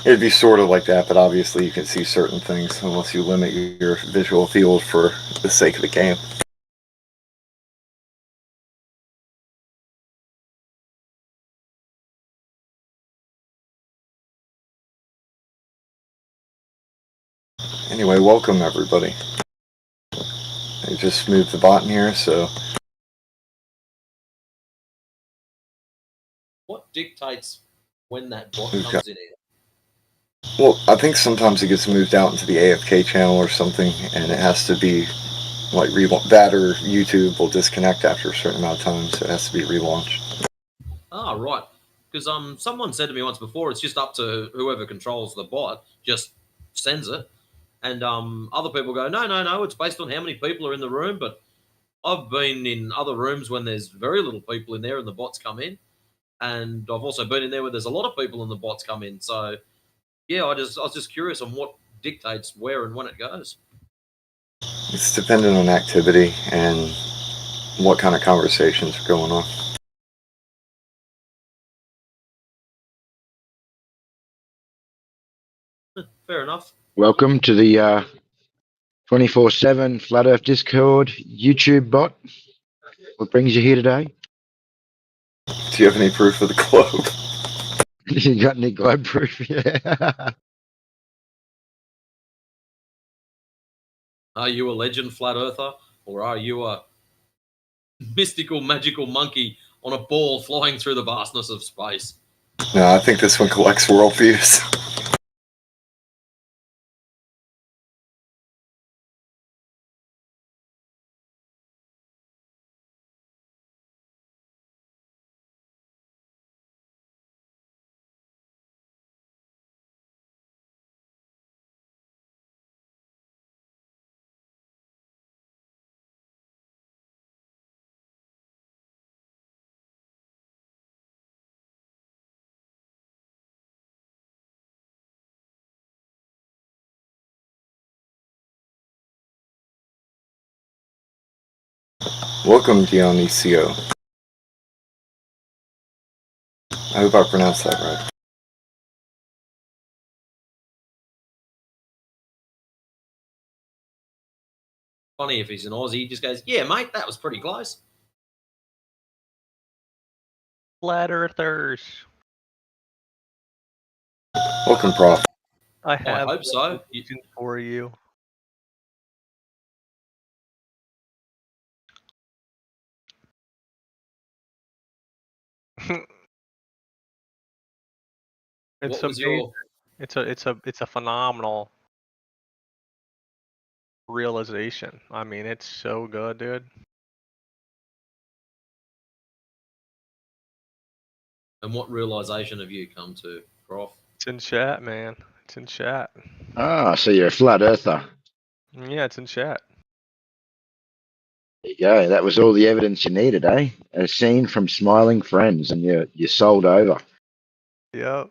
It'd be sort of like that, but obviously you can see certain things unless you limit your visual field for the sake of the game. Anyway, welcome everybody. I just moved the bot in here, so... What dictates when that bot comes in here? Well, I think sometimes it gets moved out into the AFK channel or something, and it has to be like that, or YouTube will disconnect after a certain amount of time, so it has to be relaunched. Ah, right. Because someone said to me once before, it's just up to whoever controls the bot, just sends it. And other people go, no, it's based on how many people are in the room. But I've been in other rooms when there's very little people in there and the bots come in. And I've also been in there where there's a lot of people and the bots come in. So, yeah, I was just curious on what dictates where and when it goes. It's dependent on activity and what kind of conversations are going on. Fair enough. Welcome to the 24/7 Flat Earth Discord YouTube bot. What brings you here today? Do you have any proof of the globe? You got any globe proof? Yeah. Are you a legend flat earther, or are you a mystical, magical monkey on a ball flying through the vastness of space? No, I think this one collects worldviews. Welcome, Dionycio. I hope I pronounced that right. Funny if he's an Aussie, he just goes, yeah, mate, that was pretty close. Flat Earthers. Welcome, Prof. I have hope so. For you. It's amazing. It's a phenomenal realization. I mean, it's so good, dude. And what realization have you come to, Prof? It's in chat, man. It's in chat. Ah, so you're a flat earther. Yeah, it's in chat. There you go. That was all the evidence you needed, eh? A scene from Smiling Friends, and you're sold over. Yep.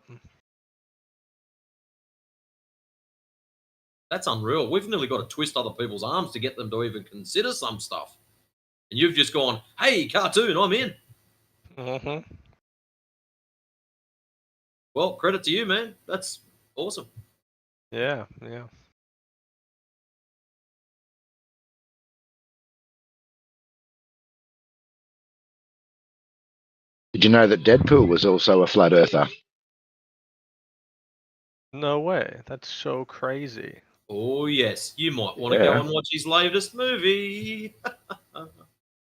That's unreal. We've nearly got to twist other people's arms to get them to even consider some stuff. And you've just gone, hey, cartoon, I'm in. Mm-hmm. Well, credit to you, man. That's awesome. Yeah, yeah. Did you know that Deadpool was also a flat earther? No way. That's so crazy. Oh, yes. You might want to Yeah. go and watch his latest movie.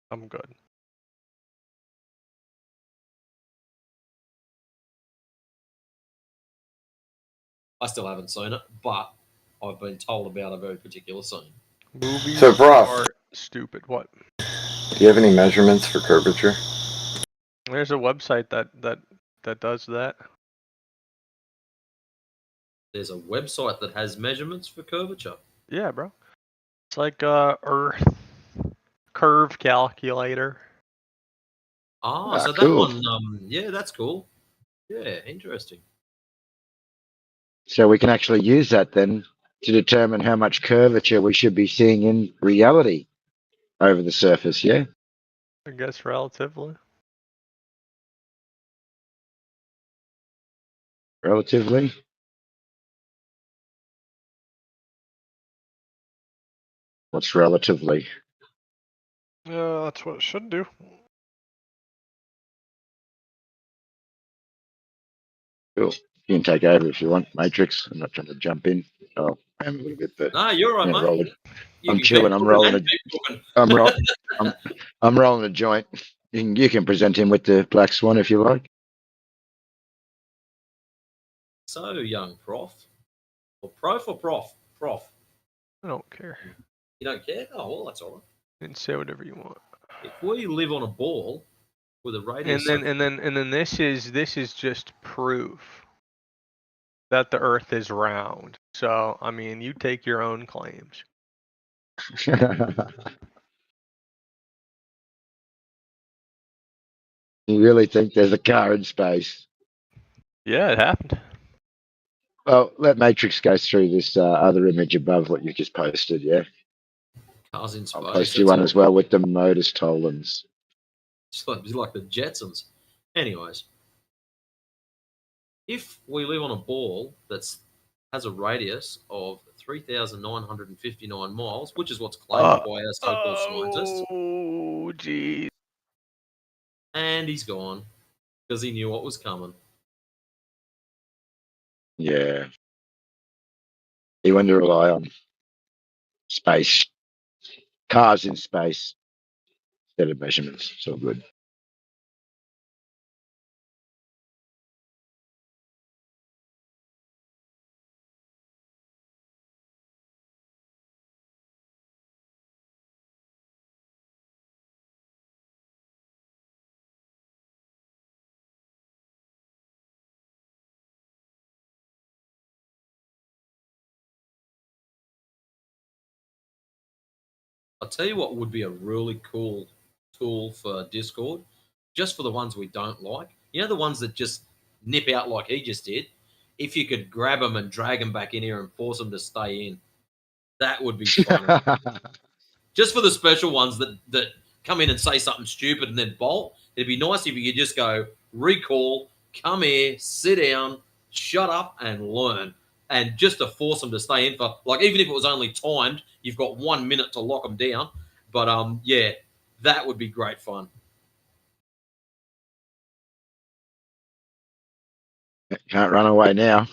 I'm good. I still haven't seen it, but I've been told about a very particular scene. Movies So, Prof, are stupid. What? do you have any measurements for curvature? There's a website that does that. There's a website that has measurements for curvature. Yeah, bro. It's like Earth curve calculator. Ah, so cool. that one, yeah, that's cool. Yeah, interesting. So we can actually use that then to determine how much curvature we should be seeing in reality over the surface, yeah? I guess relatively. Relatively. What's relatively? That's what it should do. Cool. You can take over if you want, Matrix. I'm not trying to jump in. Oh, I'm a little bit, but No, you're right, yeah, mate. rolling. You I'm can chilling. keep I'm talking rolling and a. keep talking. I'm ro- I'm I'm rolling a joint. You can present him with the Black Swan if you like. So, young prof. Or prof or prof? Prof. I don't care. You don't care? Oh, well, that's all right. You can say whatever you want. If we live on a ball with a And radius then this is just proof that the Earth is round. So I mean, you take your own claims. You really think there's a car in space? Yeah, it happened. Well, let Matrix go through this other image above what you just posted. Yeah, cars in I'll space, post you that's one all. as well with the Modus Tollens. It's like the Jetsons. Anyways, if we live on a ball that has a radius of 3,959 miles, which is what's claimed by our so-called scientists, Oh, geez. and he's gone because he knew what was coming. Yeah, you want to rely on space, cars in space, instead of measurements. It's all good. I'll tell you what would be a really cool tool for Discord, just for the ones we don't like. You know, the ones that just nip out like he just did. If you could grab them and drag them back in here and force them to stay in, that would be funny. Just for the special ones that come in and say something stupid and then bolt, it'd be nice if you could just go recall, come here, sit down, shut up, and learn. And just to force them to stay in for like even if it was only timed, you've got 1 minute to lock them down. But yeah, that would be great fun. Can't run away now.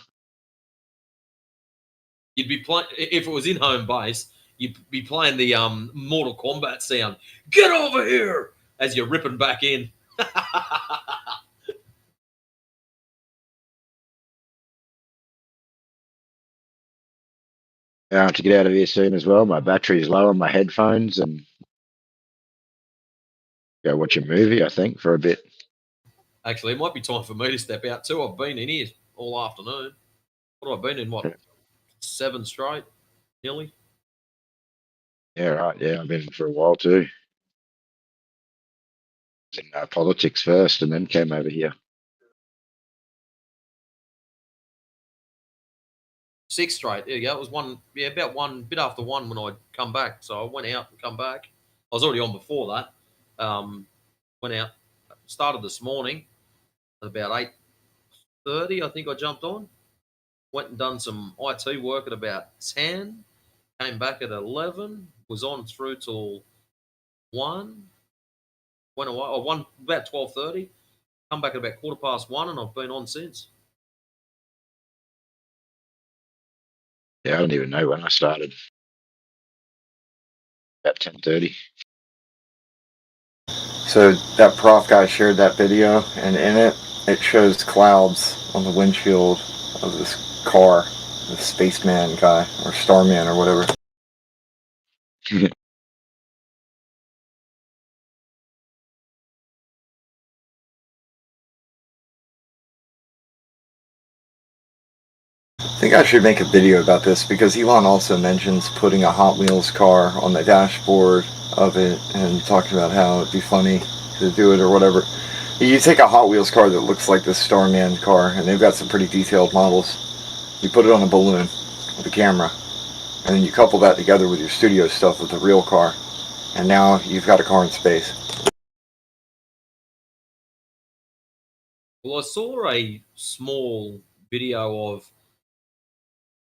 You'd be playing if it was in home base. You'd be playing the Mortal Kombat sound. Get over here as you're ripping back in. I have to get out of here soon as well. My battery's low on my headphones and go watch a movie, I think, for a bit. Actually, it might be time for me to step out too. I've been in here all afternoon. What have I been in? What, 7 straight? Nearly? Yeah, right. Yeah, I've been in for a while too. I was in politics first and then came over here. 6 straight. There you go. It was one, yeah, about one, bit after 1 when I'd come back. So I went out and come back. I was already on before that. Went out, started this morning at about 8:30. I think I jumped on. Went and done some IT work at about 10. Came back at 11. Was on through till 1. Went away. I won about 12:30. Come back at about 1:15, and I've been on since. Yeah, I don't even know when I started. About 10:30. So that prof guy shared that video, and in it, it shows clouds on the windshield of this car, the spaceman guy, or starman, or whatever. I think I should make a video about this because Elon also mentions putting a Hot Wheels car on the dashboard of it and talking about how it'd be funny to do it or whatever. You take a Hot Wheels car that looks like this Starman car, and they've got some pretty detailed models. You put it on a balloon with a camera, and then you couple that together with your studio stuff with a real car, and now you've got a car in space. Well, I saw a small video of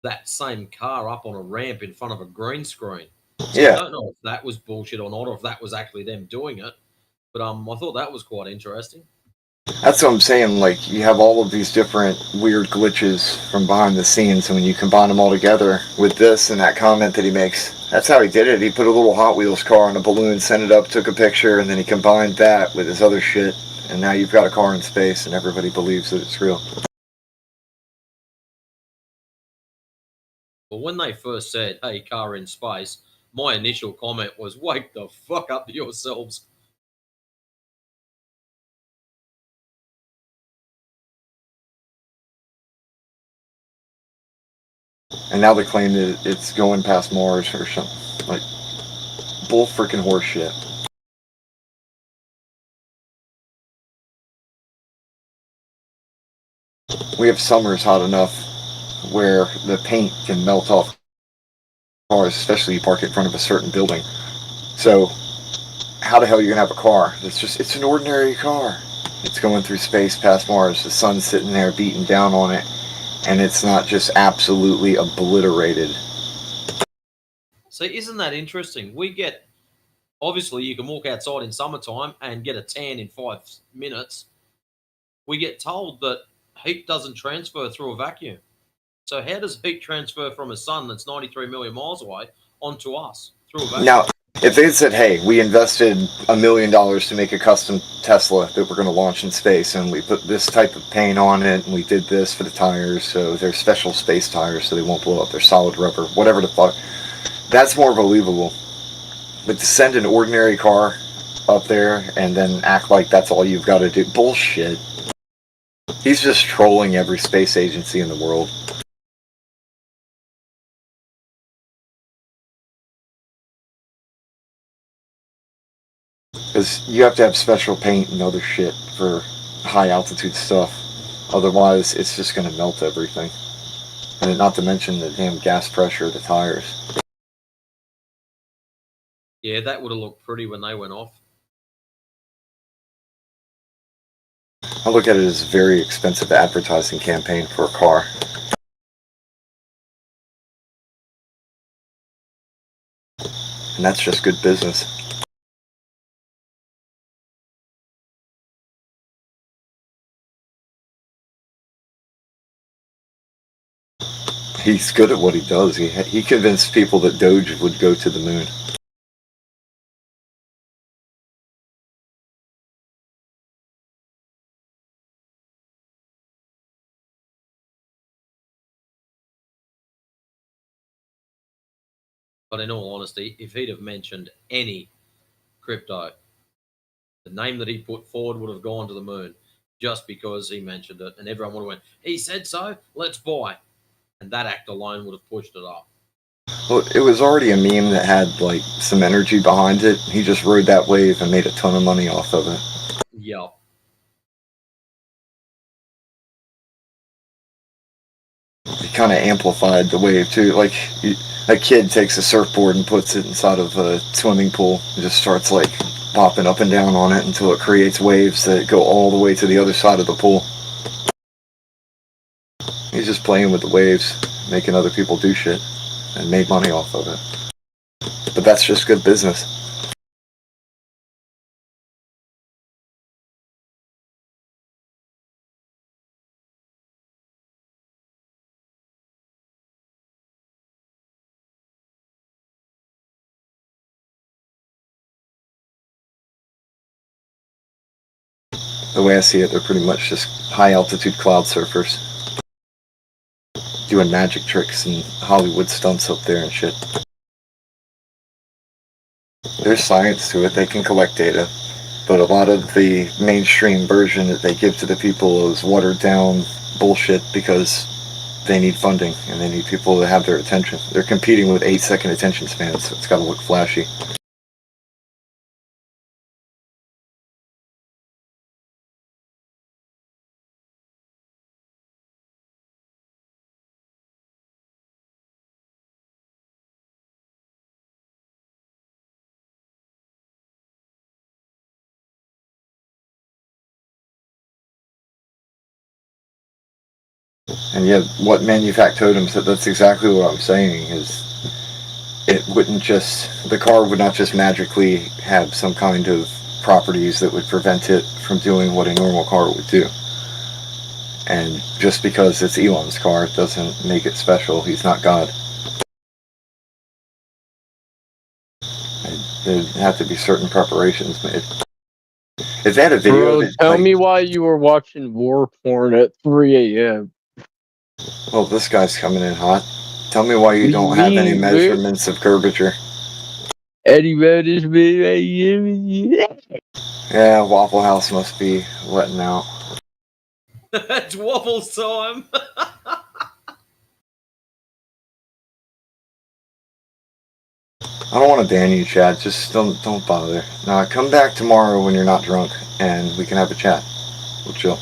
that same car up on a ramp in front of a green screen. So I Yeah, don't know if that was bullshit or not, or if that was actually them doing it. But I thought that was quite interesting. that's what I'm saying. Like, you have all of these different weird glitches from behind the scenes, and when you combine them all together with this and that comment that he makes, that's how he did it. He put a little Hot Wheels car on a balloon, sent it up, took a picture, and then he combined that with his other shit, and now you've got a car in space, and everybody believes that it's real. But when they first said, "Hey, car in space," my initial comment was, "Wake the fuck up to yourselves." And now they claim that it's going past Mars or something. Like, bull freaking horse shit. We have summers hot enough where the paint can melt off cars, especially you park in front of a certain building. So how the hell are you gonna have a car? It's an ordinary car. It's going through space past Mars. The sun's sitting there beating down on it, and it's not just absolutely obliterated. See, isn't that interesting? We get, obviously, you can walk outside in summertime and get a tan in 5 minutes. We get told that heat doesn't transfer through a vacuum. So how does heat transfer from a sun that's 93 million miles away onto us through a vacuum? Now, if they had said, hey, we invested $1 million to make a custom Tesla that we're going to launch in space, and we put this type of paint on it, and we did this for the tires, so they're special space tires so they won't blow up, they're solid rubber, whatever the fuck, that's more believable. But to send an ordinary car up there and then act like that's all you've got to do, bullshit. He's just trolling every space agency in the world. Because you have to have special paint and other shit for high altitude stuff. Otherwise, it's just going to melt everything. And not to mention the damn gas pressure of the tires. Yeah, that would have looked pretty when they went off. I look at it as a very expensive advertising campaign for a car. And that's just good business. He's good at what he does. He convinced people that Doge would go to the moon. But in all honesty, if he'd have mentioned any crypto, the name that he put forward would have gone to the moon just because he mentioned it, and everyone would have went, "He said so, let's buy." And that act alone would have pushed it up. Well, it was already a meme that had like some energy behind it. He just rode that wave and made a ton of money off of it. Yeah. He kind of amplified the wave too. Like a kid takes a surfboard and puts it inside of a swimming pool and just starts like popping up and down on it until it creates waves that go all the way to the other side of the pool. He's just playing with the waves, making other people do shit, and made money off of it. But that's just good business. The way I see it, they're pretty much just high altitude cloud surfers doing magic tricks and Hollywood stunts up there and shit. There's science to it. They can collect data, but a lot of the mainstream version that they give to the people is watered down bullshit because they need funding and they need people to have their attention. They're competing with 8-second attention spans, so it's got to look flashy. And yet, what Manufactotum said, that's exactly what I'm saying, is it wouldn't just, the car would not just magically have some kind of properties that would prevent it from doing what a normal car would do. And just because it's Elon's car doesn't make it special. He's not God. There'd have to be certain preparations made. Is that a video? Bro, tell me why you were watching war porn at 3 a.m. Well, this guy's coming in hot. Tell me why you What don't you have any mean, man? measurements of curvature. Eddie Vedder's been 8 a.m. Yeah, Waffle House must be letting out. It's waffles time. I don't want to ban you, Chad. Just don't bother. Now, come back tomorrow when you're not drunk, and we can have a chat. We'll chill.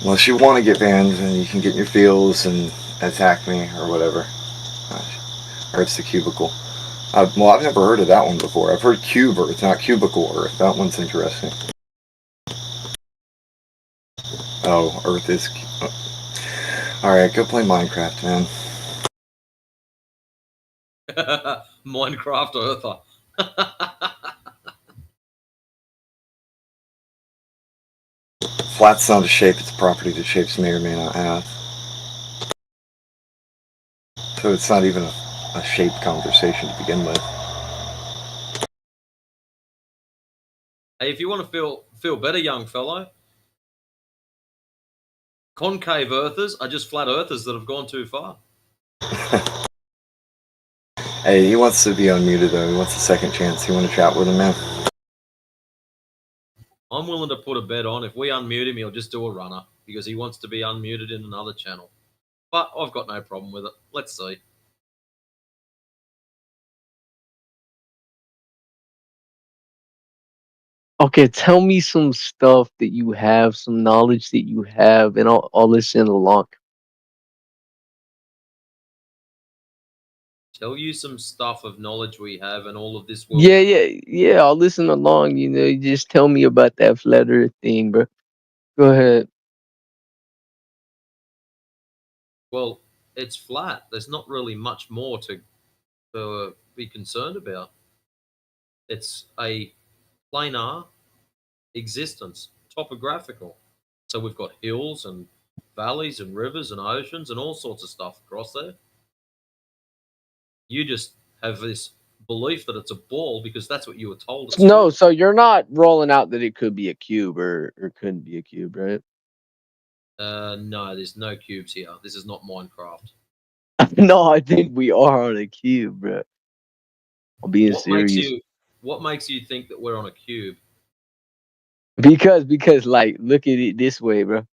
Unless you want to get banned, then you can get in your feels and attack me or whatever. Or it's the cubicle. Well, I've never heard of that one before. I've heard cube Earth, not cubicle Earth. That one's interesting. Oh, Earth is... Alright, go play Minecraft, man. Minecraft Earther. Flat's not a shape, it's a property that shapes may or may not have. So it's not even a shaped conversation to begin with. Hey, if you want to feel better, young fellow, concave earthers are just flat earthers that have gone too far. Hey, he wants to be unmuted though. He wants a second chance. You want to chat with him, man? I'm willing to put a bet on if we unmute him, he'll just do a runner because he wants to be unmuted in another channel. But I've got no problem with it. Let's see. Okay, tell me some stuff that you have, some knowledge that you have, and I'll listen along. Tell you some stuff of knowledge we have and all of this will... Yeah, I'll listen along. You know, you just tell me about that flat earth thing, bro. Go ahead. Well, it's flat. There's not really much more to be concerned about. It's a planar existence, topographical. So we've got hills and valleys and rivers and oceans and all sorts of stuff across there. You just have this belief that it's a ball because that's what you were told at No, school. so you're not rolling out that it could be a cube or couldn't be a cube, right? No, there's no cubes here. This is not Minecraft. No, I think we are on a cube, bro. I'm being serious. What makes you think that we're on a cube? Because like look at it this way, bro.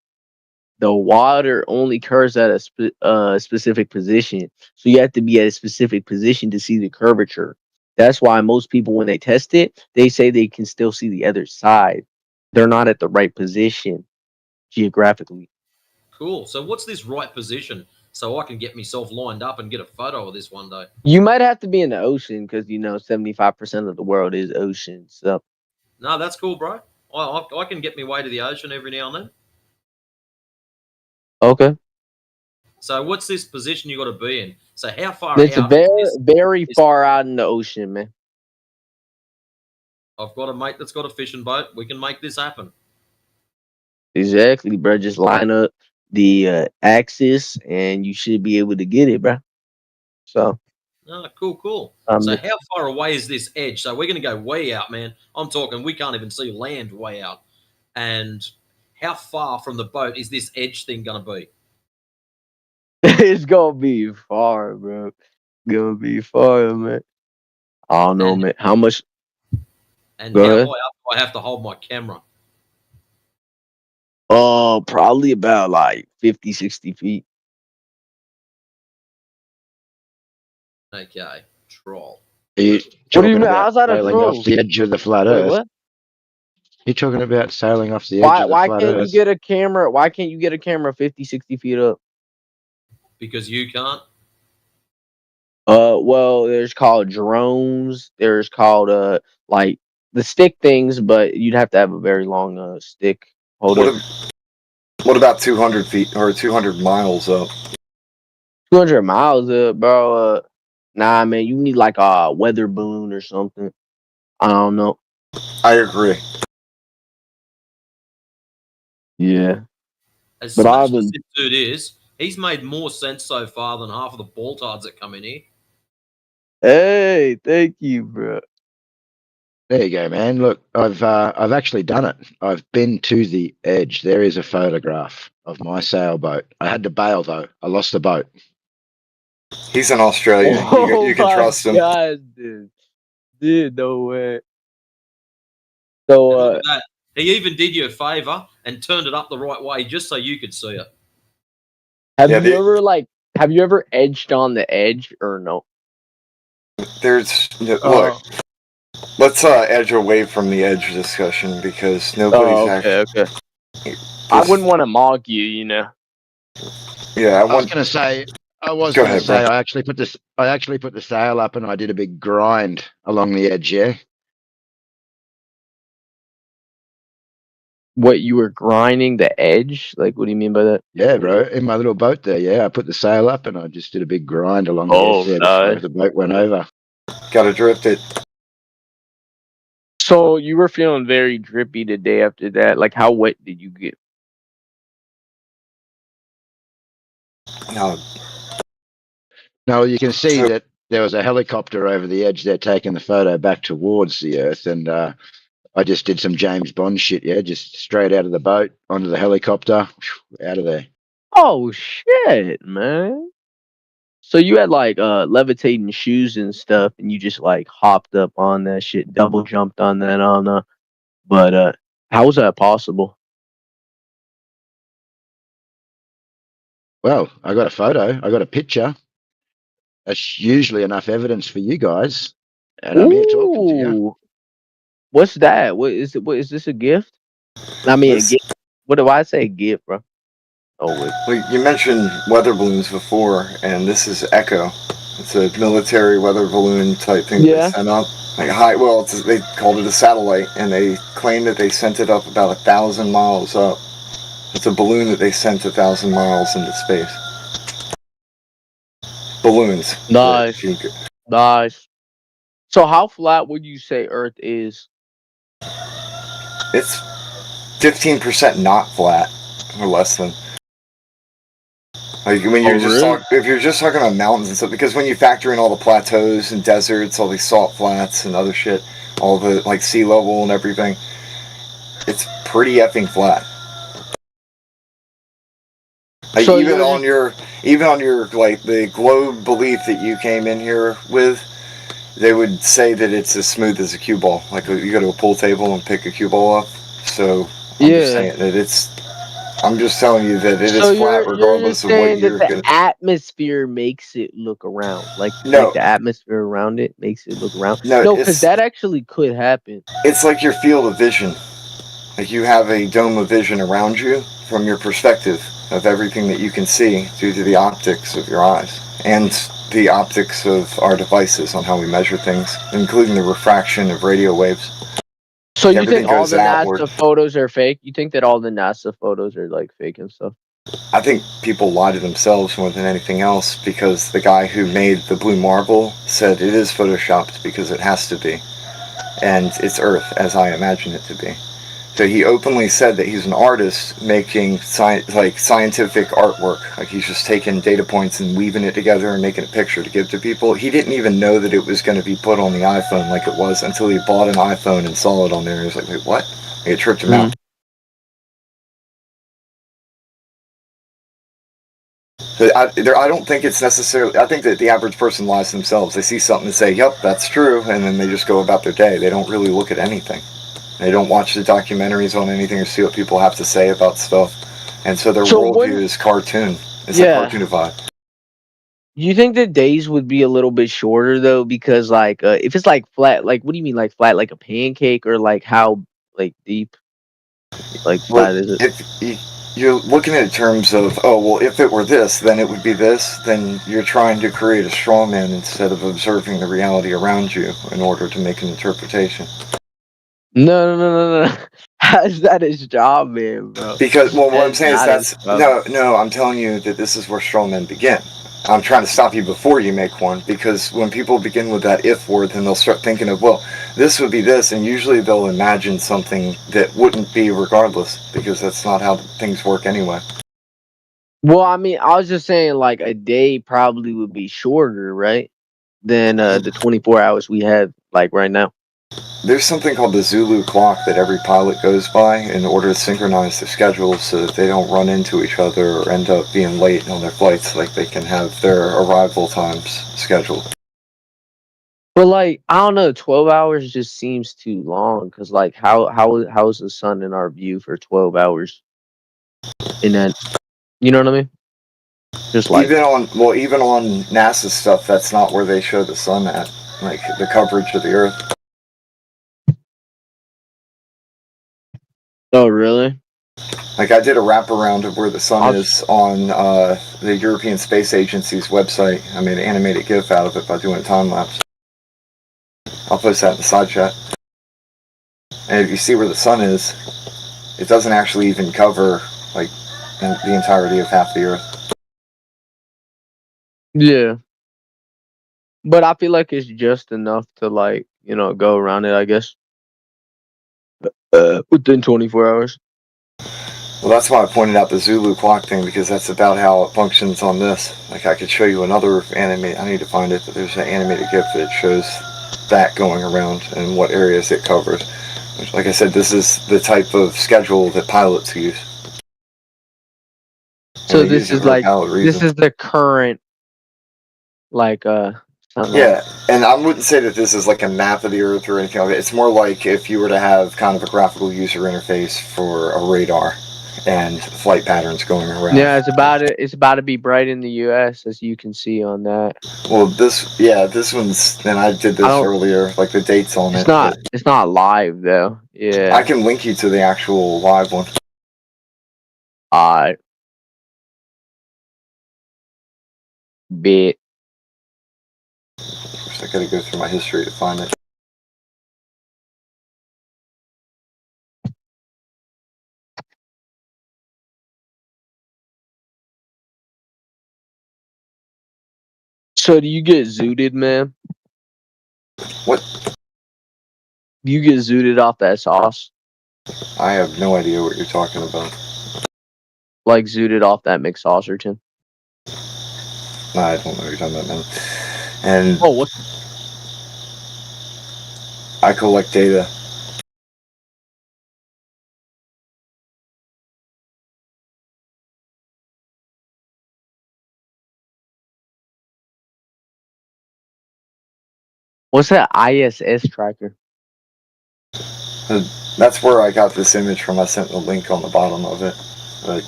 The water only curves at a specific position, so you have to be at a specific position to see the curvature. That's why most people, when they test it, they say they can still see the other side. They're not at the right position geographically. Cool. So what's this right position so I can get myself lined up and get a photo of this one day? You might have to be in the ocean because 75% of the world is ocean. So No, that's cool, bro. I can get my way to the ocean every now and then. okay, So what's this position you got to be in? So how far it's out very is this? very far out in the ocean, man. I've got a mate that's got a fishing boat. We can make this happen. Exactly, bro. Just line up the axis, and you should be able to get it, bro. So, Oh, cool. um, So how far away is this edge? So we're going to go way out, man. I'm talking we can't even see land way out. And how far from the boat is this edge thing going to be? it's gonna be far, bro. Gonna be far, man. I don't know, And- man. How much? And Go how ahead. high up do I have to hold my camera? Probably about like 50, 60 feet. Okay, troll. Are you What do you talking mean? about How's that a sailing troll? off the edge of the flat Wait, Earth? what? You're talking about sailing off the edge Why? of the Why flat can't you Earth. get a camera? Why can't you get a camera 50, 60 feet up? Because you can't. Well, there's called drones. There's called like the stick things, but you'd have to have a very long stick. Hold up. What about 200 feet or 200 miles up? 200 miles up, bro. Nah, man, you need like a weather balloon or something. I don't know. I agree. Yeah, As but I smashed as haven't. this dude is, he's made more sense so far than half of the baltards that come in here. Hey, thank you, bro. There you go, man. Look, I've actually done it. I've been to the edge. There is a photograph of my sailboat. I had to bail though. I lost the boat. He's an Australian. Oh You can my trust him. god, dude, no way. So, And look at that. He even did you a favor and turned it up the right way just so you could see it. have Yeah, you ever have you ever edged on the edge or no? there's look. Oh, Let's edge away from the edge discussion because nobody's okay, actually. okay. I wouldn't want to mock you, you know. Yeah, I was going to say. Go ahead, bro. I actually put this. I actually put the sail up and I did a big grind along the edge. Yeah. What, you were grinding the edge? Like, what do you mean by that? Yeah, bro. In my little boat there. Yeah, I put the sail up and I just did a big grind along the Oh, edge there, just nice. so the boat went over. Got to drift it. So you were feeling very drippy the day after that. Like, how wet did you get? No, No, you can see so that there was a helicopter over the edge there taking the photo back towards the earth, and I just did some James Bond shit. Yeah, just straight out of the boat onto the helicopter, out of there. Oh shit, man. So you had like levitating shoes and stuff, and you just like hopped up on that shit, double jumped on that on but how was that possible? Well, I got a photo, I got a picture. That's usually enough evidence for you guys, and I'm here talking to you. Ooh, what's that? What is it? What is this, a gift? I mean, a this, gift. What do I say, gift, bro? Oh wait. well, you mentioned weather balloons before, and this is Echo. It's a military weather balloon type thing they Yeah. sent up. Like high, well, they called it a satellite, and they claimed that they sent it up about 1,000 miles up. It's a balloon that they sent 1,000 miles into space. Balloons. Nice, nice. So how flat would you say Earth is? It's 15% not flat, or less than. Like when you're Oh just really? if you're just talking about mountains and stuff, because when you factor in all the plateaus and deserts, all these salt flats and other shit, all the like sea level and everything, it's pretty effing flat. Like So even you're on your like the globe belief that you came in here with, they would say that it's as smooth as a cue ball. Like you go to a pool table and pick a cue ball up. So I'm just yeah. saying that it's. I'm just telling you that it is So flat you're just regardless of what saying that you're the gonna. atmosphere makes it look around, like No, the atmosphere around it makes it look around. no, No, because that actually could happen. it's like your field of vision. Like you have a dome of vision around you from your perspective of everything that you can see due to the optics of your eyes and the optics of our devices on how we measure things, including the refraction of radio waves. So Like you everything think all goes the outward. NASA photos are fake? You think that all the NASA photos are like fake and stuff? I think people lie to themselves more than anything else because the guy who made the blue marble said it is photoshopped because it has to be. And it's Earth as I imagine it to be. So he openly said that he's an artist making scientific artwork. Like he's just taking data points and weaving it together and making a picture to give to people. He didn't even know that it was going to be put on the iPhone like it was until he bought an iPhone and saw it on there. He was like, wait, what? Like, it tripped him out. So I don't think it's necessarily. I think that the average person lies to themselves. They see something and say, yep, that's true, and then they just go about their day. They don't really look at anything. They don't watch the documentaries on anything or see what people have to say about stuff. And so their worldview is cartoon. It's like cartoonified. You think the days would be a little bit shorter though, because like if it's like flat, like what do you mean like flat, like a pancake, or like how like deep, like flat is it? If you're looking at it in terms of, oh well, if it were this, then it would be this. Then you're trying to create a straw man instead of observing the reality around you in order to make an interpretation. No. How's that his job, man, bro? Because well, what I'm saying is not his that's job. no. I'm telling you that this is where strong men begin. I'm trying to stop you before you make one, because when people begin with that if word, then they'll start thinking of, well, this would be this, and usually they'll imagine something that wouldn't be regardless, because that's not how things work anyway. Well, I mean, I was just saying, like, a day probably would be shorter, right, than the 24 hours we have, like, right now. There's something called the Zulu clock that every pilot goes by in order to synchronize their schedules so that they don't run into each other or end up being late on their flights, like they can have their arrival times scheduled. But, like, I don't know, 12 hours just seems too long, because, like, how is the sun in our view for 12 hours? In that, you know what I mean? Just like, Even on NASA stuff, that's not where they show the sun at, like the coverage of the Earth. oh, really? Like I did a wraparound of where the sun I'll- is on the European Space Agency's website. I made an animated GIF out of it by doing a time lapse. I'll post that in the side chat. And if you see where the sun is, it doesn't actually even cover like the entirety of half the Earth. Yeah. But I feel like it's just enough to, like, you know, go around it, I guess. Within 24 hours. Well, that's why I pointed out the Zulu clock thing, because that's about how it functions on this. Like I could show you another anime. I need to find it, but there's an animated GIF that shows that going around and what areas it covers. Which, like I said, this is the type of schedule that pilots use. So this is like, this is the current, like, yeah, and I wouldn't say that this is like a map of the Earth or anything like that. It's more like if you were to have kind of a graphical user interface for a radar and flight patterns going around. Yeah, it's about to be bright in the U.S., as you can see on that. Well, this one's, and I did this earlier, like the dates on it. It's not live though. Yeah. I can link you to the actual live one. Alright. Bit. I gotta go through my history to find it. So do you get zooted, man? What? Do you get zooted off that sauce? I have no idea what you're talking about. Like zooted off that McSaucerton? No, I don't know what you're talking about, man. And what? I collect data. What's that ISS tracker? That's where I got this image from. I sent the link on the bottom of it. But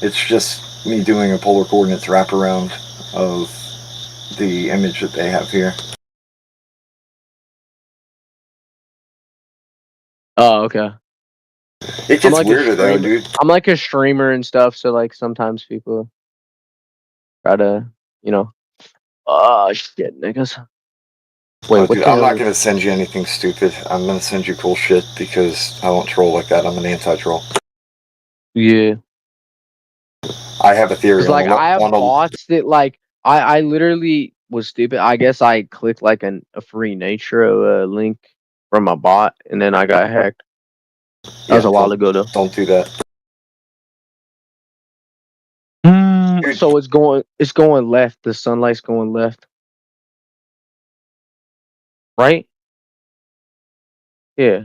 it's just me doing a polar coordinates wraparound of the image that they have here. Oh, okay. It gets weirder though, dude. I'm like a streamer and stuff, so like sometimes people try to, you know. Oh shit, niggas. Wait, Dude, I'm not gonna send you anything stupid. I'm gonna send you cool shit because I won't troll like that. I'm an anti-troll. Yeah. I have a theory. Like I have bots that like I literally was stupid. I guess I clicked like a free Nitro link from a bot, and then I got hacked. That was a while ago though. Don't do that. So it's going left. The sunlight's going left. Right? Yeah.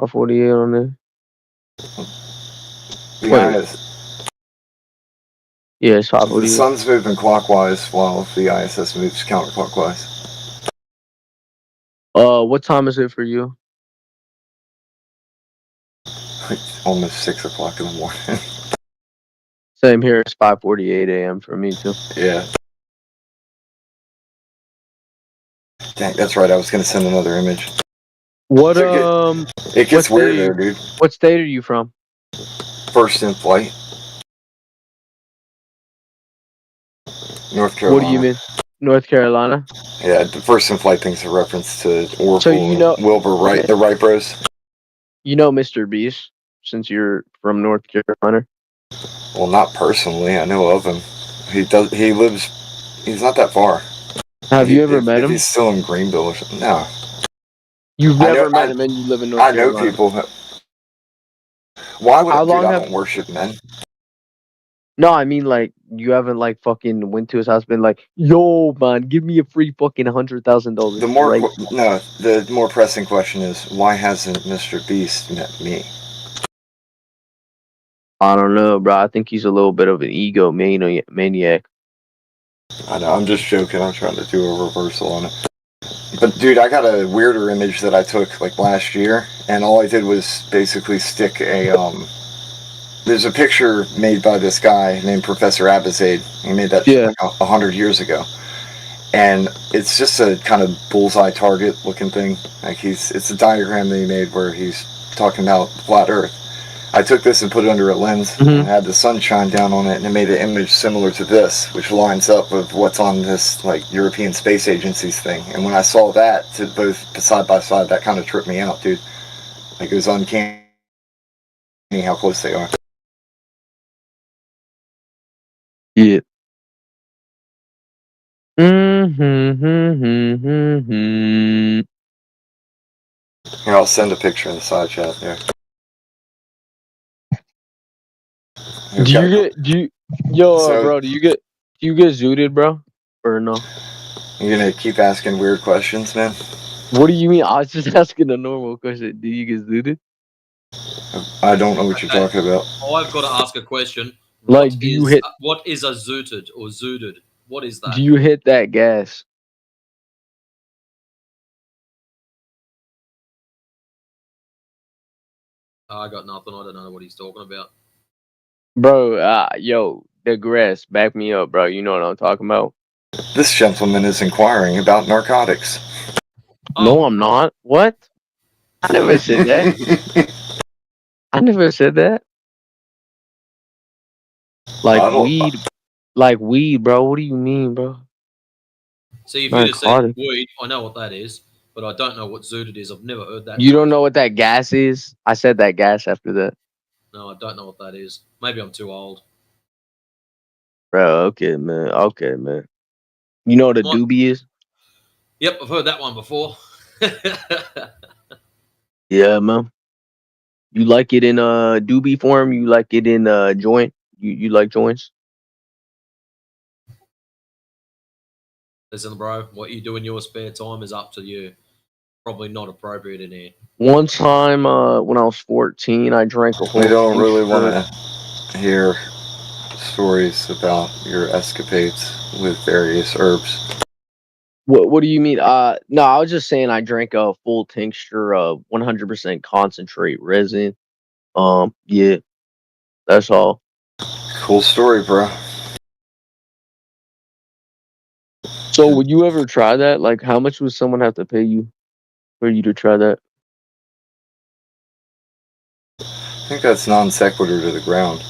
48 on there. Yeah, it's 548. The sun's moving clockwise while the ISS moves counterclockwise. What time is it for you? Almost 6 o'clock in the morning. Same here. It's 5:48 a.m. for me too. Yeah. Dang, that's right. I was gonna send another image. What It gets weirder, dude. What state are you from? First in flight. North Carolina. What do you mean? North Carolina? Yeah, the first in flight thing's a reference to Oracle so you know, and Wilbur Wright, the Wright bros. You know Mr. Beast, since you're from North Carolina? Well, not personally. I know of him. He lives. He's not that far. Have you ever met If him? he's still in Greenville or something. No. You've I know- never met I- him, and you live in North I know Carolina. people. Why would How dude? long I have? don't worship men. No, I mean like you haven't like fucking went to his house, been like, yo, man, give me a free fucking $100,000 right now. The more pressing question is why hasn't Mr. Beast met me? I don't know, bro. I think he's a little bit of an ego maniac. I know. I'm just joking. I'm trying to do a reversal on it. But dude, I got a weirder image that I took like last year, and all I did was basically stick a There's a picture made by this guy named Professor Abizade. He made that Yeah. like 100 years ago, and it's just a kind of bullseye target looking thing. Like it's a diagram that he made where he's talking about flat Earth. I took this and put it under a lens and had the sun shine down on it, and it made an image similar to this, which lines up with what's on this like European Space Agency's thing. And when I saw that to both side by side, that kind of tripped me out, dude. Like it was uncanny how close they are. Yeah. Here, I'll send a picture in the side chat there. Bro, do you get zooted, bro? Or no? You're gonna keep asking weird questions, man? What do you mean? I was just asking a normal question. Do you get zooted? I don't know what you're talking about. I've got to ask a question. Like, What is a zooted or zooted? What is that? Do you hit that gas? I got nothing. I don't know what he's talking about. Bro, yo, digress. Back me up, bro. You know what I'm talking about. This gentleman is inquiring about narcotics. No, I'm not. What? I never said that. I never said that. Like weed, bro. What do you mean, bro? See, if you just said weed, I know what that is, but I don't know what zooted is. I've never heard that. You don't know what that gas is? I said that gas after that. No, I don't know what that is. Maybe I'm too old. Bro, okay, man. Okay, man. You know what a doobie is? Yep, I've heard that one before. Yeah, man. You like it in a doobie form? You like it in a joint? You like joints? Listen, bro, what you do in your spare time is up to you. Probably not appropriate in here. One time, when I was 14, I drank a whole. I don't really want to hear stories about your escapades with various herbs. What do you mean? No, I was just saying I drank a full tincture of 100% concentrate resin. Yeah, that's all. Cool story, bro. So, would you ever try that? Like, how much would someone have to pay you for you to try that? I think that's non sequitur to the ground.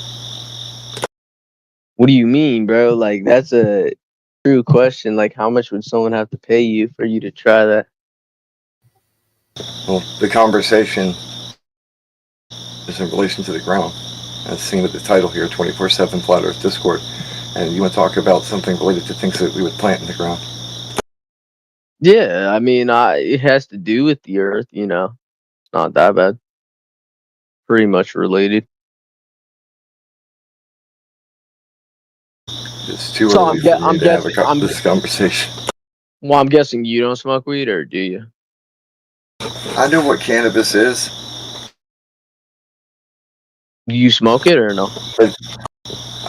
What do you mean, bro? Like, that's a true question. Like, how much would someone have to pay you for you to try that? Well, the conversation is in relation to the ground. As seen with the title here, 24/7 Flat Earth Discord. And you want to talk about something related to things that we would plant in the ground. Yeah, I mean, it has to do with the Earth, you know. It's not that bad. Pretty much related. It's too early for me to have this conversation. Well, I'm guessing you don't smoke weed, or do you? I know what cannabis is. Do you smoke it or no?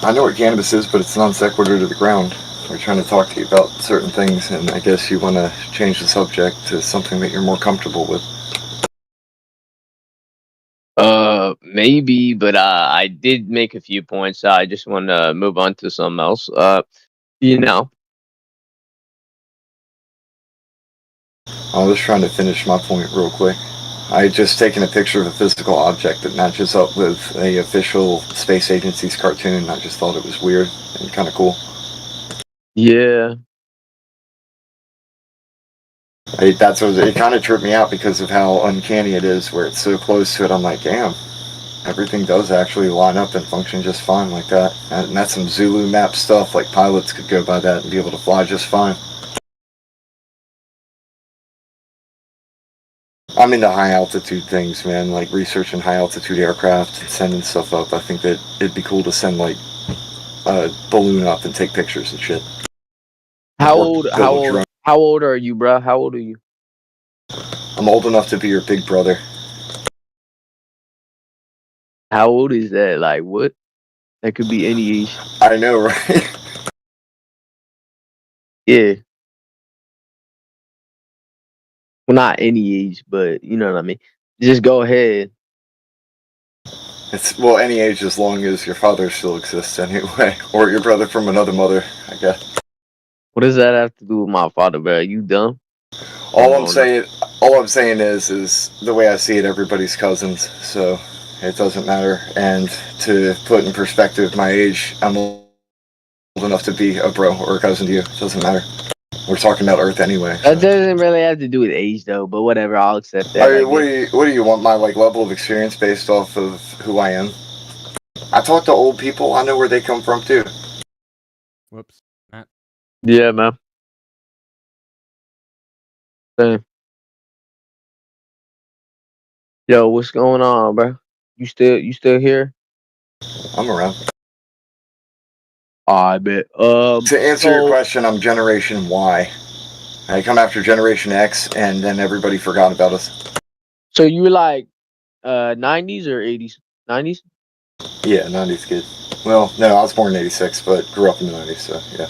I know what cannabis is, but it's non sequitur to the ground. We're trying to talk to you about certain things, and I guess you want to change the subject to something that you're more comfortable with. Maybe, but I did make a few points. I just want to move on to something else. You know. I was trying to finish my point real quick. I had just taken a picture of a physical object that matches up with a official space agency's cartoon. I just thought it was weird and kind of cool. Yeah. It kind of tripped me out because of how uncanny it is, where it's so close to it. I'm like, damn. everything does actually line up and function just fine like that. And that's some Zulu map stuff. Like pilots could go by that and be able to fly just fine. I'm into high altitude things, man. Like researching high altitude aircraft and sending stuff up. I think that it'd be cool to send like a balloon up and take pictures and shit. How Or old? build How a old? drone. How old are you, bro? How old are you? I'm old enough to be your big brother. How old is that? Like what? That could be any age. I know, right? Yeah. Well, not any age, but you know what I mean. Just go ahead. It's well, any age as long as your father still exists, anyway, or your brother from another mother, I guess. What does that have to do with my father, bro? You dumb? All Oh, I'm no. saying is the way I see it, everybody's cousins, so it doesn't matter. And to put in perspective my age, I'm old enough to be a bro or a cousin to you. It doesn't matter. We're talking about Earth anyway. That So. doesn't really have to do with age, though. But whatever, I'll accept that. I mean, what do you want? My like level of experience based off of who I am? I talk to old people. I know where they come from too. Whoops, Matt. Yeah, man. Same. Yo, what's going on, bro? You still here? I'm around. I bet. To answer your question, I'm Generation Y. I come after Generation X, and then everybody forgot about us. So you were like 90s or 80s? 90s? Yeah, 90s kid. Well, no, I was born in 86, but grew up in the 90s, so yeah.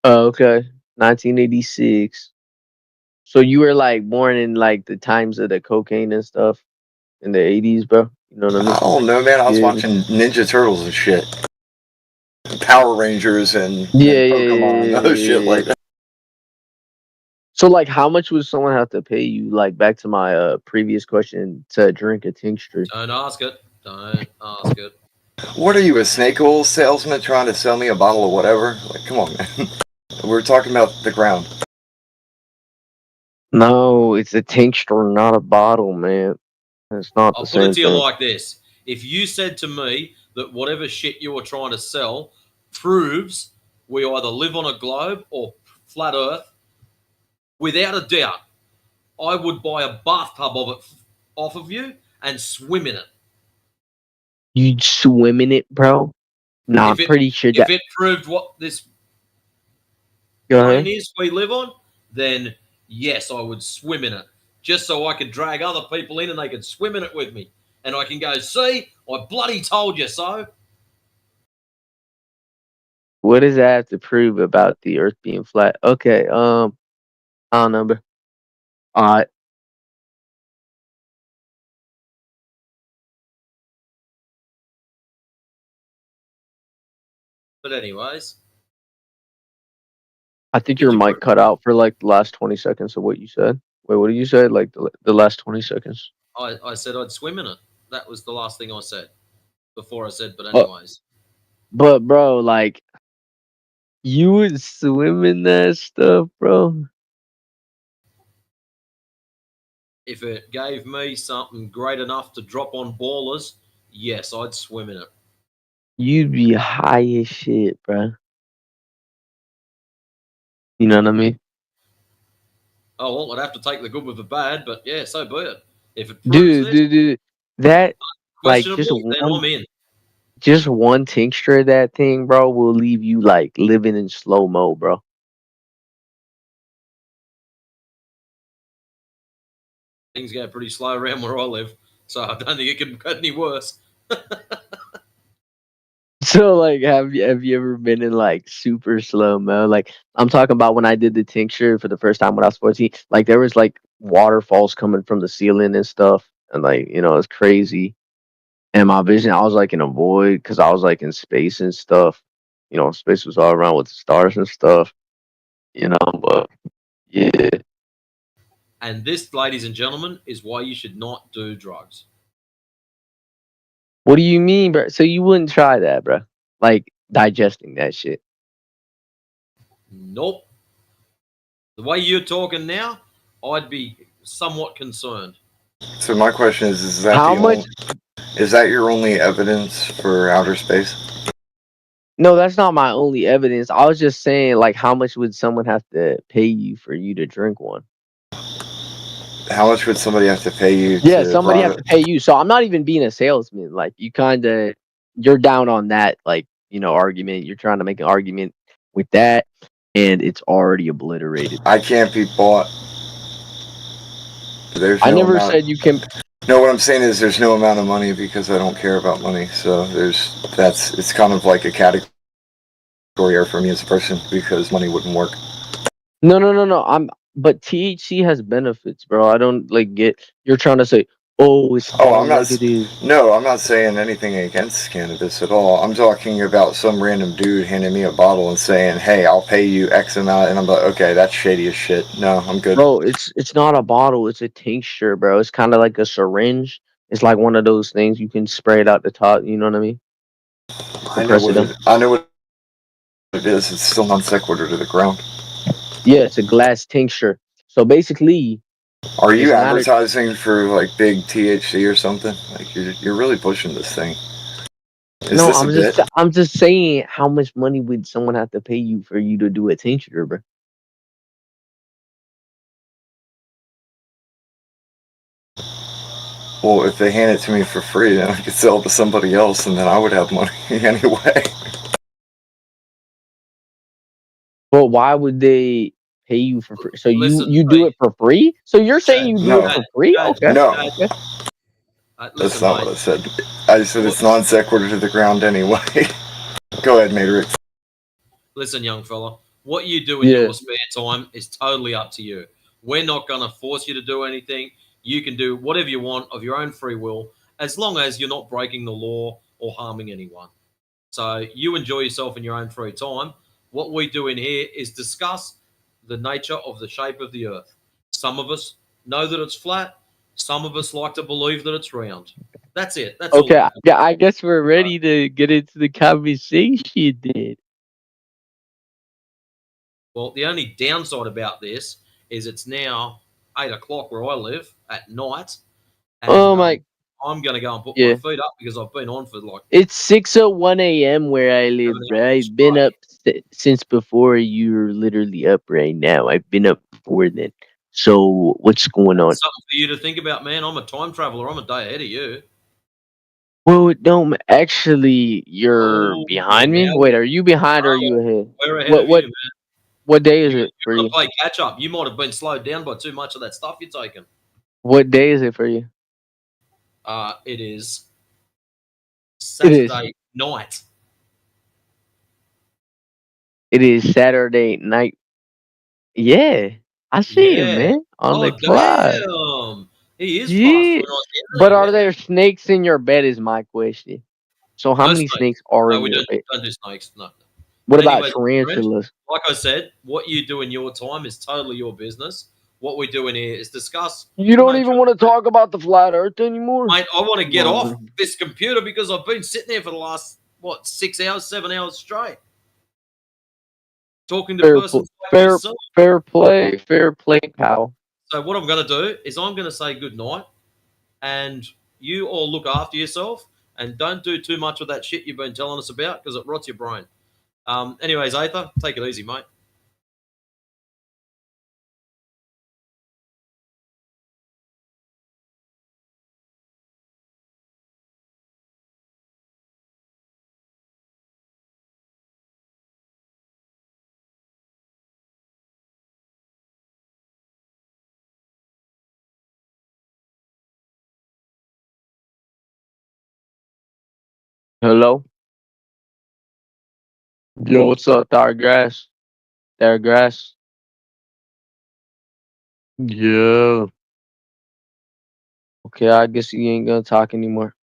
Oh, okay. 1986. So you were like born in like the times of the cocaine and stuff in the 80s, bro? You know what I mean? Oh no, man, I was Yeah. watching Ninja Turtles and shit. Power Rangers and Yeah, Pokemon, other shit like that. So like how much would someone have to pay you, like back to my previous question, to drink a tincture? Don't ask it. Don't ask it. What are you, a snake oil salesman trying to sell me a bottle of whatever? Like, come on, man. We're talking about the ground. No, it's a tincture, not a bottle, man. It's not I'll the put it same to you thing. like this. If you said to me that whatever shit you were trying to sell proves we either live on a globe or flat Earth, without a doubt, I would buy a bathtub of it off of you and swim in it. You'd swim in it, bro? Nah, I'm pretty sure If that. it proved what this Go plane ahead. is we live on, then yes, I would swim in it. Just so I could drag other people in and they could swim in it with me. And I can go, see, I bloody told you so. What does that have to prove about the Earth being flat? Okay, I don't know, bro. Alright. But anyways, I think your mic cut out for like the last 20 seconds of what you said. Wait, what did you say? Like the last 20 seconds? I said I'd swim in it. That was the last thing I said before I said, but But anyways. bro, like, you would swim in that stuff, bro? If it gave me something great enough to drop on ballers, yes, I'd swim in it. You'd be high as shit, bro. You know what I mean? Oh, well, I'd have to take the good with the bad, but yeah, so be it. If it proves Dude, that, like, questionable, then I'm in. just one tincture of that thing, bro, will leave you like living in slow mo, bro. Things go pretty slow around where I live, so I don't think it can get any worse. So like, have you ever been in like super slow mo? Like, I'm talking about when I did the tincture for the first time when I was 14. Like, there was like waterfalls coming from the ceiling and stuff, and like, you know, it's crazy. And my vision, I was like in a void because I was like in space and stuff. You know, space was all around with the stars and stuff. You know, but yeah. And this, ladies and gentlemen, is why you should not do drugs. What do you mean, bro? So you wouldn't try that, bro? Like digesting that shit? Nope. The way you're talking now, I'd be somewhat concerned. So my question is that How the much? only, Is that your only evidence for outer space? No, that's not my only evidence. I was just saying, like, how much would someone have to pay you for you to drink one? How much would somebody have to pay you Yeah, to somebody rob have it? to pay you. So I'm not even being a salesman. Like, you're down on that, like, argument. You're trying to make an argument with that, and it's already obliterated. I can't be bought. There's I no never amount. said you can. No, what I'm saying is there's no amount of money because I don't care about money. So it's kind of like a category error for me as a person because money wouldn't work. No. But THC has benefits, bro. I don't like get. You're trying to say, oh, it's Oh, all negative. No, I'm not saying anything against cannabis at all. I'm talking about some random dude handing me a bottle and saying, "Hey, I'll pay you X amount," and I'm like, "Okay, that's shady as shit. No, I'm good." Bro, it's not a bottle, it's a tincture, bro. It's kind of like a syringe. It's like one of those things you can spray it out the top, you know what I mean? To press it down. I know what it is. It's still non sequitur to the ground. Yeah, it's a glass tincture. So basically, Are you it's not a advertising for like big THC or something? Like you're really pushing this thing. Is no, this a bit? I'm just saying how much money would someone have to pay you for you to do a tincture, bro? Well, if they hand it to me for free, then I could sell it to somebody else, and then I would have money anyway. But why would they pay you for free? So Listen, you do mate, it for free? So you're saying Chad, you do it No, for free? Chad, Okay. no, Chad, Okay. that's listen, not mate. what I said. I said What, it's non sequitur to the ground anyway. Go ahead, Matrix. listen, young fella. What you do in Yeah. your spare time is totally up to you. We're not going to force you to do anything. You can do whatever you want of your own free will, as long as you're not breaking the law or harming anyone. So you enjoy yourself in your own free time. What we do in here is discuss the nature of the shape of the earth. Some of us know that it's flat. Some of us like to believe that it's round. That's it. That's all Okay. it is. Yeah, I guess we're ready to get into the conversation then. Well, the only downside about this is it's now 8 o'clock where I live at night, and Oh my, I'm going to go and put my yeah. feet up because I've been on for like It's 6:01 a.m. where I 7 live, bro. hours I've been straight. up since before you're literally up right now. I've been up before then. So what's going on? Something for you to think about, man. I'm a time traveler. I'm a day ahead of you. Well, no, actually, you're Oh, behind me. now Wait, are you behind or are you oh, ahead? we're ahead What of you, what man. what day is You it for got to you? play catch up. You might have been slowed down by too much of that stuff you're taking. What day is it for you? It is It is. Saturday night. It is Saturday night. Yeah, I see him, Yeah. man, on the Oh, clock. damn. He is fast Yeah, when I was, but isn't he? are Yeah. there snakes in your bed? Is my question. So how No many snakes. snakes are No, in we your bed? don't do snakes. No. What But about anyways, my friend, tarantulas? like I said, what you do in your time is totally your business. What we do in here is discuss You the don't nature even of want to the talk about the flat Earth anymore. mate. I want to Come get on, off man. this computer because I've been sitting there for the last 6 hours, 7 hours straight, talking to Fair, persons like fair, yourself. fair play, pal. So what I'm going to do is I'm going to say good night, and you all look after yourself and don't do too much of that shit you've been telling us about because it rots your brain. Anyways, Aether, take it easy, mate. Hello. Yo, what's up, Dargrass? Dargrass. Yeah. Okay, I guess you ain't gonna talk anymore.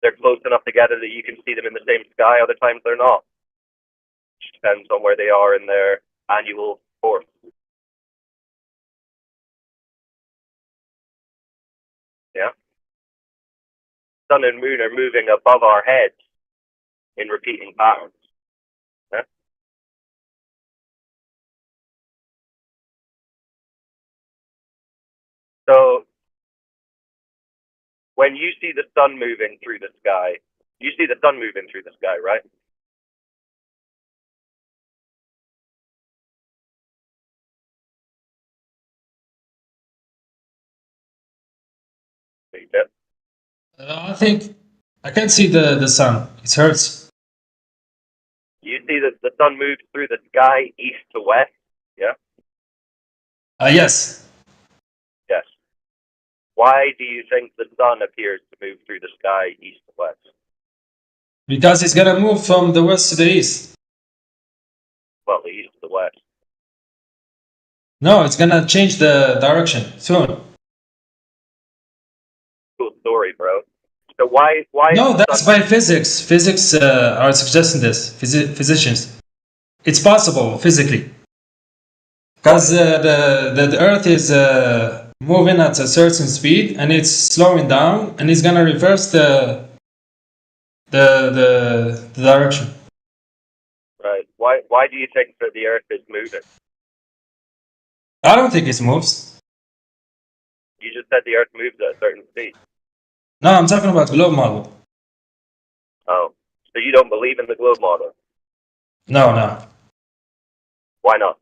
they're close enough together that you can see them in the same sky. Other times they're not. It depends on where they are in their annual course. Yeah. Sun and moon are moving above our heads in repeating patterns. Yeah. So when you see the sun moving through the sky, you see the sun moving through the sky, right? I think I can't see the sun. It hurts. You see that the sun moves through the sky east to west. Yeah. Yes. Yes. Why do you think the sun appears to move through the sky east to west? Because it's gonna move from the west to the east. Well, the east to the west. No, it's gonna change the direction soon. Cool story, bro. So why No, is the that's sun by physics. Physics are suggesting this. Physicians. It's possible physically. Because the Earth is moving at a certain speed and it's slowing down and it's gonna reverse the direction. right? Why do you think that the Earth is moving? I don't think it moves. You just said the Earth moves at a certain speed. No, I'm talking about globe model. Oh, so you don't believe in the globe model? No. Why not?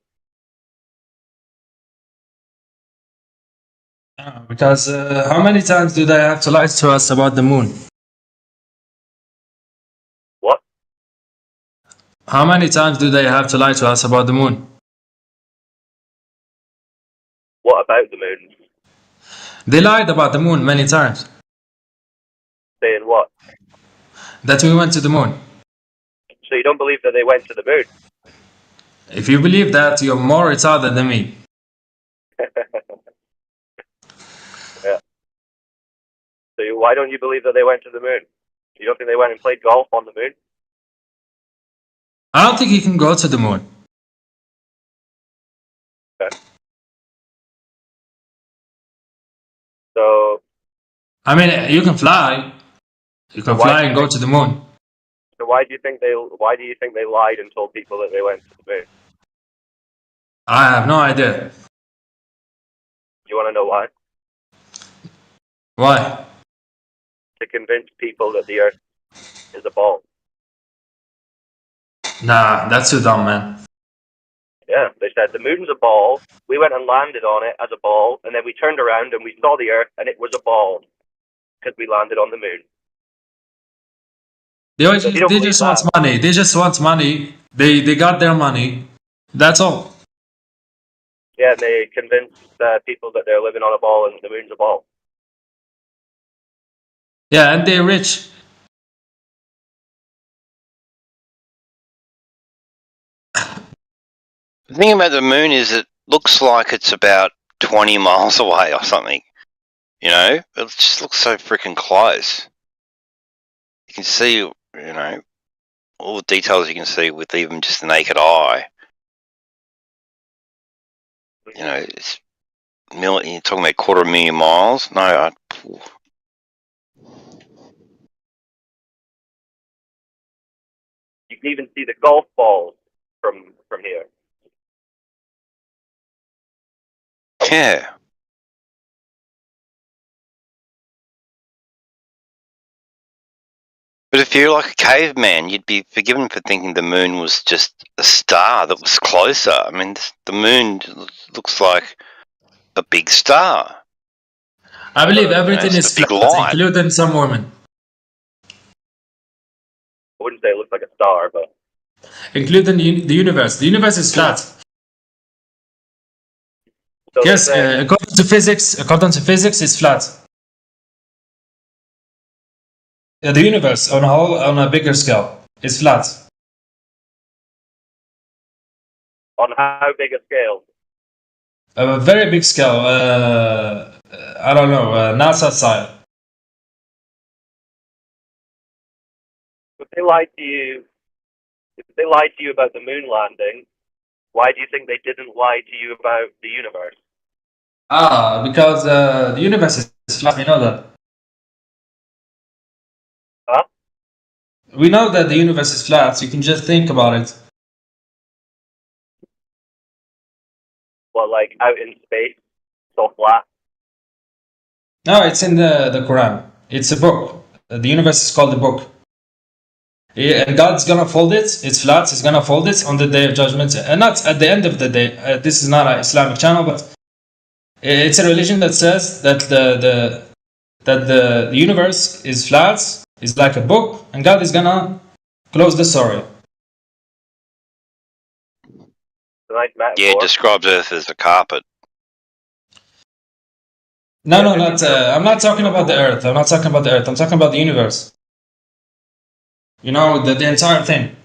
Because how many times do they have to lie to us about the moon? What? How many times do they have to lie to us about the moon? What about the moon? They lied about the moon many times. Saying what? That we went to the moon. So you don't believe that they went to the moon? If you believe that, you're more retarded than me. Yeah. So why don't you believe that they went to the moon? You don't think they went and played golf on the moon? I don't think you can go to the moon. Okay. So. I mean, you can fly. You can fly and go to the moon. So why do you think they lied and told people that they went to the moon? I have no idea. You want to know why? Why? To convince people that the Earth is a ball. Nah, that's too dumb, man. Yeah, they said the moon's a ball. We went and landed on it as a ball, and then we turned around and we saw the Earth, and it was a ball because we landed on the moon. They just want money. They just want money. They got their money. That's all. Yeah, and they convinced people that they're living on a ball and the moon's a ball. Yeah, and they're rich. The thing about the moon is it looks like it's about 20 miles away or something. You know? It just looks so freaking close. You can see, you know, all the details you can see with even just the naked eye. You know, it's you're talking about 250,000 miles? No, You can even see the golf balls from here. yeah. But if you're like a caveman, you'd be forgiven for thinking the moon was just a star that was closer. I mean, the moon looks like a big star. I believe everything is big flat, light. including some women. I wouldn't say it looks like a star, but Including the universe. The universe is flat. so Yes, according to physics, it's flat. Yeah, the universe on a bigger scale is flat. on how big a scale? A very big scale. I don't know, NASA style. they lied to you, if they lied to you about the moon landing, why do you think they didn't lie to you about the universe? Because the universe is flat. We know that. Huh? We know that the universe is flat. So you can just think about it. Well, like out in space, so flat. No, it's in the Quran. It's a book. The universe is called the book. Yeah, and God's gonna fold it. It's flat. He's gonna fold it on the day of judgment, and not at the end of the day. This is not an Islamic channel, but it's a religion that says that the universe is flat, is like a book, and God is gonna close the story. It's a nice metaphor. Yeah, it describes Earth as a carpet. No, no, not. I'm not talking about the Earth. I'm not talking about the Earth. I'm talking about the universe. You know, the entire thing.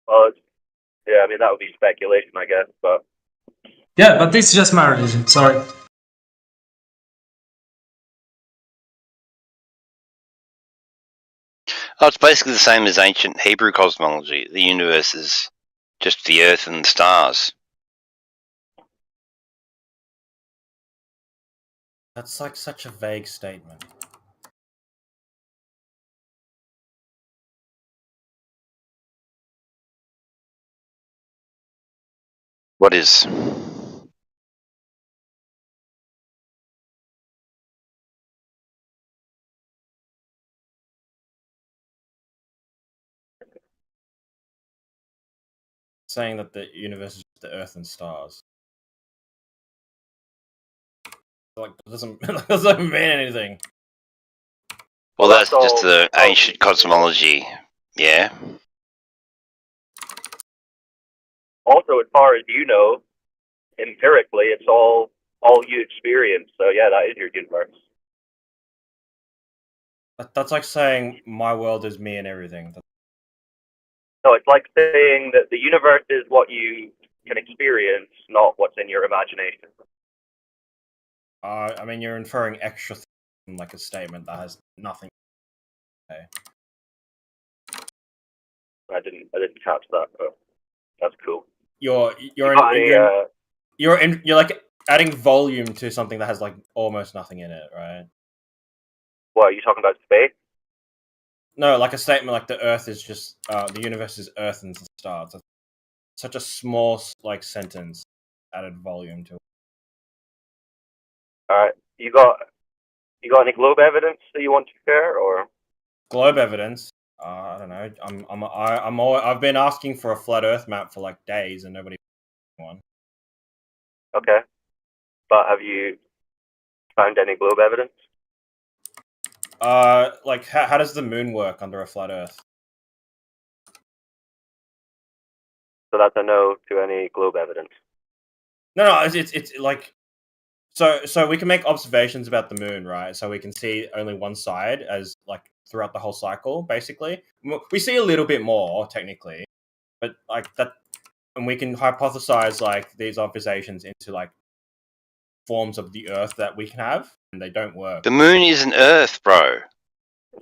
Well, yeah, I mean that would be speculation, I guess, but Yeah, but this is just my religion. Sorry. Oh, it's basically the same as ancient Hebrew cosmology. The universe is just the Earth and the stars. That's like such a vague statement. What is? Saying that the universe is just the Earth and stars. Like, that doesn't mean anything. Well, Well, that's that's just all- the ancient cosmology. Yeah. also as far as you know, empirically, it's all you experience. So yeah, that is your universe. That's like saying my world is me and everything. No, it's like saying that the universe is what you can experience, not what's in your imagination. I mean, you're inferring extra things from like a statement that has nothing. Okay. I didn't catch that, but that's cool. You're like adding volume to something that has like almost nothing in it, right? What are you talking about? Space? No, like a statement like the Earth is just the universe is Earth and stars. That's such a small like sentence added volume to it. All right, you got any globe evidence that you want to share, or Globe evidence. I don't know. I've been asking for a flat Earth map for like days and nobody one. okay? But have you found any globe evidence? Like how does the moon work under a flat Earth? So that's a no to any globe evidence. No, it's like so we can make observations about the moon, right? So we can see only one side as like throughout the whole cycle, basically. We see a little bit more technically, but like that, and we can hypothesize like these observations into like forms of the Earth that we can have, and they don't work. The moon isn't Earth, bro.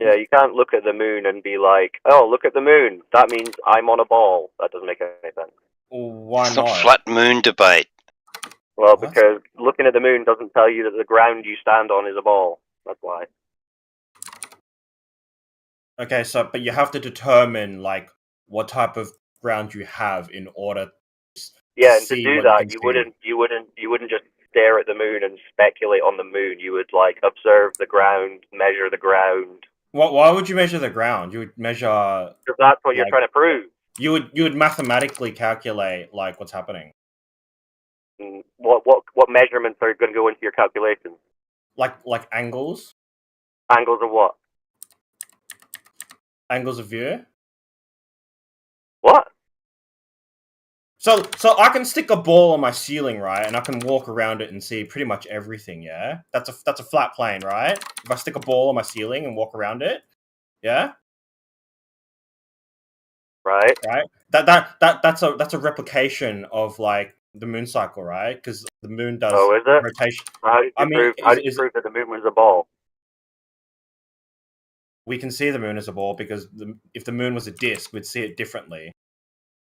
Yeah, you can't look at the moon and be like, "Oh, look at the moon. That means I'm on a ball." That doesn't make any sense. Why It's not? not flat moon debate. Well, What? because looking at the moon doesn't tell you that the ground you stand on is a ball. That's why. Okay, so but you have to determine like what type of ground you have in order to Yeah, and to see do what that, you you wouldn't just stare at the moon and speculate on the moon. You would like observe the ground, measure the ground. Why would you measure the ground? You would measure. Because that's what you're Like- trying to prove. You would mathematically calculate like what's happening. And what measurements are going to go into your calculations? Like angles, Angles of what? angles of view. What? So I can stick a ball on my ceiling, right, and I can walk around it and see pretty much everything. Yeah, that's a flat plane, right? If I stick a ball on my ceiling and walk around it, yeah, Right. right. That's a replication of like the moon cycle, right? Because the moon does Oh, is it? rotation. How did you I mean, prove? How did you prove that the moon was a ball? we can see the moon as a ball because if the moon was a disc, we'd see it differently.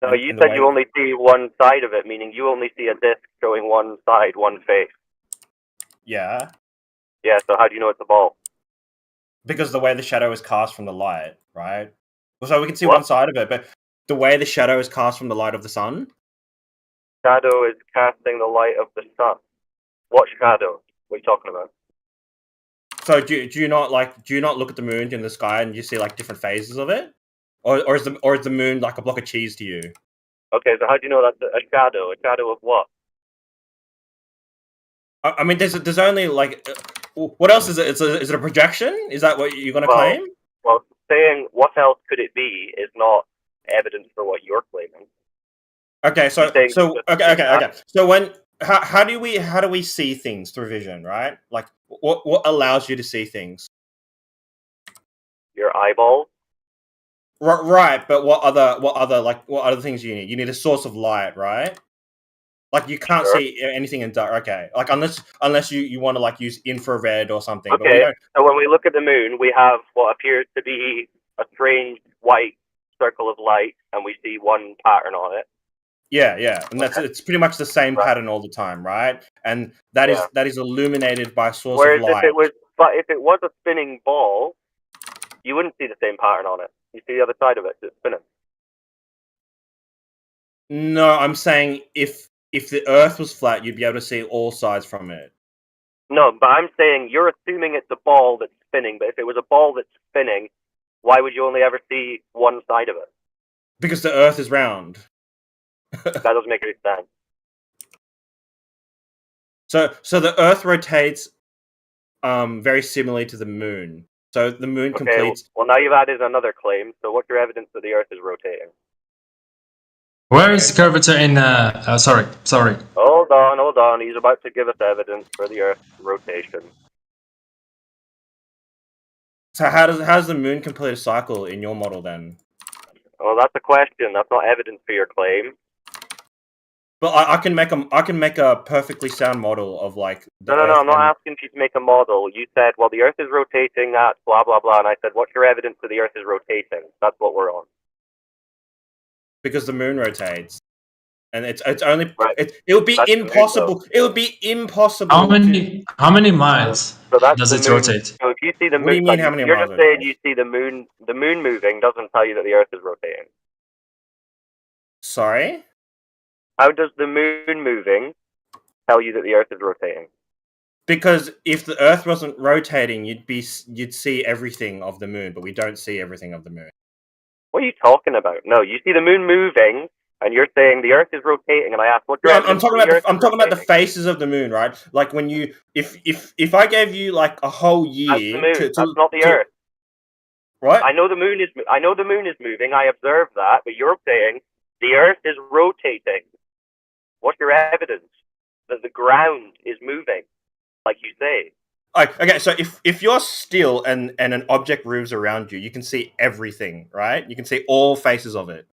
No, And- you and the said way- you only see one side of it, meaning you only see a disc showing one side, one face. Yeah, Yeah, so how do you know it's a ball? because the way the shadow is cast from the light, right? So we can see What? one side of it, but the way the shadow is cast from the light of the sun. Shadow is casting the light of the sun. What shadow? What are you talking about? So do you not look at the moon in the sky and you see like different phases of it, or is the moon like a block of cheese to you? Okay, so how do you know that's a shadow? A shadow of what? I mean, there's only like, what else is it? Is it a projection? Is that what you're gonna claim? Well, saying what else could it be is not evidence for what you're claiming. Okay, so You're saying okay. So how do we see things through vision, right? Like what allows you to see things? Your eyeballs. Right, but what other things you need? You need a source of light, right? Like you can't Sure. see anything in dark. Okay, like unless you want to like use infrared or something. But we Okay, don't. so when we look at the moon, we have what appears to be a strange white circle of light, and we see one pattern on it. Yeah, and it's pretty much the same Right. pattern all the time, right? And that is illuminated by a source Whereas of light. if it was a spinning ball, you wouldn't see the same pattern on it. You see the other side of it, it's spinning. No, I'm saying if the Earth was flat, you'd be able to see all sides from it. No, but I'm saying you're assuming it's a ball that's spinning, but if it was a ball that's spinning, why would you only ever see one side of it? Because the Earth is round. That doesn't make any sense. So the Earth rotates very similarly to the Moon. So the Moon completes. Well, now you've added another claim. So what's your evidence that the Earth is rotating? Where is the curvature in? Sorry. Hold on. He's about to give us evidence for the Earth's rotation. So how does the Moon complete a cycle in your model then? Well, that's a question. That's not evidence for your claim. But I can make a perfectly sound model of like the No. Earth I'm not asking you to make a model. You said, well, the Earth is rotating at blah blah blah, and I said, what's your evidence that the Earth is rotating? That's what we're on. because the Moon rotates, and it's only Right. it would be That's the moon, impossible. though. It would be impossible. How many miles So that's does the it moon. rotate? So if you see the moon, What do you mean, how many you're miles just it saying rotates? you see the moon moving doesn't tell you that the Earth is rotating. Sorry. How does the moon moving tell you that the Earth is rotating? Because if the Earth wasn't rotating, you'd see everything of the Moon, but we don't see everything of the Moon. What are you talking about? No, you see the moon moving, and you're saying the Earth is rotating, and I asked, what's your I'm evidence talking that about the Earth I'm is talking about the rotating? faces of the Moon, right? Like when you if I gave you like a whole That's year the moon. to That's not the Earth. What? I know the moon is moving. I observed that, but you're saying the Earth is rotating. What's your evidence that the ground is moving, like you say? Okay, so if you're still and an object moves around you, you can see everything, right? You can see all faces of it,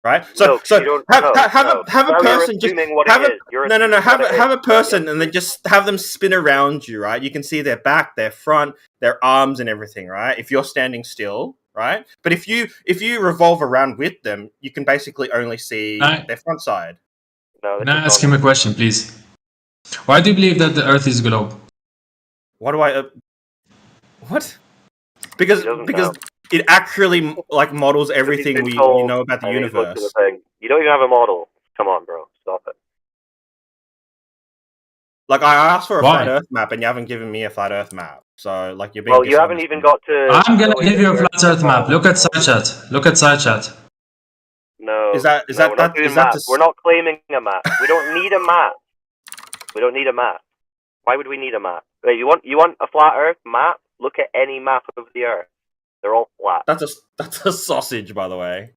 right? So No, you don't. have No. a Now you're person just assuming what have it a is. You're no assuming what it have is. a person Yes, and then just have them spin around you, right? You can see their back, their front, their arms, and everything, right? If you're standing still, right? But if you revolve around with them, you can basically only see their front side. No, Can I ask him a question, please? Why do you believe that the Earth is a globe? What do I? What? Because know. it actually like models everything we know about the and he's looked at universe. the thing. You don't even have a model. Come on, bro. Stop it. Like I asked for a Why? flat Earth map, and you haven't given me a flat Earth map. So like you're being. Well, you haven't even got to. I'm gonna showing give that you a the Earth flat is Earth map. ball. Look at SideChat. Look at SideChat. No. Is that we're not doing maps. We're not claiming a map. We don't need a map. We don't need a map. Why would we need a map? Wait, you want a flat Earth map? Look at any map of the Earth. They're all flat. That's a sausage, by the way.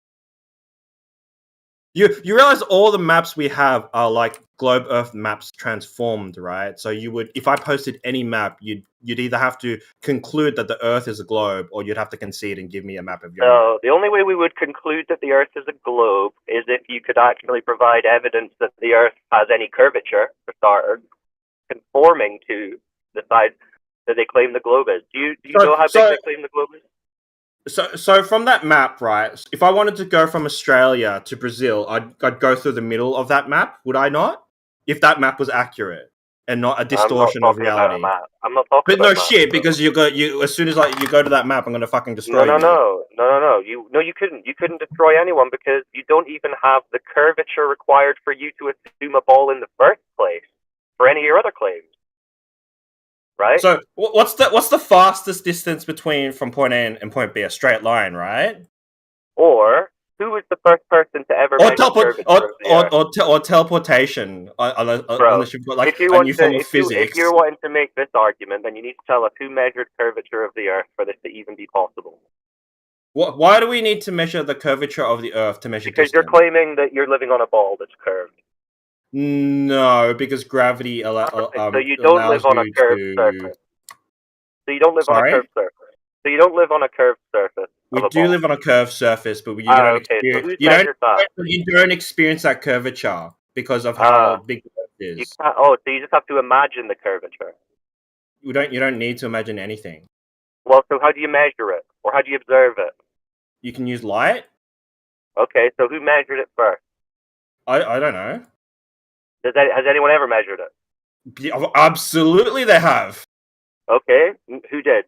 You realize all the maps we have are like globe Earth maps transformed, right? So you would, if I posted any map, you'd either have to conclude that the Earth is a globe, or you'd have to concede and give me a map of your own. No, the only way we would conclude that the Earth is a globe is if you could actually provide evidence that the Earth has any curvature, for starters, conforming to the size. that they claim the globe is. Do you So- know how big so- they claim the globe is? So from that map, right? If I wanted to go from Australia to Brazil, I'd go through the middle of that map, would I not? If that map was accurate and not a distortion I'm not of talking about a reality. map. I'm not talking But about no maps, shit, bro. because you as soon as like you go to that map, I'm gonna fucking destroy you. No. You couldn't. You couldn't destroy anyone because you don't even have the curvature required for you to assume a ball in the first place for any of your other claims. Right? So what's the fastest distance between from point A and point B? A straight line, right? Or who was the first person to ever Or measure teleport, curvature of the Earth? or teleportation, unless you've got like if you a want new to, form of if physics. you're wanting to make this argument, then you need to tell us who measured curvature of the Earth for this to even be possible. Why do we need to measure the curvature of the Earth to measure Because distance? you're claiming that you're living on a ball that's curved. No, because gravity So you don't allows live on a you curved to. surface. So you don't live on a Sorry? curved surface. So you don't live on a curved surface. We of a do ball. live on a curved surface, but you Ah, don't okay, so experience. who's measured that? You don't experience that curvature because of how big the Earth You is. can't, oh, so you just have to imagine the curvature. You don't need to imagine anything. Well, so how do you measure it, or how do you observe it? You can use light. Okay, so who measured it first? I don't know. Has anyone ever measured it? Yeah, absolutely, they have. Okay, who did?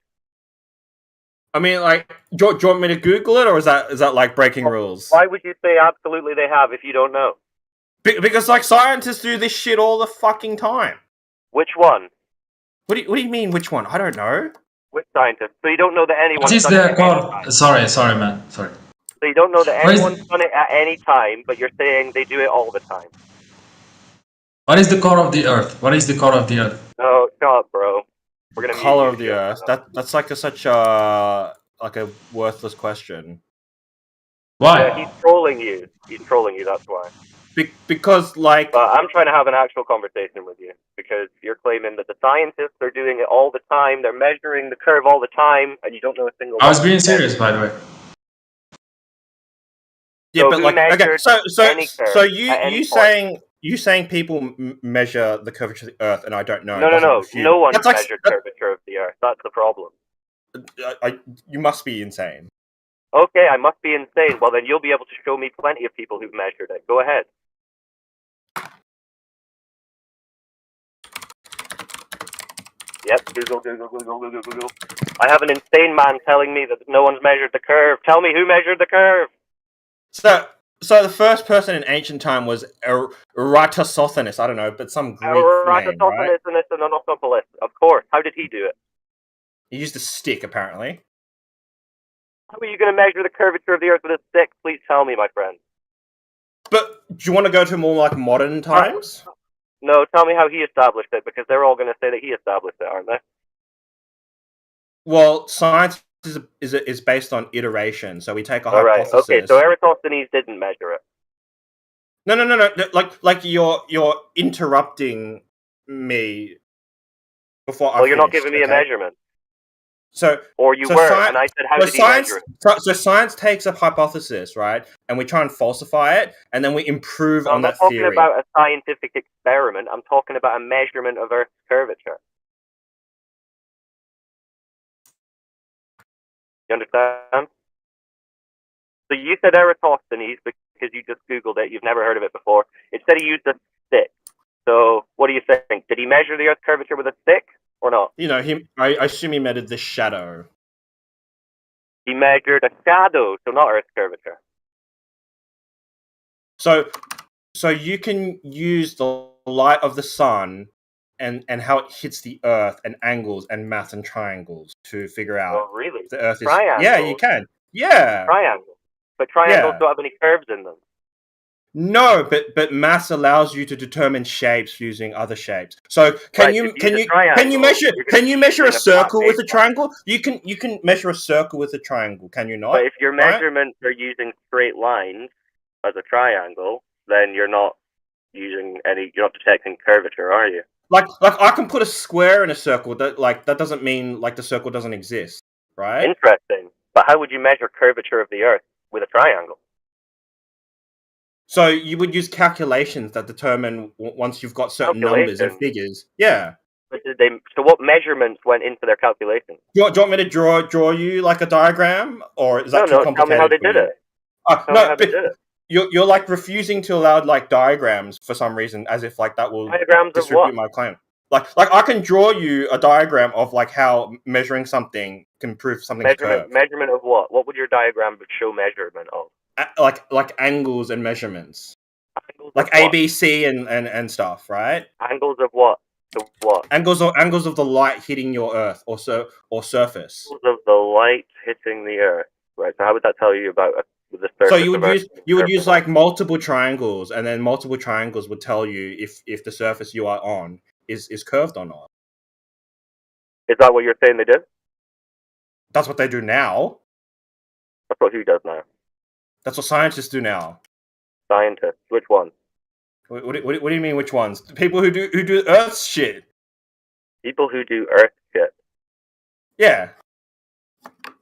I mean, like, do you want me to Google it, or is that like breaking rules? Why would you say absolutely they have if you don't know? Because like scientists do this shit all the fucking time. Which one? What do you mean? Which one? I don't know. Which scientist? So you don't know that anyone's What is done it the at any core? time. Sorry, man. Sorry. So you don't know that What is- anyone's done it at any time, but you're saying they do it all the time. What is the core of the Earth? What is the core of the Earth? No, shut up, bro. We're gonna Color mute of the you. Earth. That's like such a worthless question. Why? Yeah, he's trolling you. He's trolling you. That's why. Because like. But I'm trying to have an actual conversation with you because you're claiming that the scientists are doing it all the time. They're measuring the curve all the time, and you don't know a single. I was being serious, by the way. Yeah, So but who like, okay, measured any curve so at any point? you saying people measure the curvature of the Earth, and I don't know. No. No one That's like, measured curvature of the Earth. That's the problem. You must be insane. Okay, I must be insane. Well, then you'll be able to show me plenty of people who've measured it. Go ahead. Yep, Google. I have an insane man telling me that no one's measured the curve. Tell me who measured the curve. So the first person in ancient time was Eratosthenes. I don't know, but some Greek name, right? Eratosthenes and Anomalies. Of course. How did he do it? He used a stick, apparently. How are you going to measure the curvature of the Earth with a stick? Please tell me, my friend. But do you want to go to more like modern times? No, tell me how he established it, because they're all going to say that he established it, aren't they? Well, science is based on iteration, so we take a All right. hypothesis. Okay, so Eratosthenes didn't measure it. No. Like you're interrupting me before. Well, you're not giving me a measurement. Or you were, and I said, how did he measure it? So science takes a hypothesis, right, and we try and falsify it, and then we improve on that theory. I'm not talking about a scientific experiment. I'm talking about a measurement of Earth's curvature. You understand? So you said Eratosthenes because you just Googled it. You've never heard of it before. It said he used a stick. So what do you think? Did he measure the Earth's curvature with a stick or not? You know, I assume he measured the shadow. He measured a shadow, so not Earth's curvature. So you can use the light of the sun and how it hits the Earth and angles and math and triangles to figure out. Oh, really? The Earth is. Triangles? Yeah, you can. Yeah. Triangles. But triangles don't have any curves in them. No, but maths allows you to determine shapes using other shapes. So can you measure a circle with a triangle? You can measure a circle with a triangle, can you not? But if your measurements are using straight lines as a triangle, then you're not detecting curvature, are you? Like I can put a square in a circle. That doesn't mean like the circle doesn't exist, right? Interesting. But how would you measure curvature of the Earth with a triangle? So you would use calculations that determine once you've got certain numbers and figures. Yeah. But did they? So what measurements went into their calculation? Do you want me to draw you like a diagram, or is that too No. Tell me how complicated they for did you? it. Tell me No, how they but did it. you're like refusing to allow like diagrams for some reason, as if like that will Diagrams of distribute what? my claim. Like I can draw you a diagram of like how measuring something can prove something's curved. Measurement of what? What would your diagram show measurement of? Like angles and measurements, Angles like of what? ABC and stuff, right? Angles of what? To what? Angles of the light hitting your Earth or surface. Angles of the light hitting the Earth. Right. So how would that tell you about the So surface of Earth? you would use like multiple triangles, and then multiple triangles would tell you if the surface you are on is curved or not. Is that what you're saying they did? That's what they do now. That's what who does now? That's what scientists do now. Scientists. Which one? What do you mean? Which ones? The people who do Earth shit. People who do Earth shit. Yeah.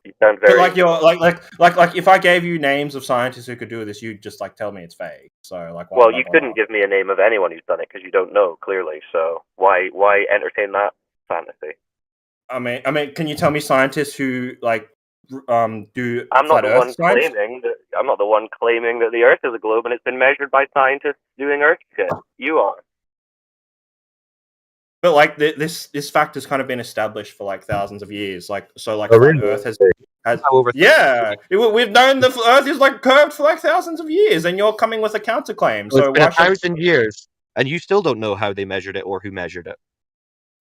You sound But very. like you're like if I gave you names of scientists who could do this, you'd just like tell me it's fake. So like, why Well, would I you bother? couldn't give me a name of anyone who's done it because you don't know clearly. So why entertain that fantasy? I mean, can you tell me scientists who like do I'm not flat the Earth one science? claiming that. I'm not the one claiming that the Earth is a globe and it's been measured by scientists doing Earth shit. You are. But like this fact has kind of been established for like thousands of years. Like so, like Oh, flat really? Earth has Over yeah. We've known the Earth is like curved for like thousands of years, and you're coming with a counterclaim. So So it's been why should 1,000 years, and you still don't know how they measured it or who measured it.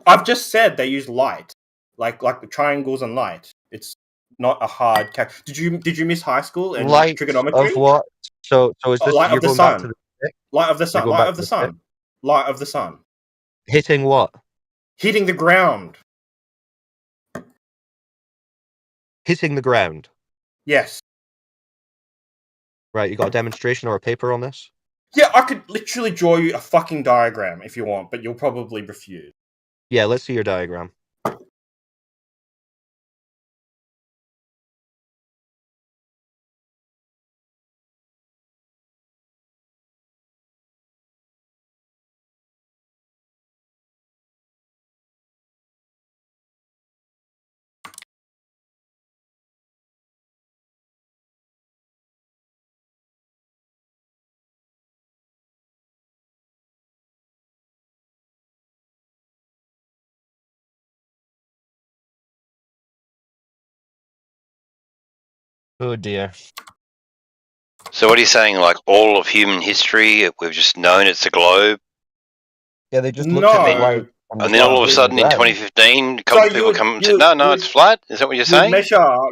I've just said they use light, like the triangles and light. It's not a hard. Did you miss high school and Light trigonometry? of what? So is this Light you're of the going back to sun. the stick? Light of the You're sun. going Light back of to the the stick? sun. Light of the sun. Hitting what? Hitting the ground. Hitting the ground. Yes. Right, you got a demonstration or a paper on this? Yeah, I could literally draw you a fucking diagram if you want, but you'll probably refuse. Yeah, let's see your diagram. Oh dear. So what are you saying? Like all of human history, we've just known it's a globe, Yeah, they just looked at the light No. and then all of a sudden in 2015, a couple of people come and said, "No, it's flat." Is that what you're saying?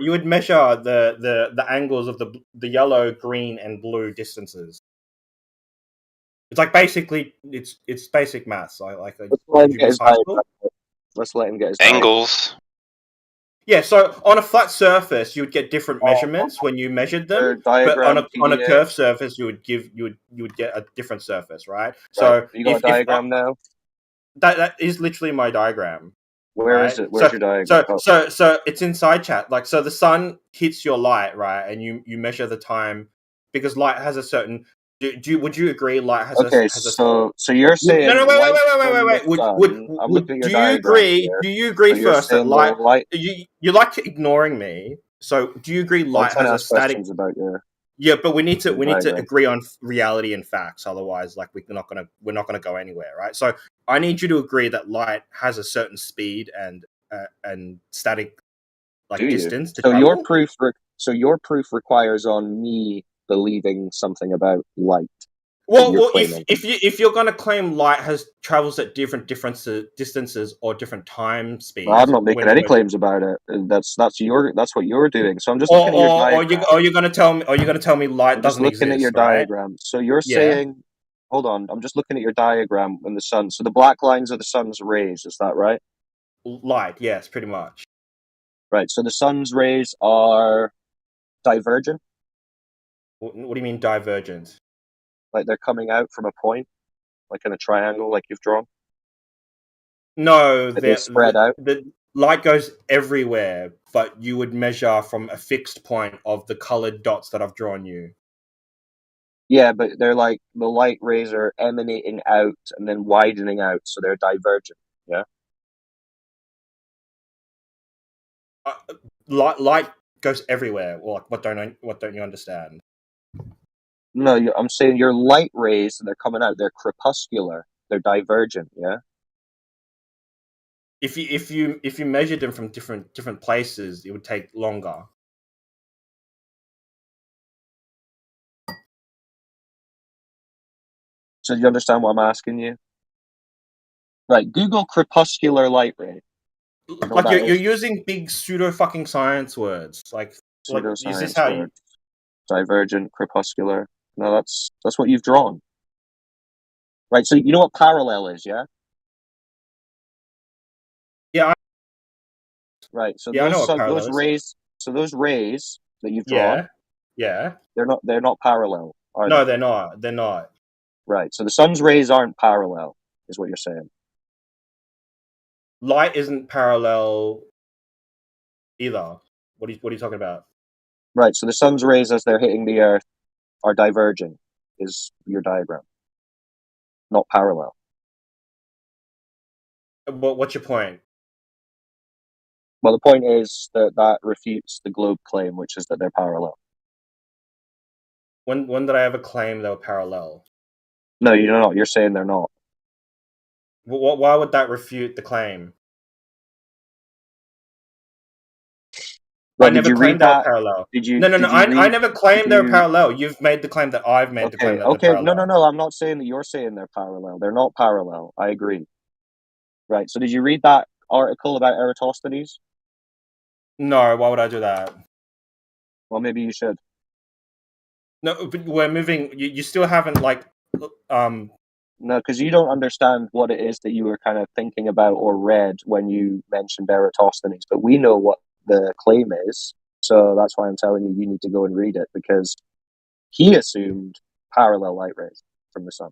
You would measure the angles of the yellow, green, and blue distances. It's like basically it's basic maths. Let's let him get his diagram. Let's let him get his Angles. Yeah, so on a flat surface, you would get different measurements when you measured them, but on a curved surface, you would get a different surface, right? So you got a diagram now. That is literally my diagram. Where right? is it? Where's your diagram? So it's inside chat. Like, so the sun hits your light, right? And you measure the time because light has a certain. Would you agree light has a so you're saying no wait. I'm looking at your do you diagram agree? here. Do you agree So you're first that saying light? You like ignoring me. So do you agree light has a static? About your Yeah, but we need to diagram. agree on reality and facts. Otherwise, like we're not gonna go anywhere, right? So I need you to agree that light has a certain speed and static like distance to travel. Your proof requires on me believing something about light. Well, if you're gonna claim light travels at different distances or different time speeds, I'm not making any claims about it. That's what you're doing. So I'm just looking at your diagram. Or you're gonna tell me light doesn't exist. I'm just looking at your diagram. So you're saying, hold on, I'm just looking at your diagram and the sun. So the black lines are the sun's rays. Is that right? Light, yes, pretty much. Right. So the sun's rays are divergent. What do you mean divergent? Like they're coming out from a point, like in a triangle, like you've drawn? No, they're spread out. The light goes everywhere, but you would measure from a fixed point of the colored dots that I've drawn you. Yeah, but they're like the light rays are emanating out and then widening out, so they're divergent. Yeah. Light goes everywhere. Well, like, what don't you understand? No, I'm saying your light rays, they're coming out. They're crepuscular. They're divergent. Yeah. If you measured them from different places, it would take longer. So do you understand what I'm asking you? Right. Google crepuscular light ray. Like you're using big pseudo fucking science words. Like is this Pseudoscience how words. Divergent, crepuscular. No, that's what you've drawn. Right. So you know what parallel is, yeah? Yeah. Right. So I know what parallel those is. rays. So those rays that you've drawn. Yeah. They're not parallel, are No, they? they're not. They're not. Right. So the sun's rays aren't parallel, is what you're saying. Light isn't parallel either. What are you talking about? Right. So the sun's rays as they're hitting the Earth are diverging, is your diagram. Not parallel. What's your point? Well, the point is that refutes the globe claim, which is that they're parallel. When did I ever claim they were parallel? No, you're not. You're saying they're not. Why would that refute the claim? Well, I never claimed they were parallel. No. I never claimed they were parallel. You've made the claim that I've made the claim that they're parallel. No. I'm not saying that you're saying they're parallel. They're not parallel. I agree. Right. So did you read that article about Eratosthenes? No. Why would I do that? Well, maybe you should. No, but we're moving. You still haven't No, because you don't understand what it is that you were kind of thinking about or read when you mentioned Eratosthenes. But we know what the claim is, so that's why I'm telling you need to go and read it, because he assumed parallel light rays from the sun.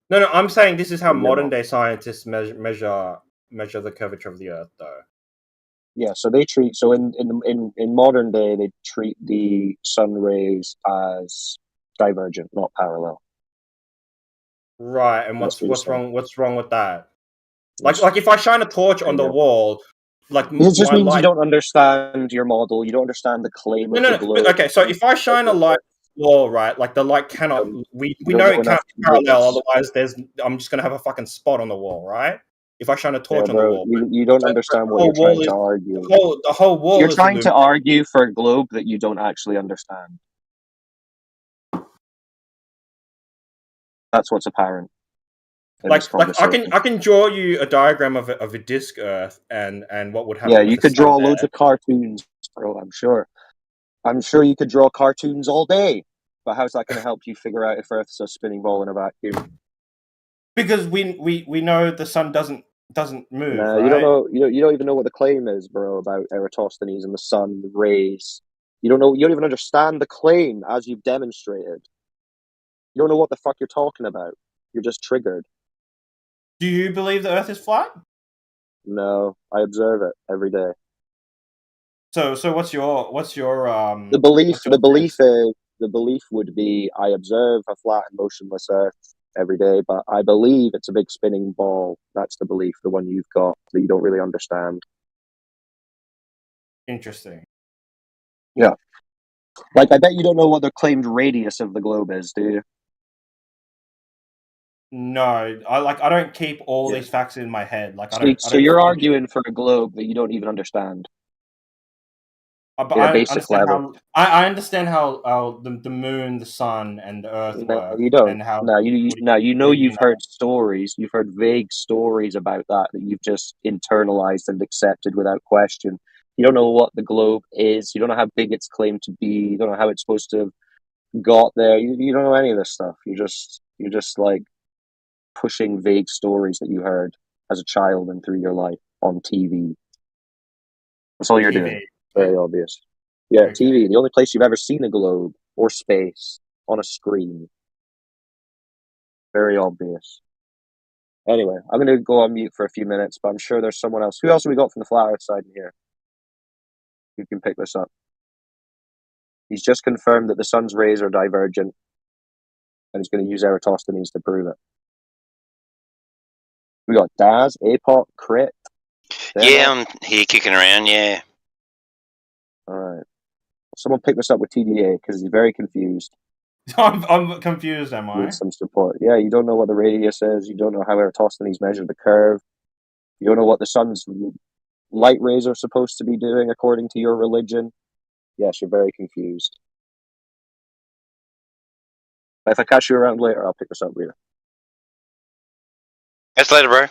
No. I'm saying this is how modern day scientists measure the curvature of the Earth, though. Yeah, so they treat in modern day they treat the sun rays as divergent, not parallel. Right, and what's wrong? What's wrong with that? Like if I shine a torch on the wall, it just means you don't understand your model. You don't understand the claim of the globe. Okay, so if I shine a light on the wall, right, like the light cannot. We know it can't be parallel. Otherwise, I'm just gonna have a fucking spot on the wall, right? If I shine a torch on the wall, you don't understand what you're trying to argue. The whole wall. You're trying to argue for a globe that you don't actually understand. That's what's apparent. Like I can draw you a diagram of a disk Earth and what would happen. Yeah, you could draw loads of cartoons, bro. I'm sure you could draw cartoons all day. But how's that going to help you figure out if Earth's a spinning ball in a vacuum? Because we know the sun doesn't move. Nah, right? you don't know. You don't even know what the claim is, bro, about Eratosthenes and the sun, the rays. You don't know. You don't even understand the claim as you've demonstrated. You don't know what the fuck you're talking about. You're just triggered. Do you believe the Earth is flat? No, I observe it every day. So what's your the belief would be I observe a flat and motionless Earth every day, but I believe it's a big spinning ball. That's the belief, the one you've got that you don't really understand. Interesting. Yeah. Like, I bet you don't know what the claimed radius of the globe is, do you? No, I don't keep all these facts in my head. Like So you're arguing for a globe that you don't even understand. But I understand how the moon, the sun, and the Earth work. You don't. And how you've heard stories. You've heard vague stories about that you've just internalized and accepted without question. You don't know what the globe is. You don't know how big it's claimed to be. You don't know how it's supposed to have got there. You don't know any of this stuff. You're just like pushing vague stories that you heard as a child and through your life on TV. That's all you're doing. Very obvious. Yeah, okay. TV, the only place you've ever seen a globe or space on a screen. Very obvious. Anyway, I'm going to go on mute for a few minutes, but I'm sure there's someone else. Who else have we got from the flat Earth side in here? Who can pick this up? He's just confirmed that the sun's rays are divergent, and he's going to use Eratosthenes to prove it. We got Daz, Apoc, Crit. Yeah, I'm here kicking around, yeah. All right. Someone pick this up with TDA because he's very confused. I'm confused, am I? Needs some support. Yeah, you don't know what the radius is. You don't know how Eratosthenes measured the curve. You don't know what the sun's light rays are supposed to be doing according to your religion. Yes, you're very confused. If I catch you around later, I'll pick this up with you. Catch you later, bro.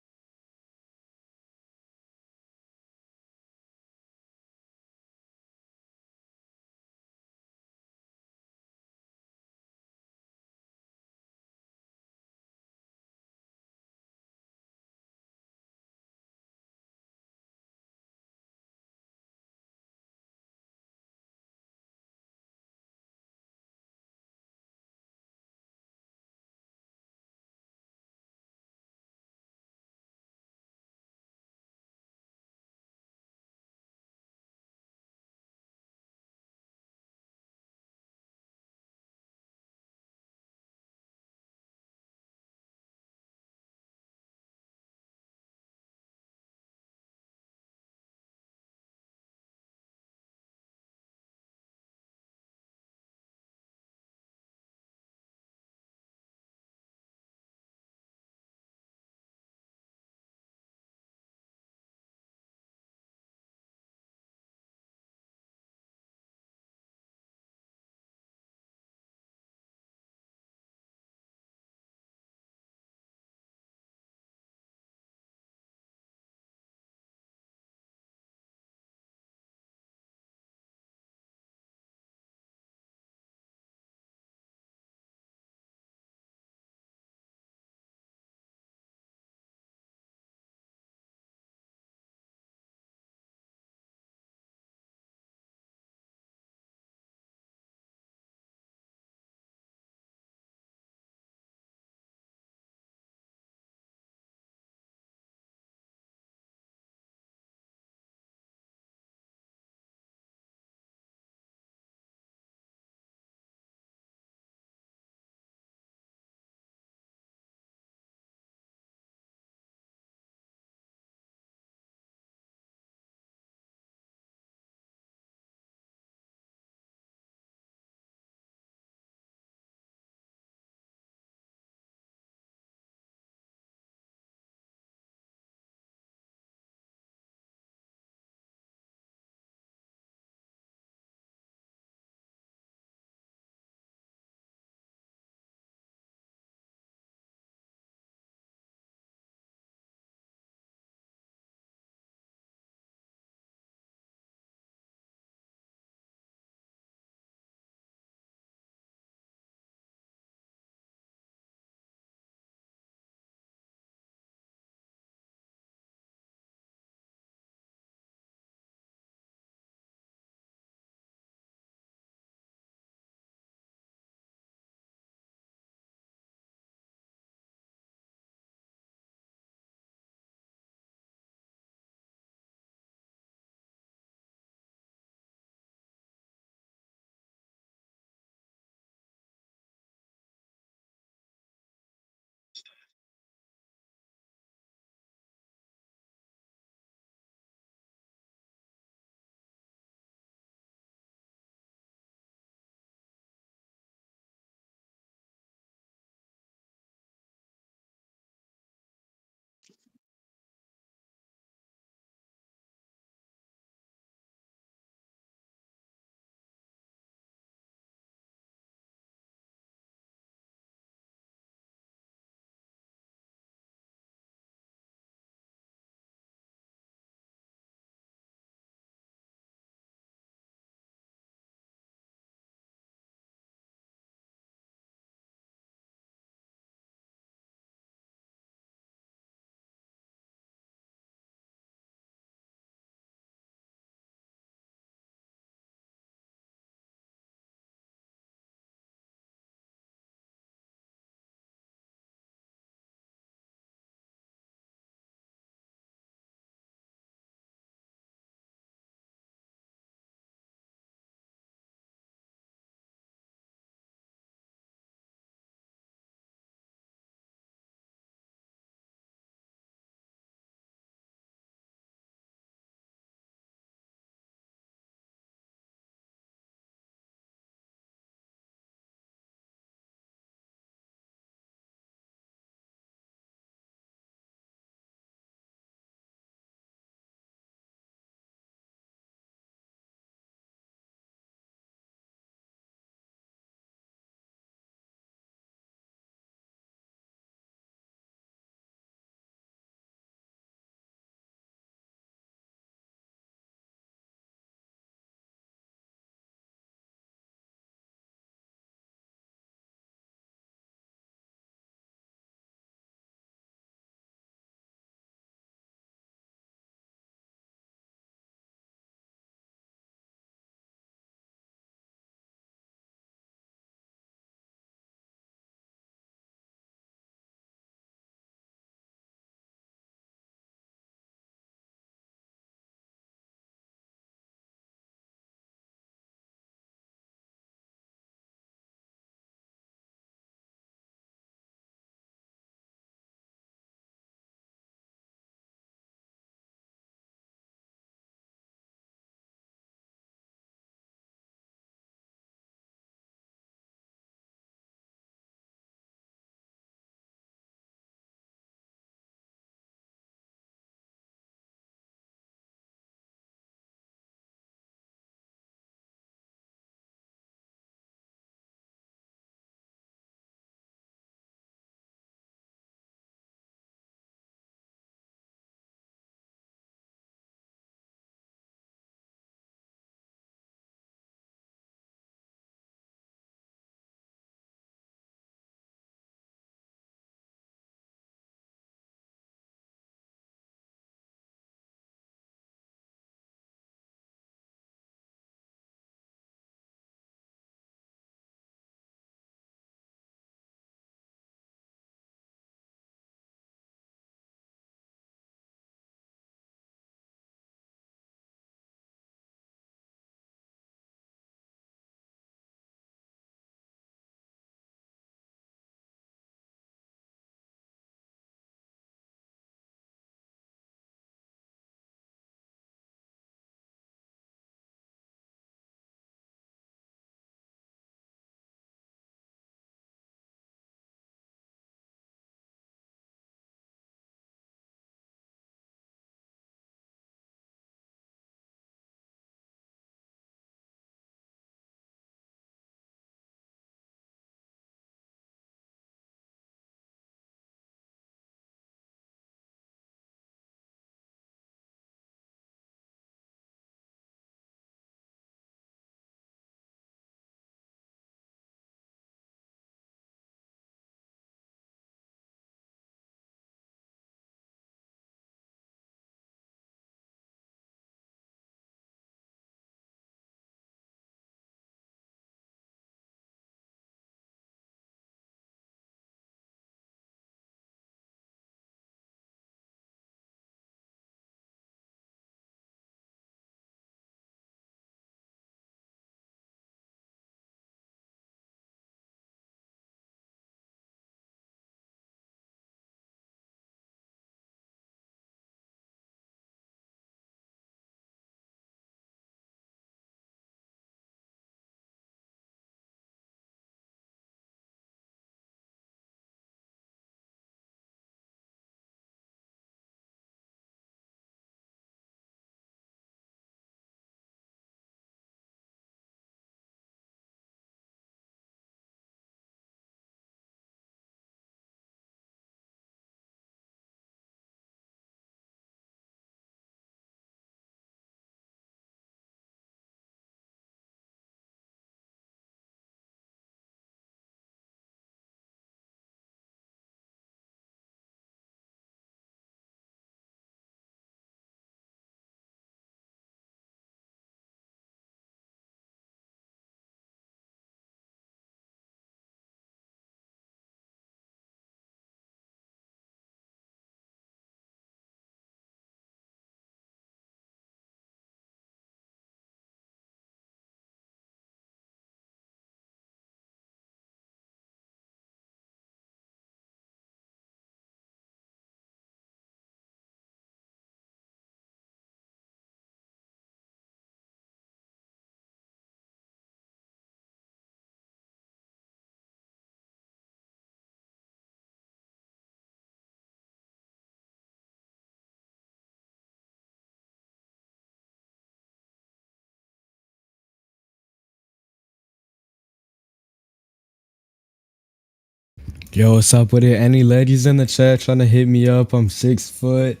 Yo, what's up with it? Any ladies in the chat trying to hit me up? I'm 6 foot.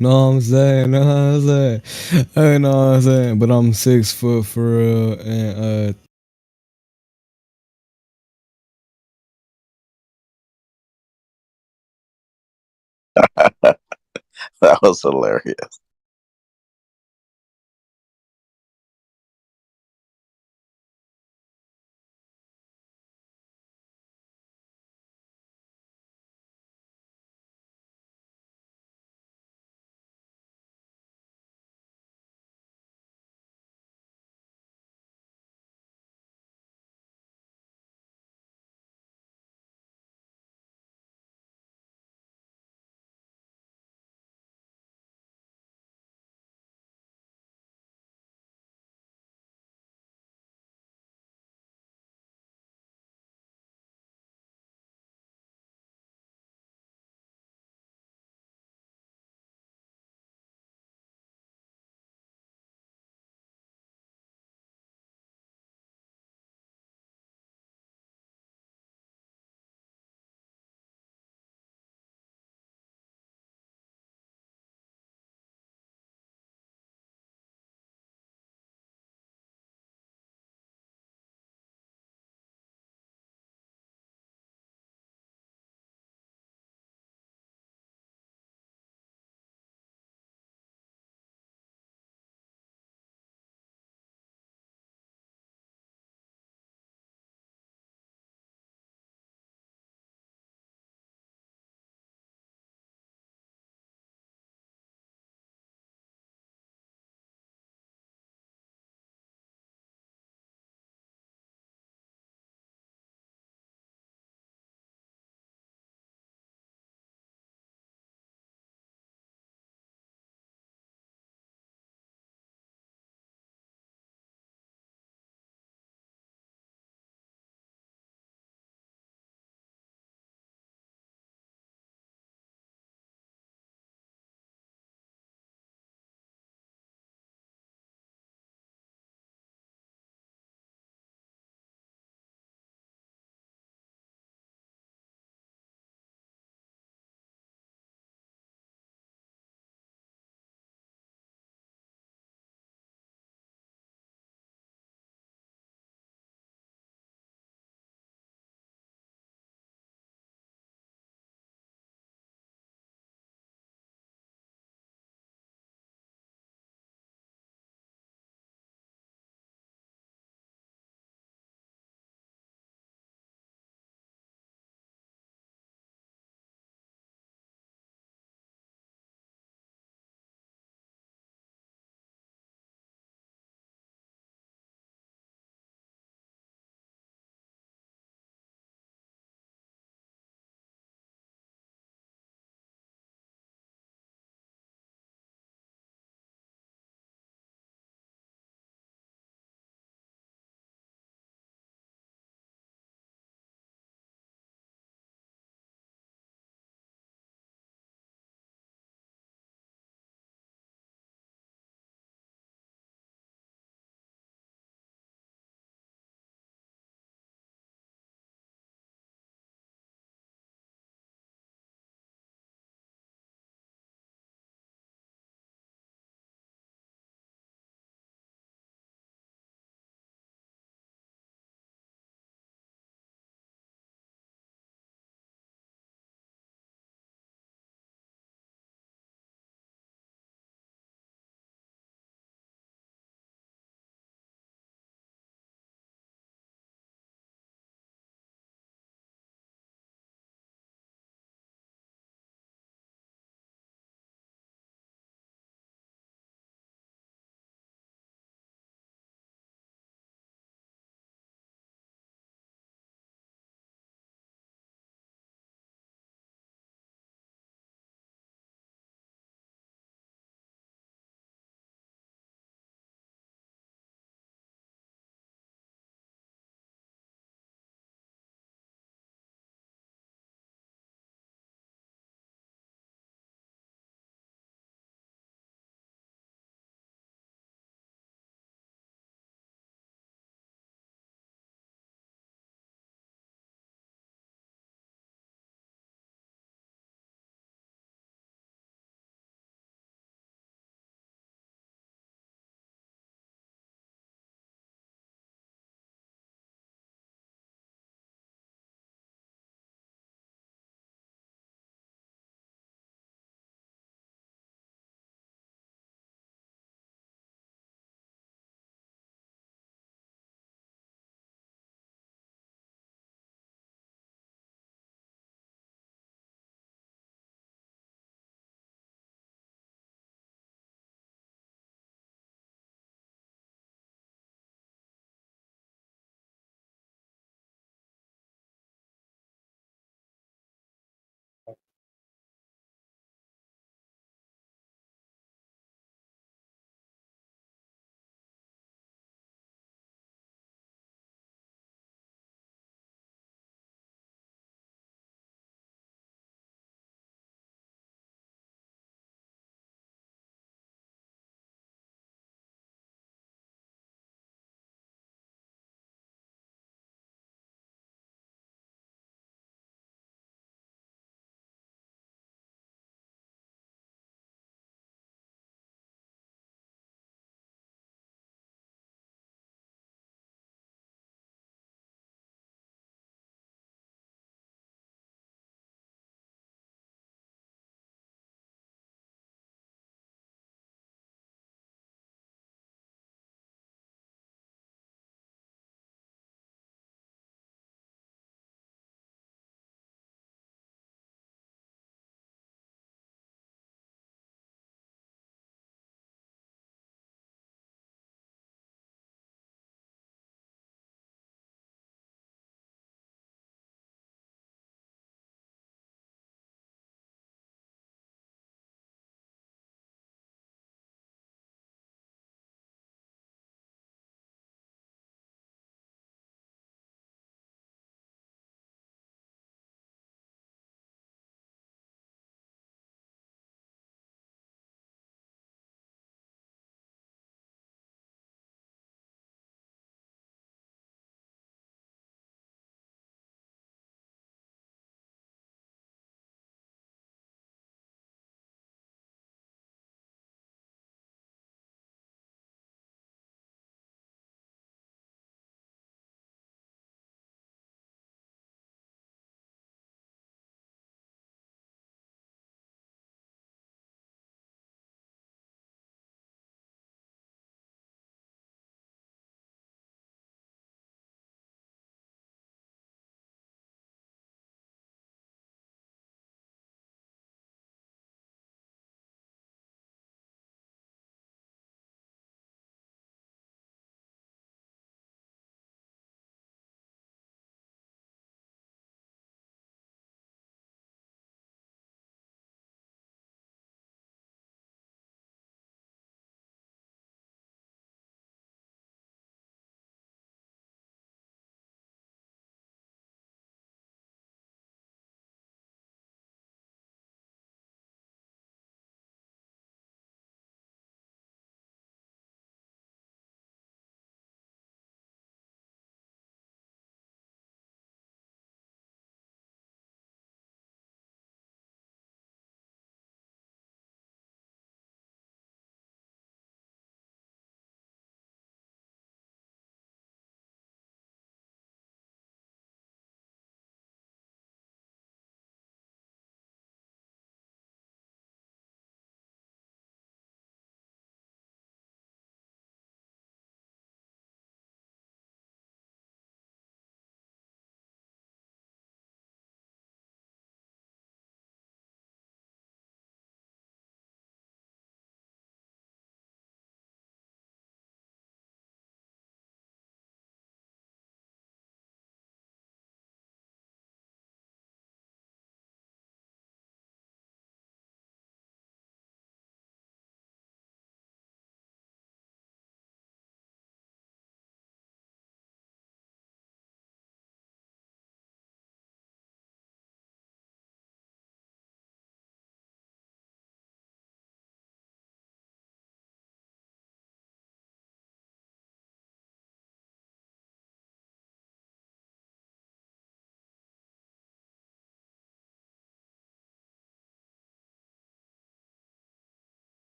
Know what I'm saying? Know what I'm saying? I know what I'm saying. But I'm 6 foot for real. And That was hilarious.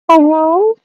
Hello?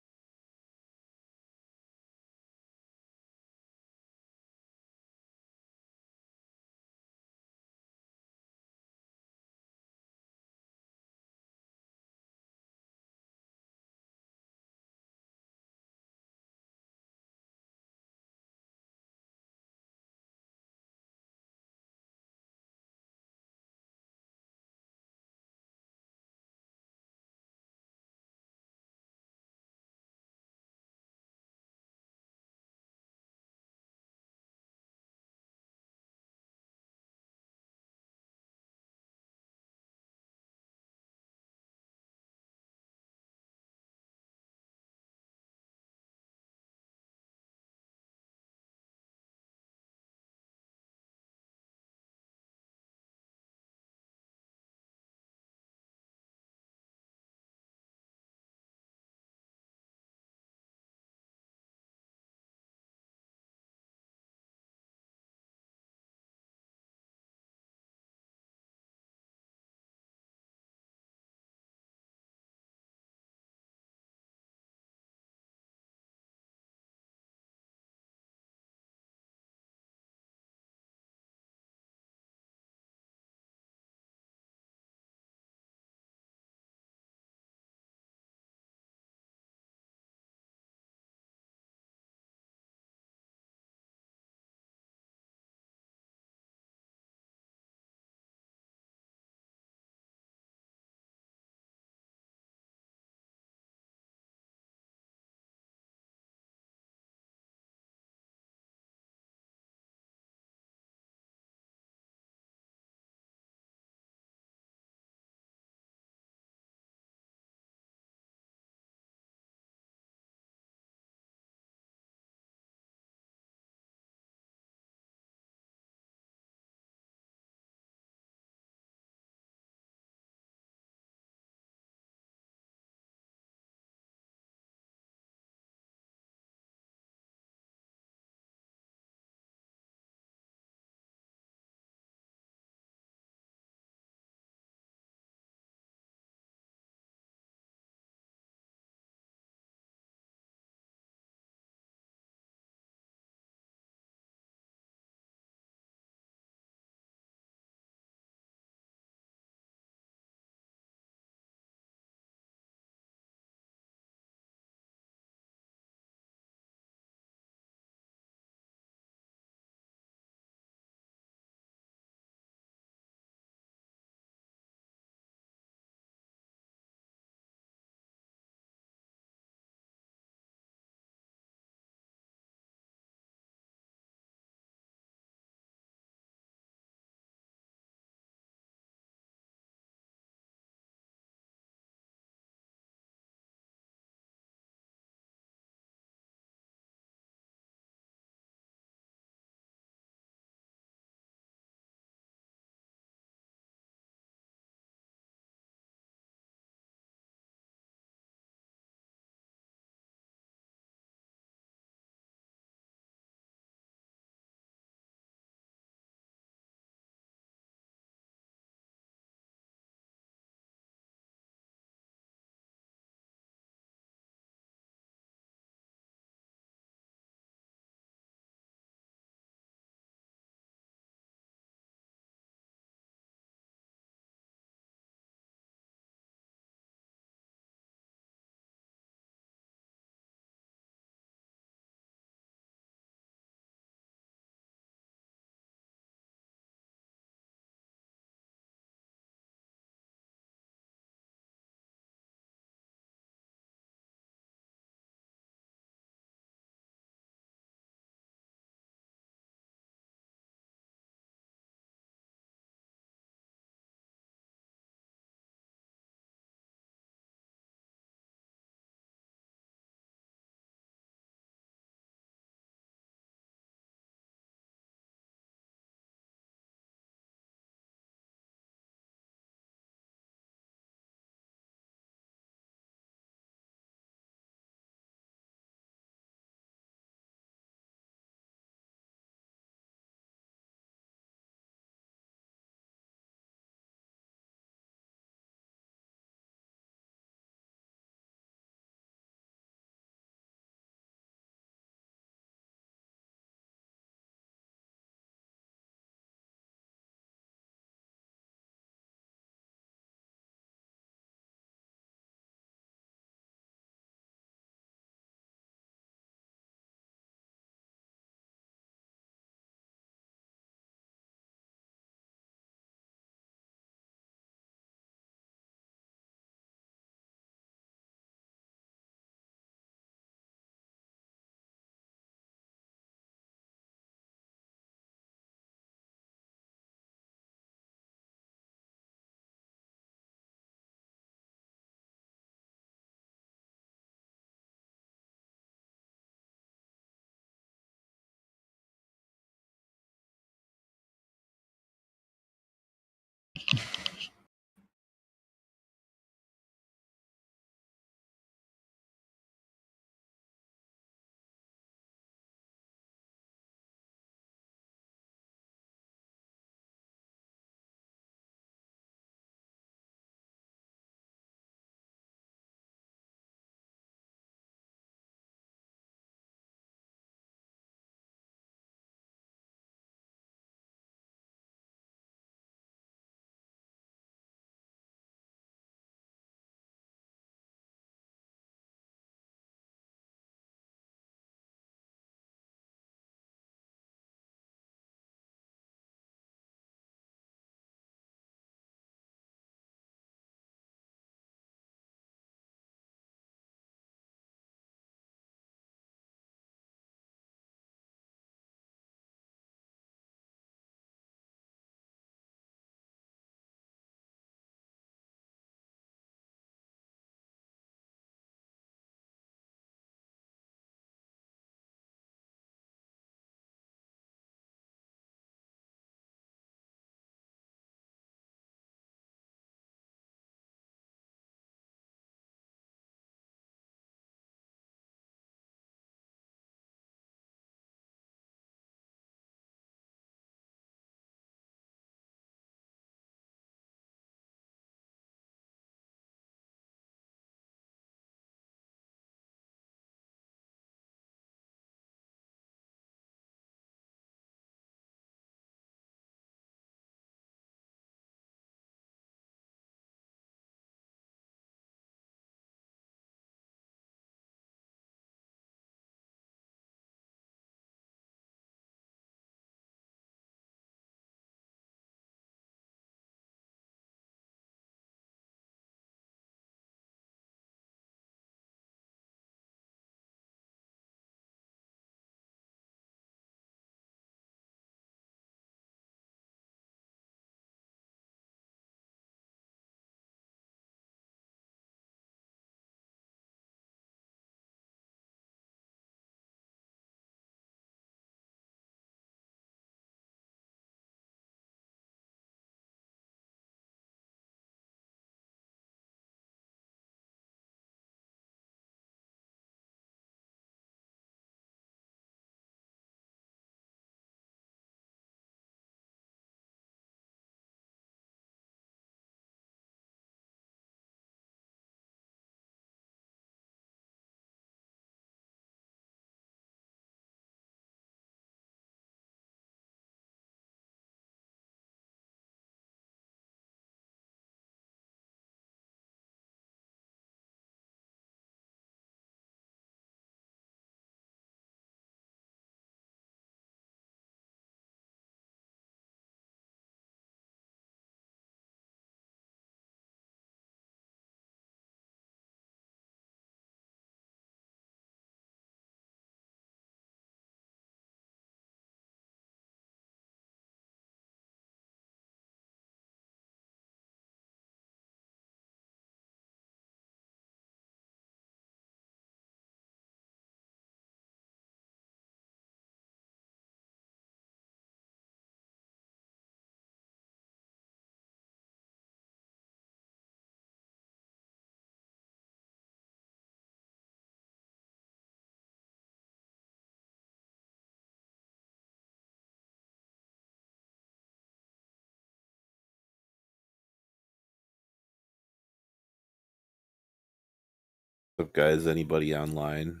Up, guys? Anybody online?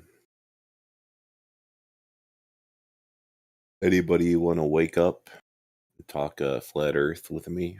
Anybody want to wake up and talk flat Earth with me?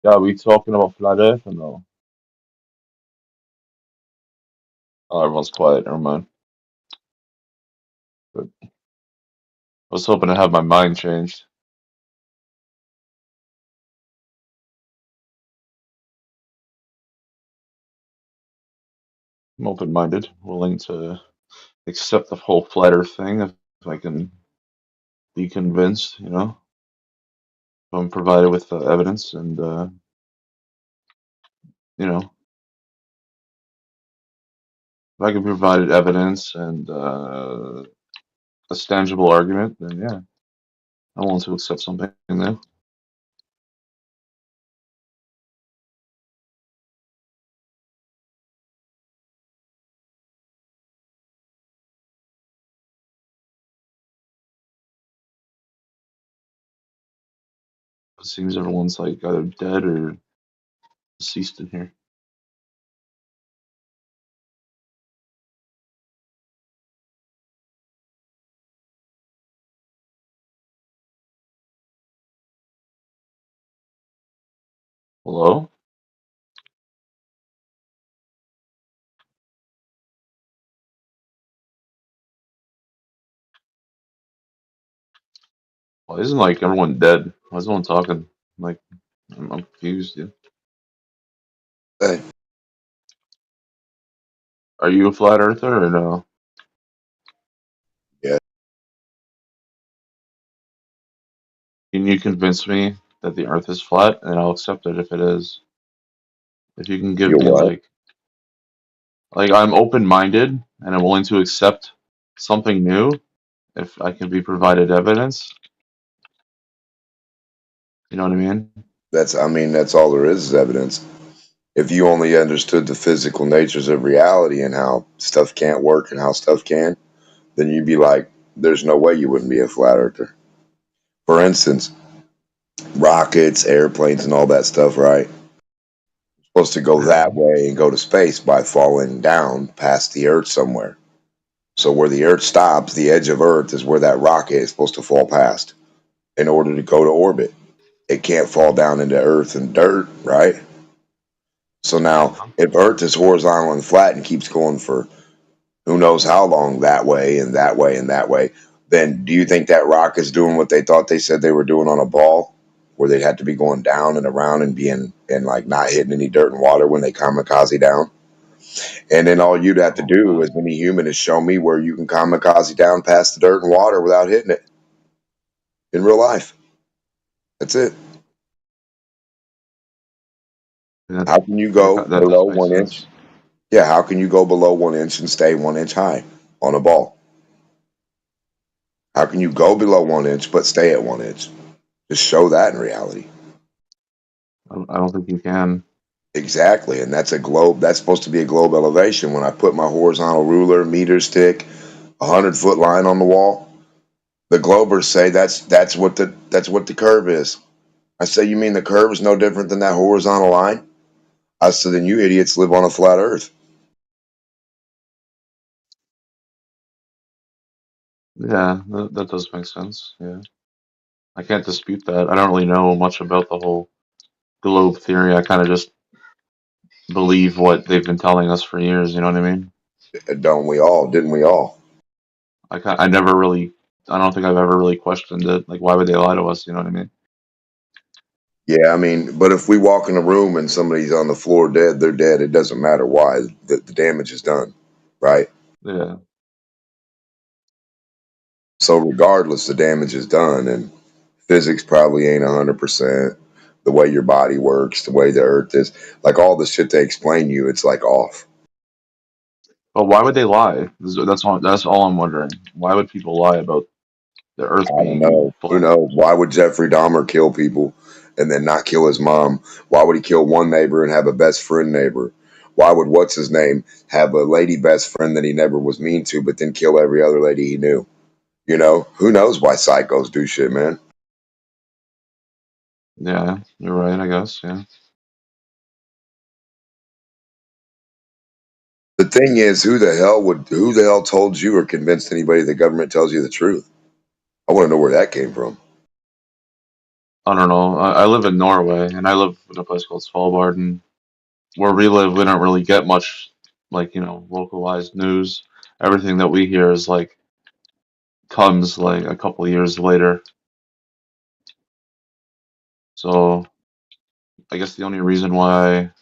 Yeah, are we talking about flat Earth or no? Oh, everyone's quiet. Never mind. But I was hoping to have my mind changed. I'm open-minded, willing to accept the whole flat Earth thing if I can be convinced. You know, if I'm provided with evidence and you know, if I can be provided evidence and a tangible argument, then yeah, I'm willing to accept something new. It seems everyone's like either dead or deceased in here. Hello? Why isn't like everyone dead? Why is everyone talking? Like, I'm confused, dude. Hey, Are you a flat earther or no? yeah, Can you convince me that the earth is flat and I'll accept it if it is? If you can give you're me what? like I'm open-minded and I'm willing to accept something new if I can be provided evidence. You know what I mean? I mean, that's all there is evidence. If you only understood the physical natures of reality and how stuff can't work and how stuff can, then you'd be like, there's no way you wouldn't be a flat earther. For instance, rockets, airplanes, and all that stuff, right? Supposed to go Yeah. that way and go to space by falling down past the Earth somewhere. So where the Earth stops, the edge of Earth is where that rocket is supposed to fall past in order to go to orbit. It can't fall down into Earth and dirt, right? So now, Uh-huh. if Earth is horizontal and flat and keeps going for who knows how long that way and that way and that way, then do you think that rocket's doing what they thought they said they were doing on a ball, where they had to be going down and around and being and like not hitting any dirt and water when they kamikaze down? And then all you'd have to Oh do god. as any human is show me where you can kamikaze down past the dirt and water without hitting it in real life. That's it. That How can you that, go that does below make 1 inch? sense. Yeah, how can you go below 1 inch and stay 1 inch high on a ball? How can you go below 1 inch but stay at 1 inch? Just show that in reality. I don't think you can. Exactly, and that's a globe. That's supposed to be a globe elevation. When I put my horizontal ruler, meter stick, 100-foot line on the wall, the globers say that's what the curve is. I say, you mean the curve is no different than that horizontal line? I said, then you idiots live on a flat Earth. Yeah, that does make sense. Yeah. I can't dispute that. I don't really know much about the whole globe theory. I kind of just believe what they've been telling us for years. You know what I mean? Don't we all? Didn't we all? I never really. I don't think I've ever really questioned it. Like, why would they lie to us? You know what I mean? Yeah, I mean, but if we walk in a room and somebody's on the floor dead, they're dead. It doesn't matter why. The damage is done, right? Yeah. So regardless, the damage is done, and physics probably ain't 100%. The way your body works, the way the Earth is, like all the shit they explain to you, it's like off. But why would they lie? That's all I'm wondering. Why would people lie about the Earth I don't being know. Who flat? knows? Why would Jeffrey Dahmer kill people and then not kill his mom? Why would he kill one neighbor and have a best friend neighbor? Why would what's his name have a lady best friend that he never was mean to, but then kill every other lady he knew? You know, who knows why psychos do shit, man? Yeah, you're right. I guess. Yeah. The thing is, who the hell told you or convinced anybody the government tells you the truth? I want to know where that came from. I don't know. I live in Norway, and I live in a place called Svalbard, and where we live, we don't really get much, like, localized news. Everything that we hear is like comes like a couple of years later. So I guess the only reason why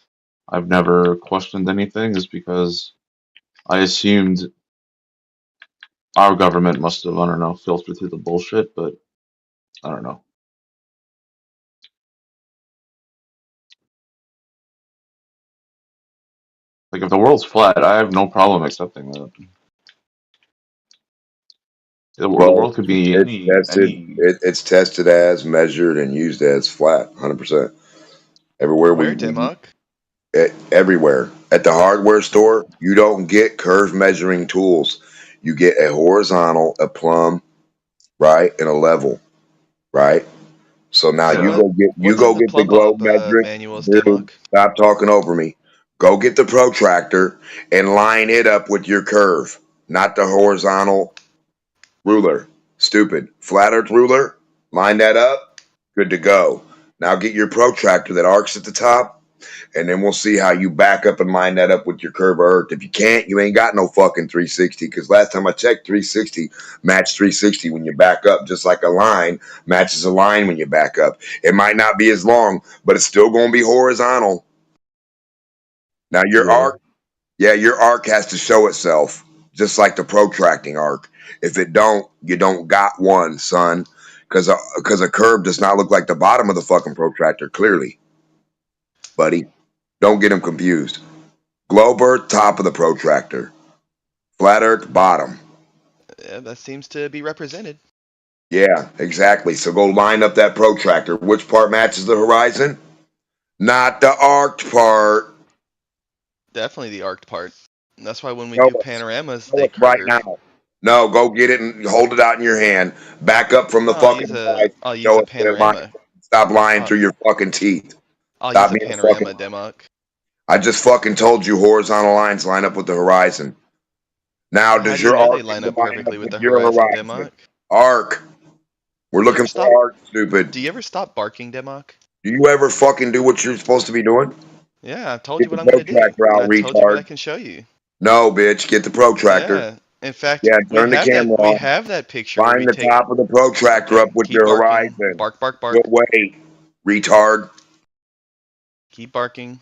I've never questioned anything is because I assumed our government must have, I don't know, filtered through the bullshit, but I don't know. Like, if the world's flat, I have no problem accepting that. The Well, world could be it's tested. any. It's tested as, measured, and used as flat, 100%. Everywhere Where, Demok? everywhere at the hardware store, you don't get curve measuring tools. You get a horizontal, a plumb, right, and a level, right. So now So you what's in go the get the plumb globe bob metric, manuals, dude. Demok? Stop talking over me. Go get the protractor and line it up with your curve, not the horizontal ruler. Stupid. Flat Earth ruler. Line that up. Good to go. Now get your protractor that arcs at the top, and then we'll see how you back up and line that up with your curve of Earth. If you can't, you ain't got no fucking 360. Because last time I checked, 360 matched 360 when you back up, just like a line matches a line when you back up. It might not be as long, but it's still going to be horizontal. Now your Yeah. arc, yeah, your arc has to show itself, just like the protracting arc. If it don't, you don't got one, son. Because a curve does not look like the bottom of the fucking protractor, clearly, buddy. Don't get them confused. Globe Earth, top of the protractor. Flat Earth, bottom. Yeah, that seems to be represented. Yeah, exactly. So go line up that protractor. Which part matches the horizon? Not the arced part. Definitely the arced part. And that's why when we Show do us. panoramas, Show they us right curve. now. No, go get it and hold it out in your hand. Back up from the fucking horizon. I'll use Show a us that line. panorama. Stop lying Uh, through your fucking teeth. I'll use Stop a being a fucking. panorama, Demok. I just fucking told you horizontal lines line up with the horizon. Now, How does do you your know they arc line up line up perfectly with with the your horizon, horizon? Demok? Arc. We're Do you ever looking stop? for arc, stupid. Do you ever stop barking, Demok? Do you ever fucking do what you're supposed to be doing? Yeah, I've told you Get what the I'm gonna do, protractor and out, I told you what I retard. can show you. No, bitch. Get the protractor. Yeah. In fact, Yeah, we turn the have camera we on. have that picture where Line we the take. top of the protractor Okay, up with keep your barking. horizon. Bark, bark, bark. Good way, retard. Keep barking.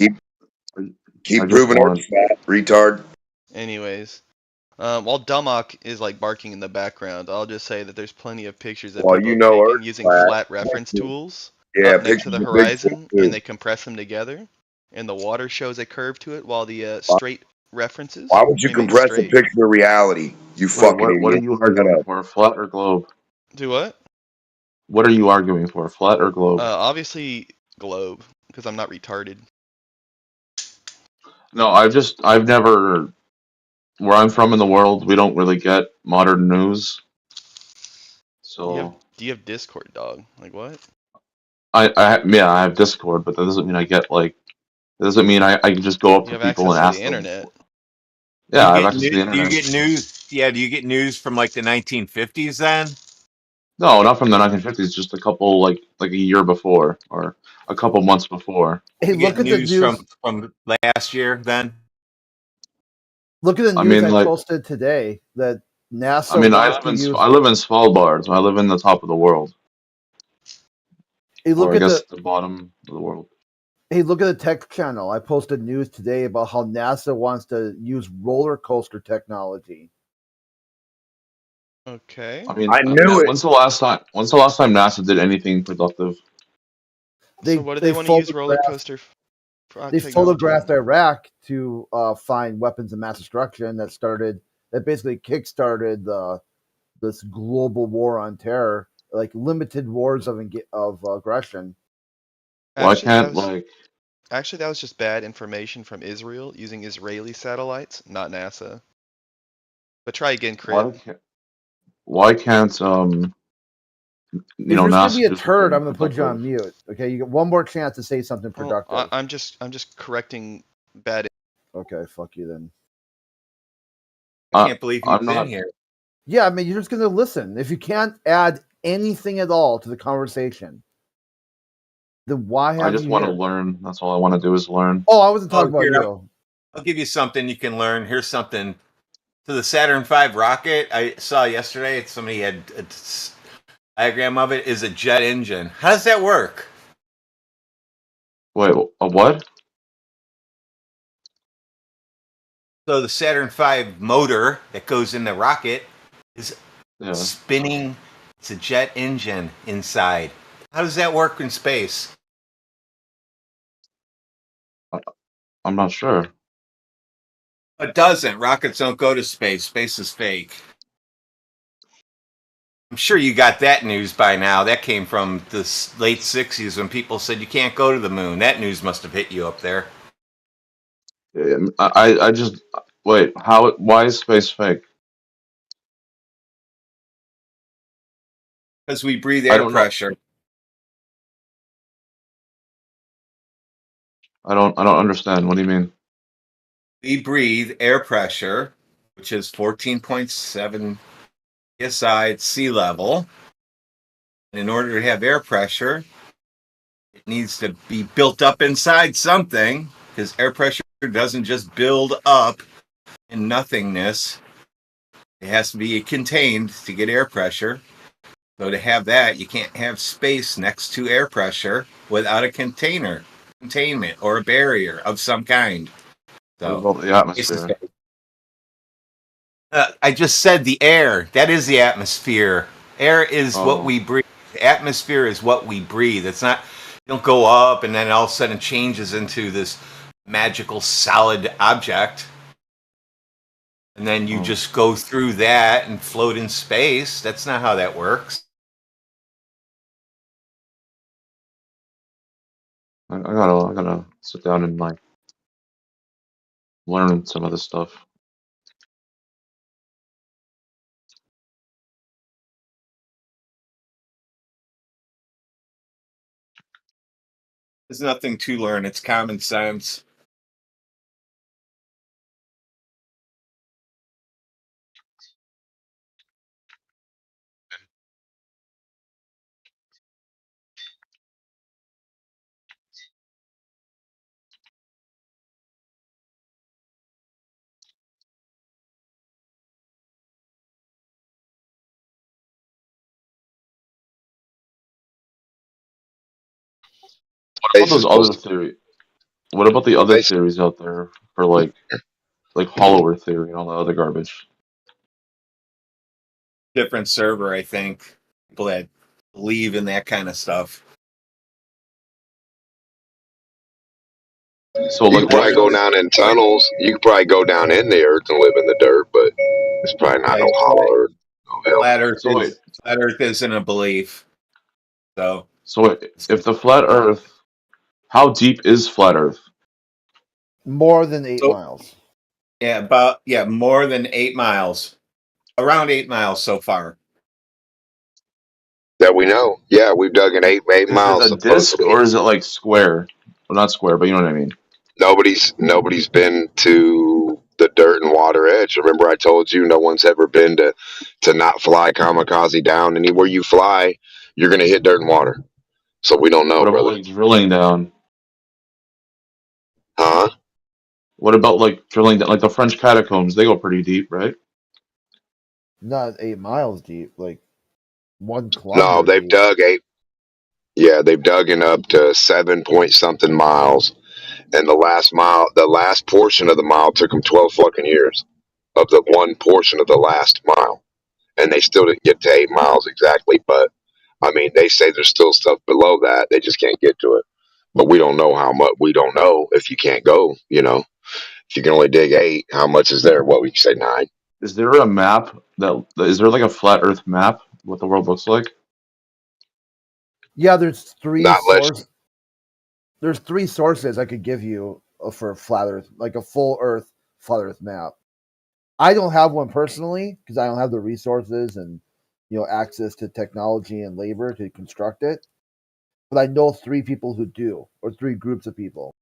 Keep I keep just proving Earth want. flat, retard. Anyways, while Dummock is like barking in the background, I'll just say that there's plenty of pictures that Well, people you have know taken Earth's using flat. flat reference tools Yeah, up next to pictures the of Bigfoot horizon, and too. they compress them together, and the water shows a curve to it, while the Why straight references would you remain compress a straight. picture of reality? You Wait, fucking what are idiot. you Shut arguing up. for? Flat or globe? Do what? What are you arguing for? Flat or globe? Obviously globe, because I'm not retarded. No, I've never. Where I'm from in the world, we don't really get modern news. So Do you have Discord, dog? Like what? yeah, I have Discord, but that doesn't mean I get like. That doesn't mean I can just go up You to have people access and to the ask them. internet. Yeah, I have access to the Do you internet. get news? Yeah, do you get news from like the 1950s then? No, not from the 1950s. Just a couple like a year before or a couple months before. Hey, You look get at the news news. from last year then? Look at the I news mean, I like, posted today that I NASA mean, wants to use. I live in Svalbard, so I live in the top of the world, Hey, or look I at guess the. the bottom of the world. Hey, look at the tech channel. I posted news today about how NASA wants to use roller coaster technology. Okay. I mean, I knew it. when's the last time? When's the last time NASA did anything productive? So They what do they they want to use roller photographed coaster they technology? photographed Iraq to find weapons of mass destruction that basically kickstarted this global war on terror, like limited wars of aggression. Why Actually, can't like that was just bad information from Israel using Israeli satellites, not NASA. But try again, why Crit. can't why can't If you're just gonna be NASA a do turd, something I'm gonna put you productive? on mute. Okay, you get one more chance to say something Well, productive. I'm just correcting bad. Okay, fuck you then. I can't believe I'm he's in not. here. Yeah, I mean, you're just gonna listen. If you can't add anything at all to the conversation, then why I have just you want to here? learn. That's all I want to do is learn. Oh, I wasn't talking about Here, you. I'll give you something you can learn. Here's something. So the Saturn V rocket I saw yesterday, somebody had a diagram of it, is a jet engine. How does that work? Wait, a what? So the Saturn V motor that goes in the rocket is Yeah, spinning. It's a jet engine inside. How does that work in space? I'm not sure. It doesn't. Rockets don't go to space. Space is fake. I'm sure you got that news by now. That came from the late 60s when people said you can't go to the moon. That news must have hit you up there. I just wait. How? Why is space fake? Because we breathe I air don't know. pressure. I don't understand. What do you mean? We breathe air pressure, which is 14.7 psi at sea level. And in order to have air pressure, it needs to be built up inside something, because air pressure doesn't just build up in nothingness. It has to be contained to get air pressure. So to have that, you can't have space next to air pressure without a containment, or a barrier of some kind. What So about the atmosphere? I just said the air. That is the atmosphere. Air is what Oh, we breathe. The atmosphere is what we breathe. It's not, you don't go up and then all of a sudden changes into this magical solid object. And then you oh. just go through that and float in space. That's not how that works. I gotta sit down and like learn some of this stuff. There's nothing to learn. It's common sense. What about Space is those other supposed to, theory? What about the other space, theories out there for like hollow earth theory and all the other garbage? Different server, I think. People that believe in that kind of stuff. So you like could probably what? go down in tunnels. You could probably go down in the earth and live in the dirt, but it's probably not Yeah, no hollow earth. Oh, hell no. So wait. Flat Earth isn't a belief. So So wait. If the flat Earth, how deep is flat Earth? More than 8 so miles. yeah, more than 8 miles. Around 8 miles so far. That we know. Yeah, we've dug in eight Is it miles a disc supposedly. or is it like square? Well, not square, but you know what I mean. Nobody's been to the dirt and water edge. Remember I told you no one's ever been to not fly kamikaze down. Anywhere you fly, you're gonna hit dirt and water. So we don't know, What about brother. like drilling down? Huh? What about like drilling down? Like the French catacombs, they go pretty deep, right? Not 8 miles deep, like one No, kilometer they've deep. dug eight. Yeah, they've dug in up to 7 point something miles, and the last portion of the mile took them 12 fucking years of the one portion of the last mile, and they still didn't get to 8 miles exactly. But I mean, they say there's still stuff below that. They just can't get to it. But we don't know how much. We don't know if you can't go. If you can only dig 8, how much is there? What we say 9. Is there a map that is there like a flat Earth map? What the world looks like? Yeah, there's three Not less. source. There's three sources I could give you for flat Earth, like a full Earth flat Earth map. I don't have one personally because I don't have the resources and access to technology and labor to construct it. But I know three people who do, or three groups of people.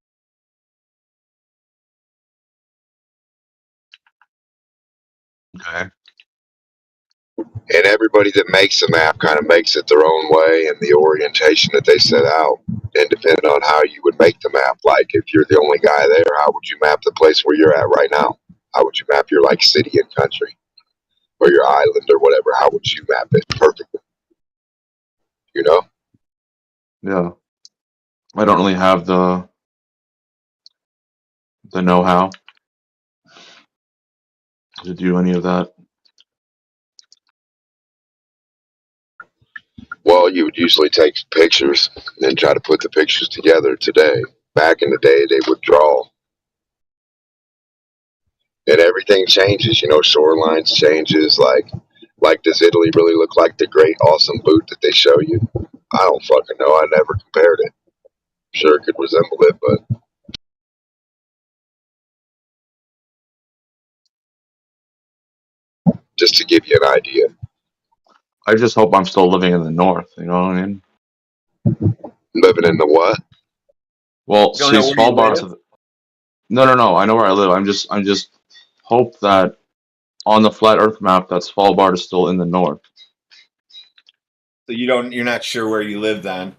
Okay. And everybody that makes a map kind of makes it their own way and the orientation that they set out, and depending on how you would make the map. Like if you're the only guy there, how would you map the place where you're at right now? How would you map your like city and country or your island or whatever? How would you map it perfectly? You know? Yeah. I don't really have the know-how to do any of that. Well, you would usually take pictures and then try to put the pictures together today. Back in the day, they would draw. And everything changes, you know, shorelines changes. Like, does Italy really look like the great, awesome boot that they show you? I don't fucking know. I never compared it. Sure, it could resemble it, but just to give you an idea. I just hope I'm still living in the north. You know what I mean? Living in the what? Well, You don't see, know where you Svalbard's live? no. I know where I live. I'm just hope that on the flat Earth map that Svalbard is still in the north. So you're not sure where you live then.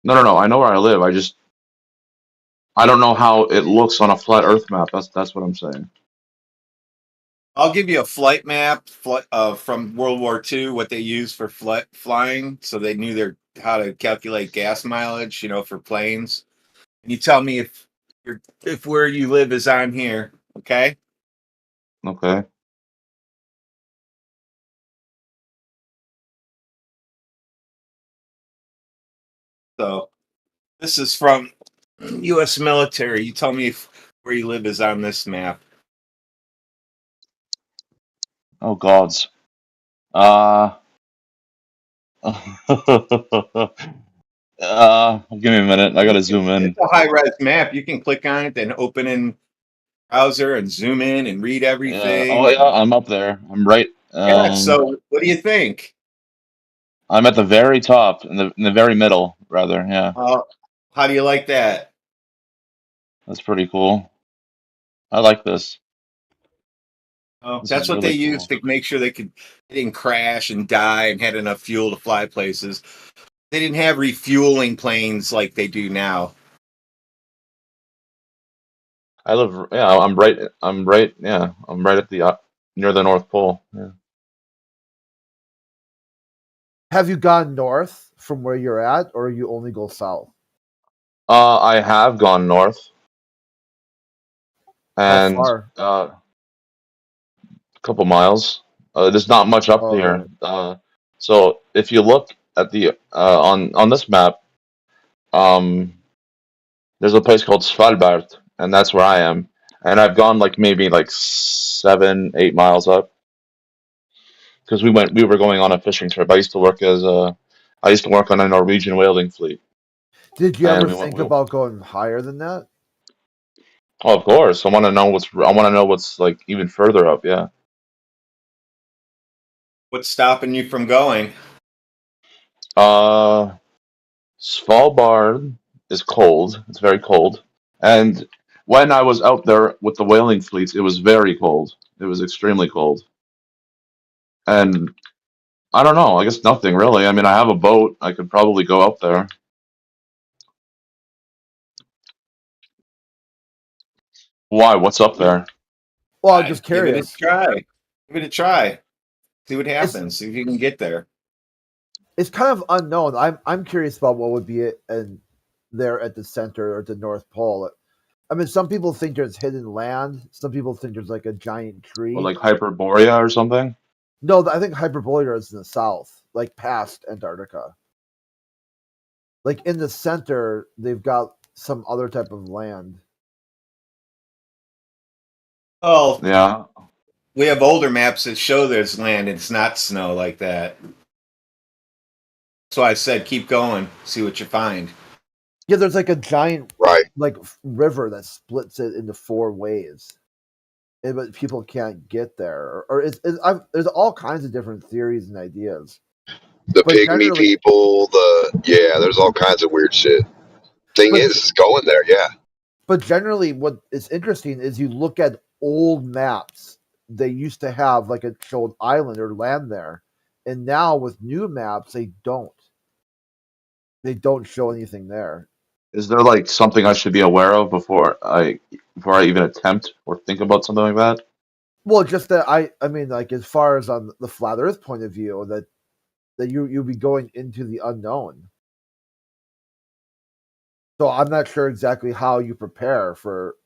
No. I know where I live. I don't know how it looks on a flat Earth map. That's what I'm saying. I'll give you a flight map from World War II, what they used for flying, so they knew how to calculate gas mileage, you know, for planes. And you tell me if where you live is on here, okay? Okay. So this is from U.S. military. You tell me if where you live is on this map. Oh gods. Uh. Give me a minute. I gotta zoom in. It's a high-res map. You can click on it, then open in browser and zoom in and read Yeah. Oh everything. yeah, I'm up there. I'm right. Yeah. So what do you think? I'm at the very top, in the very middle, rather. Yeah, How do you like that? that's pretty cool. I like this. Oh, This that's is what they really used cool. to make sure they didn't crash and die and had enough fuel to fly places. They didn't have refueling planes like they do now. I live. Yeah, I'm right. I'm right. Yeah, I'm right at the near the North Pole. Yeah. Have you gone north from where you're at, or you only go south? I have gone north, How and far? a couple miles. There's not much up Oh, here. right. So if you look at the on this map, um, there's a place called Svalbard, and that's where I am. And I've gone like maybe like 7, 8 miles up because we were going on a fishing trip. I used to work on a Norwegian whaling fleet, Did you and ever we went. think about going higher than that? Oh, of course, I want to know what's like even further up. Yeah. What's stopping you from going? Uh, Svalbard is cold. It's very cold. And when I was out there with the whaling fleets, it was very cold. It was extremely cold. And I don't know. I guess nothing really. I mean, I have a boat. I could probably go up there. Why? What's up there? Well, I'm just Give it a curious. try. Give it a try. See what It's happens. See if you can get there. it's kind of unknown. I'm curious about what would be it and there at the center or the North Pole. I mean, some people think there's hidden land. Some people think there's like a giant Or tree. like Hyperborea or something? No, I think Hyperborea is in the south, like past Antarctica. Like in the center, they've got some other type of land. Oh, Yeah. we have older maps that show there's land and it's not snow like that. That's why I said keep going, see what you find. Yeah, there's like a giant Right. like river that splits it into four ways, but people can't get there. Or there's all kinds of different theories and ideas. The But pygmy generally, people, there's all kinds of weird shit. Thing but is, it's going there, yeah. but generally, what is interesting is you look at old maps. They used to have like a showed island or land there, And now with new maps, they don't. They don't show anything there. Is there like something I should be aware of before I even attempt or think about something like that? Well, just that I mean, like as far as on the flat Earth point of view, that you'll be going into the unknown. So I'm not sure exactly how you prepare for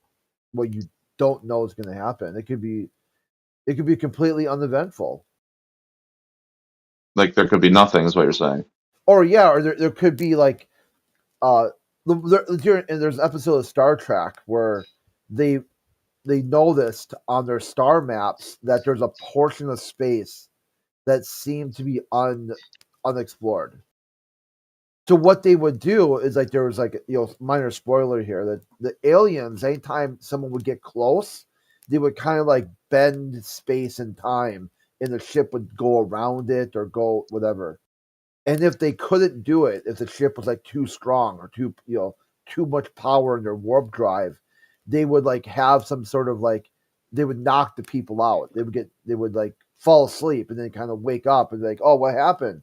what you don't know is going to happen. It could be completely uneventful. Like there could be nothing, is what you're saying. Or yeah, or there could be like and there's an episode of Star Trek where they noticed on their star maps that there's a portion of space that seemed to be unexplored. So what they would do is like there was like minor spoiler here that the aliens anytime someone would get close, they would kind of like bend space and time, and the ship would go around it or go whatever. And if they couldn't do it, if the ship was like too strong or too much power in their warp drive, they would like have some sort of like they would knock the people out. They would like fall asleep and then kind of wake up and be like, oh, what happened?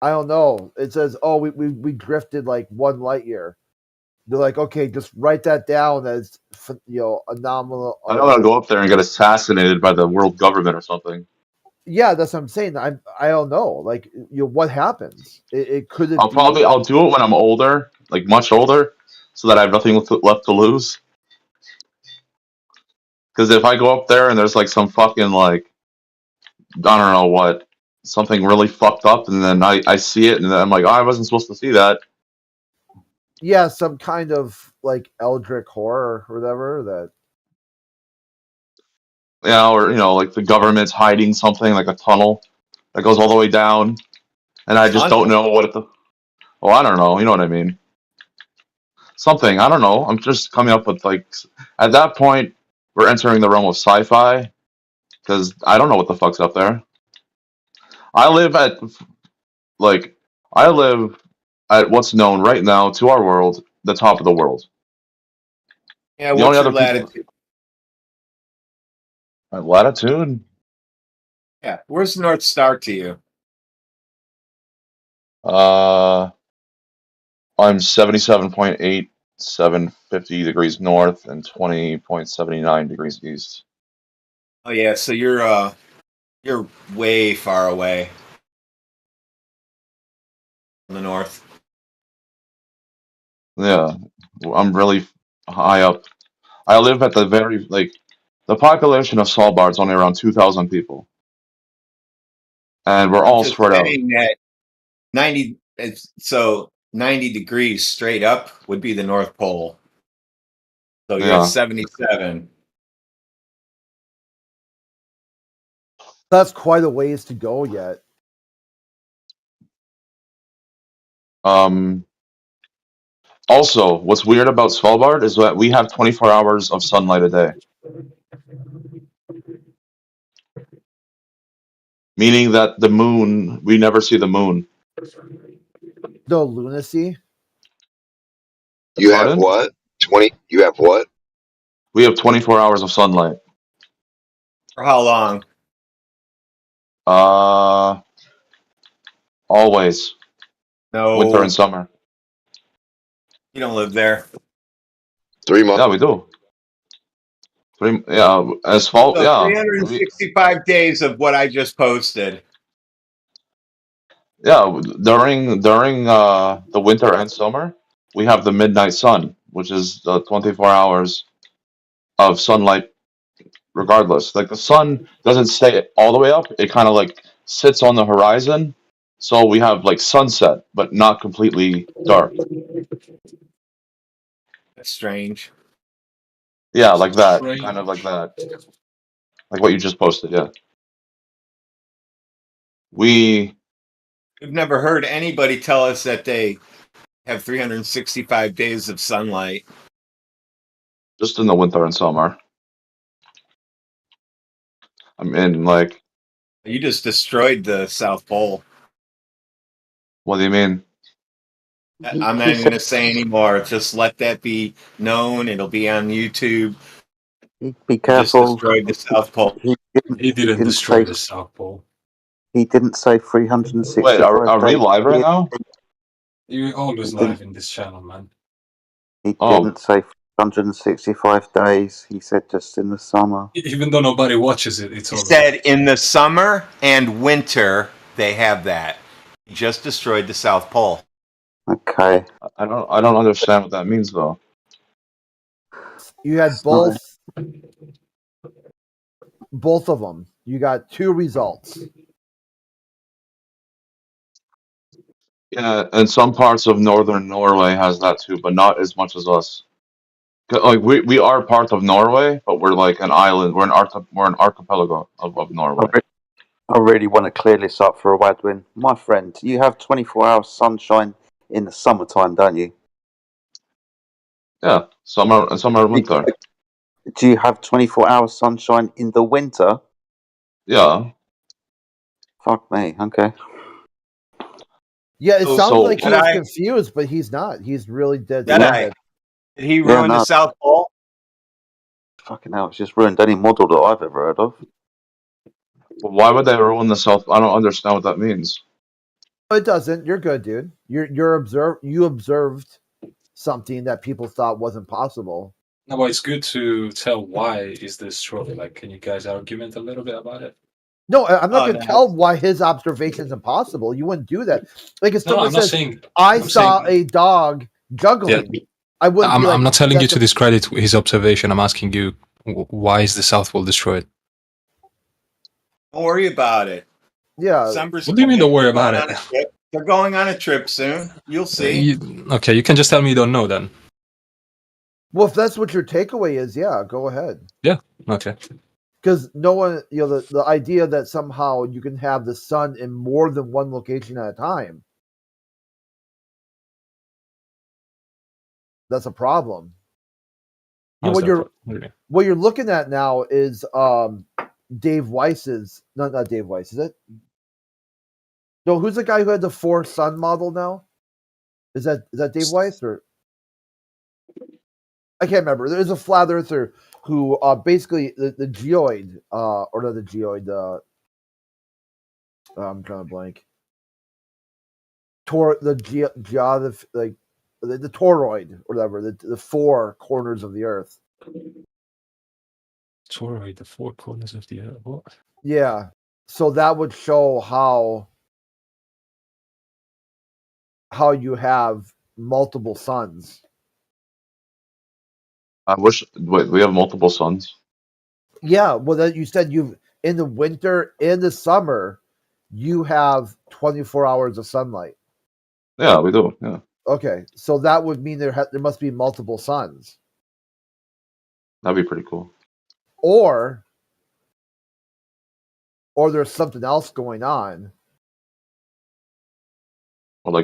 I don't know. It says, oh, we drifted like 1 light year. They're like, okay, just write that down as anomalous. I don't want to go up there and get assassinated by the world government or something. Yeah, that's what I'm saying. I don't know. Like, what happens? It could. I'll do it when I'm older, like much older, so that I have nothing left to lose. Because if I go up there and there's like some fucking like I don't know what something really fucked up, and then I see it, and then I'm like, oh, I wasn't supposed to see that. Yeah, some kind of like eldritch horror or whatever that. Yeah, or like the government's hiding something, like a tunnel that goes all the way down, and I just don't know what the. Oh, I don't know. You know what I mean? Something. I don't know. I'm just coming up with like. At that point, we're entering the realm of sci-fi, because I don't know what the fuck's up there. I live at what's known right now to our world, the top of the world. Yeah, The what's only your other people. latitude? My latitude? Yeah, where's the North Star to you? I'm 77.8750 degrees north and 20.79 degrees east. Oh yeah, so you're way far away in the north. Yeah, I'm really high up. I live at the very the population of Svalbard is only around 2,000 people, and we're I'm all just spread out. saying that 90 degrees straight up would be the North Pole. So you're at Yeah. 77. That's quite a ways to go yet. Also, what's weird about Svalbard is that we have 24 hours of sunlight a day. Meaning that the moon, we never see the moon. No lunacy. You have what? 20? You have what? We have 24 hours of sunlight. For how long? Always. No. Winter and summer. You don't live there. 3 months. Yeah, we do. As So yeah. 365 days of what I just posted. Yeah, during the winter and summer, we have the midnight sun, which is 24 hours of sunlight regardless. Like the sun doesn't stay all the way up, it kind of like sits on the horizon. So we have like sunset, but not completely dark. That's strange. Yeah, like that. Kind of like that. Like what you just posted, yeah. We've never heard anybody tell us that they have 365 days of sunlight. Just in the winter and summer. I mean, like. You just destroyed the South Pole. What do you mean? I'm not even going to say anymore. Just let that be known. It'll be on YouTube. Be careful. Just destroyed the South Pole. He didn't destroy the South Pole. He didn't say Wait, 365 are we days. live right now? You're always He live didn't, in this channel, man. he Oh, didn't say 365 days. He said just in the summer. Even though nobody watches it, it's He always said in the summer and winter they have that. He just destroyed the South Pole. Okay. I don't understand what that means though. You had Right. both of them. You got two results. Yeah, and some parts of northern Norway has that too, but not as much as us. Like we are part of Norway, but we're like an island. We're an archipelago of I, Norway. re- I really want to clear this up for a Wadwin. My friend, you have 24 hours sunshine in the summertime, don't you? Yeah, summer and summer and winter. Do you have 24 hours sunshine in the winter? Yeah. Fuck me. Okay. Yeah, it sounds So like he was confused, but he's not. He's really dead Jedi, set. did he Yeah, ruin the no. South Pole? Fucking hell, it's just ruined any model that I've ever heard of. why would they ruin the South? I don't understand what that means. It doesn't. You're good, dude. You observed something that people thought wasn't possible. No, but it's good to tell why is this true. Like, can you guys argument a little bit about it? No, I'm not Oh, going to no. tell why his observation is impossible. You wouldn't do that. Like if No, someone I'm not says, saying. "I saw a dog juggling," Yeah, I wouldn't be like, I'm not telling you "That's to discredit his observation. I'm asking you, why is the South Pole destroyed? Don't worry about it. Yeah. December's What do you mean don't worry going about on it? a trip. They're going on a trip soon. You'll see. Okay, you can just tell me you don't know then. Well, if that's what your takeaway is, yeah, go ahead. Yeah. Okay. Because no one, the idea that somehow you can have the sun in more than one location at a time, that's a problem. What you're looking at now is Dave Weiss's not Dave Weiss, is it? No, who's the guy who had the 4 sun model now? Is that Dave Weiss or I can't remember. There's a flat earther who basically the geoid or not the geoid I'm trying to blank. The toroid or whatever, the 4 corners of the earth. Toroid, the 4 corners of the earth. What? Yeah. So that would show how you have multiple suns. I wish. Wait, we have multiple suns. Yeah, well, that you said you've in the winter, in the summer, you have 24 hours of sunlight. Yeah, we do. Yeah, Okay, so that would mean there must be multiple suns, that'd be pretty cool. or there's something else going on. Or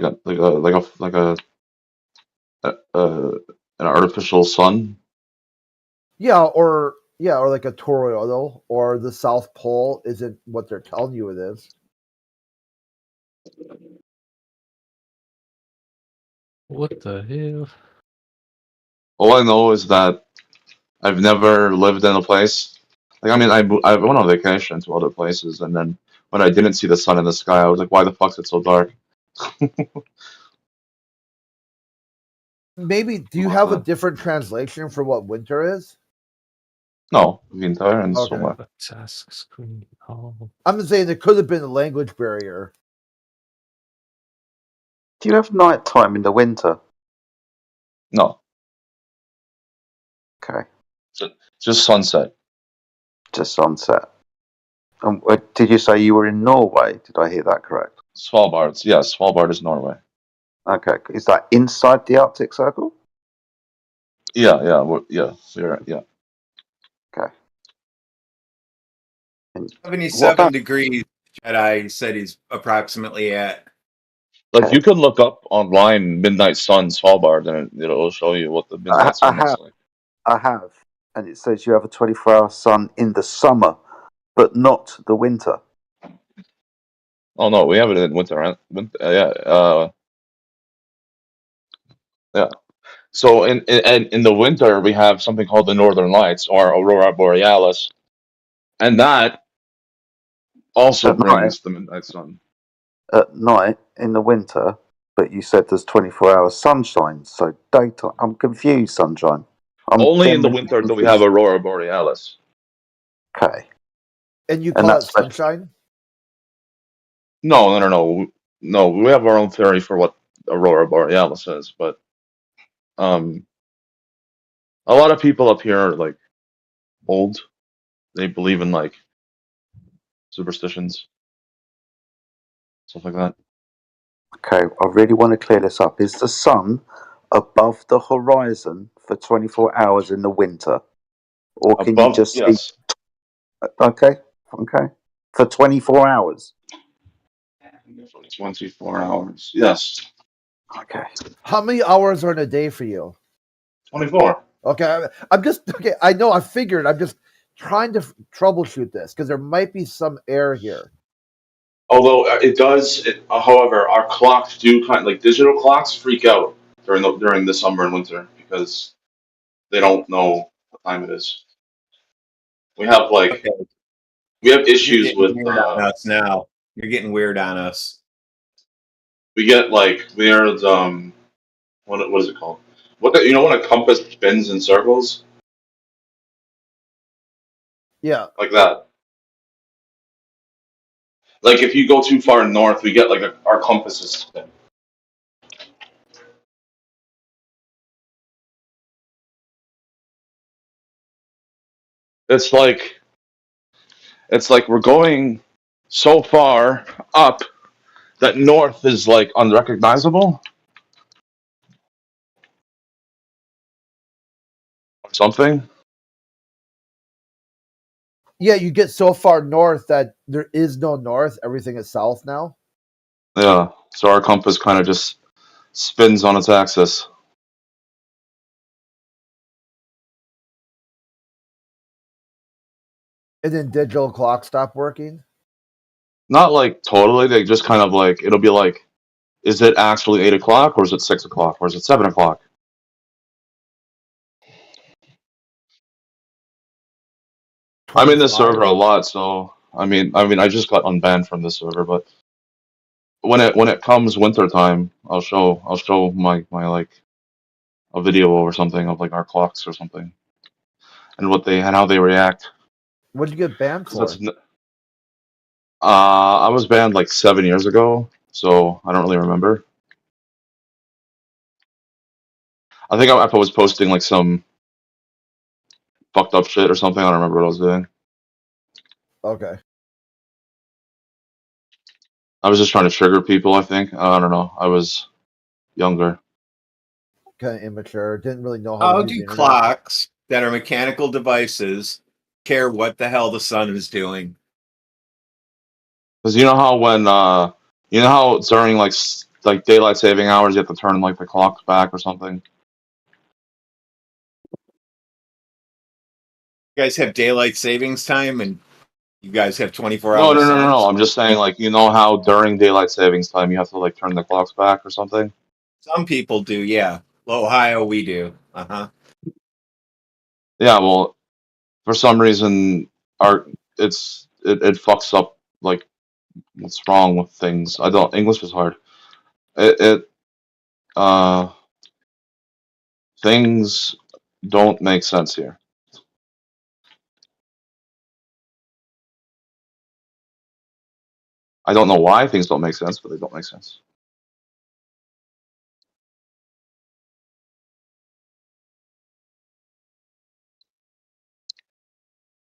an artificial sun. Yeah, or like a toroidal, or the South Pole isn't what they're telling you it is. What the hell? All I know is that I've never lived in a place. Like, I mean, I went on vacation to other places, and then when I didn't see the sun in the sky, I was like, "Why the fuck's it so dark?" Maybe do you have a different translation for what winter is? No, winter and Okay. summer. Task screen. Oh. I'm just saying there could have been a language barrier. Do you have night time in the winter? No, Okay. just sunset. Just sunset. Did you say you were in Norway? Did I hear that correct? Svalbard. Yes, Svalbard is Norway. Okay. Is that inside the Arctic Circle? Yeah. Yeah. Okay. 77 degrees, Jedi said he's approximately at. Like, you can look up online midnight sun Svalbard, and it'll show you what the midnight sun looks like. I have. And it says you have a 24-hour sun in the summer, but not the winter. Oh no, we have it in winter, right? Yeah. So in the winter we have something called the Northern Lights or Aurora Borealis, and that also At night, brings the midnight sun. at night in the winter, but you said there's 24 hours sunshine, so daytime. I'm confused, sunshine. I'm Only in the genuinely winter do we have confused. aurora borealis. Okay. And you And call it that's sunshine? No. We have our own theory for what aurora borealis is, but um, a lot of people up here are like old. They believe in like superstitions, stuff like that. okay. I really want to clear this up. Is the sun above the horizon for 24 hours in the winter, or can you Above, just see? yes, Okay, okay, for 24 hours. 24 hours. Yes, Okay. How many hours are in a day for you? 24. Okay, I'm just okay. I know. I figured. I'm just trying to troubleshoot this because there might be some error here. Although it does, however, our clocks do kind of like digital clocks freak out during the summer and winter because they don't know what time it is. We have like Okay, we have you're issues getting with weird on us now. You're getting weird on us. we get like weird what is it called? You know when a compass spins in circles Yeah. like that. Like if you go too far north, we get like our compasses spin. It's like we're going so far up that north is like unrecognizable or something. Yeah, you get so far north that there is no north. Everything is south now. Yeah. So our compass kind of just spins on its axis. And then digital clocks stop working. Not like totally, they just kind of like it'll be like, is it actually 8 o'clock or is it 6 o'clock or is it 7 o'clock? I'm in this 25. server a lot, so I just got unbanned from this server, but when it comes winter time, I'll show my like a video or something of like our clocks or something and how they react. What did you get banned 'Cause that's for? I was banned like 7 years ago, so I don't really remember. I think I was posting like some fucked up shit or something. I don't remember what I was doing. Okay. I was just trying to trigger people, I think. I don't know. I was younger. Kind of immature. Didn't really know how to How use the do internet. clocks that are mechanical devices care what the hell the sun is doing? Because you know how during like daylight saving hours you have to turn like the clocks back or something. You guys have daylight savings time and you guys have 24 No, hour no, no, no, no. suns? I'm just saying like you know how during daylight savings time you have to like turn the clocks back or something. Some people do, yeah. Ohio, we do. Yeah, well, for some reason it fucks up like what's wrong with things. I don't English is hard. It uh things don't make sense here. I don't know why things don't make sense, but they don't make sense.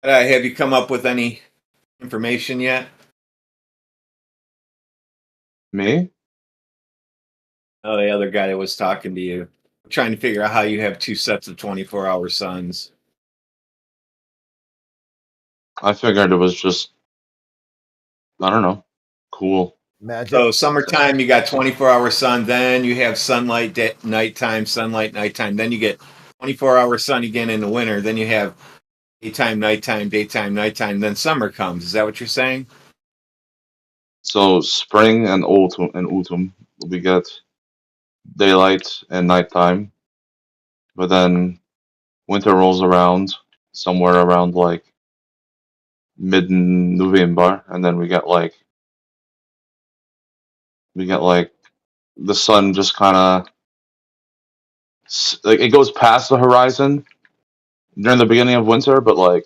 Have you come up with any information yet? Me? Oh, the other guy that was talking to you. Trying to figure out how you have two sets of 24-hour suns. I figured it was just I don't know, cool. Magic. So summertime, you got 24-hour sun. Then you have sunlight nighttime, sunlight nighttime. Then you get 24-hour sun again in the winter. Then you have daytime, nighttime, daytime, nighttime. Then summer comes. Is that what you're saying? So spring and autumn we get daylight and nighttime, but then winter rolls around somewhere around like mid-November, and then we get like the sun just kind of like it goes past the horizon during the beginning of winter, but like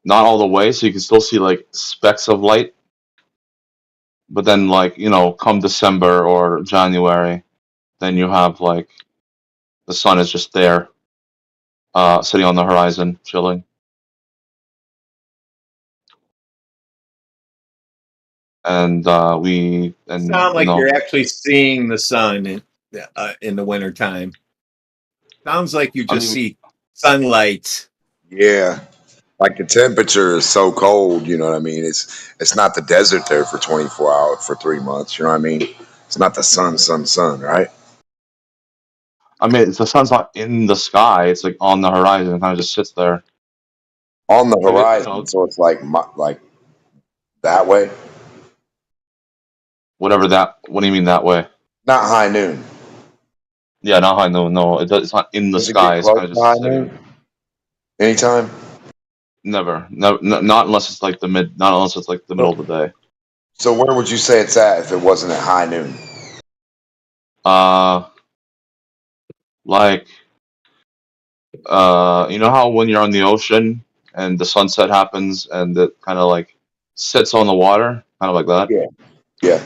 not all the way, so you can still see like specks of light. But then, like, come December or January, then you have like the sun is just there, sitting on the horizon, chilling. And Sound like you're actually seeing the sun in the wintertime. Sounds like you just see sunlight. Yeah. Like the temperature is so cold, you know what I mean? It's not the desert there for 24 hours for 3 months, you know what I mean? It's not the sun, right? I mean, the sun's not in the sky; it's like on the horizon. It kind of just sits there. On the Like, horizon, so it's like that way. whatever that. What do you mean that way? Not high noon. Yeah, not high noon. No, it's not in the Does it get sky. It's close kind of to high just sitting. noon? Anytime? Never. No, not unless it's like the mid. Not unless it's like the middle of the day. So where would you say it's at if it wasn't at high noon? Like, you know how when you're on the ocean and the sunset happens and it kind of like sits on the water, kind of like that. Yeah. Yeah.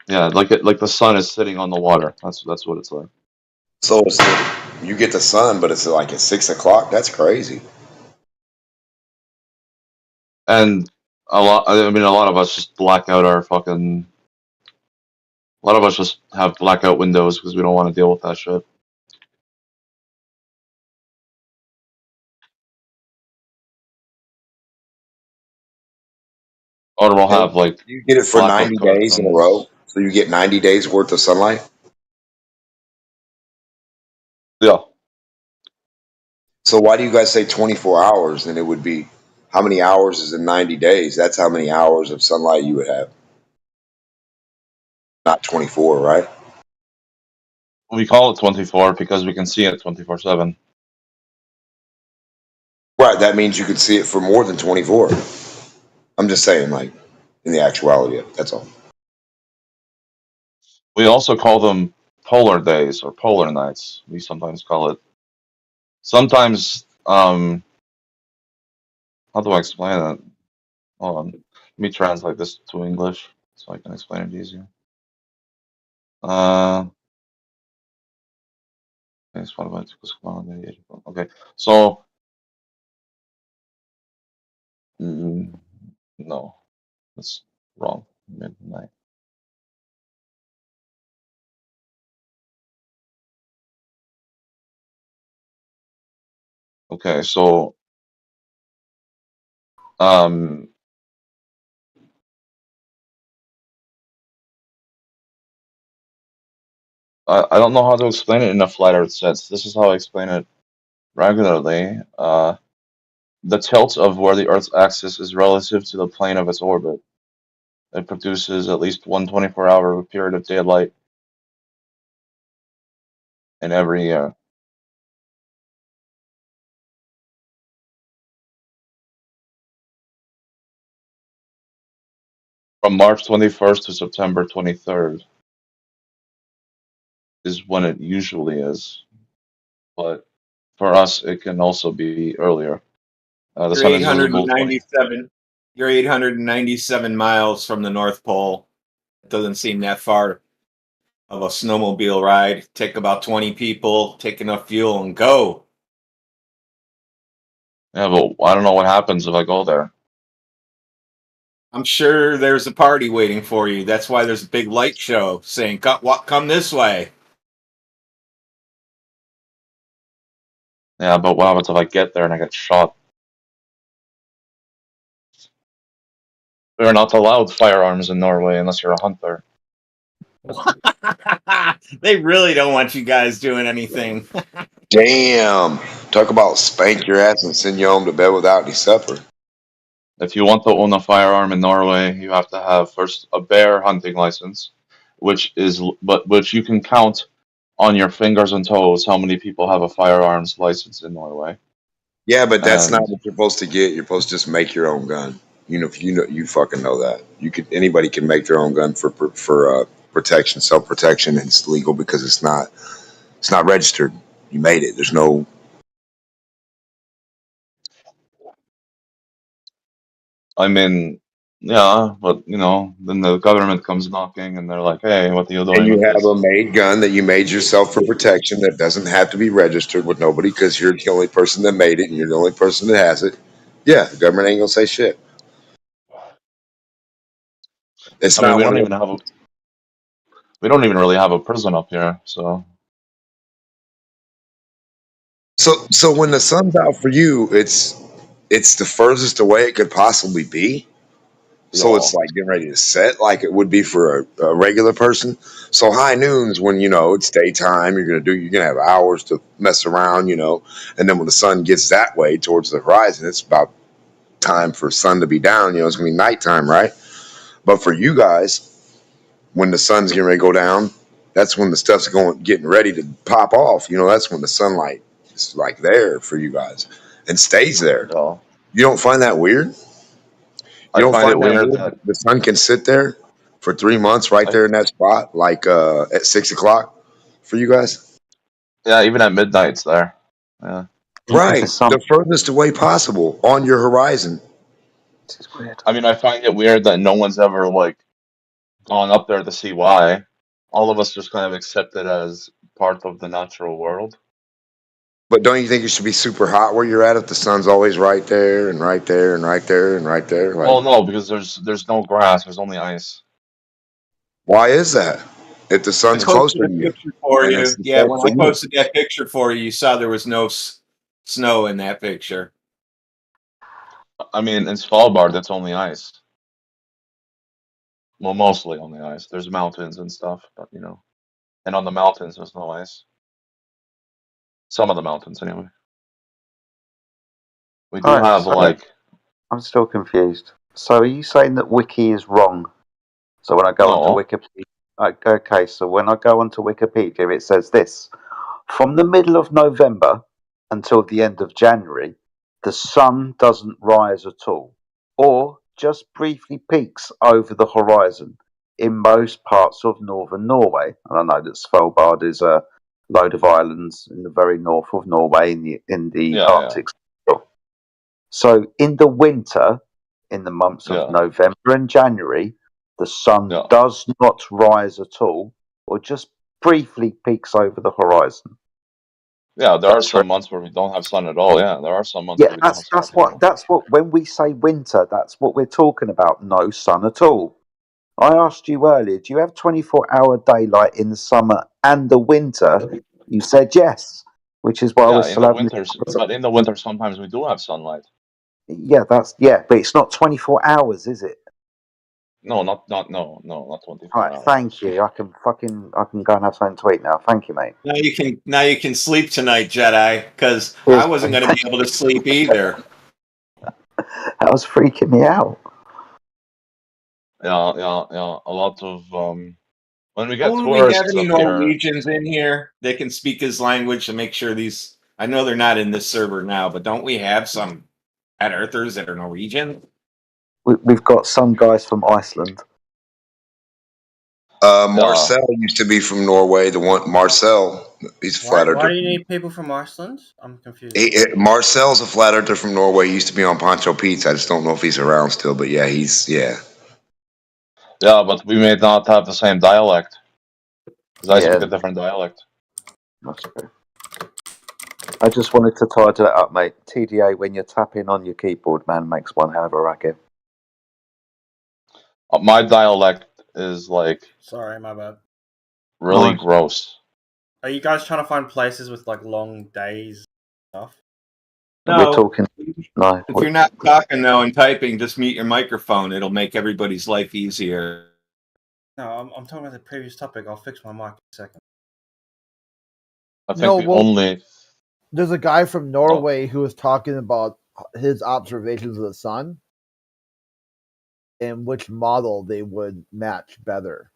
Yeah, like the sun is sitting on the water. That's what it's like. So you get the sun, but it's like at 6 o'clock. That's crazy. And a lot of us just black out our fucking. A lot of us just have blackout windows because we don't want to deal with that shit. Or we'll have like You get it for blackout 90 days in a row. curtains. So you get 90 days worth of sunlight. Yeah. So why do you guys say 24 hours? Then it would be how many hours is in 90 days? That's how many hours of sunlight you would have. Not 24, right? We call it 24 because we can see it 24/7. Right. That means you could see it for more than 24. I'm just saying, like, in the actuality of it. That's all. We also call them polar days or polar nights. We sometimes call it. Sometimes, how do I explain it? Hold on. Let me translate this to English so I can explain it easier. Okay, so no, that's wrong. Midnight. Okay, so um, I don't know how to explain it in a flat Earth sense. This is how I explain it regularly. The tilt of where the Earth's axis is relative to the plane of its orbit. It produces at least one 24-hour period of daylight in every year. From March 21st to September 23rd is when it usually is, but for us, it can also be earlier. The You're sun is visible 897. You're 897 miles from the North Pole. It doesn't seem that far of a snowmobile ride. Take about 20 people, take enough fuel, and go. Yeah, but I don't know what happens if I go there. I'm sure there's a party waiting for you. That's why there's a big light show saying, come this way. Yeah, but what happens if I get there and I get shot? We're not allowed firearms in Norway unless you're a hunter. They really don't want you guys doing anything. Damn. Talk about spank your ass and send you home to bed without any supper. If you want to own a firearm in Norway, you have to have first a bear hunting license, which you can count on your fingers and toes how many people have a firearms license in Norway. Yeah, but that's not And what you're supposed to get. You're supposed to just make your own gun. You fucking know that. Anybody can make their own gun for protection, self protection, and it's legal because it's not registered. You made it. There's no. I mean, yeah, but then the government comes knocking, and they're like, "Hey, what are you And doing you with have a this?" made gun that you made yourself for protection that doesn't have to be registered with nobody because you're the only person that made it and you're the only person that has it. Yeah, the government ain't gonna say shit. It's I mean, not one of we don't even really have a prison up here, so so when the sun's out for you, it's the furthest away it could possibly be. So yeah, it's like getting ready to set, like it would be for a regular person. So high noons when it's daytime, you're gonna have hours to mess around, and then when the sun gets that way towards the horizon, it's about time for sun to be down. It's gonna be nighttime, right? But for you guys, when the sun's getting ready to go down, that's when the stuff's getting ready to pop off. That's when the sunlight is like there for you guys and stays there. yeah. You don't find that weird? You I don't find it find that weird weird? that The sun can sit there for 3 months right I there in that spot, like at 6 o'clock for you guys. yeah, even at midnight it's there. Yeah, The Right, sun. the furthest away possible on your horizon. This is weird. I mean, I find it weird that no one's ever like gone up there to see why. All of us just kind of accept it as part of the natural world. But don't you think it should be super hot where you're at if the sun's always right there and right there and right there and right there? Like, Well, no, because there's no grass. There's only ice. why is that? If the I sun's closer posted to a you, picture for and you. it's the Yeah, same when for I you. posted that picture for you, you saw there was no snow in that picture. I mean, in Svalbard, it's only ice. Well, mostly only ice. There's mountains and stuff, but and on the mountains there's no ice. Some of the mountains, anyway. We All do right, have so like I'm still confused. So are you saying that Wiki is wrong? So when I go onto no, Wikipedia, okay, so when I go onto Wikipedia, it says this: from the middle of November until the end of January, the sun doesn't rise at all, or just briefly peaks over the horizon in most parts of northern Norway. And I know that Svalbard is a load of islands in the very north of Norway in the yeah, yeah, Arctic Circle. So in the winter, in the months of yeah, November and January, the sun yeah, does not rise at all, or just briefly peaks over the horizon. yeah. There are That's true. some months where we don't have sun at all. Yeah, there are some months Yeah, where we don't have that's sun that's at what all. that's what when we say winter, that's what we're talking about. No sun at all. I asked you earlier, do you have 24-hour daylight in the summer and the winter? You said yes, which is why we're Yeah, in still the having this winters, conversation. but in the winter sometimes we do have sunlight. Yeah, but it's not 24 hours, is it? No, not All 24 right, hours. thank you. I can go and have something to eat now. Thank you, mate. Now you can sleep tonight, Jedi, because I Cheers, wasn't mate. going to be able to sleep either. That was freaking me out. Yeah, yeah, yeah. A lot of when we get Oh, do we have tourists any up here. Norwegians in here that can speak his language to make sure these? I know they're not in this server now, but don't we have some at Earthers that are Norwegian? We've got some guys from Iceland. Yeah, Marcel used to be from Norway. The one Marcel, he's a flat Why earther. do you need people from Iceland? I'm confused. Marcel's a flat earther from Norway. He used to be on Poncho Pete's. I just don't know if he's around still. But yeah, yeah. yeah, but we may not have the same dialect because I speak Yeah, a different dialect. that's true. I just wanted to tidy that up, mate. TDA, when you're tapping on your keyboard, man, makes one hell of a racket. My dialect is like Sorry, my bad. really Nice. gross. Are you guys trying to find places with like long days and stuff? We're No. talking. No, If you're not talking though and typing, just mute your microphone. It'll make everybody's life easier. No, I'm talking about the previous topic. I'll fix my mic in a second. I think No, we well, only. there's a guy from Oh, Norway who was talking about his observations of the sun and which model they would match better.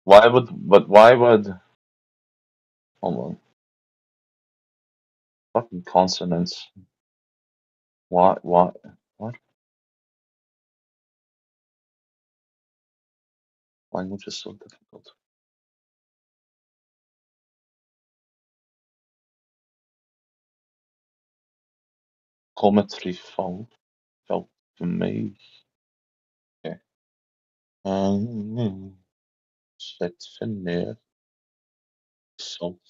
why would? But why would? Hold on. Fucking consonants. What? What? Language is so difficult. Geometry felt for me. Okay. Zet neer. So.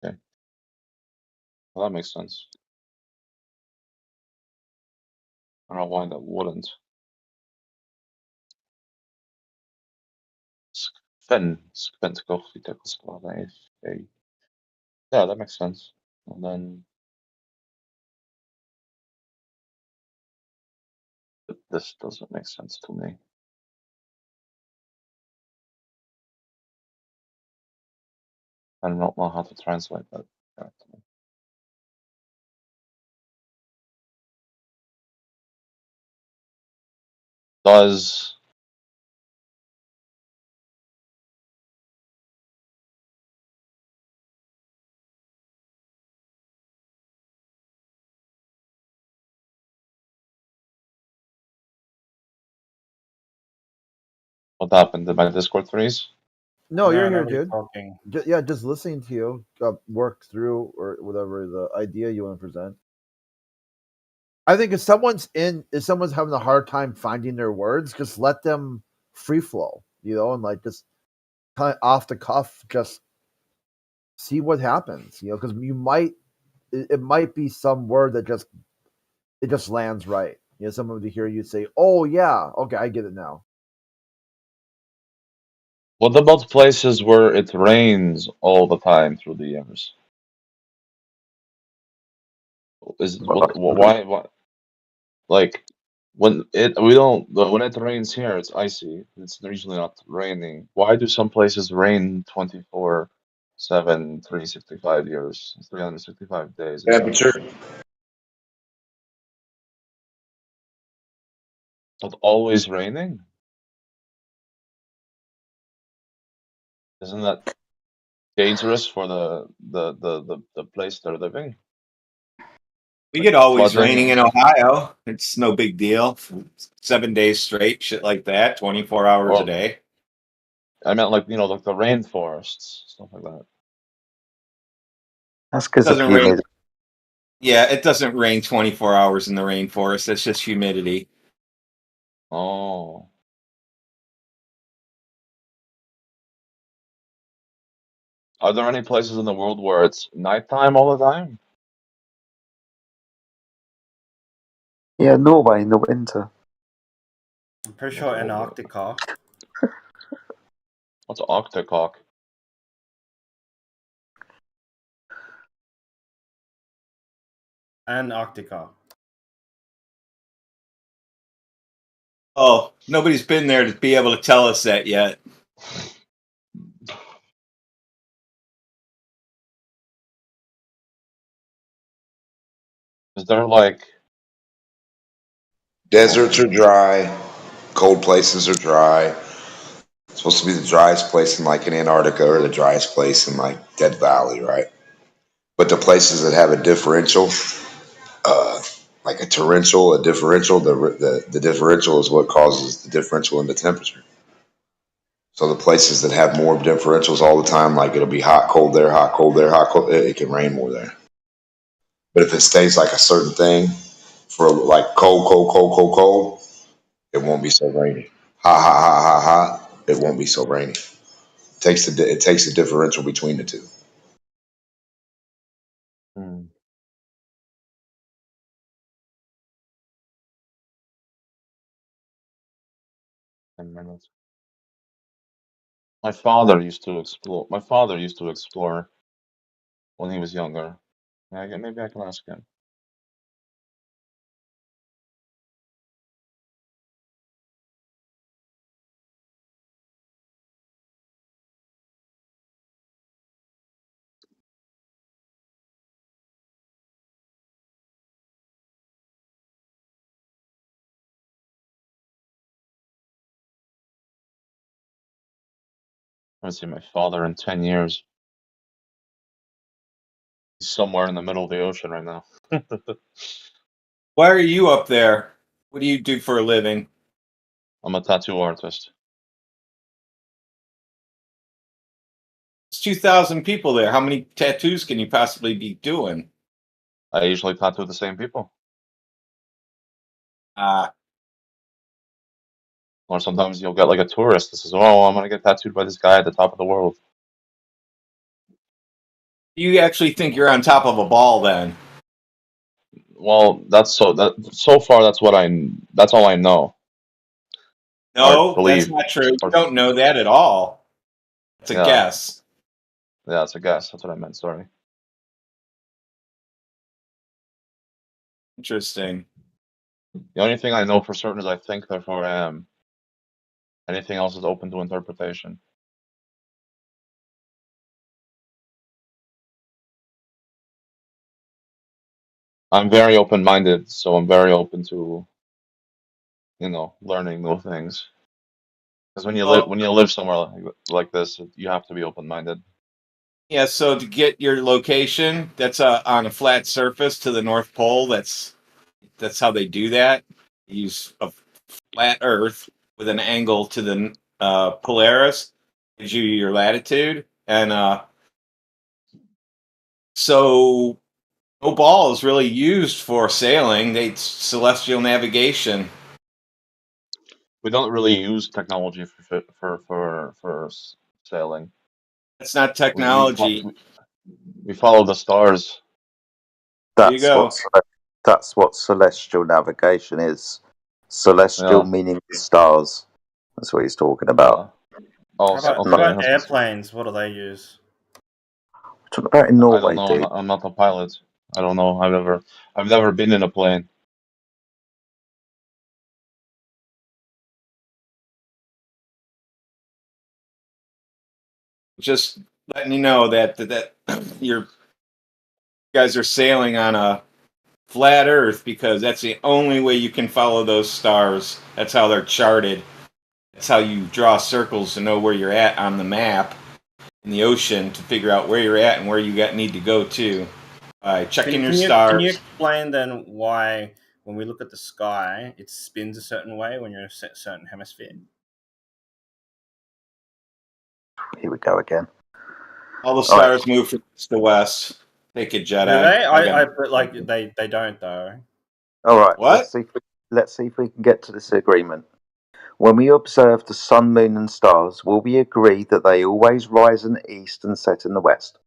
Okay. Well, that makes sense. I don't know why that wouldn't. Spent coffee tackles okay. Yeah, that makes sense. And then this doesn't make sense to me. I don't know how to translate that correctly. Does what happened? Did my Discord freeze? No, you're here, nobody's dude. talking. Yeah, just listening to you work through or whatever the idea you want to present. I think if someone's having a hard time finding their words, just let them free flow, and like just kind of off the cuff, just see what happens, because it might be some word that just lands right. Someone to hear you say, "Oh yeah, okay, I get it now." What about places where it rains all the time through the years? Why? Like when it rains here, it's icy. It's usually not raining. Why do some places rain 24/7, 365 years, 365 days a year? Temperature. Not always raining? Isn't that dangerous for the place they're living? We Like get always flooding raining and in stuff? Ohio. It's no big deal. 7 days straight, shit like that, 24 hours a Or day. I meant like like the rainforests, stuff like that. That's because of Doesn't rain. humidity. Yeah, it doesn't rain 24 hours in the rainforest. It's just humidity. Oh. Are there any places in the world where it's nighttime all the time? Yeah, Norway in the winter. I'm pretty sure Antarctica. What's octocock? Antarctica. Oh, nobody's been there to be able to tell us that yet. Is there like Deserts are dry. Cold places are dry. It's supposed to be the driest place in like in Antarctica or the driest place in like Dead Valley, right? But the places that have a differential, uh, like a torrential, a differential, the differential is what causes the differential in the temperature. So the places that have more differentials all the time, like it'll be hot, cold there, hot, cold there, hot, cold, it can rain more there. But if it stays like a certain thing for like cold, cold, cold, cold, cold, it won't be so rainy. Hot, hot, hot, hot, hot, it won't be so rainy. It takes the differential between the two. hmm, 10 minutes? My father used to explore. My father used to explore when he was younger. Yeah, maybe I can ask him. I haven't seen my father in 10 years. somewhere in the middle of the ocean right now. Why are you up there? What do you do for a living? I'm a tattoo artist. It's 2,000 people there. How many tattoos can you possibly be doing? I usually tattoo the same people. Or sometimes you'll get like a tourist that says, "Oh, I'm gonna get tattooed by this guy at the top of the world." You actually think you're on top of a ball then? Well, that's so far that's all I know. Or No, that's believe. not true. You Or, don't know that at all. It's a yeah. guess. Yeah, it's a guess. That's what I meant. Sorry. Interesting. The only thing I know for certain is I think, therefore I am. Anything else is open to interpretation. I'm very open-minded, so I'm very open to, learning new things. Because when you live somewhere like this, you have to be open-minded. Yeah, so to get your location, that's on a flat surface to the North Pole. That's how they do that. They use a flat Earth with an angle to the Polaris, gives you your latitude, and so no ball is really used for sailing. It's celestial navigation. We don't really use technology for sailing. It's not We technology. we follow the stars. There you go. That's what celestial navigation is. Celestial Yeah. meaning stars. That's what he's talking about. Oh, How about, okay. how about airplanes? What do they use? Talking about in I Norway, don't know. dude. I'm not a pilot. I don't know. I've never been in a plane. Just letting you know that you guys are sailing on a flat Earth because that's the only way you can follow those stars. That's how they're charted. That's how you draw circles to know where you're at on the map in the ocean to figure out where you're at and where you need to go to. By checking your stars. Can you explain then why, when we look at the sky, it spins a certain way when you're in a certain hemisphere? Here we go again. All the stars move from east to west. Take it, Jedi. Do they? I but like they don't though. All right. What? Let's see if we can get to this agreement. When we observe the sun, moon, and stars, will we agree that they always rise in the east and set in the west?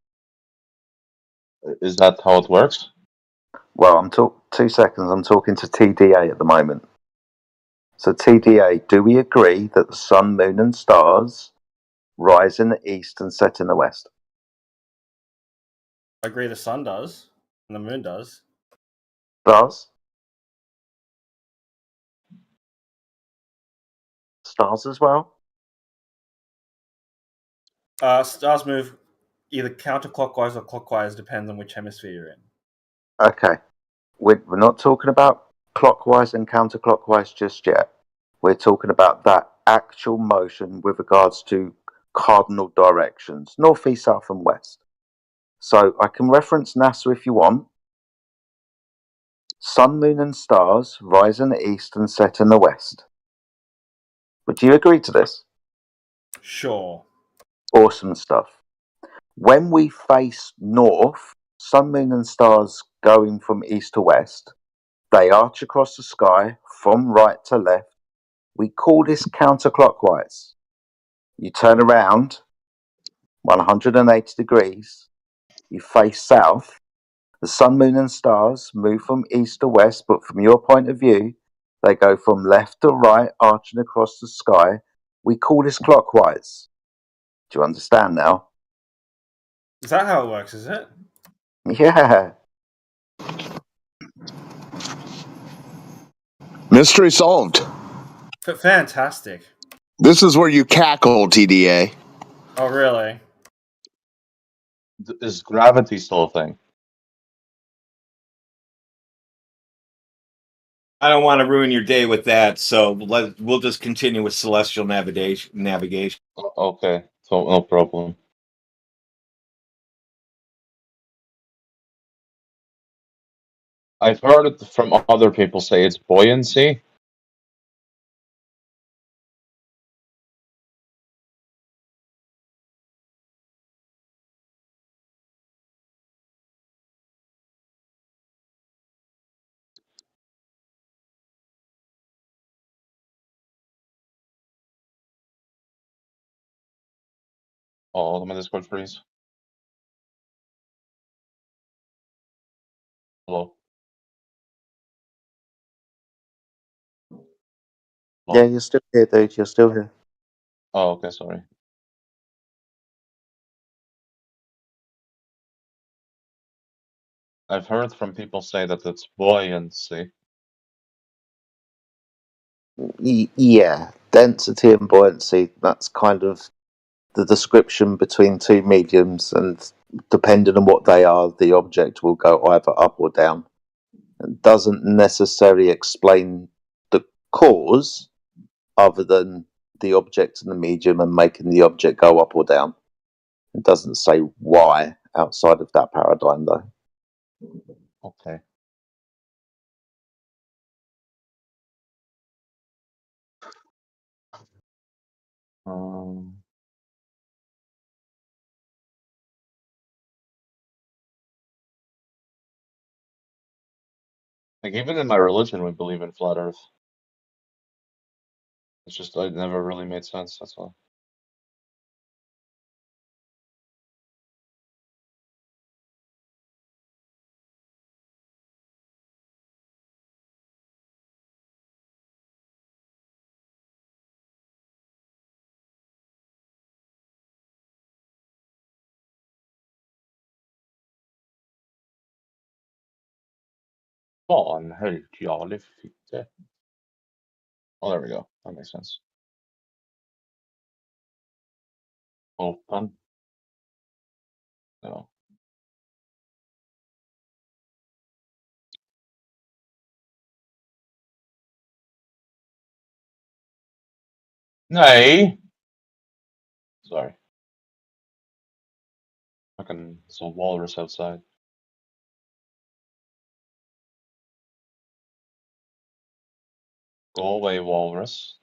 Is that how it works? Well, 2 seconds. I'm talking to TDA at the moment. So TDA, do we agree that the sun, moon, and stars rise in the east and set in the west? I agree the sun does and the moon does. Stars? Stars as well? Stars move either counterclockwise or clockwise, depends on which hemisphere you're in. Okay. We're not talking about clockwise and counterclockwise just yet. We're talking about that actual motion with regards to cardinal directions, north, east, south, and west. So I can reference NASA if you want. Sun, moon, and stars rise in the east and set in the west. Would you agree to this? Sure. Awesome stuff. When we face north, sun, moon, and stars going from east to west, they arch across the sky from right to left. We call this counterclockwise. You turn around 180 degrees, you face south. The sun, moon, and stars move from east to west, but from your point of view, they go from left to right, arching across the sky. We call this clockwise. Do you understand now? Is that how it works, is it? Yeah. Mystery solved. Fantastic. This is where you cackle, TDA. Oh, really? Is gravity still a thing? I don't want to ruin your day with that, so we'll just continue with celestial navigation. Okay, so no problem. I've heard it from other people say it's buoyancy. Oh, let my Discord freeze. Hello. Yeah, you're still here, dude. You're still here. Oh, okay, sorry. I've heard from people say that it's buoyancy. Yeah, density and buoyancy, that's kind of the description between two mediums, and depending on what they are, the object will go either up or down. It doesn't necessarily explain the cause, other than the object and the medium and making the object go up or down. It doesn't say why outside of that paradigm, though. Okay. Um, like even in my religion, we believe in flat Earth. It's just it never really made sense. That's all. Fan höll jag fitte. Oh, there we go. That makes sense. Open. No. Nej. Sorry. Fucking there's a walrus outside. Go away, walrus.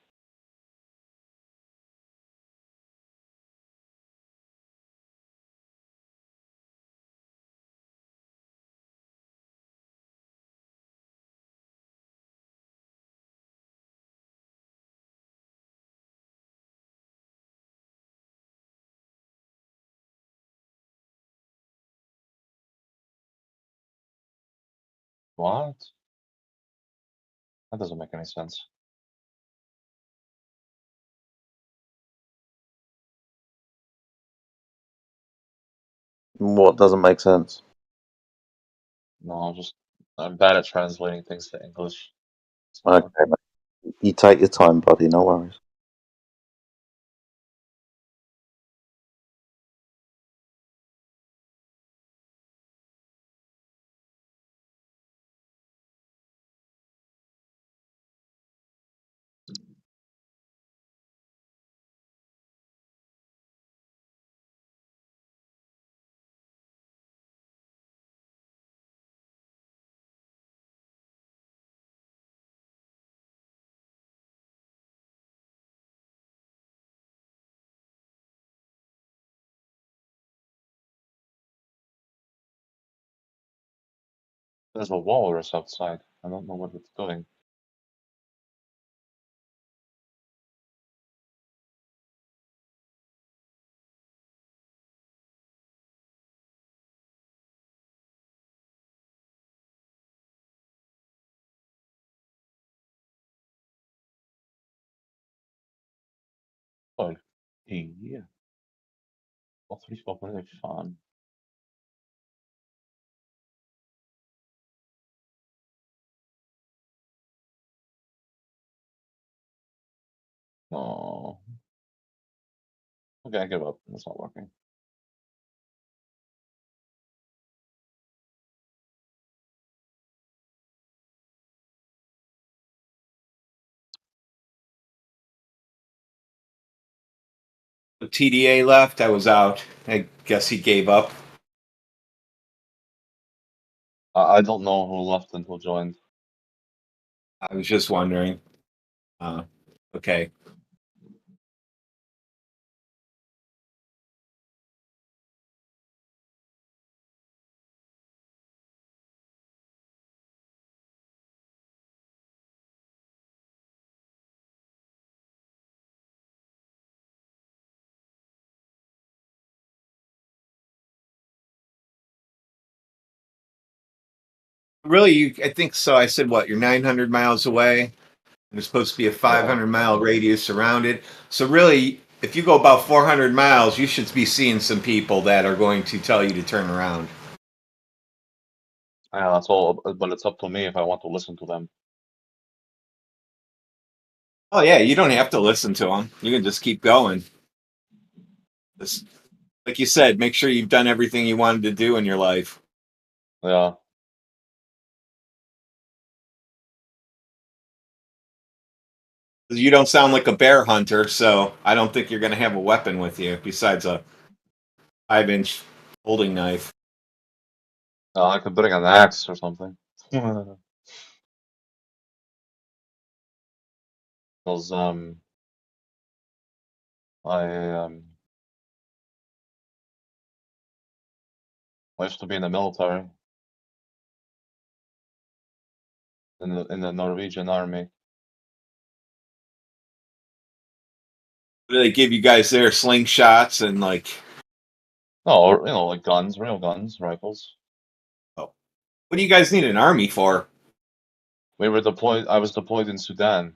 What? That doesn't make any sense. What doesn't make sense? No, I'm bad at translating things to English. Okay, mate. You take your time, buddy. No worries. There's a walrus outside. I don't know what it's doing. Oh, yeah. Varför skapar det fan? No. Okay, I give up. It's not working. TDA left. I was out. I guess he gave up. I don't know who left and who joined. I was just wondering. Okay. Really, I think so. I said, what, you're 900 miles away? There's supposed to be a 500-mile radius around it. So really, if you go about 400 miles, you should be seeing some people that are going to tell you to turn around. Yeah, that's all. But it's up to me if I want to listen to them. Oh yeah, you don't have to listen to them. You can just keep going. Just, like you said, make sure you've done everything you wanted to do in your life. Yeah. You don't sound like a bear hunter, so I don't think you're going to have a weapon with you besides a 5-inch folding knife. I could bring an axe or something. Because I used to be in the military in the Norwegian army. Do they give you guys their slingshots and like? No, like guns, real guns, rifles. Oh, what do you guys need an army for? We were deployed. I was deployed in Sudan.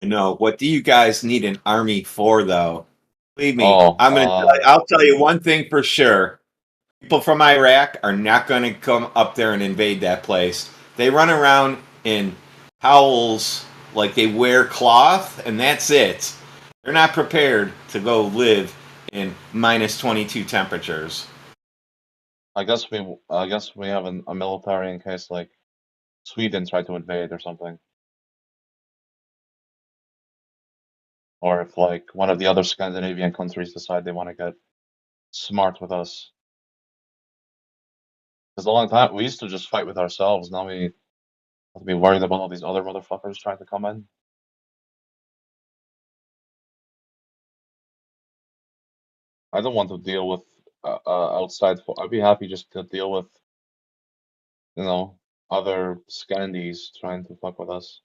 No, what do you guys need an army for, though? Believe me, Oh, I'll tell you one thing for sure. People from Iraq are not going to come up there and invade that place. They run around in towels like they wear cloth, and that's it. They're not prepared to go live in minus 22 temperatures. I guess we have a military in case like Sweden tried to invade or something, or if like one of the other Scandinavian countries decide they want to get smart with us. Because a long time we used to just fight with ourselves. Now we have to be worried about all these other motherfuckers trying to come in. I don't want to deal with outside. I'd be happy just to deal with, other Scandies trying to fuck with us.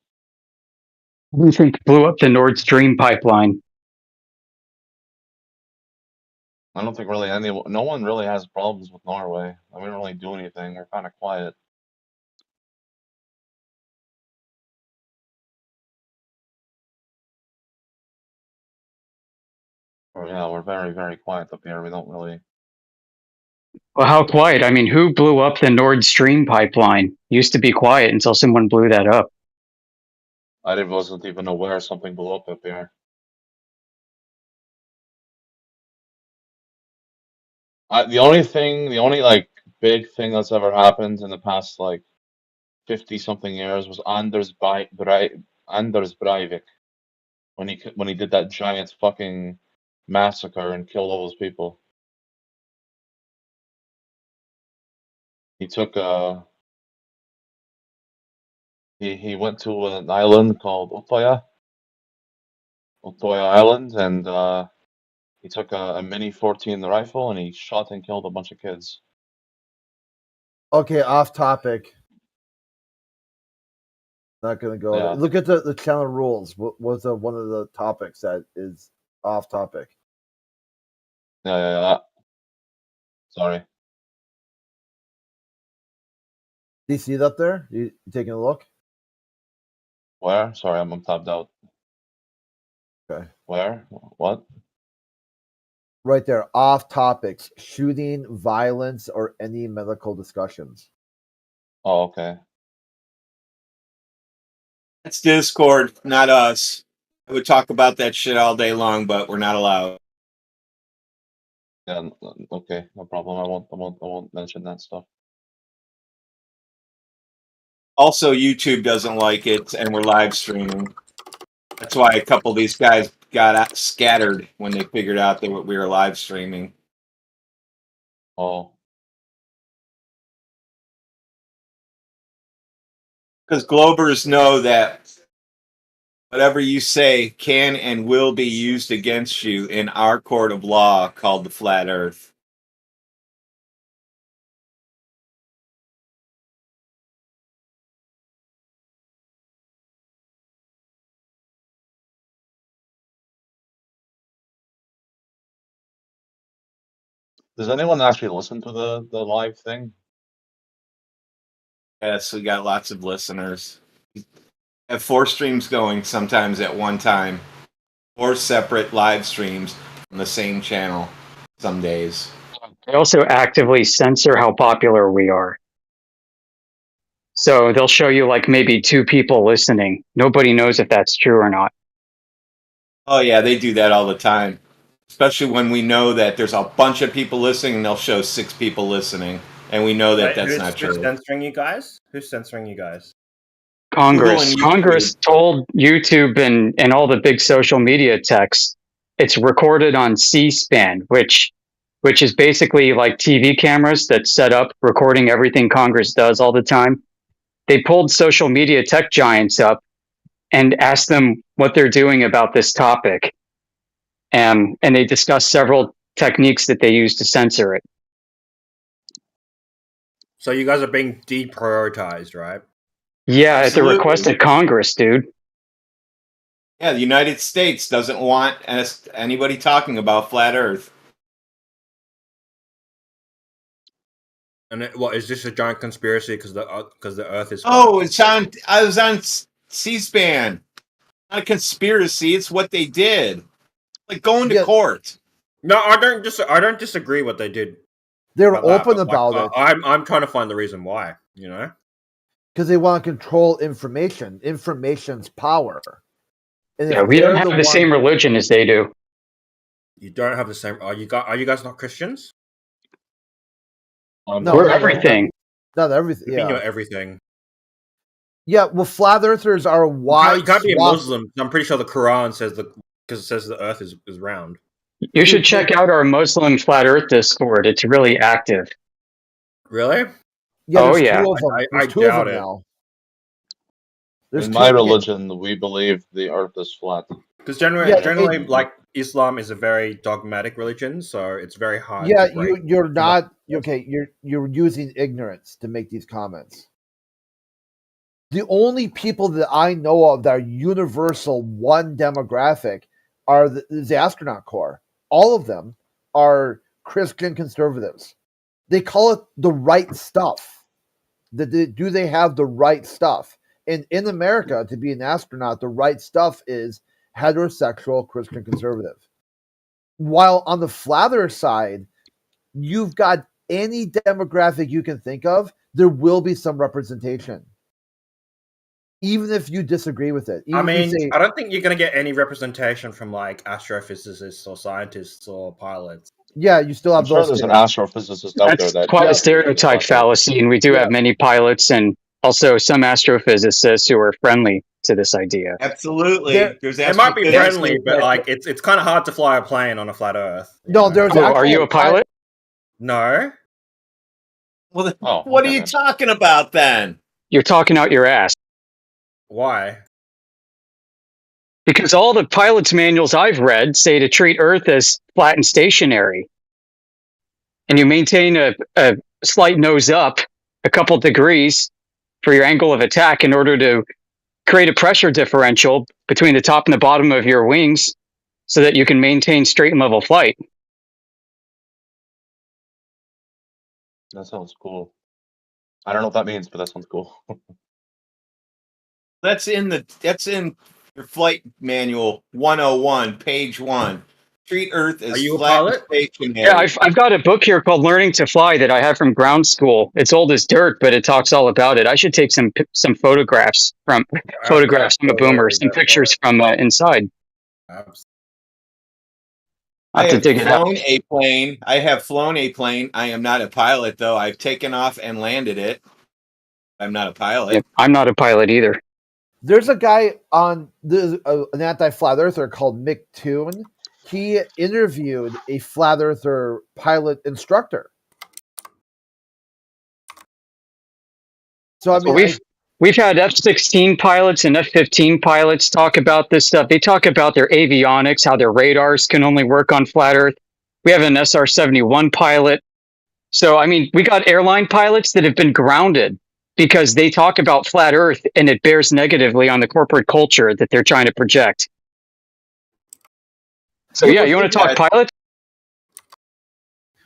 Who do you think blew up the Nord Stream pipeline? I don't think really no one really has problems with Norway. We don't really do anything. We're kind of quiet. Or yeah, we're very, very quiet up here. We don't really. Well, how quiet? I mean, who blew up the Nord Stream pipeline? Used to be quiet until someone blew that up. I wasn't even aware something blew up here. The only like big thing that's ever happened in the past like 50 something years was Anders Breivik when he did that giant fucking massacre and killed all those people. He took he went to an island called Utoya Island, and he took a Mini 14 rifle and he shot and killed a bunch of kids. Okay, off topic. Not gonna go. Yeah. Look at the channel rules. What was one of the topics that is off topic? Yeah. Sorry. Do you see it up there? You taking a look? Where? Sorry, I'm tabbed out. Okay. Where? What? Right there, off topics, shooting, violence, or any medical discussions. Oh, okay. That's Discord, not us. I would talk about that shit all day long, but we're not allowed. Yeah, okay, no problem. I won't mention that stuff. Also, YouTube doesn't like it, and we're live streaming. That's why a couple of these guys got scattered when they figured out that we were live streaming. Oh. Because Globers know that whatever you say can and will be used against you in our court of law called the Flat Earth. Does anyone actually listen to the live thing? Yes, we got lots of listeners. We have 4 streams going sometimes at one time. 4 separate live streams on the same channel some days. They also actively censor how popular we are. So they'll show you like maybe 2 people listening. Nobody knows if that's true or not. Oh yeah, they do that all the time. Especially when we know that there's a bunch of people listening and they'll show 6 people listening. And we know that that's not Who's true. censoring you guys? Who's censoring you guys? Congress. Google and Congress told YouTube and all the big social media techs it's recorded on C-SPAN, which is basically like TV cameras that set up recording everything Congress does all the time. They pulled social media tech giants up and asked them what they're doing about this topic. And they discussed several techniques that they use to censor it. So you guys are being deprioritized, right? Yeah, at the Absolutely. request of Congress, dude. Yeah, the United States doesn't want anybody talking about flat Earth. And what is this a giant conspiracy because the Earth is? Oh, I was on C-SPAN. Not a conspiracy. It's what they did. Like going to court. No, I don't disagree what they did. They're about open that, but, about like, it. I'm trying to find the reason why. You know, because they want to control information. Information's power. And Yeah, we don't have the same religion as they do. You don't have the same. Are you guys not Christians? No, we're everything. Not everything. Yeah, Yeah. everything. Yeah, well, flat earthers are wide. You can't be a Muslim. I'm pretty sure the Quran says because it says the Earth is round. You should check out our Muslim Flat Earth Discord. It's really active. Really? Yeah, oh there's yeah. 2 of them. I There's 2 of doubt them it. now. There's In 2 my religion, we believe the Earth is flat. Because generally, like Islam is a very dogmatic religion, so it's very hard. Yeah, to break. you're not okay. You're using ignorance to make these comments. The only people that I know of that are universal one demographic are the astronaut corps. All of them are Christian conservatives. They call it the right stuff. Do they have the right stuff? And in America, to be an astronaut, the right stuff is heterosexual Christian conservative. While on the flat earth side, you've got any demographic you can think of, there will be some representation. Even if you disagree with it. I mean, I don't think you're going to get any representation from like astrophysicists or scientists or pilots. Yeah, you still have I'm sure there's an astrophysicist out there That's that. quite a stereotype fallacy, and we do have many pilots and also some astrophysicists who are friendly to this idea. Absolutely. It might be friendly, but like it's kind of hard to fly a plane on a flat Earth. No, there's. Are you a pilot? No. Well, what are you talking about then? You're talking out your ass. Why? Because all the pilot's manuals I've read say to treat Earth as flat and stationary. And you maintain a slight nose up a couple degrees for your angle of attack in order to create a pressure differential between the top and the bottom of your wings so that you can maintain straight and level flight. That sounds cool. I don't know what that means, but that sounds cool. That's in your flight manual 101, page 1. Treat Earth as flat and stationary. Yeah, I've got a book here called Learning to Fly that I have from ground school. It's old as dirt, but it talks all about it. I should take some photographs from I'm a boomer, some pictures from inside. I have flown a plane. I have flown a plane. I am not a pilot, though. I've taken off and landed it. I'm not a pilot. Yeah, I'm not a pilot either. There's a guy on an anti-flat earther called Mick Toon. He interviewed a flat earther pilot instructor, So I mean, we've had F-16 pilots and F-15 pilots talk about this stuff. They talk about their avionics, how their radars can only work on flat Earth. We have an SR-71 pilot. So, I mean, we got airline pilots that have been grounded because they talk about flat Earth and it bears negatively on the corporate culture that they're trying to project. So, yeah, you want to talk pilots?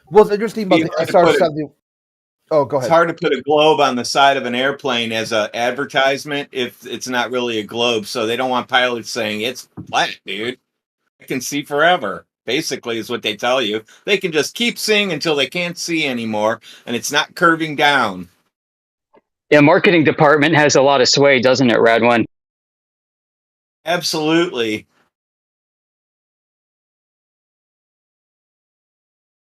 What's interesting about the SR-70? Oh, go ahead. It's hard to put a globe on the side of an airplane as an advertisement if it's not really a globe. So they don't want pilots saying it's flat, dude. I can see forever. Basically, is what they tell you. They can just keep seeing until they can't see anymore, and it's not curving down. Yeah, marketing department has a lot of sway, doesn't it, Radwin? Absolutely.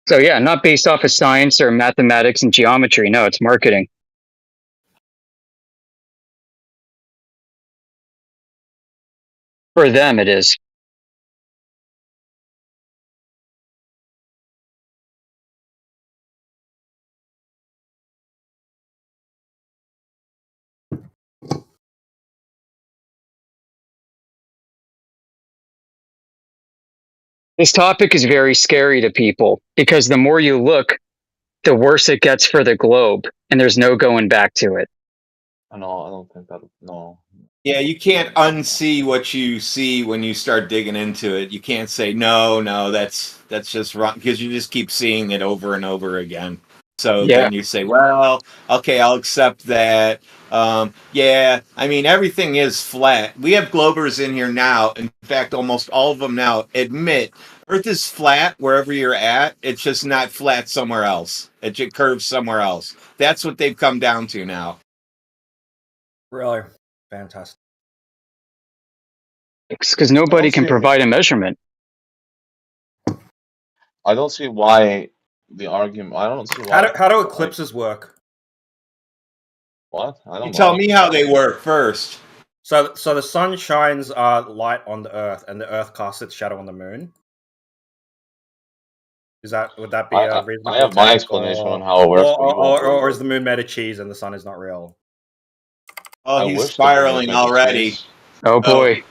So yeah, not based off of science or mathematics and geometry. No, it's marketing. For them, it is. This topic is very scary to people because the more you look, the worse it gets for the globe, and there's no going back to it. No, I don't think that. No. Yeah, you can't unsee what you see when you start digging into it. You can't say no, that's just wrong because you just keep seeing it over and over again. So then you say, well, okay, I'll accept that. Yeah, I mean, everything is flat. We have globers in here now. In fact, almost all of them now admit Earth is flat wherever you're at. It's just not flat somewhere else. It just curves somewhere else. That's what they've come down to now. Really? Fantastic. Because nobody can provide a measurement. I don't see why the argument. I don't see why. How do eclipses work? What? I don't know. Tell me how they work first. So the sun shines light on the Earth, and the Earth casts its shadow on the moon. Would that be a reasonable? I have my explanation on how it works. Or is the moon made of cheese and the sun is not real? Oh, he's spiraling already. Oh boy.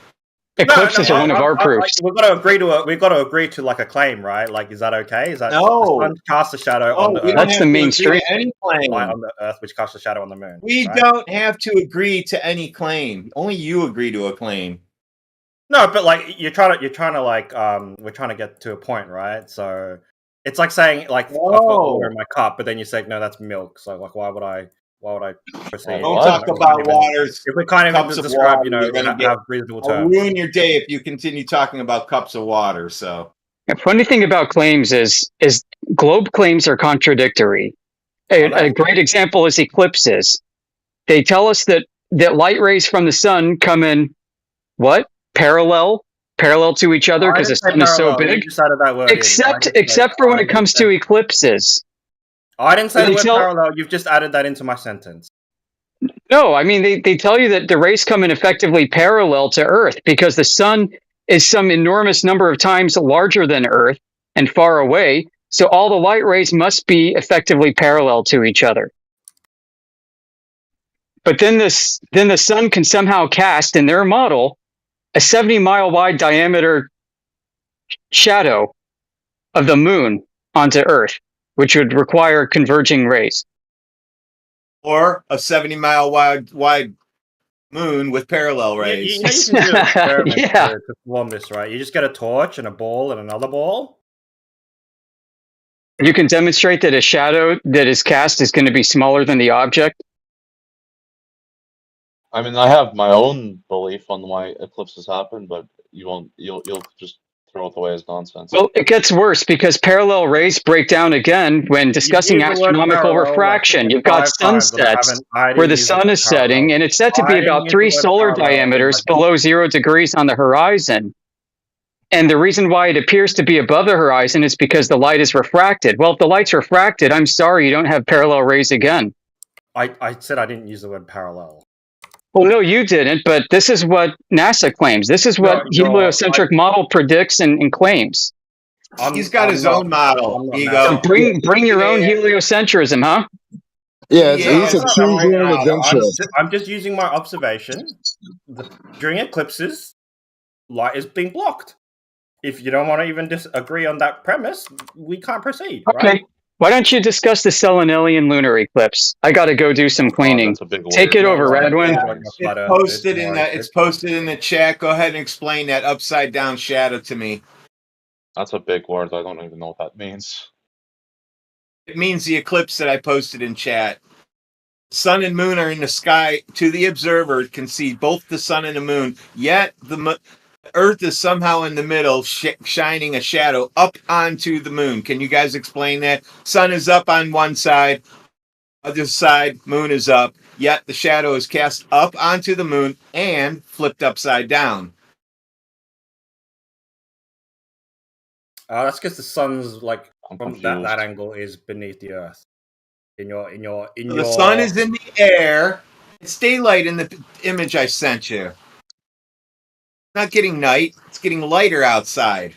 Eclipses are one of our proofs. We've got to agree to like a claim, right? Like, is that okay? Is that the sun casts a shadow on the Earth? That's the mainstream. Any claim light on the Earth, which casts a shadow on the moon. We don't have to agree to any claim. Only you agree to a claim. No, but like we're trying to get to a point, right? So it's like saying like I've got water in my cup, but then you say no, that's milk. So like, why would I proceed? Don't talk about waters. If we can't even describe, have reasonable terms. I'll ruin your day if you continue talking about cups of water. So the funny thing about claims is globe claims are contradictory. A great example is eclipses. They tell us that light rays from the sun come in parallel to each other because the sun is so big. Except for when it comes to eclipses. I didn't say the word parallel. You've just added that into my sentence. No, I mean, they tell you that the rays come in effectively parallel to Earth because the sun is some enormous number of times larger than Earth and far away. So all the light rays must be effectively parallel to each other. But then the sun can somehow cast in their model a 70-mile wide diameter shadow of the moon onto Earth, which would require converging rays. Or a 70-mile wide moon with parallel rays. You can do an experiment to perform this, right? You just get a torch and a ball and another ball. You can demonstrate that a shadow that is cast is going to be smaller than the object. I mean, I have my own belief on why eclipses happen, but you'll just throw it away as nonsense. Well, it gets worse because parallel rays break down again when discussing astronomical refraction. You've got sunsets where the sun is setting, and it's said to be about 3 solar diameters below 0 degrees on the horizon. And the reason why it appears to be above the horizon is because the light is refracted. Well, if the light's refracted, I'm sorry, you don't have parallel rays again. I said I didn't use the word parallel. Well, no, you didn't, but this is what NASA claims. This is what heliocentric model predicts and claims. He's got his own model. So bring your own heliocentrism, huh? Yeah, No, it's it's a not choose wrong your own either. adventure. I'm just using my observation. During eclipses, light is being blocked. If you don't want to even disagree on that premise, we can't proceed, right? Okay. Why don't you discuss the Selenelian lunar eclipse? I got to go do some Oh, cleaning. that's a big Take word. it No over, worries. Radwin. Seems Yeah, like a it's flat earth, dude. posted No in worries, the dude. chat. Go ahead and explain that upside down shadow to me. That's a big word. I don't even know what that means. It means the eclipse that I posted in chat. Sun and moon are in the sky. To the observer, it can see both the sun and the moon. Yet the Earth is somehow in the middle, shining a shadow up onto the moon. Can you guys explain that? Sun is up on one side, other side, moon is up. Yet the shadow is cast up onto the moon and flipped upside down. That's because the sun's like I'm from that confused. angle is beneath the earth. In The sun is in the air. It's daylight in the image I sent you. It's not getting night. It's getting lighter outside.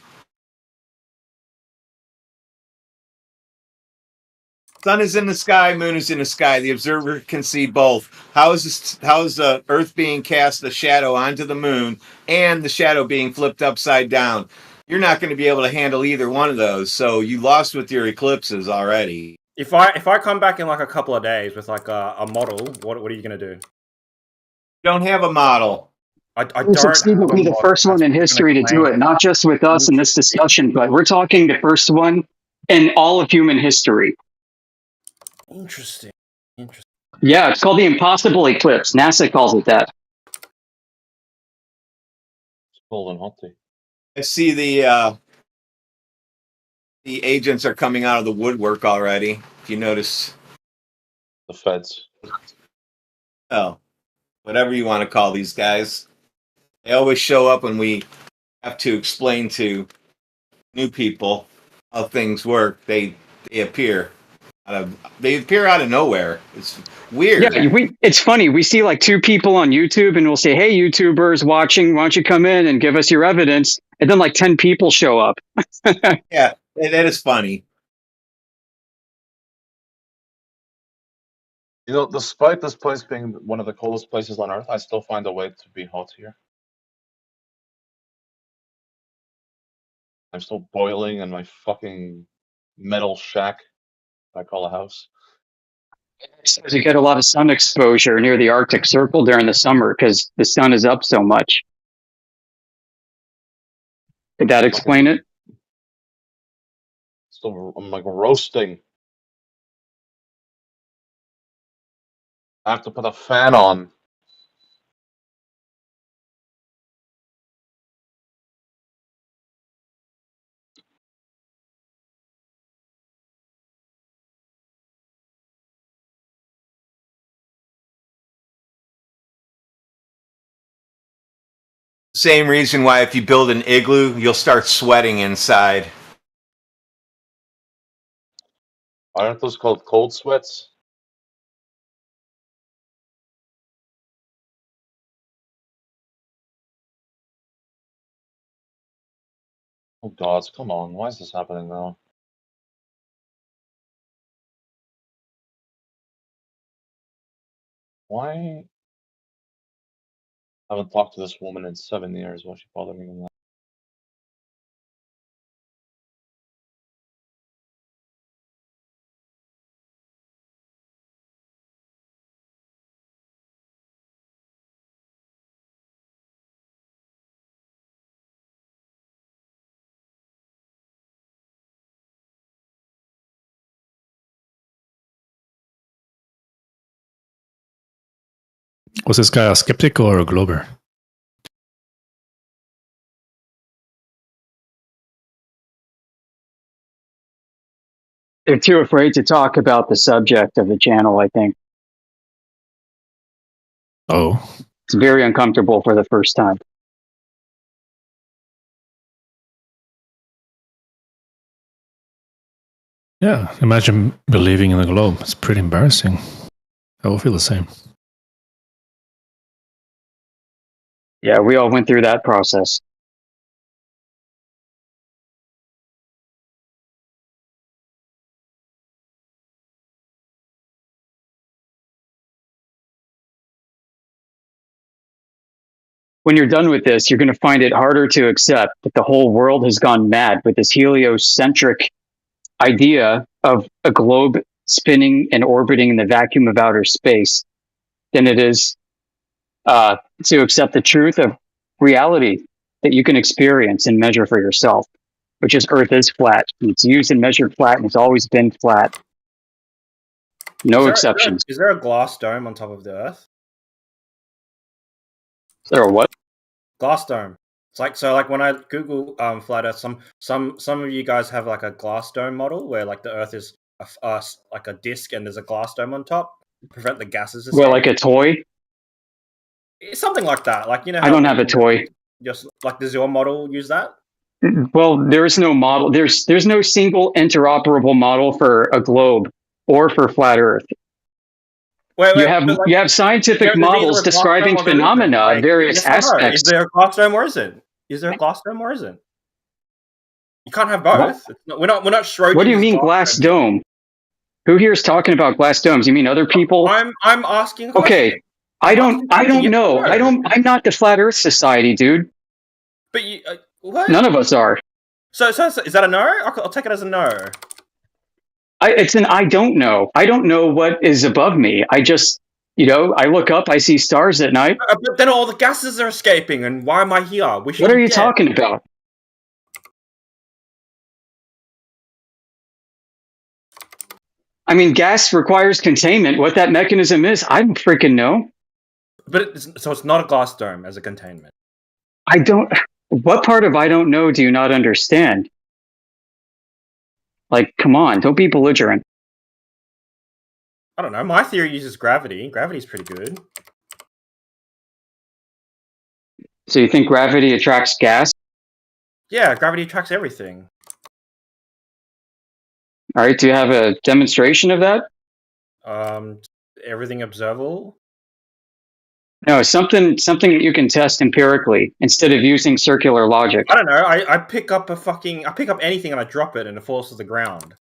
Sun is in the sky, moon is in the sky. The observer can see both. How is the Earth being cast a shadow onto the moon and the shadow being flipped upside down? You're not going to be able to handle either one of those. So you lost with your eclipses already. If I come back in like a couple of days with like a model, what are you gonna do? Don't have a model. I Steve don't have will a be the model. first That's one in what I'm gonna history to do claim. it, not just with us in this discussion, but we're talking the first one in all of human history. Interesting. Interesting. Yeah, it's called the impossible eclipse. NASA calls it that. It's cold and hot. I see the agents are coming out of the woodwork already. If you notice, The feds. oh, whatever you want to call these guys, they always show up when we have to explain to new people how things work. They appear they appear out of nowhere. It's weird. Yeah, it's funny. We see like two people on YouTube and we'll say, hey, YouTubers watching, why don't you come in and give us your evidence? And then like 10 people show up. Yeah, that is funny. You know, despite this place being one of the coldest places on Earth, I still find a way to be hot here. I'm still boiling in my fucking metal shack I call a house. So you get a lot of sun exposure near the Arctic Circle during the summer because the sun is up so much. Could that explain it? Still, I'm like roasting. I have to put a fan on. Same reason why if you build an igloo, you'll start sweating inside. Aren't those called cold sweats? Oh gods, come on. Why is this happening now? Why? I haven't talked to this woman in 7 years. Why she bothering me with that? Was this guy a skeptic or a glober? They're too afraid to talk about the subject of the channel, I think. Oh. It's very uncomfortable for the first time. Yeah, imagine believing in the globe. It's pretty embarrassing. I will feel the same. Yeah, we all went through that process. when you're done with this, you're going to find it harder to accept that the whole world has gone mad with this heliocentric idea of a globe spinning and orbiting in the vacuum of outer space than it is to accept the truth of reality that you can experience and measure for yourself, which is Earth is flat. It's used and measured flat, and it's always been flat. No exceptions. Is there a glass dome on top of the Earth? Is there a what? Glass dome. It's like, so like when I Google flat Earth, some of you guys have like a glass dome model where like the Earth is like a disc and there's a glass dome on top to prevent the gases escaping. Well, like a toy? It's something like that. Like, you know, I don't have a toy. Just like, does your model use that? Well, there is no model. There's no single interoperable model for a globe or for flat Earth. You have scientific models describing phenomena of various aspects. Is there a glass dome or isn't? Is there a glass dome or isn't? You can't have both. We're not Schrodinger's. What do you mean glass dome? Who here is talking about glass domes? You mean other people? I'm asking. Okay, I don't know. I'm not the Flat Earth Society, dude. But you, what? None of us are. So is that a no? I'll take it as a no. It's an I don't know. I don't know what is above me. I just, I look up, I see stars at night. But then all the gases are escaping, and why am I here? What are you talking about? I mean, gas requires containment. What that mechanism is, I don't freaking know. But so it's not a glass dome as a containment. What part of I don't know do you not understand? Like, come on, don't be belligerent. I don't know. My theory uses gravity. Gravity's pretty good. So you think gravity attracts gas? Yeah, gravity attracts everything. All right, do you have a demonstration of that? Everything observable? No, something that you can test empirically instead of using circular logic. I don't know. I pick up anything and I drop it and it falls to the ground.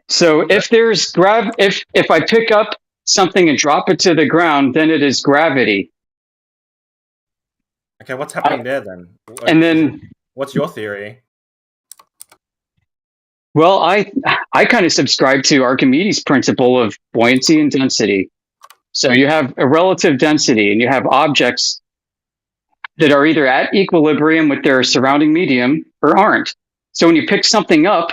So if there's if I pick up something and drop it to the ground, then it is gravity. Okay, what's happening there then? And then what's your theory? Well, I kind of subscribe to Archimedes' principle of buoyancy and density. So you have a relative density and you have objects that are either at equilibrium with their surrounding medium or aren't. So when you pick something up,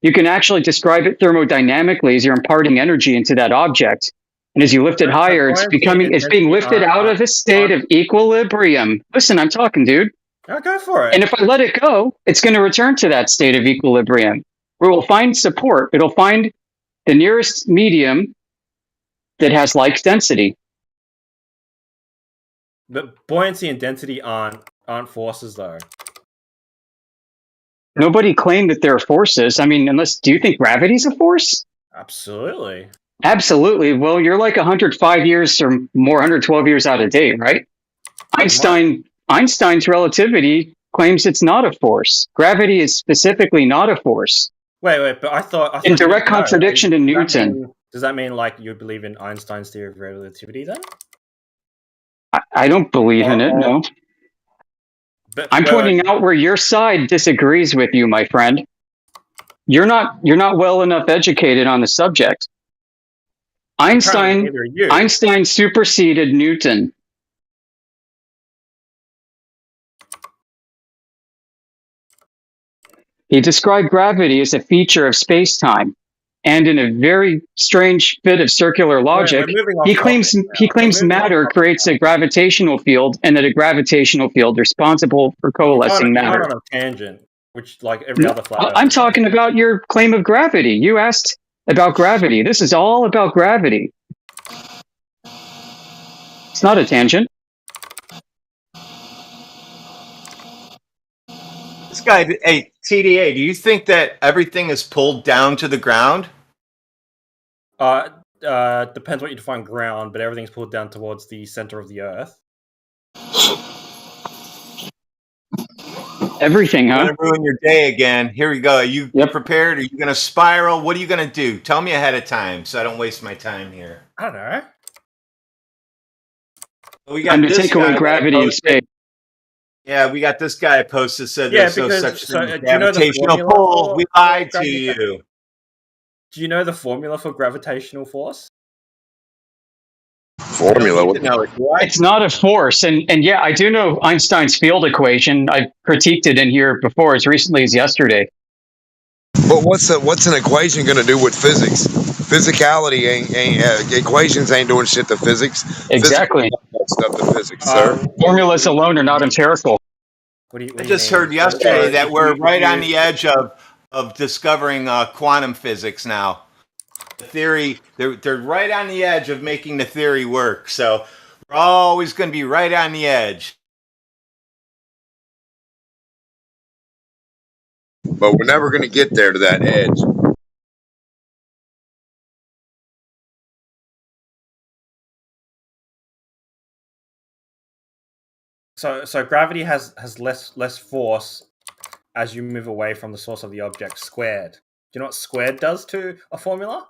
you can actually describe it thermodynamically as you're imparting energy into that object. And as you lift it higher, it's being lifted out of a state of equilibrium. Listen, I'm talking, dude. Yeah, go for it. And if I let it go, it's going to return to that state of equilibrium where it will find support. It'll find the nearest medium that has like density. But buoyancy and density aren't forces, though. Nobody claimed that they're forces. I mean, do you think gravity's a force? Absolutely. Absolutely. Well, you're like 105 years or more, 112 years out of date, right? Einstein's relativity claims it's not a force. Gravity is specifically not a force. Wait, but I thought in direct contradiction to Newton. Does that mean like you believe in Einstein's theory of relativity then? I don't believe in it, no. I'm pointing out where your side disagrees with you, my friend. You're not well enough educated on the subject. Einstein superseded Newton. He described gravity as a feature of space-time. And in a very strange bit of circular logic, he claims matter creates a gravitational field, and that a gravitational field responsible for coalescing matter. On a tangent, which like every other flat. I'm talking about your claim of gravity. You asked about gravity. This is all about gravity. It's not a tangent. This guy, hey, TDA, do you think that everything is pulled down to the ground? Depends what you define ground, but everything's pulled down towards the center of the Earth. Everything, huh? I'm gonna ruin your day again. Here we go. Are you prepared? Are you gonna spiral? What are you gonna do? Tell me ahead of time so I don't waste my time here. I don't know. We Time got to this take away guy that gravity in posted. space. Yeah, we got this guy Gravity in posted. space. Yeah, we got this guy posted. Said there's no Yeah, such because thing as so do you know the gravitational formula pull. We for lied to gravity? you. Do you know the formula for gravitational force? I don't Formula. need to know it, do I? It's not a force, and yeah, I do know Einstein's field equation. I critiqued it in here before, as recently as yesterday. But what's an equation going to do with physics? Physicality ain't equations ain't doing shit to physics. Physics Exactly. that stuff to physics, sir. Formulas alone are not empirical. I just heard yesterday that we're right on the edge of discovering quantum physics now. The theory, they're right on the edge of making the theory work. So we're always going to be right on the edge. But we're never going to get there to that edge. So gravity has less force as you move away from the source of the object squared. Do you know what squared does to a formula?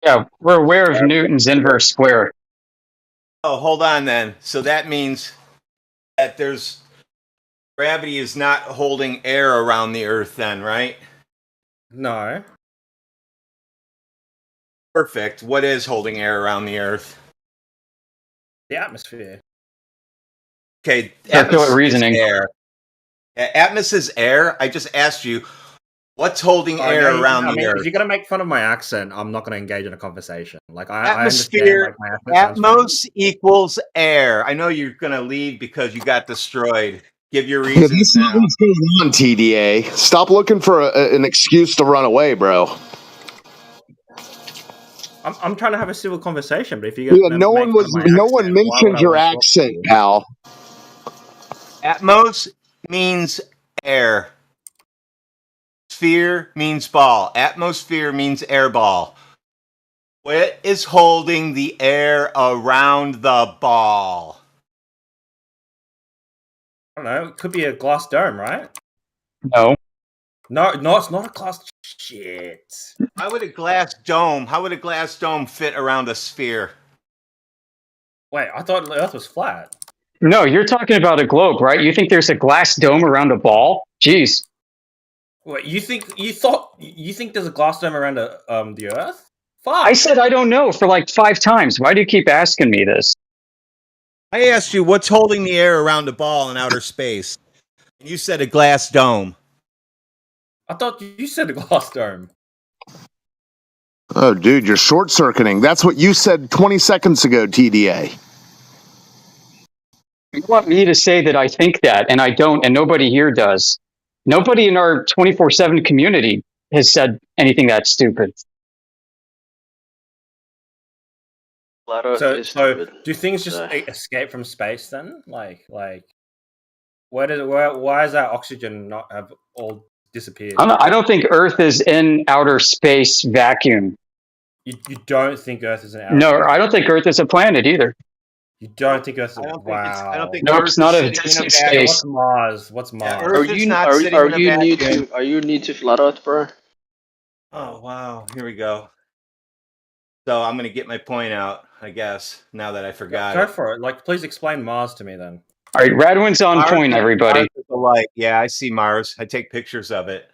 Yeah, we're aware of Newton's inverse square. Oh, hold on then. So that means that gravity is not holding air around the Earth then, right? No. Perfect. What is holding air around the Earth? The atmosphere. Okay, Circular atmos reasoning. is air. Atmos is air. I just asked you, what's holding air No, around I the mean, Earth? if you're gonna make fun of my accent, I'm not gonna engage in a conversation. Like I Atmosphere, understand. Like my accent sounds atmos equals air. I know you're gonna leave because you got destroyed. Give your Yeah, reasons that's not now. what's going on, TDA. Stop looking for an excuse to run away, bro. I'm trying to have a civil conversation, but if you're Yeah, gonna no make fun of my one accent, why would mentioned I your want to talk to accent, you? pal. Atmos means air. Sphere means ball. Atmosphere means air ball. What is holding the air around the ball? I don't know. It could be a glass dome, right? No. No, it's not a glass. Shit. How would a glass dome fit around a sphere? Wait, I thought the Earth was flat. No, you're talking about a globe, right? You think there's a glass dome around a ball? Jeez. Wait, you think there's a glass dome around the Earth? Fuck. I said I don't know for like 5 times. Why do you keep asking me this? I asked you what's holding the air around a ball in outer space. And you said a glass dome. I thought you said a glass dome. Oh, dude, you're short circuiting. That's what you said 20 seconds ago, TDA. You want me to say that I think that, and I don't, and nobody here does. Nobody in our 24/7 community has said anything that stupid. Flat Earth So is stupid. do things just So- escape from space then? Like why is our oxygen not have all disappeared? I don't think Earth is in outer space vacuum. You don't think Earth is an outer No, space? I don't think Earth is a planet either. You don't think Earth is I don't wow. think Nope, Earth it's not is a sitting in distant vacuum. space. What's Mars? What's Mars? Earth is not are sitting in a you new vacuum. to Flat Earth, bro? Oh wow, here we go. So I'm gonna get my point out, I guess, now that I forgot Go it. for it. Like, please explain Mars to me then. All right, Radwin's on Mars point, is- everybody. Mars is a light. Yeah, I see Mars. I take pictures of it.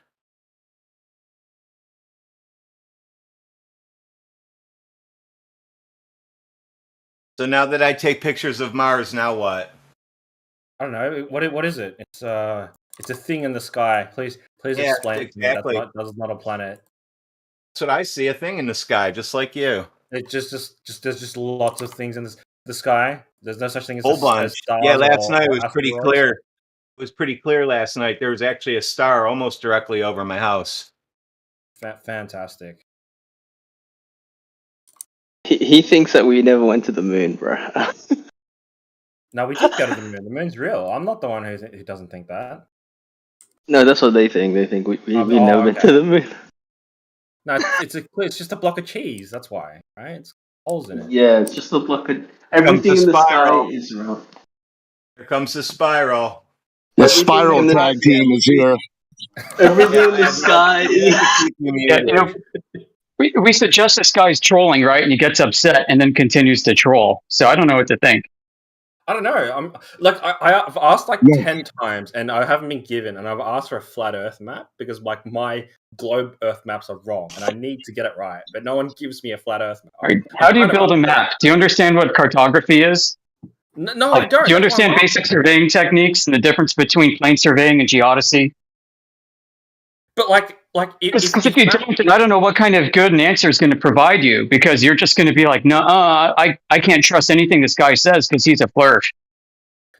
So now that I take pictures of Mars, now what? I don't know. What is it? It's a thing in the sky. Please Yeah, explain it to me. exactly. That's not a planet. That's what I see, a thing in the sky, just like you. It just there's just lots of things in the sky. There's no such thing as Whole bunch. stars. Yeah, last or night it was pretty asteroids. clear. It was pretty clear last night. There was actually a star almost directly over my house. Fantastic. He thinks that we never went to the moon, bro. No, we did go to the moon. The moon's real. I'm not the one who doesn't think that. No, that's what they think. They think we Oh, never been to the moon. No, it's just a block of cheese. That's why, right? It's holes in it. Yeah, it's just a block of Comes everything the in the spiral. sky is round. Here comes the spiral. The spiral tag team is here. Everything in the sky is. Yeah, you know, we suggest this guy's trolling, right? And he gets upset and then continues to troll. So I don't know what to think. I don't know. I'm like I've asked like Yes. 10 times and I haven't been given. And I've asked for a flat Earth map because like my globe Earth maps are wrong and I need to get it right. But no one gives me a flat Earth map. All right, how do you build a map? Do you understand what cartography is? No, Like, I don't. do you That's why I'm understand asking. basic surveying techniques and the difference between plane surveying and geodesy? But like Because if you don't, then I don't know what kind of good an answer is going to provide you, because you're just going to be like, no, I can't trust anything this guy says because he's a flirt.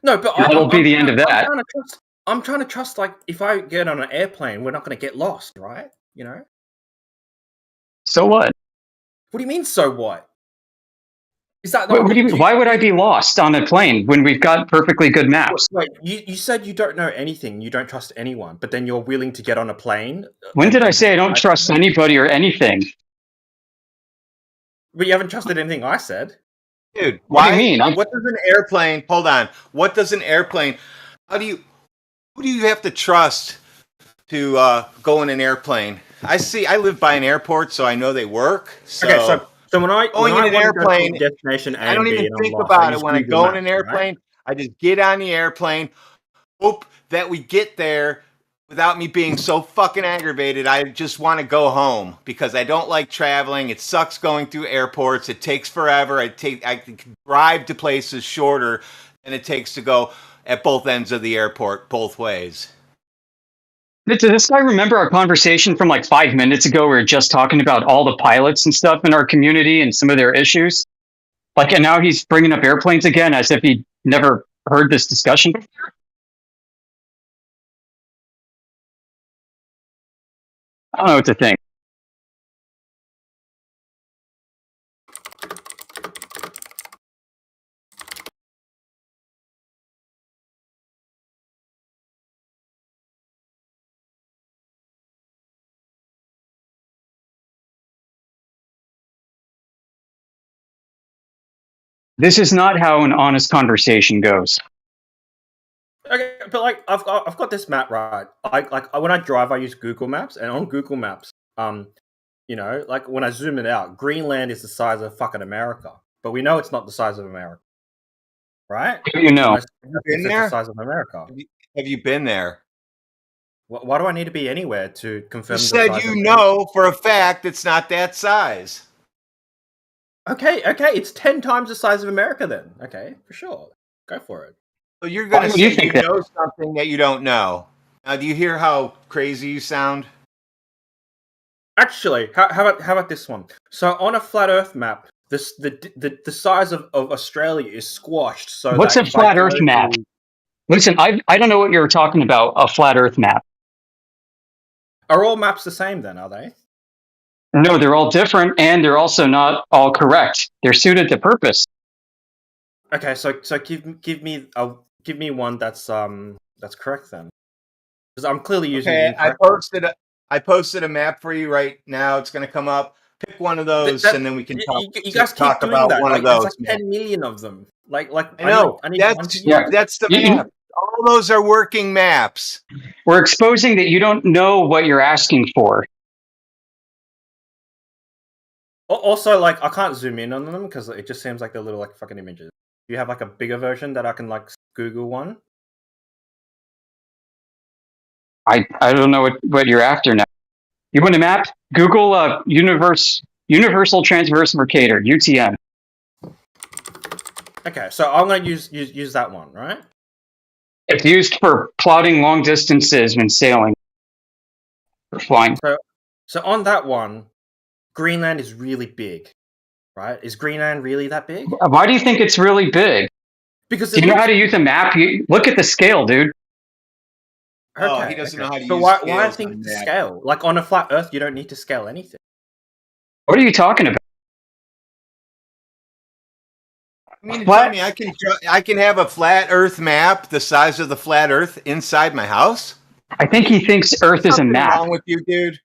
No, but That'll be the end of that. I'm trying to trust. Like, if I get on an airplane, we're not going to get lost, right? You know. So what? What do you mean? So what? Is that What not? do you mean? Why would I be lost on a plane when we've got perfectly good maps? Wait, you said you don't know anything. You don't trust anyone, but then you're willing to get on a plane. When did I say I don't trust anybody or anything? But you haven't trusted anything I said. Dude, What do you mean? What does an airplane? Hold on. What does an airplane? Who do you have to trust to go in an airplane? I live by an airport, so I know they work. So, Okay, so when I going in an airplane, destination A I don't and B even and I'm think lost, about it use when I Google go in Maps, an airplane. right? I just get on the airplane, hope that we get there without me being so fucking aggravated. I just want to go home because I don't like traveling. It sucks going through airports. It takes forever. I can drive to places shorter than it takes to go at both ends of the airport, both ways. Does this guy remember our conversation from like 5 minutes ago? We were just talking about all the pilots and stuff in our community and some of their issues. Like, and now he's bringing up airplanes again as if he never heard this discussion before. I don't know what to think. This is not how an honest conversation goes. Okay, but like I've got this map right. When I drive, I use Google Maps, and on Google Maps, you know, like when I zoom it out, Greenland is the size of fucking America, but we know it's not the size of America, right? You know, Have you been It's there? the size of America. Have you been there? Why do I need to be anywhere to confirm? You the said size you of know for a fact it's not that size. Okay, it's 10 times the size of America then. Okay, for sure. Go for it. So you're going Why to would you say think you that? know something that you don't know. Do you hear how crazy you sound? Actually, how about this one? So on a flat Earth map, the size of Australia is squashed. So What's that a if I flat go Earth map? to- Listen, I don't know what you're talking about, a flat Earth map. Are all maps the same then? Are they? No, they're all different, and they're also not all correct. They're suited to purpose. Okay, so give me one that's correct then, because I'm clearly using the Okay, incorrect. I posted a map for you right now. It's going to come up. Pick one of those, and then we can You guys keep talk doing about that. one Like of those. there's like 10 million of them. Like I know. I need one to use. That's the map. All those are working maps. We're exposing that you don't know what you're asking for. Also, like I can't zoom in on them because it just seems like they're little like fucking images. Do you have like a bigger version that I can like Google one? I don't know what you're after now. You want a map? Google Universal Transverse Mercator, UTM. Okay, so I'm gonna use that one, right? It's used for plotting long distances when sailing or flying. So on that one, Greenland is really big, right? Is Greenland really that big? Why do you think it's really big? Because do you know how to use a map? Look at the scale, dude. Okay, he doesn't know how to use But why scales think on to that. scale? Like on a flat Earth, you don't need to scale anything. What are you talking about? I mean, tell me, I can have a flat Earth map the size of the flat Earth inside my house. I think he thinks Earth is a Something map. wrong with you, dude?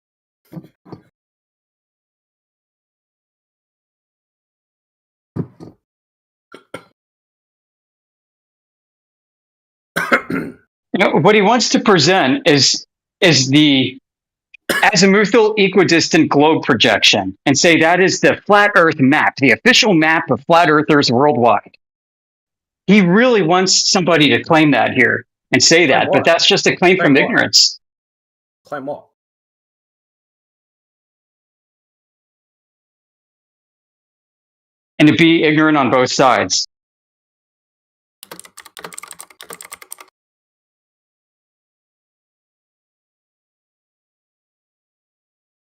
You know, what he wants to present is the azimuthal equidistant globe projection and say that is the flat Earth map, the official map of flat Earthers worldwide. He really wants somebody to claim that here and say Claim that, but what? that's just a claim Claim from what? ignorance. Claim what? And to be ignorant on both sides.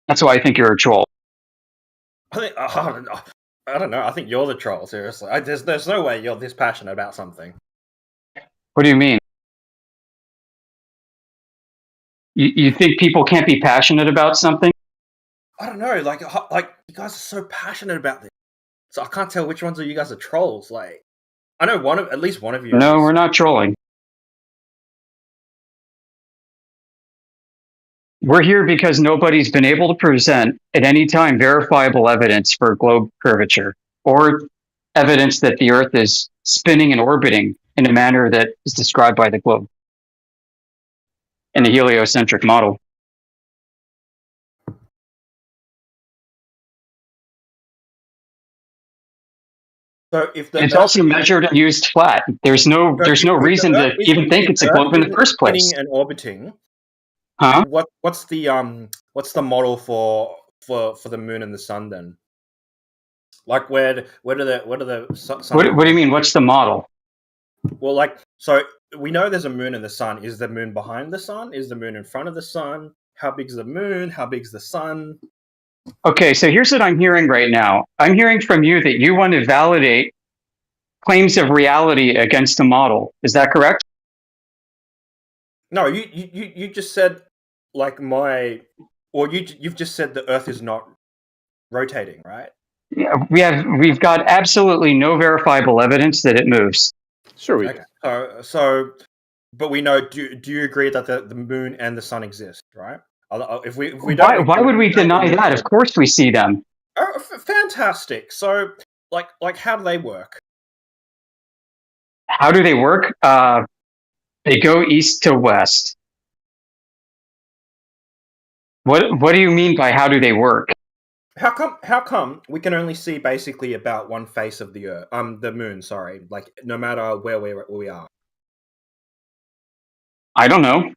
That's why I think you're a troll. I think I don't know. I think you're the troll. Seriously, there's no way you're this passionate about something. What do you mean? You think people can't be passionate about something? I don't know. Like you guys are so passionate about this, so I can't tell which ones of you guys are trolls. Like, I know at least one of you. No, we're not trolling. We're here because nobody's been able to present at any time verifiable evidence for globe curvature or evidence that the Earth is spinning and orbiting in a manner that is described by the globe in the heliocentric model. So if the It's Earth also measured and used flat. There's no reason to even think it's a globe in the first place. Spinning and orbiting. Huh? What's the model for the moon and the sun then? Like where do the sun? What do you mean? What's the model? Well, like, so we know there's a moon and the sun. Is the moon behind the sun? Is the moon in front of the sun? How big's the moon? How big's the sun? Okay, so here's what I'm hearing right now. I'm hearing from you that you want to validate claims of reality against a model. Is that correct? No, you just said like you've just said the Earth is not rotating, right? Yeah, we've got absolutely no verifiable evidence that it moves. Sure, we do. But we know. Do you agree that the moon and the sun exist, right? If we don't, Why would we deny that? Of course, we see them. Oh, fantastic! So, like, how do they work? How do they work? They go east to west. What do you mean by how do they work? How come we can only see basically about one face of the Earth, the moon? Sorry, like no matter where we are. I don't know.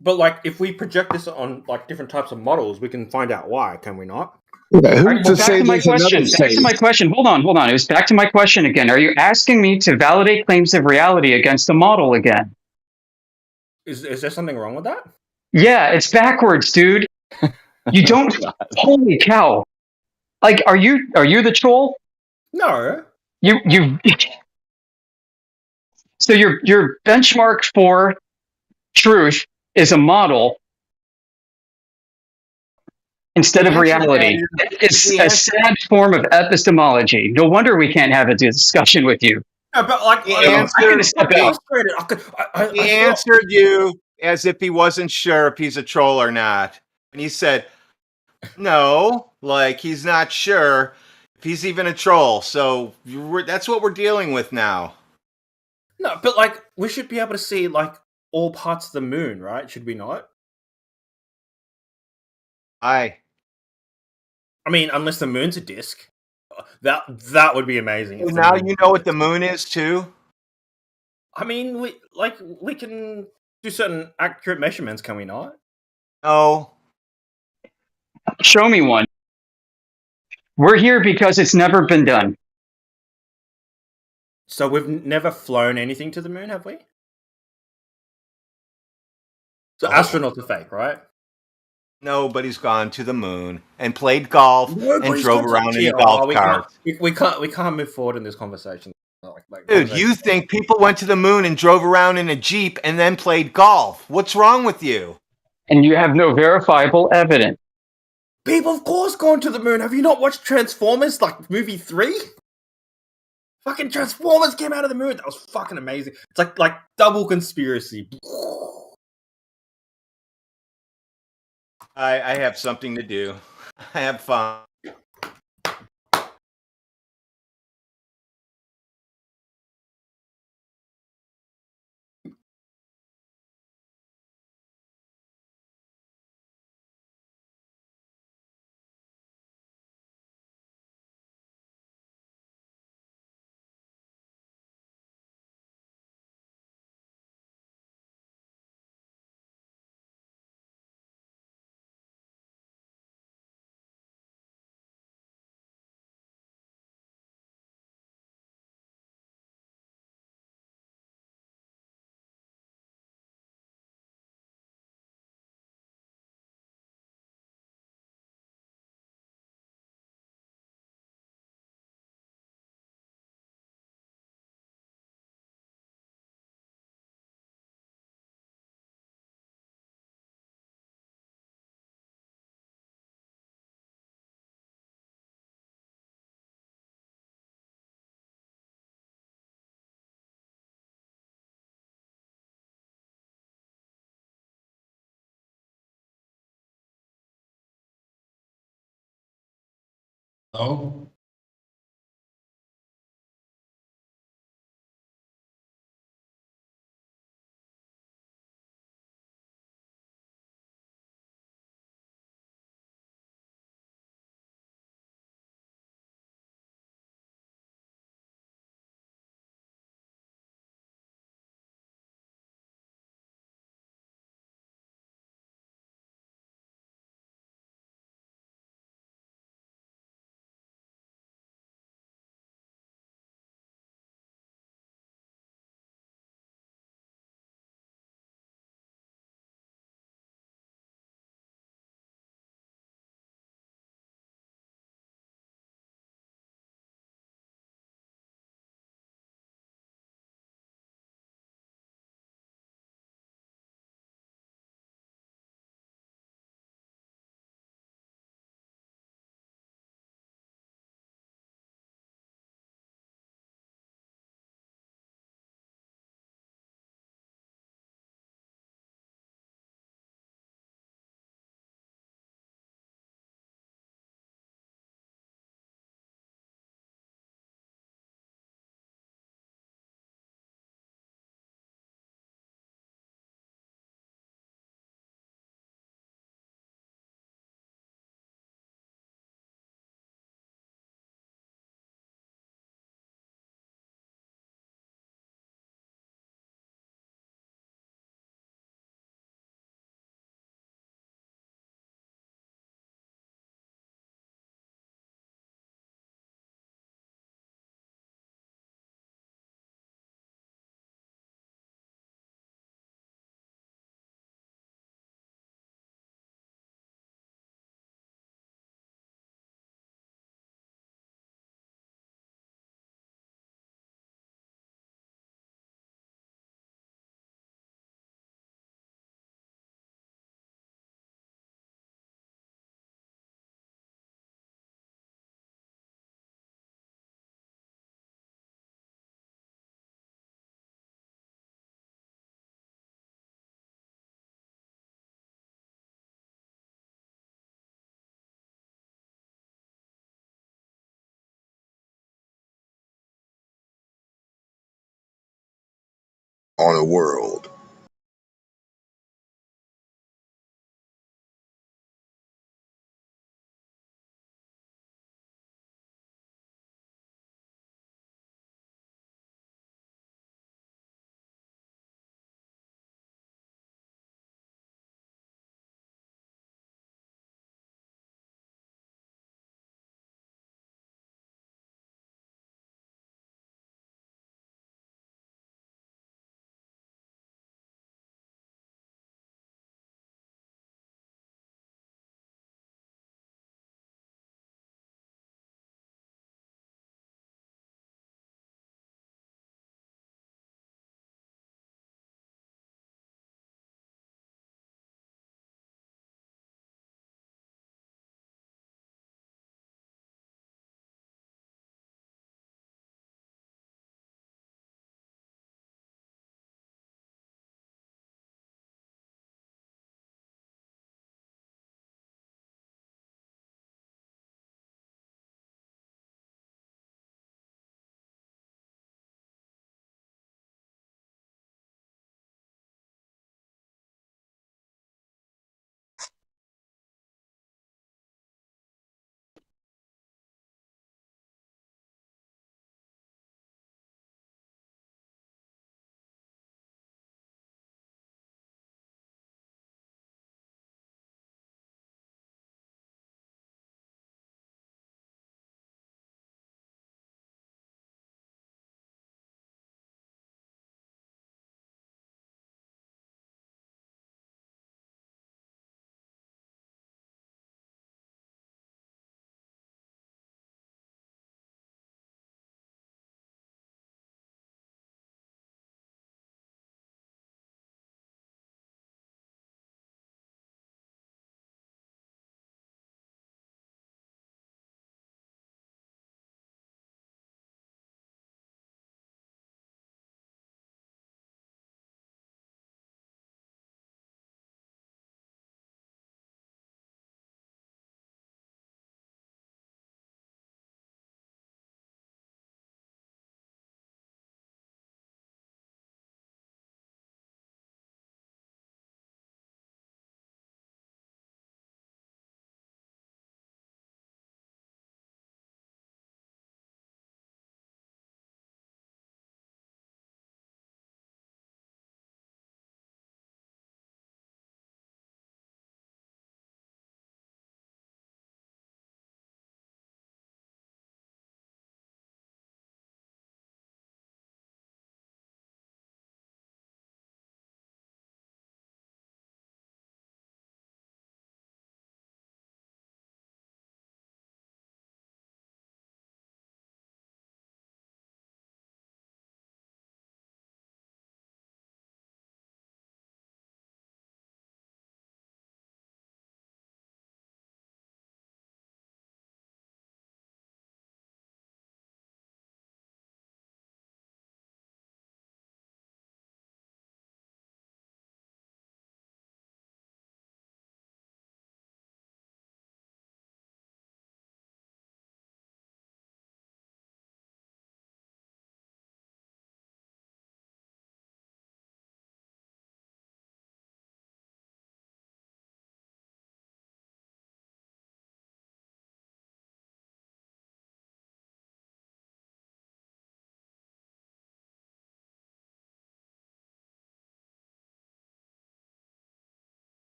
But like, if we project this on like different types of models, we can find out why. Can we not? Yeah, Back to my question. Back to my question. Hold on. It was back to my question again. Are you asking me to validate claims of reality against a model again? Is there something wrong with that? Yeah, it's backwards, dude. You don't. Holy cow! Like, are you the troll? No. You. So your benchmark for truth is a model instead of reality. It's a sad form of epistemology. No wonder we can't have a discussion with you. No, but like, He I'm answered, step he, out. he answered you as if he wasn't sure if he's a troll or not. And he said, no, like he's not sure if he's even a troll. So that's what we're dealing with now. No, but like, we should be able to see like all parts of the moon, right? Should we not? I mean, unless the moon's a disk. That would be amazing. Well, now you know what the moon is too. I mean, we can do certain accurate measurements, can we not? No. Show me one. We're here because it's never been done. So we've never flown anything to the moon, have we? So astronauts are fake, right? Nobody's gone to the moon and played golf and drove around in a golf cart. We can't move forward in this conversation. Dude, you think people went to the moon and drove around in a Jeep and then played golf? What's wrong with you? And you have no verifiable evidence. People, of course, gone to the moon. Have you not watched Transformers, like movie 3? Fucking Transformers came out of the moon. That was fucking amazing. It's like double conspiracy. I have something to do. I have fun. No. On a world.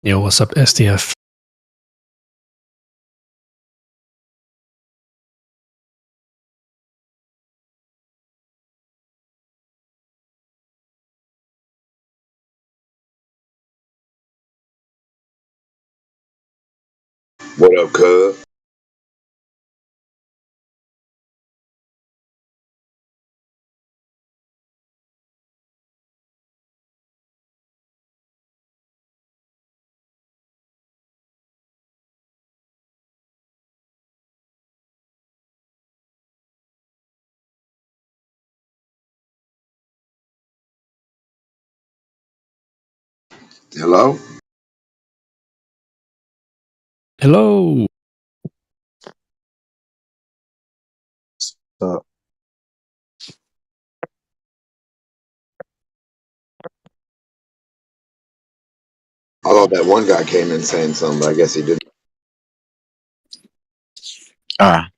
Yo, what's up, STF? What up, cuz? Hello? Hello. Uh, I thought that one guy came in saying something, but I guess he didn't. Ah,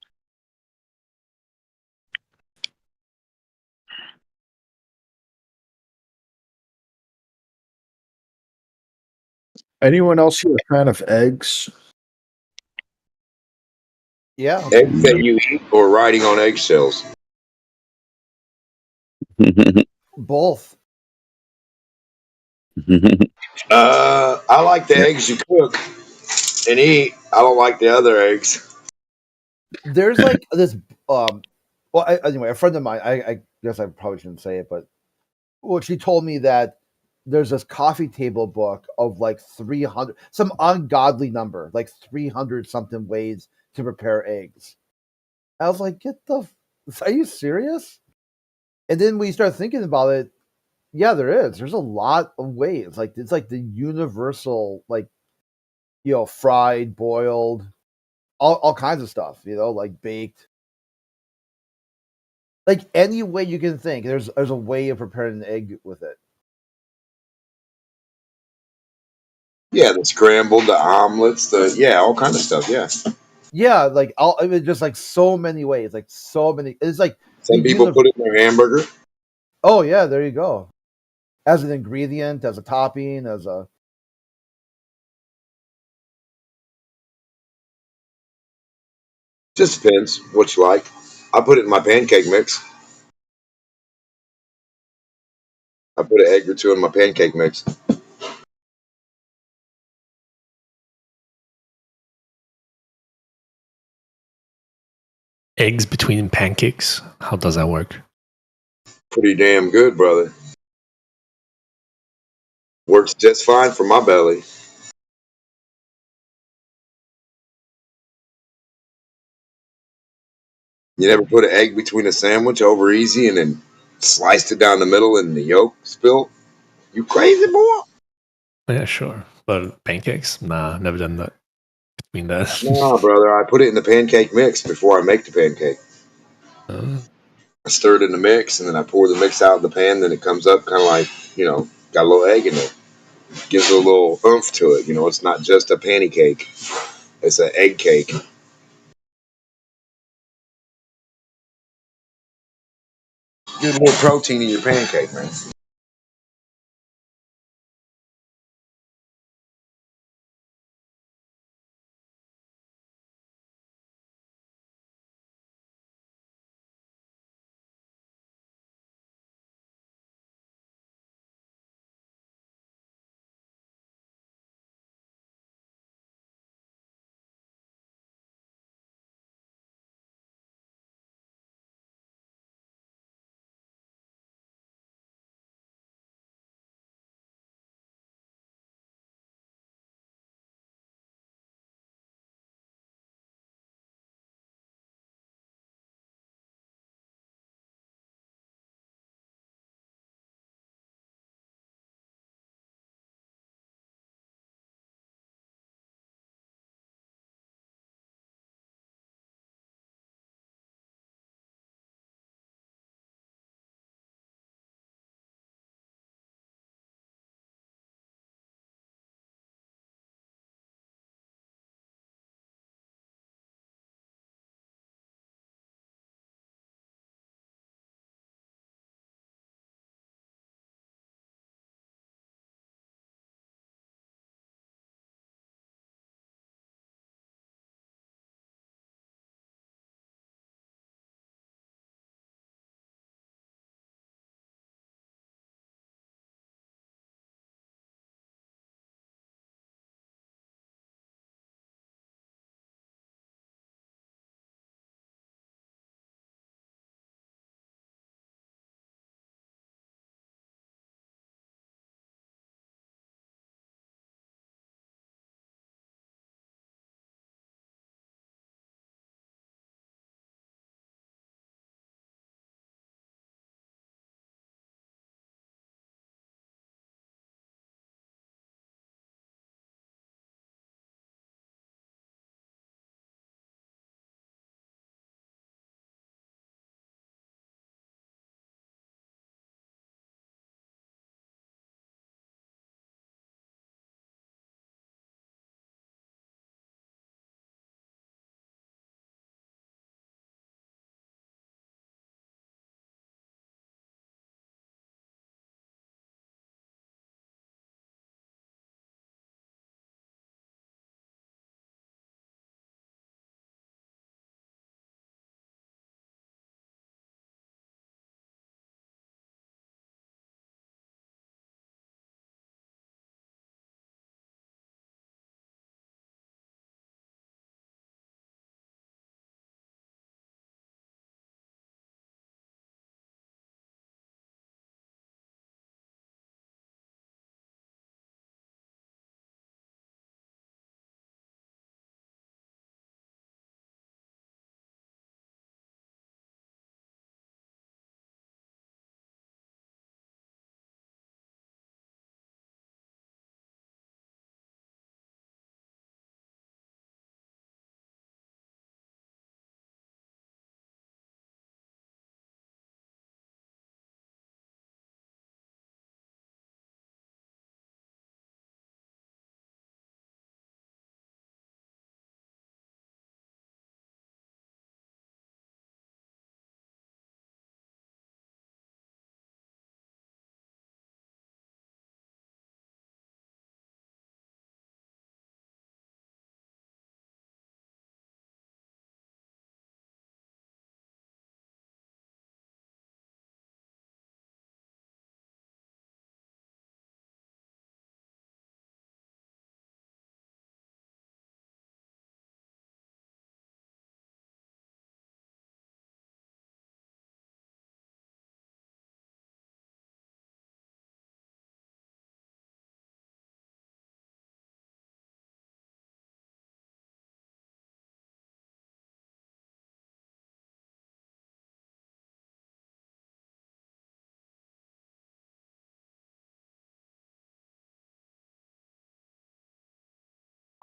Anyone else here a fan of eggs? Yeah. Eggs that you eat or riding on eggshells? Both. I like the Yeah. eggs you cook and eat. I don't like the other eggs. There's like this well anyway, a friend of mine, I guess I probably shouldn't say it, but well, she told me that there's this coffee table book of like 300, some ungodly number, like 300 something ways to prepare eggs. I was like, are you serious? And then we start thinking about it. Yeah, there is. There's a lot of ways. Like it's like the universal, like, fried, boiled, all kinds of stuff, like baked. Like any way you can think, there's a way of preparing an egg with it. Yeah, the scrambled, the omelets, all kind of stuff. Yeah. Yeah, like I mean, just like so many ways, like so many. It's like the Some people put it in their hamburger. Oh yeah, there you go. As an ingredient, as a topping, as a Just depends what you like. I put it in my pancake mix. I put an egg or two in my pancake mix. Eggs between pancakes. How does that work? Pretty damn good, brother. Works just fine for my belly. You never put an egg between a sandwich over easy and then sliced it down the middle and the yolk spilled? You crazy boy? Yeah, sure. But pancakes? Nah, never done that. Between that. Nah, brother. I put it in the pancake mix before I make the pancake. I stir it in the mix and then I pour the mix out in the pan. Then it comes up kind of like, got a little egg in it. Gives it a little oomph to it. It's not just a panny cake. It's an egg cake. Get more protein in your pancake, man.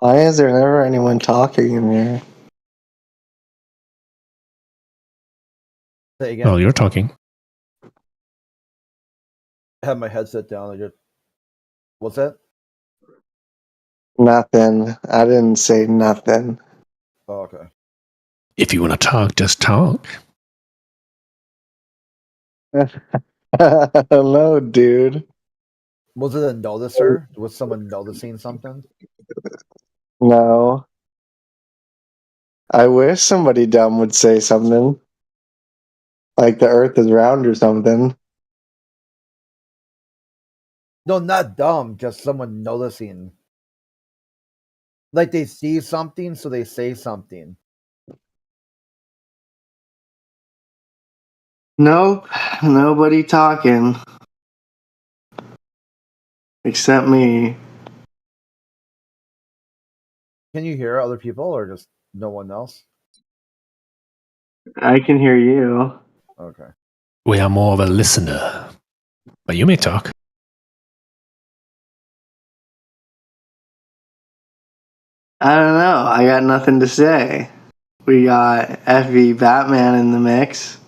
Why is there never anyone talking in here? Say again. Well, you're talking. I have my headset down. I just what's that? Nothing. I didn't say nothing. Oh, okay. If you want to talk, just talk. Hello, dude. Was it a noticer? Was someone noticing something? No. I wish somebody dumb would say something. Like the earth is round or something. No, not dumb. Just someone noticing. Like they see something, so they say something. Nope. Nobody talking. Except me. Can you hear other people or just no one else? I can hear you. Okay. We are more of a listener. But you may talk. I don't know. I got nothing to say. We got FV Batman in the mix.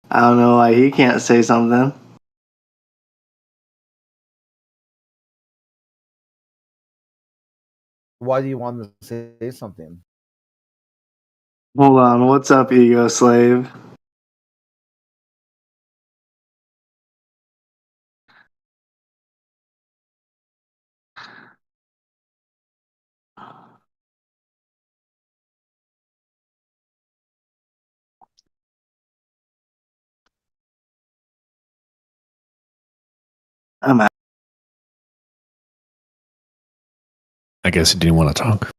I don't know why he can't say something. Why do you want to say something? Hold on. What's up, Ego Slave? I'm out. I guess he didn't want to talk.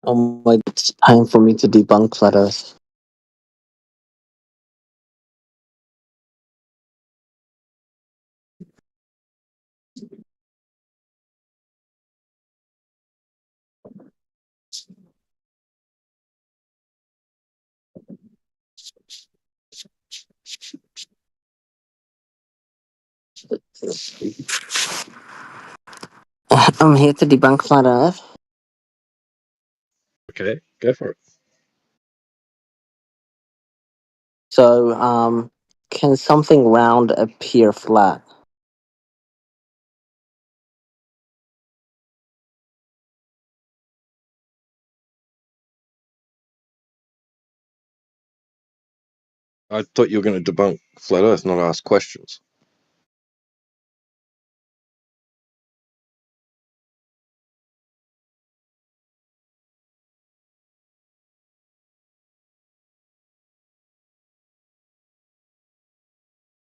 Oh my, it's time for me to debunk flat Earth. I'm here to debunk flat Earth. Okay, go for it. So, can something round appear flat? I thought you were going to debunk flat Earth, not ask questions.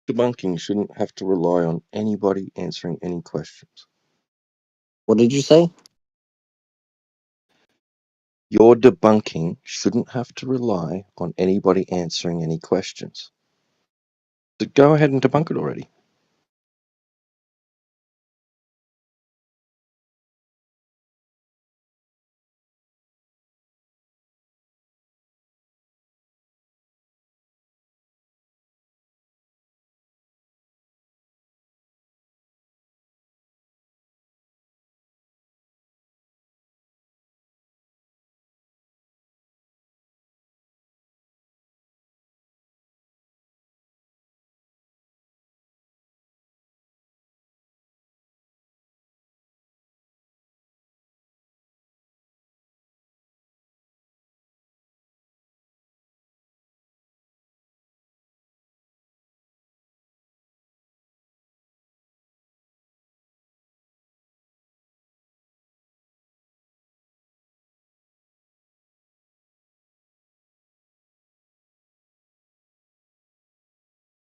Debunking shouldn't have to rely on anybody answering any questions. What did you say? Your debunking shouldn't have to rely on anybody answering any questions. So go ahead and debunk it already.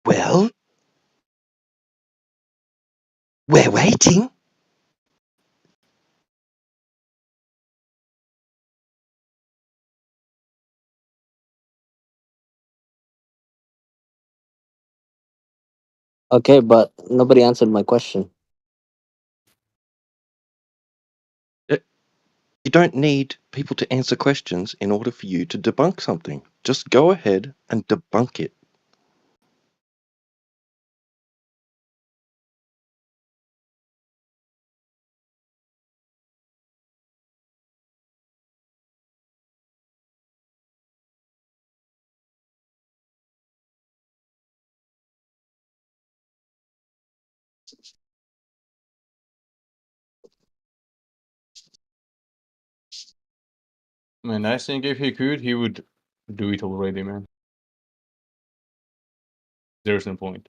Well, we're waiting. Okay, but nobody answered my question. You don't need people to answer questions in order for you to debunk something. Just go ahead and debunk it. Man, I think if he could, he would do it already, man. There's no point.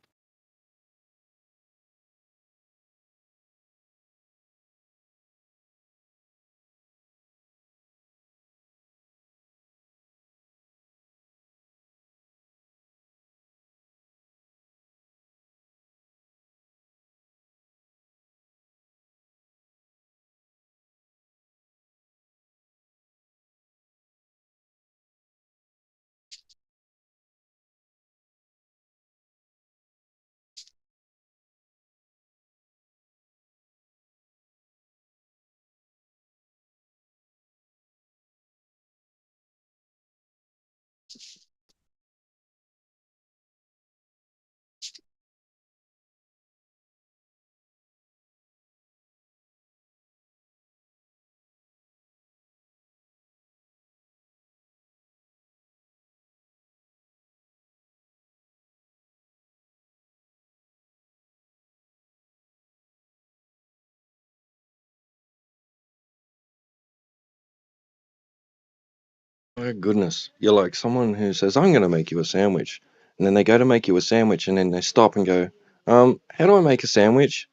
Oh goodness, you're like someone who says, I'm going to make you a sandwich. And then they go to make you a sandwich and then they stop and go, how do I make a sandwich?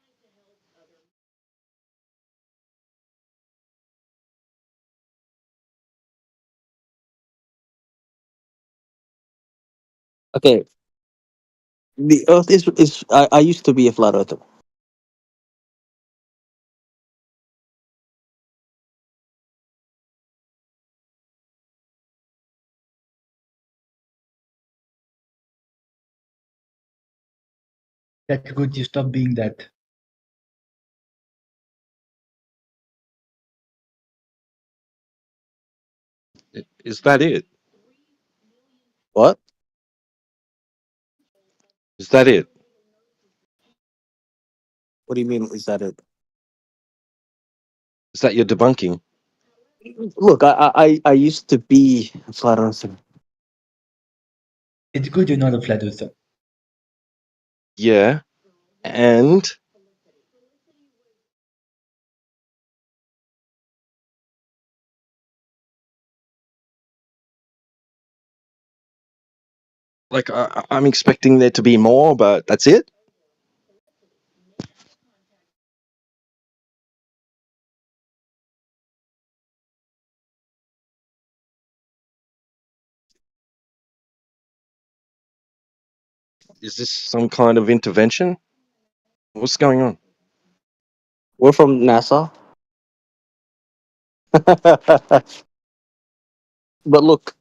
Okay, the Earth is. I used to be a flat earther. That's good. You stop being that. Is that it? What? Is that it? What do you mean? Is that it? Is that your debunking? Look, I used to be a flat earther. It's good you're not a flat earther. Yeah. And like I'm expecting there to be more, but that's it. Is this some kind of intervention? What's going on? We're from NASA. But look,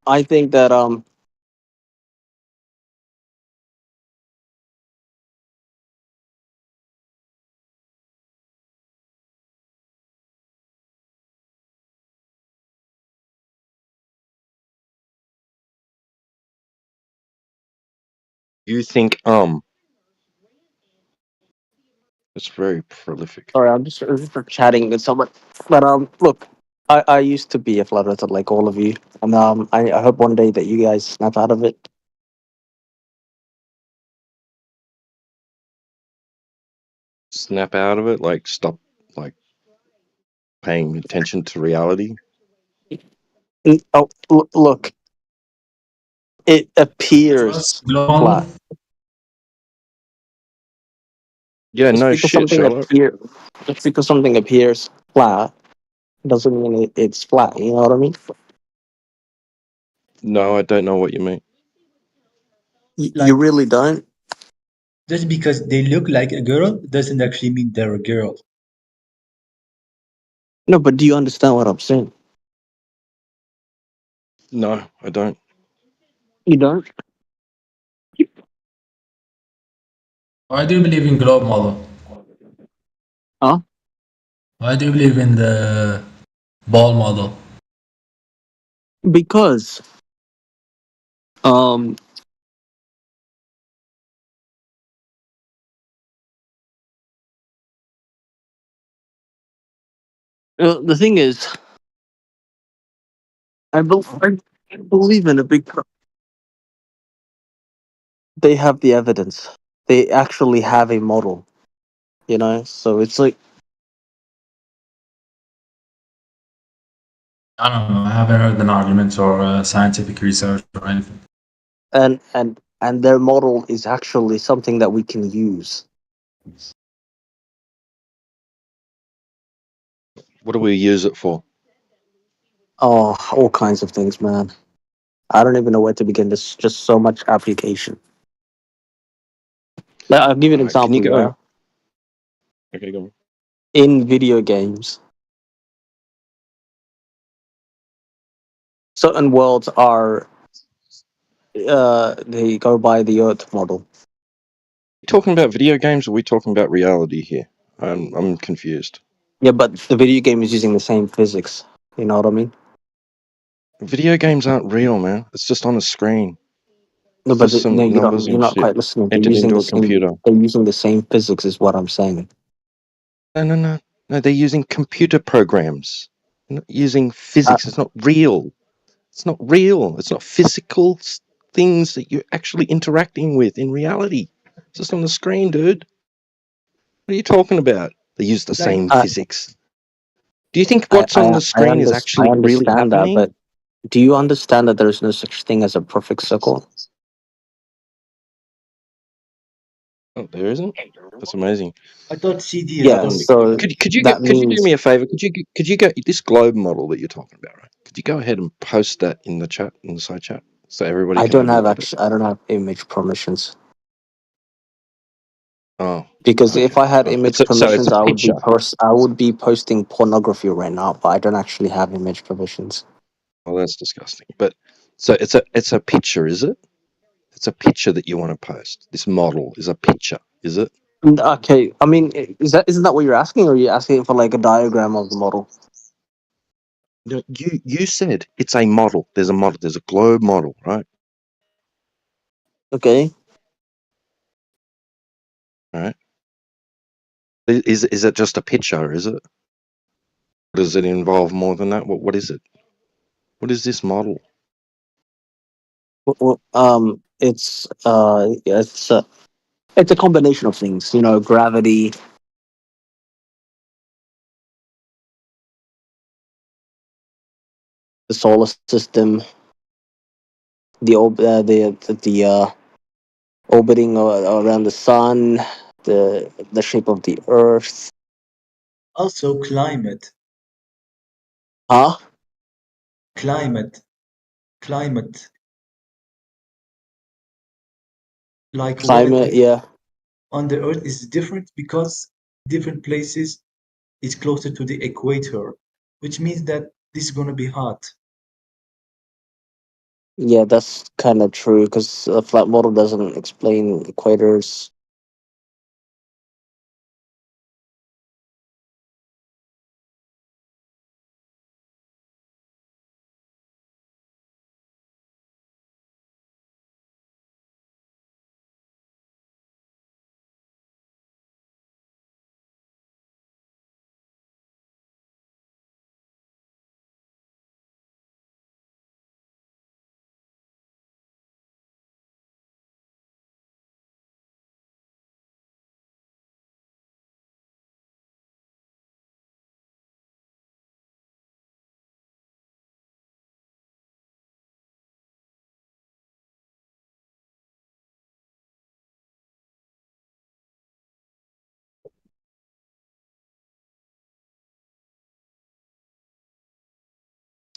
I think that You think it's very prolific. sorry, I'm just chatting with someone. But look, I used to be a flat earther like all of you, and I hope one day that you guys snap out of it. Snap out of it, like stop like paying attention to reality. Oh, look, it appears flat. Yeah, Just no because shit, something Sherlock. just because something appears flat doesn't mean it's flat. You know what I mean? No, I don't know what you mean. You really don't. Just because they look like a girl doesn't actually mean they're a girl. No, but do you understand what I'm saying? No, I don't. You don't. Why do you believe in globe model? Huh? Why do you believe in the ball model? Because um the thing is, I believe in a big. They have the evidence. They actually have a model. You know, so it's like I don't know. I haven't heard an argument or scientific research or anything. and their model is actually something that we can use. What do we use it for? Oh, all kinds of things, man. I don't even know where to begin. There's just so much application. Like, I'll give you an Can you example. go? Yeah, Okay, go on. in video games, certain worlds are they go by the Earth model. Talking about video games, or are we talking about reality here? I'm confused. Yeah, but the video game is using the same physics. You know what I mean? Video games aren't real, man. It's just on a screen. No, It's but just some no, you don't. numbers You're and not shit quite listening. They're entered using into the a same. computer. They're using the same physics, is what I'm saying. No. They're using computer programs. They're not using Uh, physics. It's not real. It's not real. It's not physical things that you're actually interacting with in reality. It's just on the screen, dude. What are you talking about? They use the Like same physics. Do you think I what's on the screen is I actually really understand that, happening? but do you understand that there's no such thing as a perfect circle? Oh, there isn't. That's amazing. I thought CD is Yeah. perfect. So that Could you do means me a favor? Could you go this globe model that you're talking about, right? Could you go ahead and post that in the chat, in the side chat, so everybody can have a look at it? I don't have image permissions, Oh, because if okay. I had Oh, image it's permissions, a picture. I would be posting pornography right now, but I don't actually have image permissions. Oh, that's disgusting. But so it's a picture, is it? It's a picture that you want to post. This model is a picture, is it? Okay, I mean, isn't that what you're asking, or are you asking for like a diagram of the model? No, you said it's a model. There's a model. There's a globe model, right? Okay. All right. Is it just a picture? Is it? Does it involve more than that? What is it? What is this model? It's a combination of things. You know, gravity, the solar system, the orbiting around the sun, the shape of the Earth. Also, climate. Huh? Climate. Like Climate, weather yeah. on the Earth is different because different places is closer to the equator, which means that this is gonna be hot. Yeah, that's kind of true because a flat model doesn't explain equators.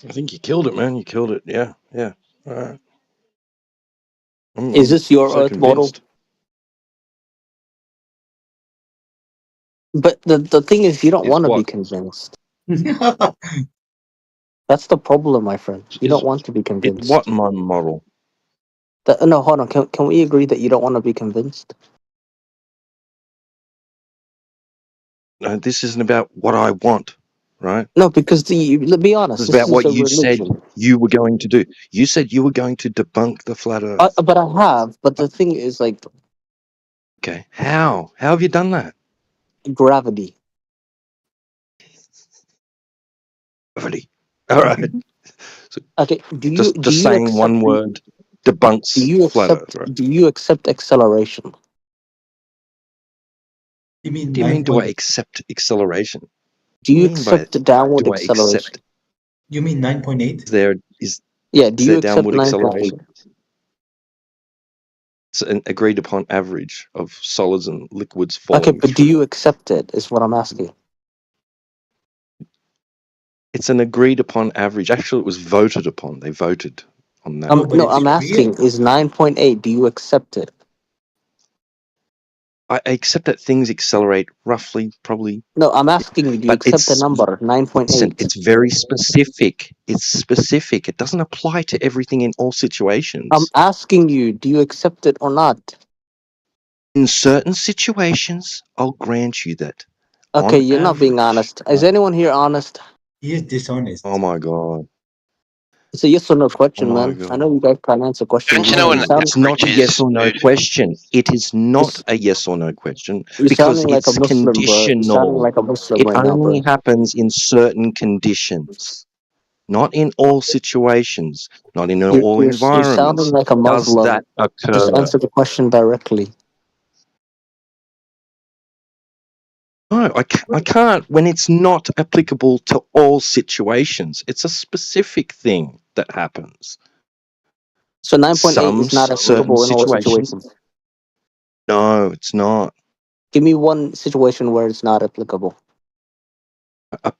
I think you killed it, man. You killed it. Yeah, yeah. All right. Is I'm this your so Earth model? convinced. But the thing is, you don't Is want to be what? convinced. That's the problem, my friend. You don't Is want to be what convinced. my model? No, hold on. Can we agree that you don't want to be convinced? No, this isn't about what I want, right? No, because let's be honest, It's this about is what a you said religion. you were going to do. You said you were going to debunk the flat Earth. But I have. But the thing is, like, Okay, how? How have you done that? gravity. Gravity. All right. So Okay. Do just you saying accept one word debunks flat Earth, right? do you accept acceleration? You mean Do you mean do I 9 accept acceleration? What Do do you you mean by accept downward do I acceleration? accept? You mean 9.8? Is Yeah. Do you there accept downward 9.8? acceleration? It's an agreed upon average of solids and liquids Okay, falling but do through. you accept it? Is what I'm asking. It's an agreed upon average. Actually, it was voted upon. They voted on that. No, but No, is I'm it asking. real? Is 9.8? Do you accept it? I accept that things accelerate roughly, probably, No, I'm asking you. Do you but accept the number 9.8? it's very specific. It's specific. It doesn't apply to everything in all I'm situations. asking you. Do you accept it or not? In certain situations, I'll grant you that. Okay, On you're not being average, honest. Is anyone here honest? He is dishonest. oh my god, It's a yes or no oh question, my man. I know god. you guys can't answer questions. Don't you know You an sound It's not a average yes is, or no dude? question. It is not it's, a yes or no question you're because sounding like a it's Muslim, bro. You're sounding conditional. like a Muslim It right now, only bro. happens in certain conditions, not in all situations, not in all You're sounding environments. like a Does that Muslim. Just occur? answer the question directly. No, I can't when it's not applicable to all situations. It's a specific thing that happens. So 9.8 Some is not certain applicable in all situations. situations. No, it's not. Give me one situation where it's not applicable. A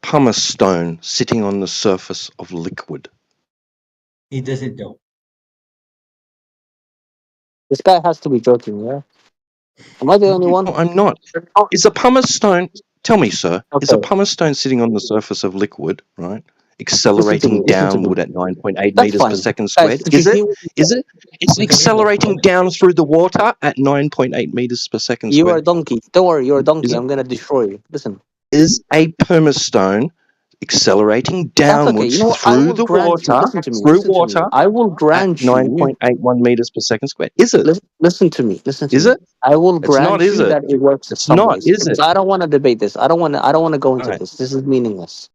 pumice stone sitting on the surface of liquid. He doesn't know. This guy has to be joking, yeah? Am I the only one? No, I'm not. Is a pumice stone, tell me, sir, is a Okay. pumice stone sitting on the surface of liquid, right? accelerating Listen to me. downward at 9.8 That's meters per fine. second Guys, squared? did you Is it? hear what he Is said? it? It's We can hear that. accelerating down through the water at 9.8 meters per second You are a squared. donkey. Don't worry, you're a donkey. Is it? I'm gonna destroy you. Listen. Is a permastone accelerating That's okay. You downwards know what? I through will the grant you. water, Listen to me. through Listen to me. water I will at grant you. 9.81 meters per second squared? Is it? Listen to me. Listen to Is me. it? I will It's not, grant is you it? that it works It's some not, ways. is it? I don't want to debate this. I don't want to. I don't want to go into Right. this. This is meaningless.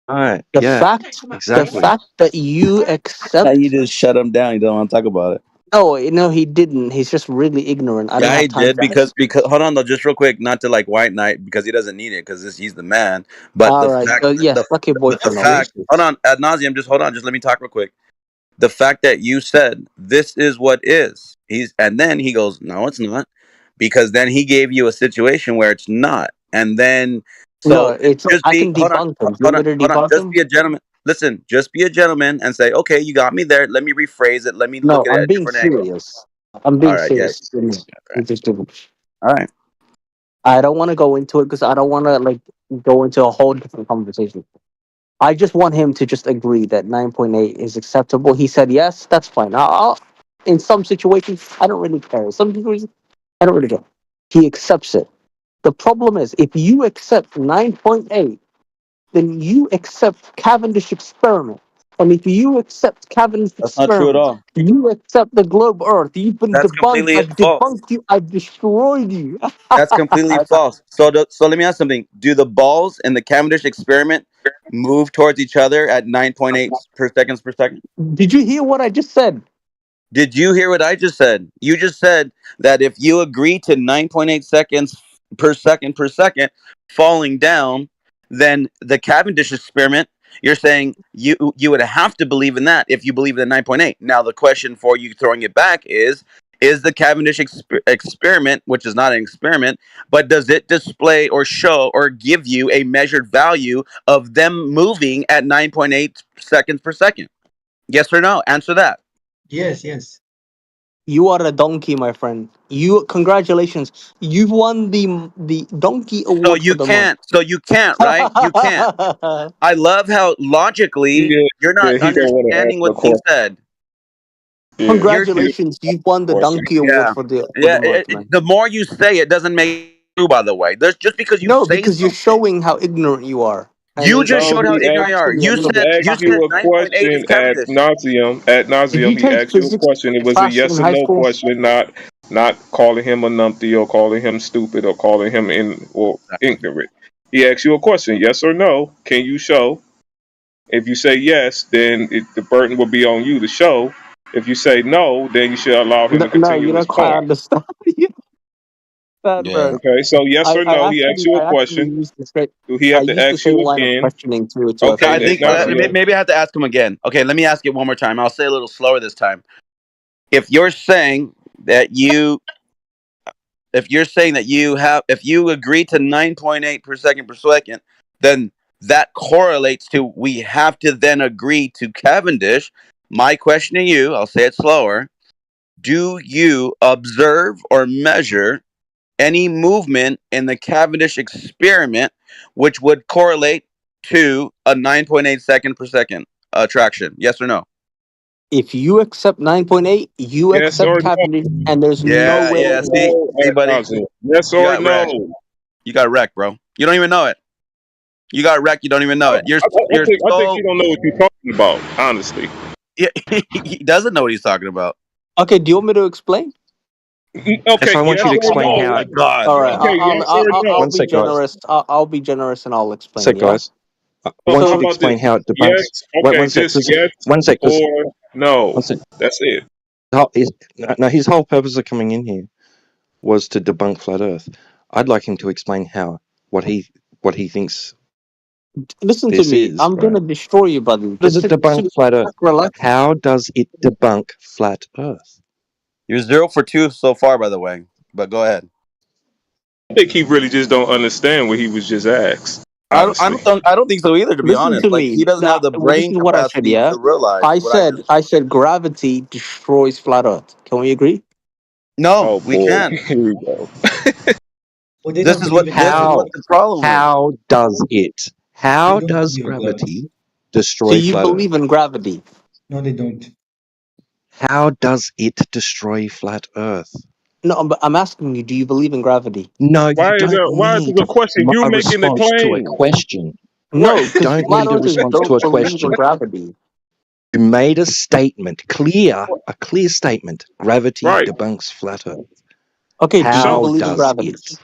Right. The Yeah. fact. The Exactly. fact that you Now accept. you just shut him down. You don't want to talk about it. No, he didn't. He's just really ignorant. I don't Yeah, he have time did for this. because hold on though, just real quick, not to like white knight because he doesn't need it because he's the man. But All right. Yeah, fuck your the boyfriend. fact, Obviously. hold on, ad nauseum, just hold on, just let me talk real quick. The fact that you said this is what is, and then he goes, no, it's not, because then he gave you a situation where it's not, and then No, so it's. just I be can debunk him. Do you want me to hold on, debunk just him? be a gentleman. Listen, just be a gentleman and say, okay, you got me there. Let me rephrase it. Let me No, look at it I'm at a being different angle. serious. I'm All being right, yeah, serious. You just do. all right. I don't want to go into it because I don't want to like go into a whole different conversation. I just want him to just agree that 9.8 is acceptable. He said yes, that's fine. In some situations, I don't really care. Some situations, I don't really care. He accepts it. The problem is, if you accept 9.8, then you accept Cavendish experiment. And if you accept Cavendish That's not true at experiment, all. you accept the globe Earth. You've been That's debunked. completely I've false. debunked you. I've destroyed you. That's completely false. So let me ask something. Do the balls in the Cavendish experiment move towards each other at 9.8 per seconds per second? Did you hear what I just said? Did you hear what I just said? You just said that if you agree to 9.8 seconds per second falling down, then the Cavendish experiment, you're saying you would have to believe in that if you believe in 9.8. Now the question for you throwing it back is the Cavendish experiment, which is not an experiment, but does it display or show or give you a measured value of them moving at 9.8 seconds per second? Yes or no? Answer that. Yes, yes. You are a donkey, my friend. Congratulations. You've won the donkey So award for you the month. can't. So you can't, right? You can't. I love how logically Yeah, you're yeah, not he don't want to understanding answer the what's being question. said. Yeah, You're he Congratulations, you've won the question. donkey award yeah, for the yeah. month, man. The more you say it, doesn't make it true. By the way, there's just because you No, say because you're something. showing how ignorant you are, and You just No, showed how he ignorant you asked are. actually a little he bit asked you shocking. a 9.8 is question ad Cavendish. nauseum. Ad Did nauseum, you he take asked you a physics question. It was a class in yes or high no school? question, not calling him a numpty or calling him stupid or calling him ignorant. He asked you a question, yes or no. Can you show? If you say yes, then the burden will be on you to show. If you say no, then you should allow him to No, you continue his don't quite point. understand. You understand, Yeah. bro. Okay, so yes or no, he asked you I a actually question. used the same. Do he I have to used the ask same you line of again? questioning to a Okay, I physics think class. Naziel. maybe I have to ask him again. Okay, let me ask it one more time. I'll say it a little slower this time. If you're saying that you if you agree to 9.8 per second, then that correlates to we have to then agree to Cavendish. My question to you, I'll say it slower. Do you observe or measure any movement in the Cavendish experiment which would correlate to a 9.8 second per second attraction? Yes or no? If you accept 9.8, you Yes accept or Cavendish, no? and there's no Yeah, way. yeah. See, No, see, ad buddy, nauseam. Yes you or got wrecked. no? You got wrecked, bro. You don't even know it. You got wrecked. You don't even know it. You're I think so. you don't know what you're talking about, honestly. He doesn't know what he's talking about. Okay, do you want me to explain? If Okay, I want yes you to or explain Oh no? how. my god, All right, bro. Okay, yes or I'll One be no? sec, guys. generous. I'll be generous, and I'll One explain. sec, Yeah. guys. I So want how you to So about this? explain how it debunks. Yes. One Okay, sec, just because yes one sec, because or no. one sec. That's it. No, his whole purpose of coming in here was to debunk flat Earth. I'd like him to explain how what he thinks listen to this me. is. I'm Right? gonna destroy you, buddy. How does it debunk flat Earth? Relax. How does it debunk flat Earth? You're 0 for 2 so far, by the way. But go ahead. I think he really just don't understand what he was just asked, honestly. I don't think so either. To be Listen honest, to like he me. doesn't have the Well, this brain is what I said. capacity Yeah. to realize what I just. I said gravity destroys flat Earth. Can we agree? No, Oh we boy, can't. here we go. Well, they don't believe in This is gravity. How what the problem is. how does it? They How don't does believe in gravity. gravity destroy So you flat Earth? believe in gravity? No, they don't. How does it destroy flat Earth? No, but I'm asking you, do you believe in gravity? No, you Why is don't it a need question? You a making the response to a claim. question. What? No, because Don't flat need a earthers response to don't a believe in question. gravity. You made a statement, a clear statement. Gravity Right. debunks flat Earth. Okay, do you How believe in does gravity? it?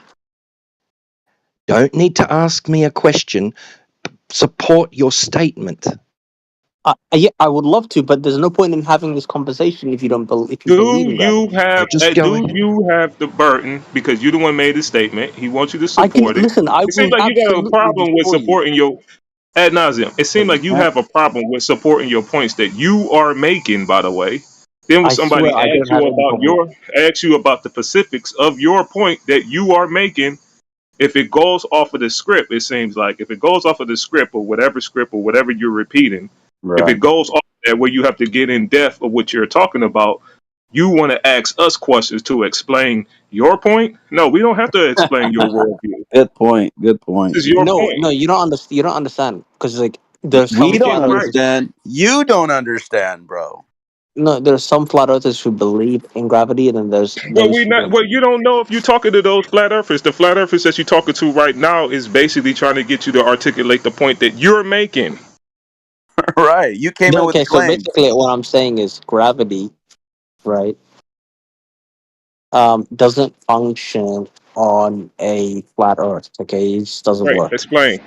Don't need to ask me a question. Support your statement. Yeah, I would love to, but there's no point in having this conversation if you don't if you Do believe in you gravity. have Just go do ahead. you have the burden because you the one made the statement? He wants you to I can support it. listen. I It seems will like you got a absolutely problem with destroy you. supporting your ad nauseum. It seems like you have a problem with supporting your points that you are making. By the way, then when I somebody swear I don't have any problem. asks you about the specifics of your point that you are making, if it goes off of the script, it seems like if it goes off of the script or whatever you're repeating, if it Right. goes off that where you have to get in depth of what you're talking about, you want to ask us questions to explain your point. No, we don't have to explain your worldview. Good point. Good point. This is your No, point. no, you don't understand. You don't understand because like there's We some Get don't flat right. earthers. understand. You don't understand, bro. No, there's some flat earthers who believe in gravity, and then there's Well, those we who not. don't. Well, you don't know if you're talking to those flat earthers. The flat earthers that you're talking to right now is basically trying to get you to articulate the point that you're making. Right. You came in with Okay, the so claim. basically, what I'm saying is gravity, right? Doesn't function on a flat Earth. Okay, it just doesn't Right. work. Explain.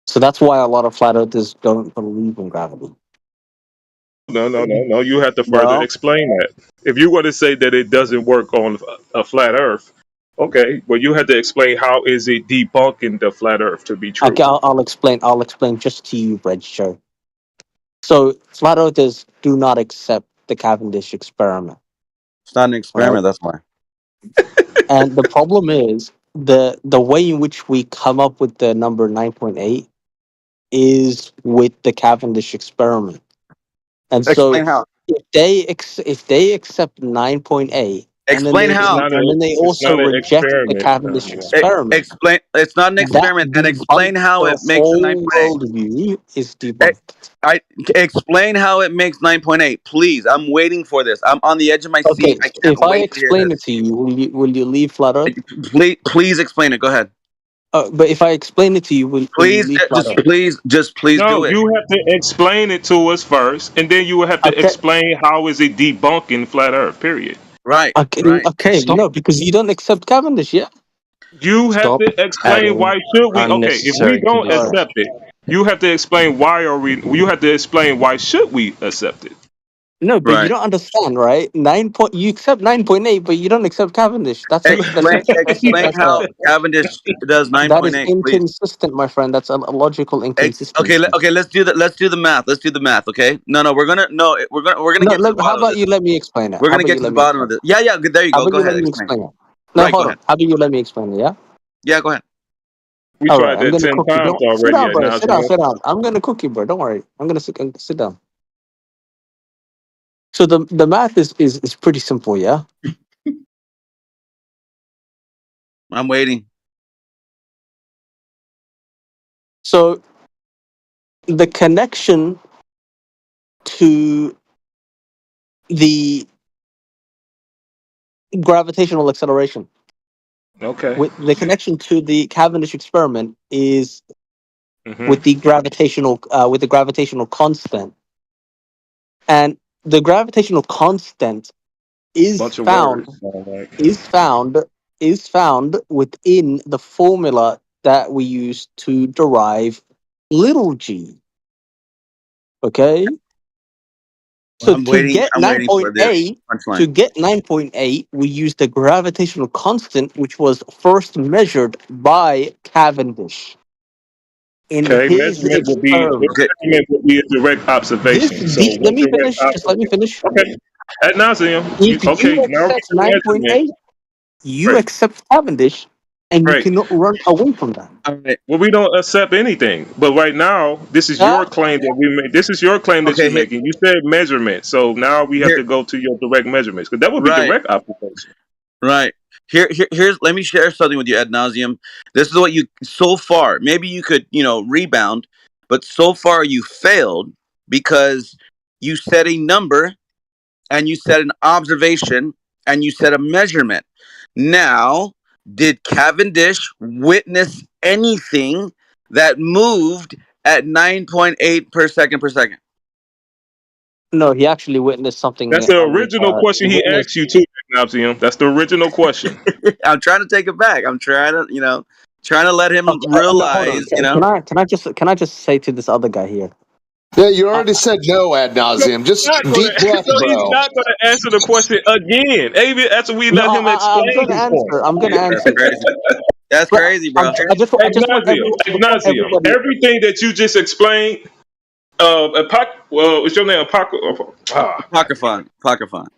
So that's why a lot of flat earthers don't believe in gravity. No. You have to further Well, explain that. If you were to say that it doesn't work on a flat Earth, okay, well, you have to explain how is it debunking the flat Earth to be true. Okay, I'll explain. I'll explain just to you, Reg Show. So flat earthers do not accept the Cavendish experiment, it's not an right? experiment. That's why. And the problem is the way in which we come up with the number 9.8 is with the Cavendish experiment. And so Explain how. if they accept 9.8 and then Explain how. they It's also not an reject the experiment. Cavendish experiment, Explain. It's not an that experiment, and explain debunks how the it makes the whole 9.8. worldview is Eh, debunked. I explain how it makes 9.8, please. I'm waiting for this. I'm on the edge of my Okay, seat. I can't if I wait to hear explain it this. to you, will you leave flat Earth? Please explain it. Go ahead. But if I explain it to you, will you Please, leave flat Earth? just please No, do it. you have to explain it to us first, and then you will have to Okay, explain how is it debunking flat Earth. Period. Right, okay, right. okay. Stop. No, because you don't accept Cavendish, yeah. You have Stop to explain adding why should we? Okay, if we unnecessary don't All right. conditions. accept it, you have to explain why are we? You have to explain why should we accept it? No, but you Right. don't understand, right? You accept 9.8, but you don't accept Cavendish. Explain how Cavendish does That is 9.8, please. inconsistent, my friend. That's a logical Okay, inconsistency. let's do the math. Let's do the math. Okay. No, we're gonna No, get to the how bottom of about this. you let me explain it? We're How gonna about get you to the let me bottom explain of this. it? Yeah, yeah. There you How go. about Go you let ahead. me Explain. explain it? No, Right. Go hold on. ahead. How about you let me explain it? Yeah. Yeah. Go ahead. We All right. tried I'm that gonna 10 cook you. times Don't sit already down, at bro. nauseum. Sit down. I'm gonna cook you, bro. Don't worry. I'm gonna sit down. So the math is pretty simple, yeah. I'm waiting. So the connection to the gravitational acceleration Okay. with the connection to the Cavendish experiment is Mm-hmm. with the gravitational constant, and the gravitational constant is Bunch of words. All right. found is found within the formula that we use to derive little g. Okay, so I'm waiting. I'm waiting for the punchline. to get 9.8, we use the gravitational constant, which was first measured by Cavendish in Okay. his experiment. Okay. Measurement will be a direct observation. So Let what me direct finish. Just let me observation? finish. Okay. At nauseum. If you Okay. Now accept reach the measurement. 9.8, you Right. accept Cavendish, and you Right. cannot run away from that. All right. Well, we don't accept anything. But right now, this is Yeah. your claim that we made. This is your claim that you're Okay. making. You said measurement. So now we have Here. to go to your direct measurements because that would be Right. direct observation. Right. Here's. Let me share something with you ad nauseum. This is what you so far. Maybe you could rebound. but so far you failed because you set a number and you set an observation and you set a measurement. Now, did Cavendish witness anything that moved at 9.8 per second per second? No, he actually witnessed something. That's the original question he Witnessed. asked you too, Ignazium. That's the original question. I'm trying to take it back. I'm trying to, trying to let him Okay, no, hold on. realize, Can I just say to this other guy here? Yeah, you already said no ad nauseum. Just deep breath, He's bro. not going to answer the question again. Maybe after we No, let him I'm explain gonna his point. answer. I'm gonna that's answer. crazy. That's But crazy, bro. I just want Ignazium, everybody. everything that you just explained, what's your name? Apocryphon.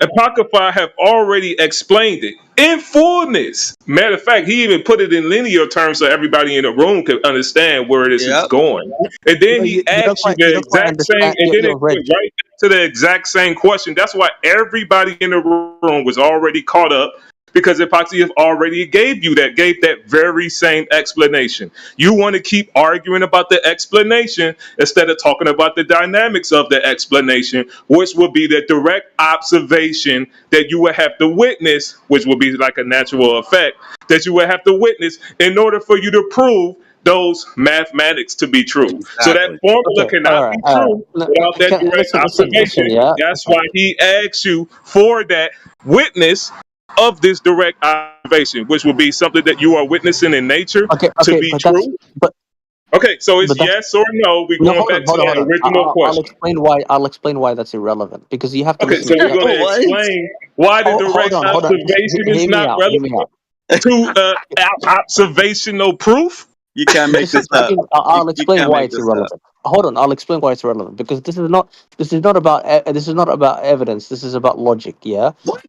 Apocrypha have already explained it in fullness. Matter of fact, he even put it in linear terms so everybody in the room could understand where this is Yep. going. And then No, he you don't asked you quite. You the don't quite exact same, understand. and then it Reg. went right back to the exact same question. That's why everybody in the room was already caught up because Epoxy have already gave that very same explanation. You want to keep arguing about the explanation instead of talking about the dynamics of the explanation, which would be the direct observation that you would have to witness, which would be like a natural effect that you would have to witness in order for you to prove those mathematics to be true. So that Exactly. formula Okay. cannot be true without that direct Listen. observation. Yeah. That's why he asks you for that witness of this direct observation, which will be something that you are witnessing in nature Okay. to Okay. be But that's. true. But Okay, so it's that's. yes or no. We're No, going back to hold that on. original I'll question. explain why. I'll explain why that's irrelevant because you have to Okay, listen. so we're going to What? explain why the Hold direct on. Hold on. Just observation is hear me not out. Hear me relevant out. to observational proof. You can't make This is. this up. I'll You explain can't why make it's this up. irrelevant. Hold on. I'll explain why it's irrelevant because this is not about. This is not about evidence. This is about logic. Yeah. What?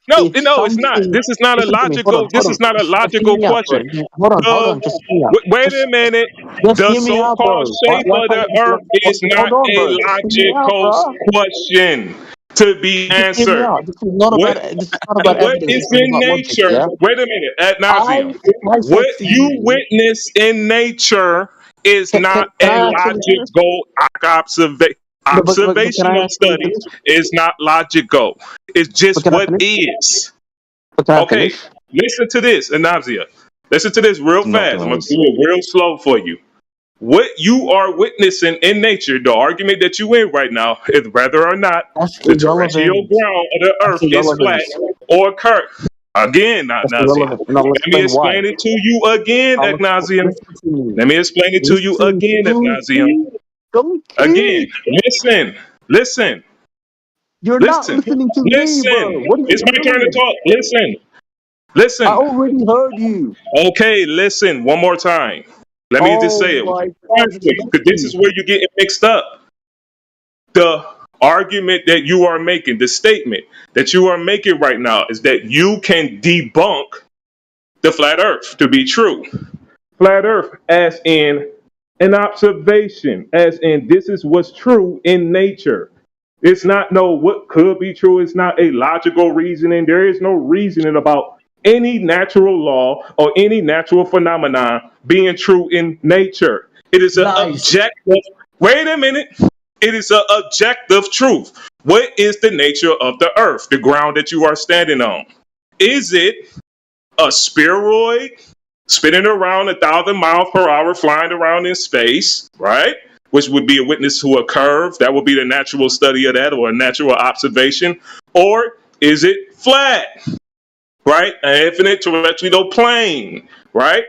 No, If no, it's not. something. This is not a Listen to me. logical. This Hold on. is not a Just hear logical me out, bro. question. Hold on. Just hear me out. Wait a minute. Just The hear me out, so-called bro. shape Why of can't the you just earth is not hold on, a bro? Just hear me out, logical bro. question to be Just hear me answered. out. This is not What about. This is not about what evidence. is This is in about logic. nature? Yeah. Wait a minute. Ad nauseum. I What said to you you. witness in nature is not Can a I actually finish? logical No, but can I observational actually studies. finish? Is not logical. It's But just can I what finish? is. But can I Okay, finish? listen to this, Anavzia. Listen to this real He's not fast. going I'm to going to do listen. it real slow for you. What you are witnessing in nature, the argument that you in right now, is whether or not That's the terrestrial irrelevant. ground of the That's earth is irrelevant. flat or curved. Again, not That's Nazia. irrelevant. And I'll Let me explain why. explain it to you again, Ignazium. Listen to me. Let me explain it to you Listen again, to Ignazium. me. Again, Donkey. listen, You're not listen, listening to me, bro. listen. What are you It's my turn to doing? talk. Listen, I listen. already heard you. Okay, listen one more time. Let me just Oh say it my god, this is because this is where you get it mixed up. The argument that you are making, the statement that you are making right now is that you can debunk the flat earth to be true. Flat earth as in an observation, as in this is what's true in nature. It's not no what could be true. It's not a logical reasoning. There is no reasoning about any natural law or any natural phenomenon being true in nature. It is an Lies. objective. Wait a minute. It is an objective truth. What is the nature of the earth, the ground that you are standing on? Is it a spheroid spinning around 1,000 miles per hour, flying around in space, right? Which would be a witness to a curve. That would be the natural study of that or a natural observation. Or is it flat, right? An infinite terrestrial plane, right?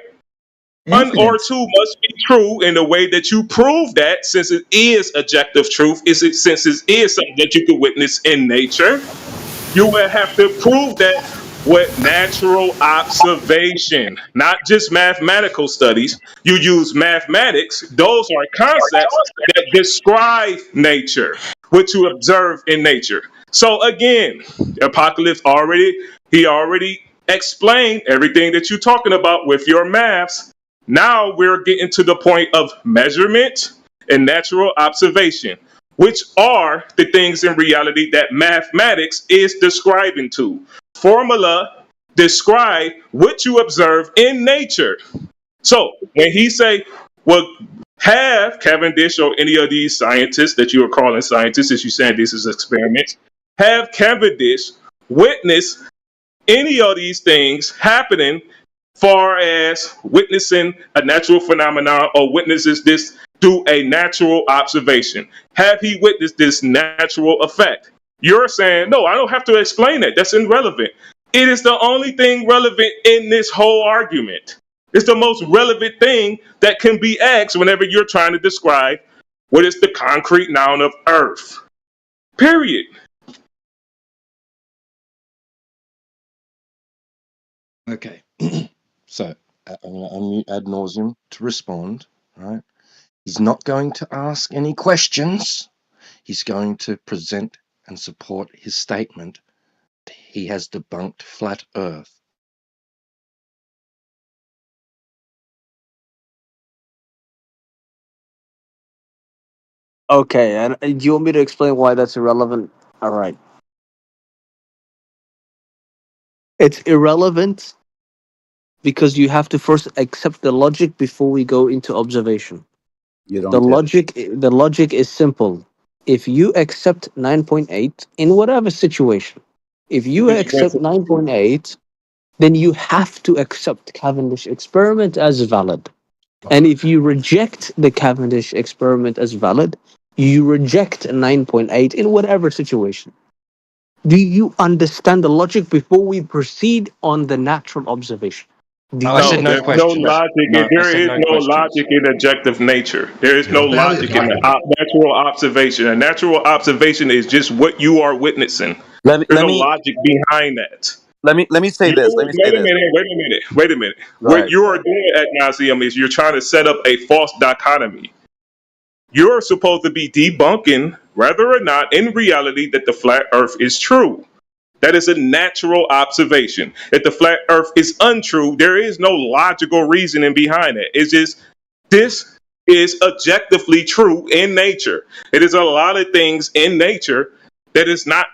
One or Infinite. two must be true in the way that you prove that, since it is objective truth, since it is something that you can witness in nature. You will have to prove that with natural observation, not just mathematical studies. You use mathematics, those are concepts that describe nature, what you observe in nature. So again, Apocalypse he already explained everything that you're talking about with your maths. Now we're getting to the point of measurement and natural observation, which are the things in reality that mathematics is describing to. Formula describe what you observe in nature. So when he say, well, Have Cavendish or any of these scientists that you are calling scientists, as you saying this is experiments, have Cavendish witness any of these things happening, far as witnessing a natural phenomenon or witnesses this through a natural observation? Have he witnessed this natural effect? You're saying, no, I don't have to explain that. That's irrelevant. It is the only thing relevant in this whole argument. It's the most relevant thing that can be asked whenever you're trying to describe what is the concrete noun of Earth. Period. Okay. So I'm going to unmute ad nauseum to respond. Right? He's not going to ask any questions. He's going to present and support his statement. He has debunked flat Earth. Okay, and do you want me to explain why that's irrelevant? All right. It's irrelevant because you have to first accept the logic before we go into observation. You The don't get logic is simple. If you accept 9.8 in whatever situation, if you accept 9.8, then you have to accept Cavendish experiment as valid. And if you reject the Cavendish experiment as valid, you reject 9.8 in whatever situation. Do you understand the logic before we proceed on the natural observation? Do I you said No, no there's understand? no questions. logic, and No, I there said is no no questions. logic in objective nature. There is It's no a valid logic in the argument. natural observation. A natural observation is just what you are witnessing. Let me There's let no me logic behind that. let me say You, this. Let me say wait a this. minute, wait a minute, wait a minute. Go What ahead. you are doing at nauseum is you're trying to set up a false dichotomy. You're supposed to be debunking whether or not in reality that the flat earth is true. That is a natural observation. If the flat earth is untrue, there is no logical reasoning behind it. It's just this is objectively true in nature. It is a lot of things in nature that is not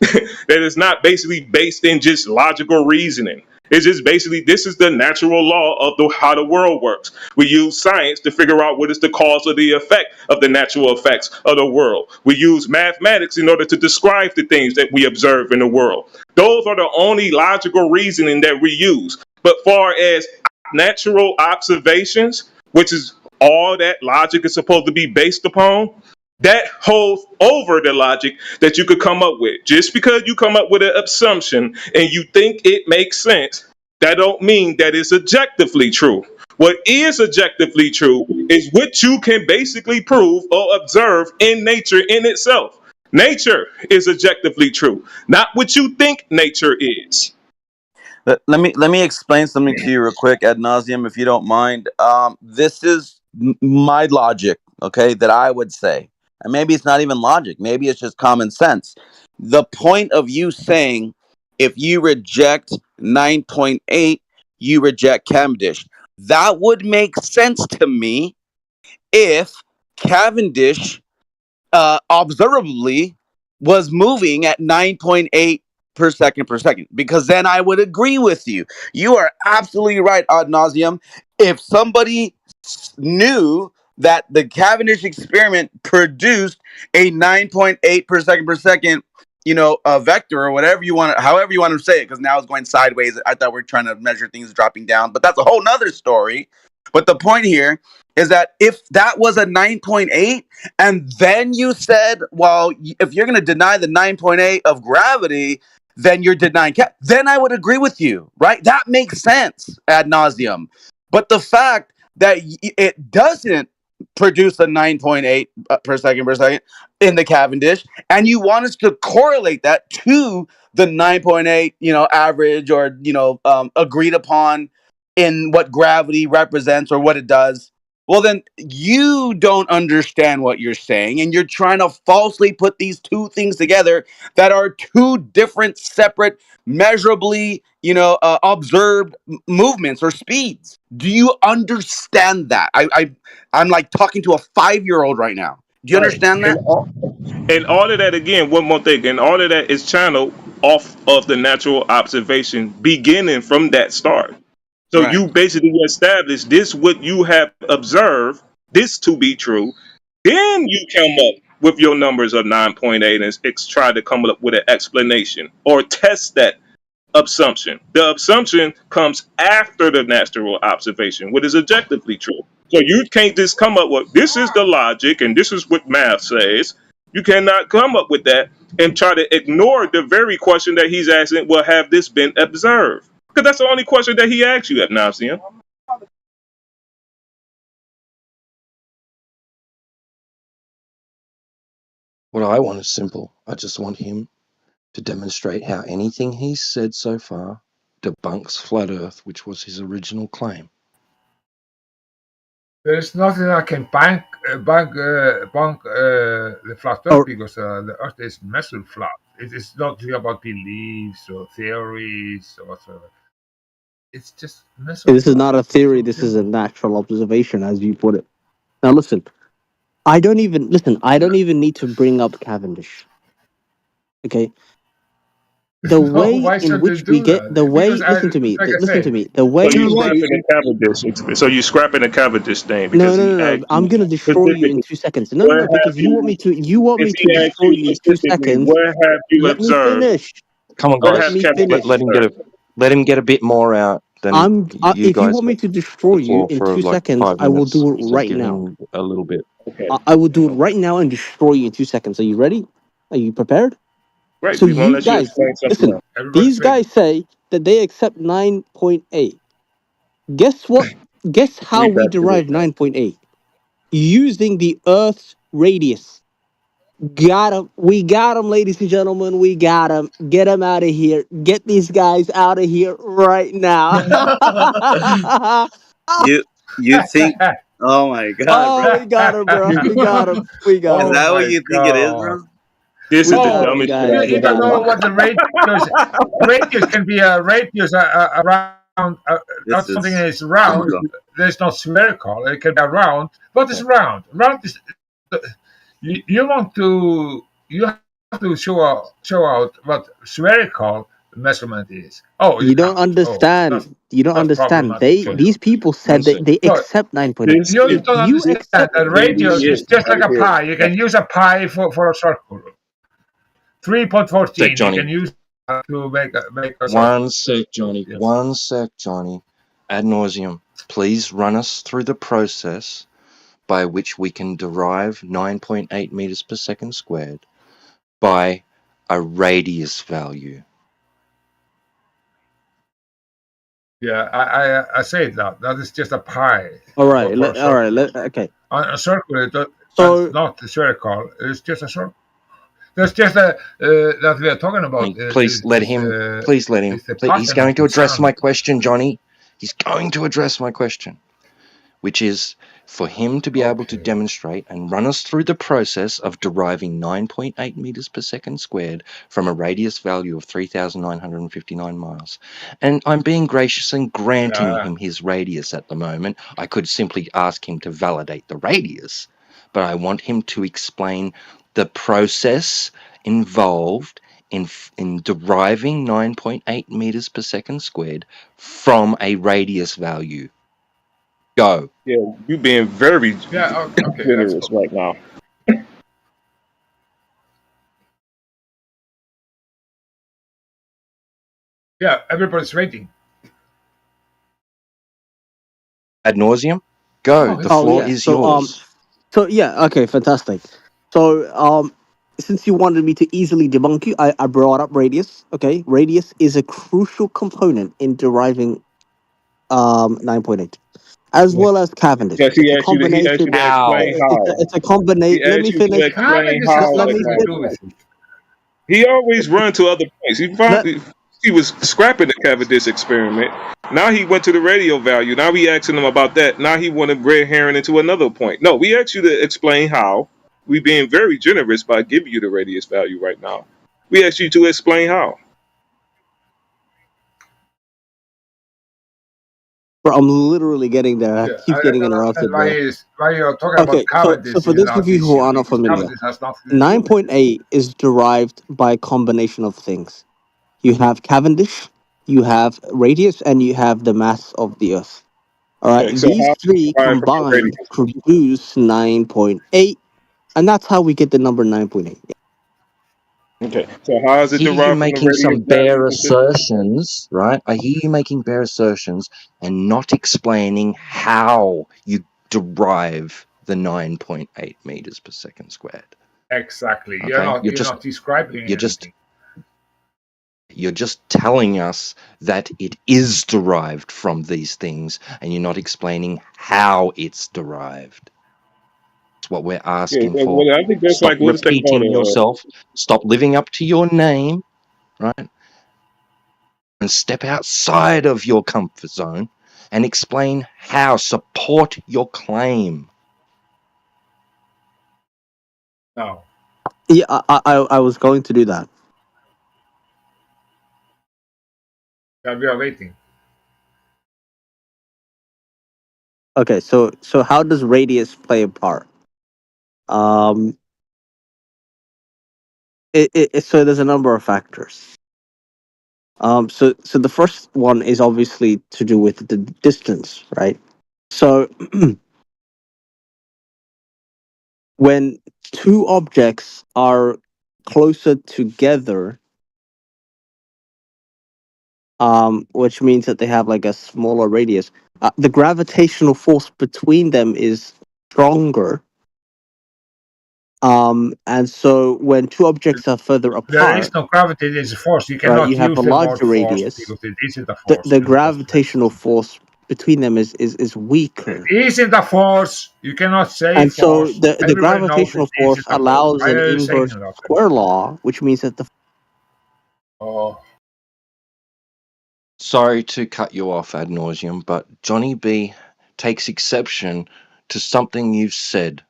that is not basically based in just logical reasoning. It's just basically this is the natural law of how the world works. We use science to figure out what is the cause or the effect of the natural effects of the world. We use mathematics in order to describe the things that we observe in the world. Those are the only logical reasoning that we use. But far as natural observations, which is all that logic is supposed to be based upon, that holds over the logic that you could come up with. Just because you come up with an assumption and you think it makes sense, that don't mean that it's objectively true. What is objectively true is what you can basically prove or observe in nature in itself. Nature is objectively true, not what you think nature is. Let me explain something to you real quick ad nauseum, if you don't mind. This is my logic, okay, that I would say, and maybe it's not even logic. Maybe it's just common sense. The point of you saying if you reject 9.8, you reject Cavendish. That would make sense to me if Cavendish observably was moving at 9.8 per second, because then I would agree with you. You are absolutely right ad nauseum. If somebody knew that the Cavendish experiment produced a 9.8 per second, a vector or whatever you want, however you want to say it, because now it's going sideways. I thought we are trying to measure things dropping down, but that's a whole nother story. But the point here is that if that was a 9.8, and then you said, well, if you're going to deny the 9.8 of gravity, then you're denying then I would agree with you, right? That makes sense ad nauseum. But the fact that it doesn't produce a 9.8 per second in the Cavendish, and you want us to correlate that to the 9.8, average, or agreed upon in what gravity represents or what it does, well, then you don't understand what you're saying, and you're trying to falsely put these two things together that are two different, separate, measurably, observed movements or speeds. Do you understand that? I'm like talking to a 5-year-old right now. Do you Right. understand that? And all of that, again, one more thing, and all of that is channeled off of the natural observation beginning from that start. So Right. you basically establish this what you have observed this to be true, then you come up with your numbers of 9.8 and try to come up with an explanation or test that assumption. The assumption comes after the natural observation, what is objectively true. So you can't just come up with this is the logic and this is what math says. You cannot come up with that and try to ignore the very question that he's asking. Well, have this been observed? Because that's the only question that he asks you at nauseam. What I want is simple. I just want him to demonstrate how anything he's said so far debunks flat Earth, which was his original claim. There's nothing I can bunk the flat Earth because the Earth is massive flat. It is not about beliefs or theories or whatsoever. It's just massive. This is not a theory. This is a natural observation, as you put it. Now, listen. I don't even need to bring up Cavendish. Okay. The way why in should which they we do get that? the way. Because Listen to me. like I Listen to say, me. The way So you in which scrapping the Cavendish. So you scrapping the Cavendish thing no because no he no no. asked I'm you gonna destroy you in specifically. 2 seconds. No no Where no. have Because you want me you? to If he asked destroy you you in two specifically, seconds. where have you Let me observed? finish. Come on, Where Let have guys. me Cavendish finish. observed? Let him get a bit more out than you If you guys want me got to destroy the you floor in for two like seconds, 5 I will minutes. do it So right give now. him a little bit. Okay. I will do it right now and destroy you in 2 seconds. Are you ready? Are you prepared? Right. So We won't you let you guys, explain something listen. else. These guys say that they accept 9.8. Guess what? Guess how we derive 9.8? Using the Earth's radius. Got him. We got him, ladies and gentlemen. We got him. Get him out of here. Get these guys out of here right now. You think? Oh my god, Oh, bro! we got him, bro. We got him. We got Is him. that what you think it is, bro? This We is the got him, dumbest shit guys. I've We you ever don't got know him. heard. what the radius can be a radius around not This something is that is round. unreal. There's not spherical. It can be round. What is round? Round is you want to you have to show out what spherical measurement is. Oh, you You don't can't. Oh, understand. You don't that's understand. problematic for you. These people One said that sec. they So accept 9.8. This you is don't You understand accept that radius is idiot just like right a here. pie. You can use a pie for a circle. Sec, 3.14. You can Johnny. use to make a circle. One sec, Johnny. Yes. One sec, Johnny. Ad nauseum. Please run us through the process by which we can derive 9.8 meters per second squared by a radius value. Yeah, I say that. That is just a pie. All right. For a All circle. right. Okay. On a circle, that's So not spherical. It's just a circle. That's just a that we are talking about. Please let him. Please let him. Is the He's pattern going of to the address my sun. question, Johnny. He's going to address my question, which is for him to be able to demonstrate and run us through the process of deriving 9.8 meters per second squared from a radius value of 3,959 miles. And I'm being gracious and granting him his radius at the moment. I could simply ask him to validate the radius, but I want him to explain the process involved in deriving 9.8 meters per second squared from a radius value. Go. Yeah, you being very Yeah. Okay. That's generous cool. right now. Yeah. Everybody's rating. Ad nauseum? Go. The oh floor yeah. is yours. So yeah. Okay. Fantastic. So since you wanted me to easily debunk you, I brought up radius. Okay. Radius is a crucial component in deriving 9.8, as well as Cavendish. Because It's a he asked you combination. to explain how. It's a combination. He Let me asked you to finish. explain Cavendish has how Let at me nothing to finish. do with it. He always run to other points. Let He was scrapping the Cavendish experiment. Now he went to the radio value. Now we asking him about that. Now he wanted red herring into another point. No, we asked you to explain how. We being very generous by giving you the radius value right now. We asked you to explain how. Bro, I'm literally getting there. I Yeah, keep I getting don't understand interrupted, bro. why you're talking about Okay, so Cavendish for is those of not you who issue are not because familiar, Cavendish has nothing to do with it. 9.8 is derived by a combination of things. You have Cavendish, you have radius, and you have the mass of the Earth. All right, Okay, so these how three derived from the combined radius? produce 9.8, and that's how we get the number 9.8. Okay, so how is I it hear you derived from the making radius some value bare consistent? assertions, right? I hear you making bare assertions and not explaining how you derive the 9.8 meters per second squared. Exactly. Okay, You're not describing you're just anything. you're just telling us that it is derived from these things, and you're not explaining how it's derived. That's what we're Yeah, asking for. well, I think that's Stop like what is that called? repeating yourself. Stop living up to your name, right? And step outside of your comfort zone and explain how. Support your claim. No. Yeah, I was going to do that. Yeah, we are waiting. Okay, so how does radius play a part? Um, so there's a number of factors. So the first one is obviously to do with the distance, right? So when two objects are closer together, which means that they have like a smaller radius, the gravitational force between them is stronger. And so when two objects are further There is apart, no gravity, it is a force. You right, cannot you have use a the word larger force radius. because it isn't a force The in the first place. gravitational force between them is weaker. It isn't a force. You cannot say And so force. the Everybody knows it gravitational force isn't a force. allows Why an are you saying inverse that? square law, which means that the Oh, Sorry to cut you off ad nauseum, but Johnny B takes exception to something you've said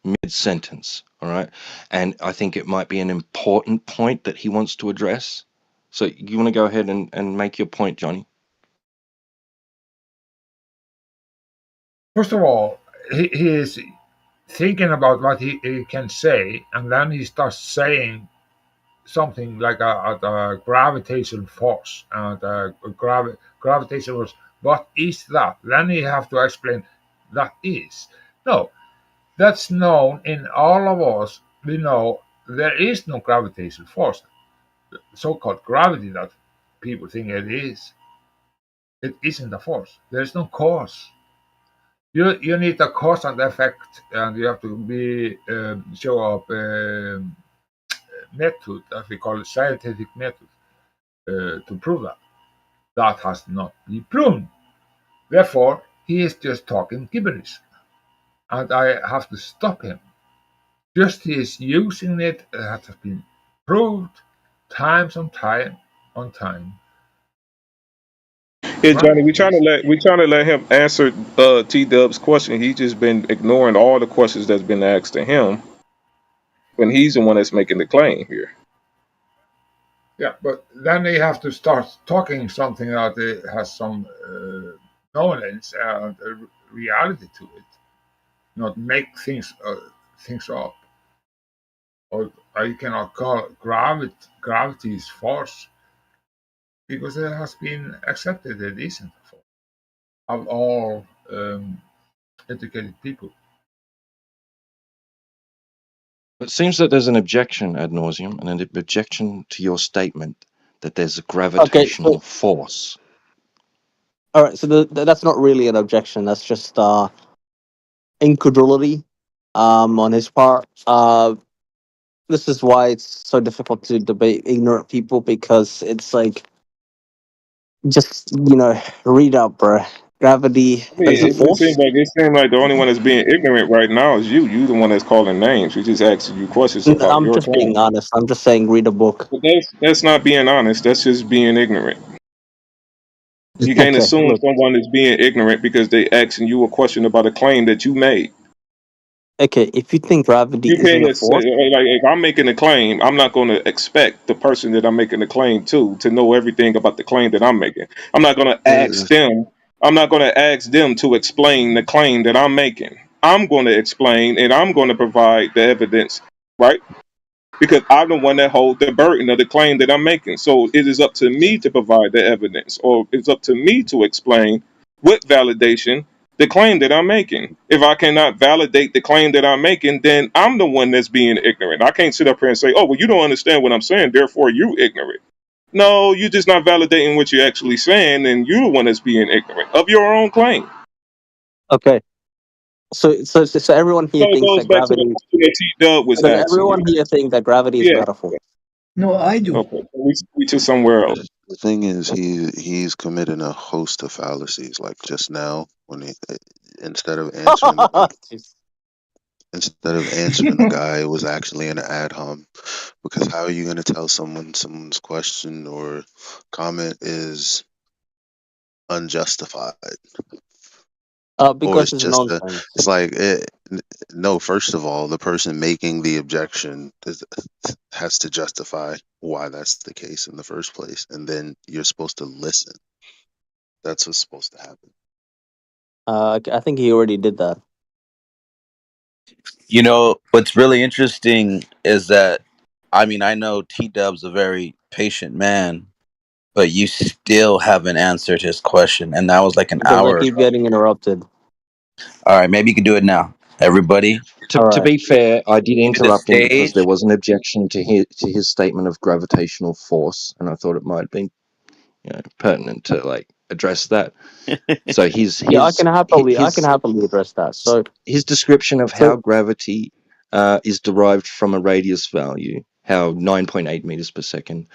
mid sentence. All right. And I think it might be an important point that he wants to address. So you want to go ahead and make your point, Johnny? first of all, he is thinking about what he can say, and then he starts saying something like a gravitational force and gravitational force. What is that? Then you have to explain that is. No, that's known in all of us. We know there is no gravitational force, so-called gravity that people think it is. It isn't a force. There is no cause. You need a cause and effect, and you have to be show up method that we call scientific method to prove that. That has not been proven. Therefore, he is just talking gibberish, and I have to stop him. Just he is using it that has been proved times on time. Yeah, Right? Johnny, we trying to let him answer T Dub's question. He's just been ignoring all the questions that's been asked to him when he's the one that's making the claim here. Yeah, but then they have to start talking something that has some knowledge and reality to it, not make things up. Or you cannot call gravity's force because it has been accepted it isn't a force of all educated people. It seems that there's an objection ad nauseum and an objection to your statement that there's a okay. gravitational So force. all right, so that's not really an objection. That's just incredulity on his part. This is why it's so difficult to debate ignorant people, because it's like, just read up, bro. Gravity I is a mean, force. it seems like the only one that's being ignorant right now is you. You the one that's calling names. We just asking you questions about I'm your just being claim. honest. I'm just saying read a book. But that's not being honest. That's just being ignorant. You can't Okay, assume look. someone is being ignorant because they asking you a question about a claim that you made. Okay, if you think gravity You isn't can't a say, force, like, if I'm making a claim, I'm not going to expect the person that I'm making the claim to know everything about the claim that I'm making. I'm not going to ask them. I'm not going to ask them to explain the claim that I'm making. I'm going to explain and I'm going to provide the evidence, right? Because I'm the one that holds the burden of the claim that I'm making. So it is up to me to provide the evidence, or it's up to me to explain with validation the claim that I'm making. If I cannot validate the claim that I'm making, then I'm the one that's being ignorant. I can't sit up here and say, oh, well, you don't understand what I'm saying, therefore you ignorant. No, you're just not validating what you're actually saying, and you're the one that's being ignorant of your own claim. Okay. So everyone So here it thinks goes that back to the gravity. question that T-Dub was Does asking you. everyone here think that gravity is Yeah. not a force? No, I do. Okay. We to somewhere else. The thing is, he's committing a host of fallacies. Like just now, when he instead of answering the guy, it was actually an ad hom. Because how are you going to tell someone's question or comment is unjustified? Or Because it's it's just nonsense. it's like no. First of all, the person making the objection has to justify why that's the case in the first place, and then you're supposed to listen. That's what's supposed to happen. I think he already did that. You know, what's really interesting is that, I mean, I know T Dub's a very patient man, but you still haven't answered his question, and that was like an Because I hour keep ago. getting interrupted. All right, maybe you can do it now, everybody. To be fair, I did To the interrupt him because there stage. was an objection to his statement of gravitational force, and I thought it might have been pertinent to like address that. So Yeah, I can happily address that. So his description of how gravity is derived from a radius value, how 9.8 meters per second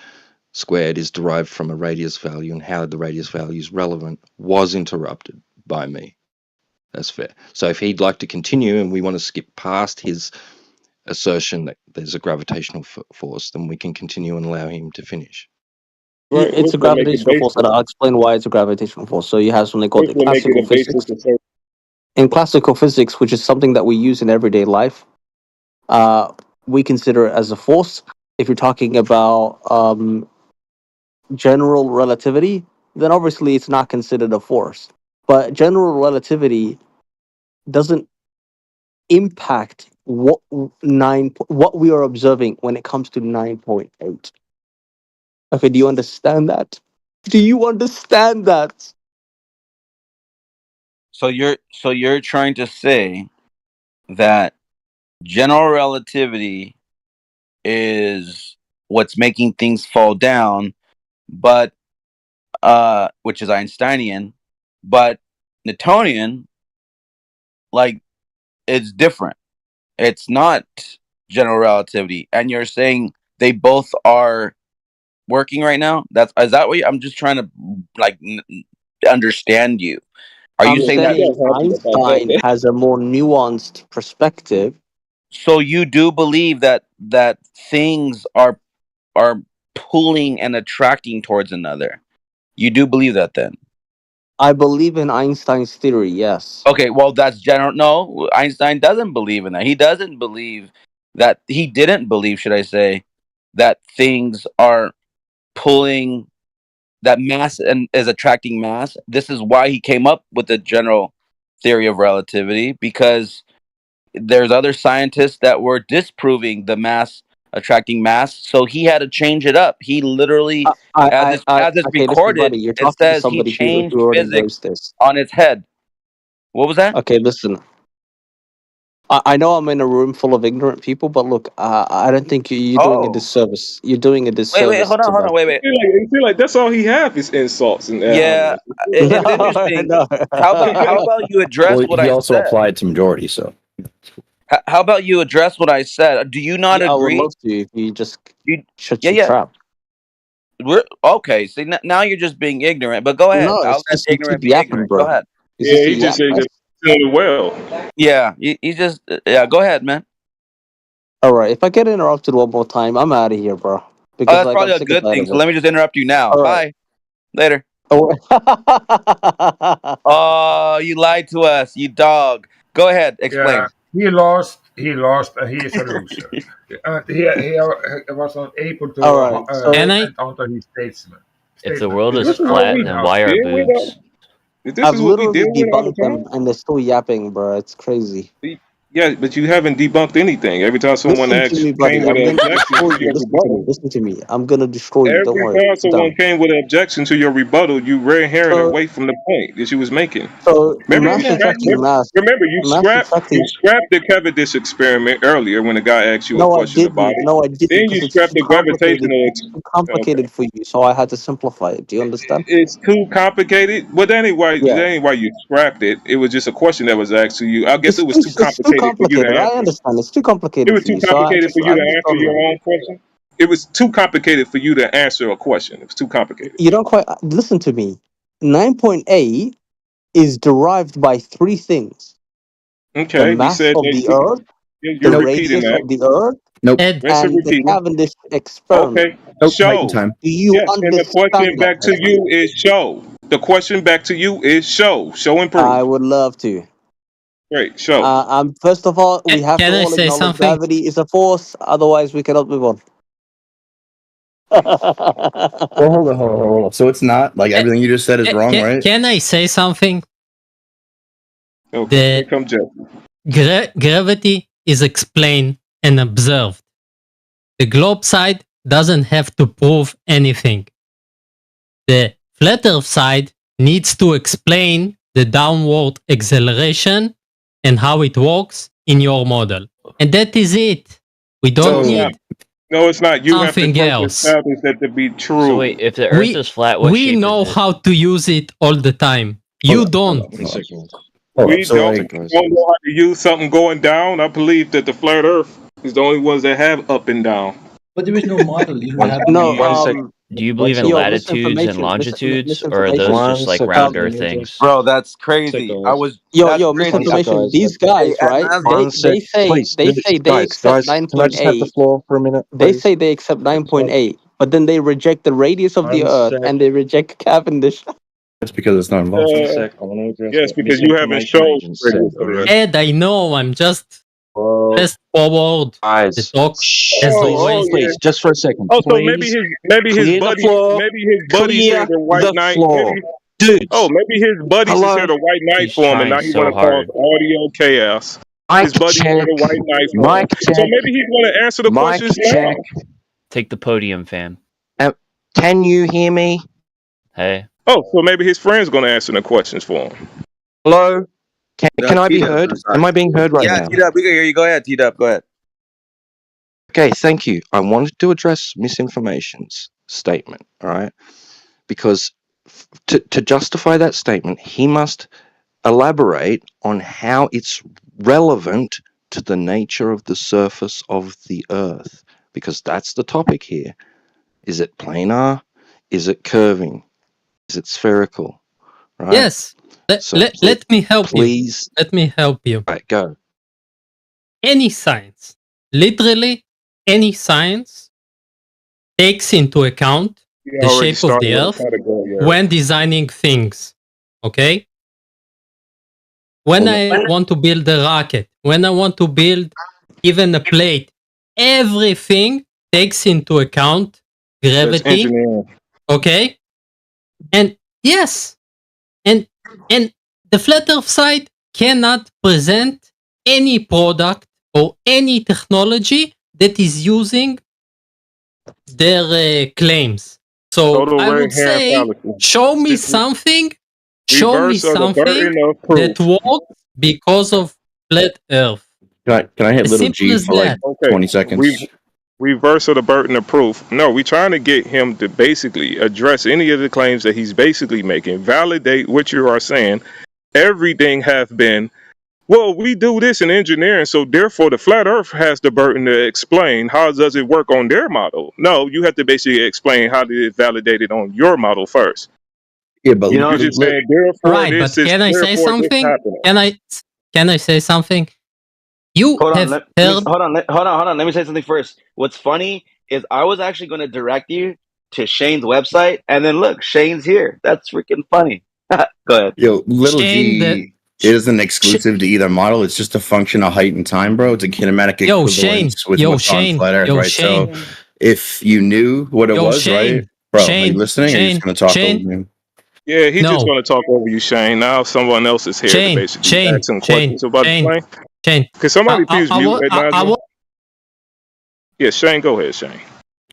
squared is derived from a radius value, and how the radius value is relevant, was interrupted by me. That's fair. So if he'd like to continue and we want to skip past his assertion that there's a gravitational force, then we can continue and allow him to finish. yeah, it's a gravitational force, and I'll explain why it's a gravitational force. So you have something called the classical physics. In classical physics, which is something that we use in everyday life, we consider it as a force. If you're talking about general relativity, then obviously it's not considered a force. But general relativity doesn't impact what we are observing when it comes to 9.8. Okay, do you understand that? Do you understand that? So you're trying to say that general relativity is what's making things fall down, but which is Einsteinian, but Newtonian, like, it's different. It's not general relativity, and you're saying they both are working right now. Is that what I'm just trying to like understand you? Are you I'm saying that? saying Einstein has a more nuanced perspective. So you do believe that things are pulling and attracting towards another. You do believe that then? I believe in Einstein's theory, yes. Okay, well that's general. No, Einstein doesn't believe in that. He doesn't believe that. He didn't believe, should I say, that things are pulling, that mass and is attracting mass. This is why he came up with the general theory of relativity, because there's other scientists that were disproving the mass attracting mass, so he had to change it up. He literally, as it's Okay, listen, buddy, recorded, you're it talking to says he somebody who changed already knows physics this. on its head. What was that? Okay, listen. I know I'm in a room full of ignorant people, but look, I don't think you're doing a Oh, disservice. You're doing a wait, disservice hold to on, them. wait. I feel like that's all he have is insults and ad Yeah, hominems. it's interesting. No. How about you address Well, what he I also said? applied to majority, so How about you address what I said? Do you not Yeah, I would agree? love to if you just You, shut your yeah. trap. We're okay. See, now you're just being ignorant. But go ahead. No, I'll it's let just you keep ignorant be yapping, ignorant. Go bro. ahead. It's Yeah, just a he just yap. said doing well. Yeah, you just Go ahead, man. All right, if I get interrupted one more time, I'm out of here, bro. Oh, Because that's like I'm probably a sick and good tired thing. of So it. let me just interrupt you now. All right. Bye. Later. Oh. Oh, you lied to us, you dog. Go ahead. Yeah, Explain. he lost, and he is a loser. And he was not able to All right. So counter his statement. If the world Is is this what flat, we then why are deal with? boobs? This I've is what we literally deal with all the debunked them, time. and they're still yapping, bro. It's crazy. Yeah, but you haven't debunked anything. Every time someone Listen to me, came buddy. with I'm an gonna objection destroy to you. your Listen to me. rebuttal, Listen to me. I'm gonna destroy you. Don't every worry. time Sit someone down. came with an objection to your rebuttal, you red herred So, away from the point that you was making. Remember you mass detecting mass. remember you Mass detecting. scrapped the Cavendish experiment earlier when the guy asked you a No, I question about didn't. it. No, I didn't, Then you because it's scrapped too the complicated. gravitational. It's too Okay, complicated for you. So I had to simplify it. Do you understand? it's too complicated. But that Yeah. ain't why you scrapped it. It was just a question that was asked to you. I guess it was too It's too complicated for you to complicated. I answer. understand. It's too It complicated was for too you. So complicated for you I to just answer done your with it. own question. It was too complicated for you to answer a question. It was too complicated. You don't quite listen to me. 9.8 is derived by three things: the Okay, we mass said of that the Earth, you're the repeating radius that. of the Earth, Nope. Rinse and and the repeating. Cavendish experiment. Okay, Nope. Height and show. time. Do you Yes, and the question understand that, back to Tesla? you is show. The question back to you is show. Show and I prove. would love to. Great, show. First of all, we have to Can I all say acknowledge something? gravity is a force. Otherwise, we cannot move on. Well, hold on. So it's not like everything you just said is wrong, right? Can I say something? Okay, here The come Jeff. gravity is explained and observed. The globe side doesn't have to prove anything. The flat earth side needs to explain the downward acceleration and how it works in your model. And that is it. We No, don't it's not. need No, it's not. You have to something first else. establish that to be So true. wait, if the Earth is flat, what We shape know is it? how to use it all the time. You don't. We don't know how to use something going down. I believe that the flat Earth is the only ones that have up and down. But there is no model. You have No, Do you believe in yo, latitudes and longitudes, or are those misinformation. just like round Earth things? Bro, that's crazy. That's crazy. Misinformation. These Hey, guys, and right? as They say they accept Guys, can I just have the 9.8. floor for a minute, They please? say they accept 9.8, but then they reject the radius of the One Earth sec. and they reject Cavendish. That's because it's not involved. Uh, One sec. I want to address yes, what because you haven't misinformation shown agent radius said. of All the Earth. right. Ed, I know. I'm just fast forward. The Guys, talk as always. please, just for a second, Oh, so please. maybe his Clear the buddies floor. here Clear to white the knight. floor, Maybe dudes. maybe his buddies is Hello. here to white knight He's for him, and trying now he so want to cause hard. audio chaos. His Mic buddies here check. to white knight for him. Mic So check. maybe he's going to answer the Mic questions check. now. Take the podium, fam. Can you hear me? Hey. Oh, so maybe his friend's going to answer the questions for him. Hello. Can I be T-Dub, heard? I'm sorry. Am I being heard right Yeah, now? T-Dub, we can hear you. Go ahead, T-Dub. Go ahead. Okay, thank you. I wanted to address misinformation's statement, all right? Because to justify that statement, he must elaborate on how it's relevant to the nature of the surface of the Earth, because that's the topic here. Is it planar? Is it curving? Is it spherical? Right? Yes. Let me help please. you. Let me help you. Right, go. Any science, literally any science, takes into account He the already shape of the started with Earth the category. Yeah. when designing things. Okay? When I want to build a rocket, when I want to build even a plate, everything takes into account That's gravity. engineering. Okay? And yes, and the flat earth side cannot present any product or any technology that is using their claims. So Total I red would hair say, fallacy. show me something Reverse of the burden of that proof. works because of flat earth. Can I hit As little simple G as for like that. Okay. 20 seconds? Reverse of the burden of proof. No, we're trying to get him to basically address any of the claims that he's basically making, validate what you are saying. Everything have been, well, we do this in engineering, so therefore the flat earth has the burden to explain how does it work on their model. No, you have to basically explain how did it validate it on your model first. Yeah, but You're just saying, therefore Right, but this can I say therefore this something? happening. Can I say something? You Hold on, have let heard me say something first. What's funny is I was actually going to direct you to Shane's website, and then look, Shane's here. That's freaking funny. Go ahead. Yo, little Shane, G isn't exclusive to either model. It's just a function of height and time, bro. It's a kinematic Yo, Shane. equivalence with Yo, what's on Shane. flat Earth, Yo, right? Shane. So if you knew what it Yo, was, right? Shane. Bro, are Shane. you listening or are you just Shane. going to talk Shane. over me? Yeah, he's just No. going to talk over you, Shane. Now someone else is here to Shane. basically Shane. ask some Shane. questions about the Shane. plane. Shane. Can somebody I, please I, I, mute wa- at I, I, Nazi? wa- Yeah, Shane, go ahead, Shane.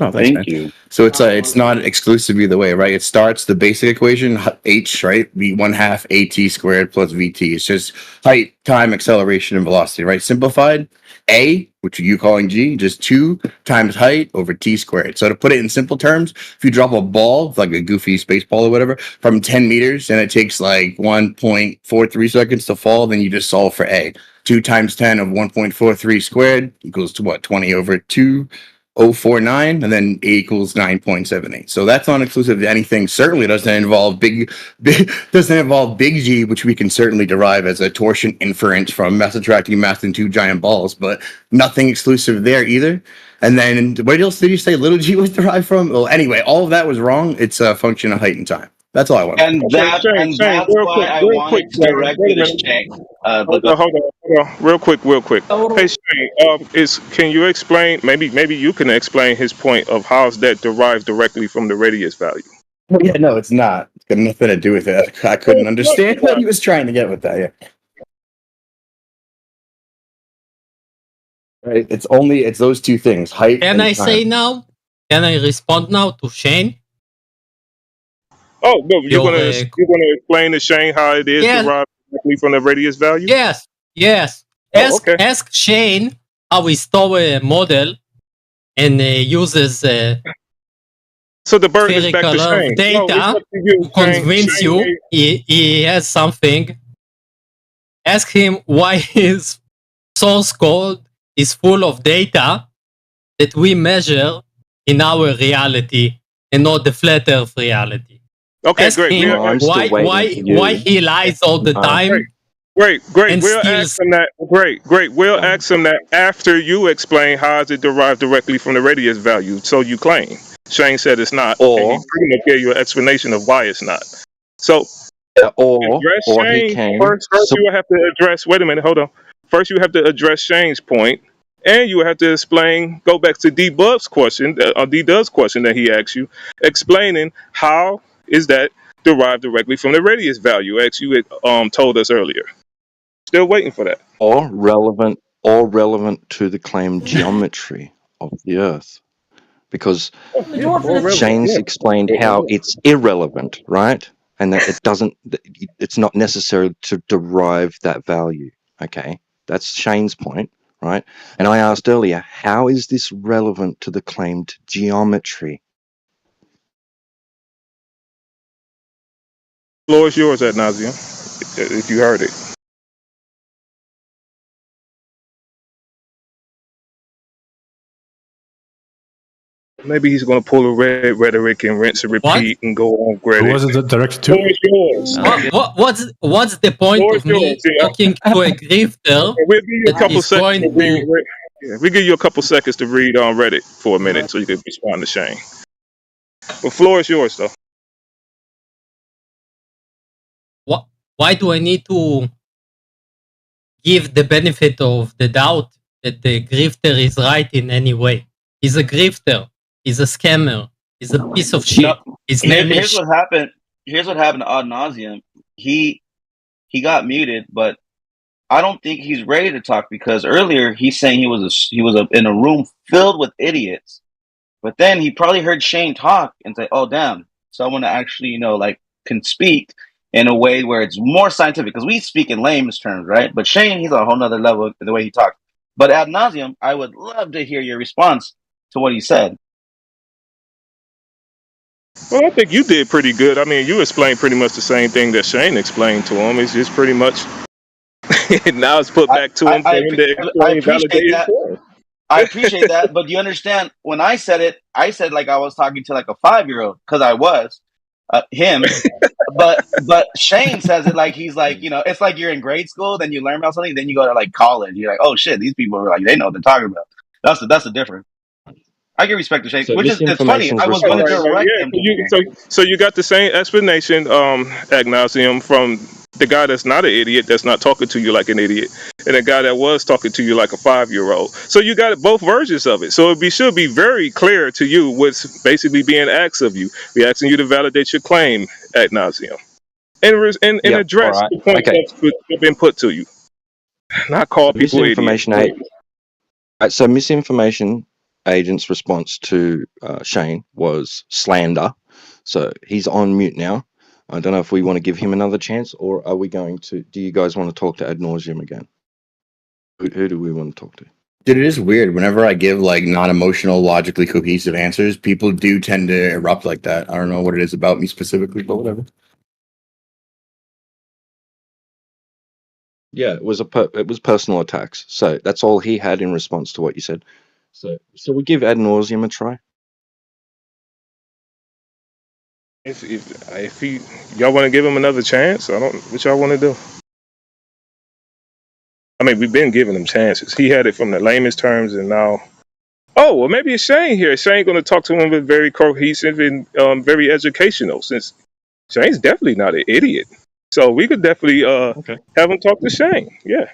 Oh, thanks, Thank man. you. So it's not exclusively the way, right? It starts the basic equation h, right? V 1/2 at squared plus vt. It's just height, time, acceleration, and velocity, right? Simplified, a, which you calling g, just 2 times height over t squared. So to put it in simple terms, if you drop a ball, like a goofy space ball or whatever, from 10 meters and it takes like 1.43 seconds to fall, then you just solve for a. 2 times 10 of 1.43 squared equals to what? 20 over 2. 049 and then A equals 9.78. So that's not exclusive to anything. Certainly doesn't involve big doesn't involve big G, which we can certainly derive as a torsion inference from mass attracting mass in 2 giant balls, but nothing exclusive there either. And then what else did you say little G was derived from? Well, anyway, all of that was wrong. It's a function of height and time. That's all I want. And Okay, and Shane, that's why I real quick, wanted to Shane. direct Wait you a to minute. Shane. Hold But on, hold on. Real quick. Hey, Shane, can you explain? Maybe you can explain his point of how's that derived directly from the radius value. Well, yeah, no, it's not. It's got nothing to do with it. I couldn't understand what he was trying to get with that. Yeah. Right. It's those two things, height Can and I time. say now? Can I respond now to Shane? Oh no, you're Your, gonna explain to Shane how it is yes, derived directly from the radius value. yes. Oh, okay. Ask Shane how he store a model and uses So the burden is back to spherical of Shane. No, it's data up to you, to convince Shane. you he has something. Ask him why his source code is full of data that we measure in our reality and not the flat earth reality. Okay, Ask great. him Well, I'm still waiting for why you. he lies all the time Great. and We'll steals. ask him that. Great. We'll ask him that after you explain how is it derived directly from the radius value. So you claim. Shane said it's not, and he Or pretty much gave you an explanation of why it's not. So address he Shane can first. First, you will have to address. Wait a minute. Hold on. First, you have to address Shane's point, and you have to explain. Go back to D-Bub's question, or D-Dub's question that he asked you, explaining how is that derived directly from the radius value, as you told us earlier. Still waiting for that. or relevant to the claimed geometry of the Earth, because Shane's explained how it's irrelevant, right? And that it's not necessary to derive that value. Okay, that's Shane's point, right? And I asked earlier, how is this relevant to the claimed geometry? The floor is yours, at nauseam, if you heard it. Maybe he's going to pull a red rhetoric and rinse and What? repeat and go on Who credit. was it directed to? Floor is yours. What's the point Floor of is me yours. Yeah. talking to a grifter We'll give you a that couple is seconds going to read. to? We give you a couple seconds to read on Reddit for a minute so you can respond to Shane. But floor is yours, though. Why do I need to give the benefit of the doubt that the grifter is right in any way? He's a grifter. He's a scammer. He's a piece of shit. His name Here's is. what happened. Here's what happened to Ad Nauseam. He got muted, but I don't think he's ready to talk because earlier he's saying he was in a room filled with idiots, but then he probably heard Shane talk and say, "Oh damn, someone that actually can speak in a way where it's more scientific." Because we speak in layman's terms, right? But Shane, he's on a whole nother level the way he talks. But Ad Nauseam, I would love to hear your response to what he said. Well, I think you did pretty good. I mean, you explained pretty much the same thing that Shane explained to him. It's just pretty much now it's put back to him for him to I explain, appreciate validate his that. point. I appreciate that, but you understand when I said it, I said like I was talking to like a 5-year-old because I was him. But Shane says it like he's like, it's like you're in grade school, then you learn about something, then you go to like college. You're like, oh shit, these people are like they know what they're talking about. That's the difference. I can respect the Shane, So which this is it's funny. information is I was going to response. direct him to the Shane. So you got the same explanation, ad nauseum, from the guy that's not an idiot, that's not talking to you like an idiot, and a guy that was talking to you like a 5-year-old. So you got both versions of it. So should be very clear to you what's basically being asked of you. We're asking you to validate your claim, ad nauseum, and Yep. All address right. the point Okay. that's been put to you. Not call people idiots. Misinformation. So misinformation agent's response to Shane was slander. So he's on mute now. I don't know if we want to give him another chance, or are we going to? Do you guys want to talk to ad nauseum again? Who do we want to talk to? Dude, it is weird. Whenever I give like non-emotional, logically cohesive answers, people do tend to erupt like that. I don't know what it is about me specifically, but whatever. Yeah, it was it was personal attacks. So that's all he had in response to what you said. So we give ad nauseum a try. If y'all want to give him another chance, I don't. What y'all want to do? I mean, we've been giving him chances. He had it from the lamest terms, and now. Oh, well, maybe it's Shane here. Shane going to talk to him with very cohesive and very educational, since Shane's definitely not an idiot. So we could definitely have him talk to Shane. Yeah.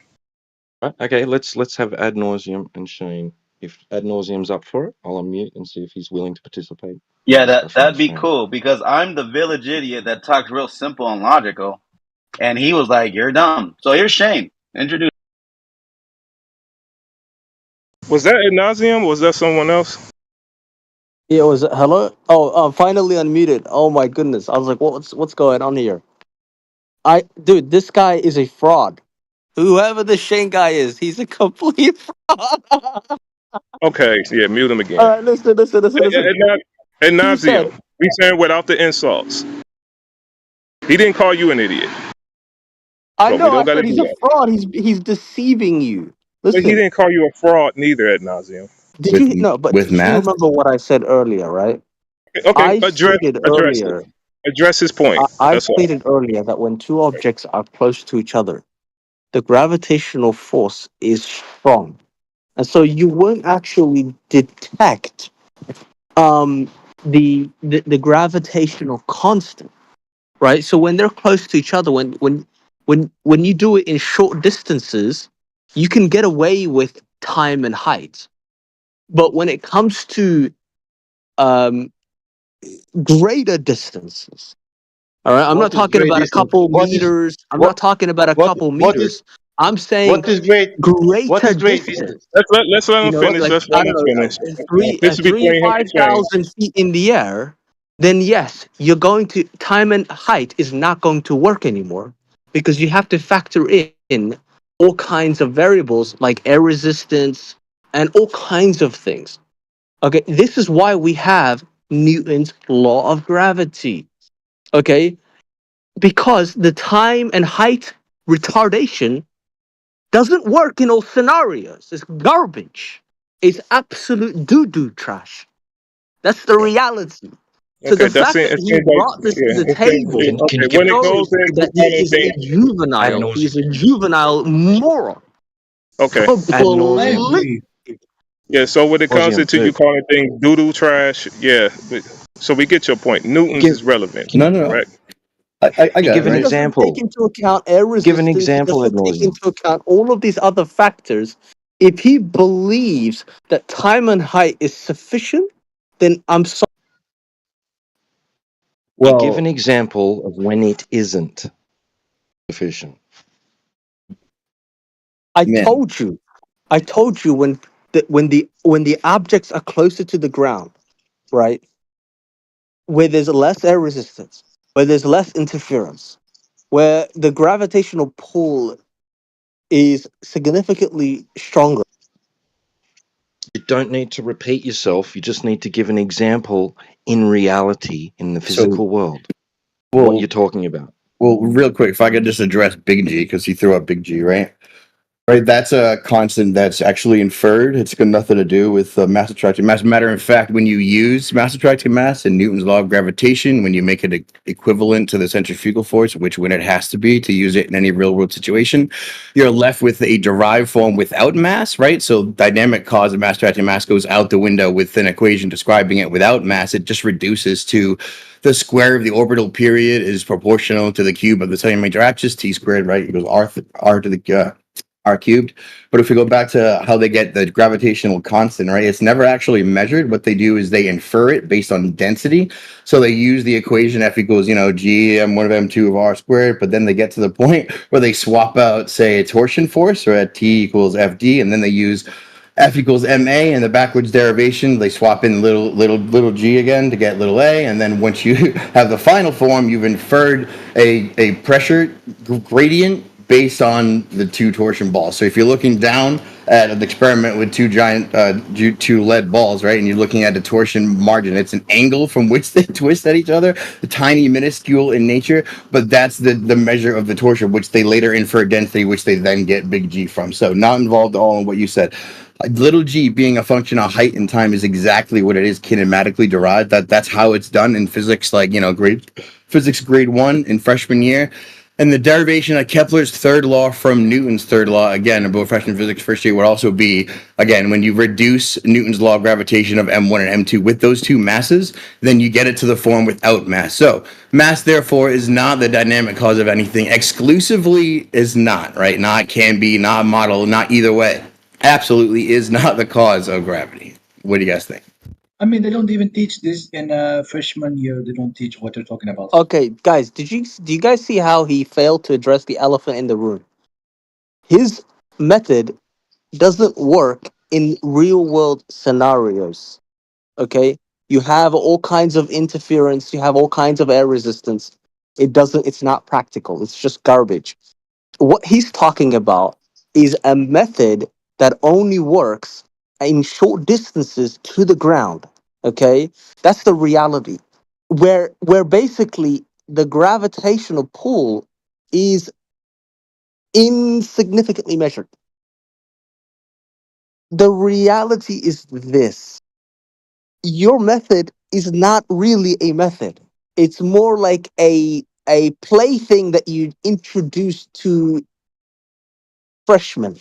Okay, let's have ad nauseum and Shane. If ad nauseum's up for it, I'll unmute and see if he's willing to participate. Yeah, that'd be cool because I'm the village idiot that talks real simple and logical, and he was like, "You're dumb." So here's Shane. Introduce. Was that ad nauseum? Was that someone else? Yeah, was it hello? Oh, finally unmuted. Oh my goodness. I was like, what's going on here? Dude, this guy is a fraud. Whoever the Shane guy is, he's a complete fraud. Okay, yeah, mute him again. All right, listen. Ad He said, nauseum. We saying without the insults. He didn't call you an idiot. I So we know, I don't got to said do he's a that. fraud. He's deceiving you. But he Listen, didn't call you a fraud neither, ad nauseum. did you no, but did you remember what I said earlier, right? Okay, I stated address it. earlier Address his point. I That's all. stated earlier that when two objects are close to each other, the gravitational force is strong. And so you won't actually detect the gravitational constant, right? So when they're close to each other, when you do it in short distances, you can get away with time and height. But when it comes to um, greater distances, all right, I'm not talking about a couple meters. I'm not talking about a couple meters. I'm saying greater distance. Let's let You him know, finish. like Let's let I him don't know, finish. This will be three, between him and Shane. 5,000 feet in the air. Then yes, you're going to time and height is not going to work anymore because you have to factor in all kinds of variables like air resistance and all kinds of things. Okay, this is why we have Newton's law of gravity. Okay, because the time and height retardation doesn't work in all scenarios. It's garbage. It's absolute doo-doo trash. That's the reality. So Okay, the that's fact it. that It he seems like brought this to the it seems, table okay. When it goes shows into that he is a anything, juvenile. He's a juvenile moron. okay. Completely. Yeah. So when it comes Nauseam into you too. calling things doo-doo trash, yeah. So we get your point. Newton's is relevant, correct? I got give it, an He right? doesn't take example. into account air Give an resistance. He example, ad doesn't take nauseum. into account all of these other factors. If he believes that time and height is sufficient, then I'm sorry. Give an example of when it isn't sufficient. I told you. I told you when the objects are closer to the ground, right? Where there's less air resistance, where there's less interference, where the gravitational pull is significantly stronger. You don't need to repeat yourself. You just need to give an example in reality, in the physical world, what you're talking about. Well, real quick, if I could just address Big G, because he threw up Big G, right? Right, that's a constant that's actually inferred. It's got nothing to do with mass attracting mass. Matter of fact, when you use mass attracting mass and Newton's law of gravitation, when you make it equivalent to the centrifugal force, which when it has to be to use it in any real world situation, you're left with a derived form without mass, right? So dynamic cause of mass attracting mass goes out the window with an equation describing it without mass. It just reduces to the square of the orbital period is proportional to the cube of the cellular major axis, t squared, right? It goes r to the r cubed. But if we go back to how they get the gravitational constant, right, it's never actually measured. What they do is they infer it based on density. So they use the equation F equals, G m1 of m2 of r squared, but then they get to the point where they swap out, say, a torsion force, or at T equals FD, and then they use F equals MA in the backwards derivation. They swap in little g again to get little a, and then once you have the final form, you've inferred a pressure gradient based on the two torsion balls. So if you're looking down at an experiment with two giant two lead balls, right, and you're looking at the torsion margin, it's an angle from which they twist at each other, tiny, minuscule in nature, but that's the measure of the torsion, which they later infer density, which they then get big G from. So not involved at all in what you said. Little g being a function of height and time is exactly what it is kinematically derived. That's how it's done in physics, like grade 1 in freshman year. And the derivation of Kepler's third law from Newton's third law, again, about freshman physics first year, would also be, again, when you reduce Newton's law of gravitation of m1 and m2 with those two masses, then you get it to the form without mass. So mass, therefore, is not the dynamic cause of anything. Exclusively is not, right? Not can be, not model, not either way. Absolutely is not the cause of gravity. What do you guys think? I mean, they don't even teach this in freshman year. They don't teach what they're talking about. Okay, guys, do you guys see how he failed to address the elephant in the room? His method doesn't work in real world scenarios. Okay, you have all kinds of interference, you have all kinds of air resistance. It's not practical. It's just garbage. What he's talking about is a method that only works in short distances to the ground. Okay, that's the reality. Where basically the gravitational pull is insignificantly measured. The reality is this: your method is not really a method. It's more like a plaything that you introduce to freshmen,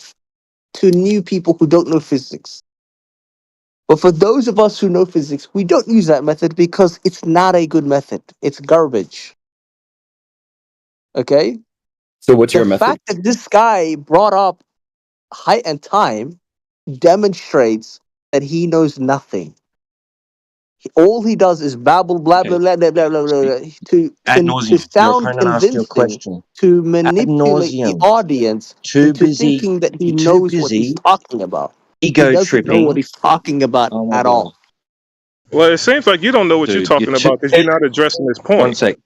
to new people who don't know physics. But for those of us who know physics, we don't use that method because it's not a good method. It's garbage. Okay? So what's your The method? fact that this guy brought up height and time demonstrates that he knows nothing. All he does is babble, blah, blah, blah, blah, blah, blah, blah, blah, Ad to nauseum. Your sound opponent asked you a convincing, question. to Ad manipulate the nauseum. audience Too into busy. thinking that he You're too knows what he's busy talking about. He ego doesn't know what tripping. he's talking about Oh my at god, all. Well, it seems like you don't know what you're dude! You're talking too. about because you're not addressing this One point. sec.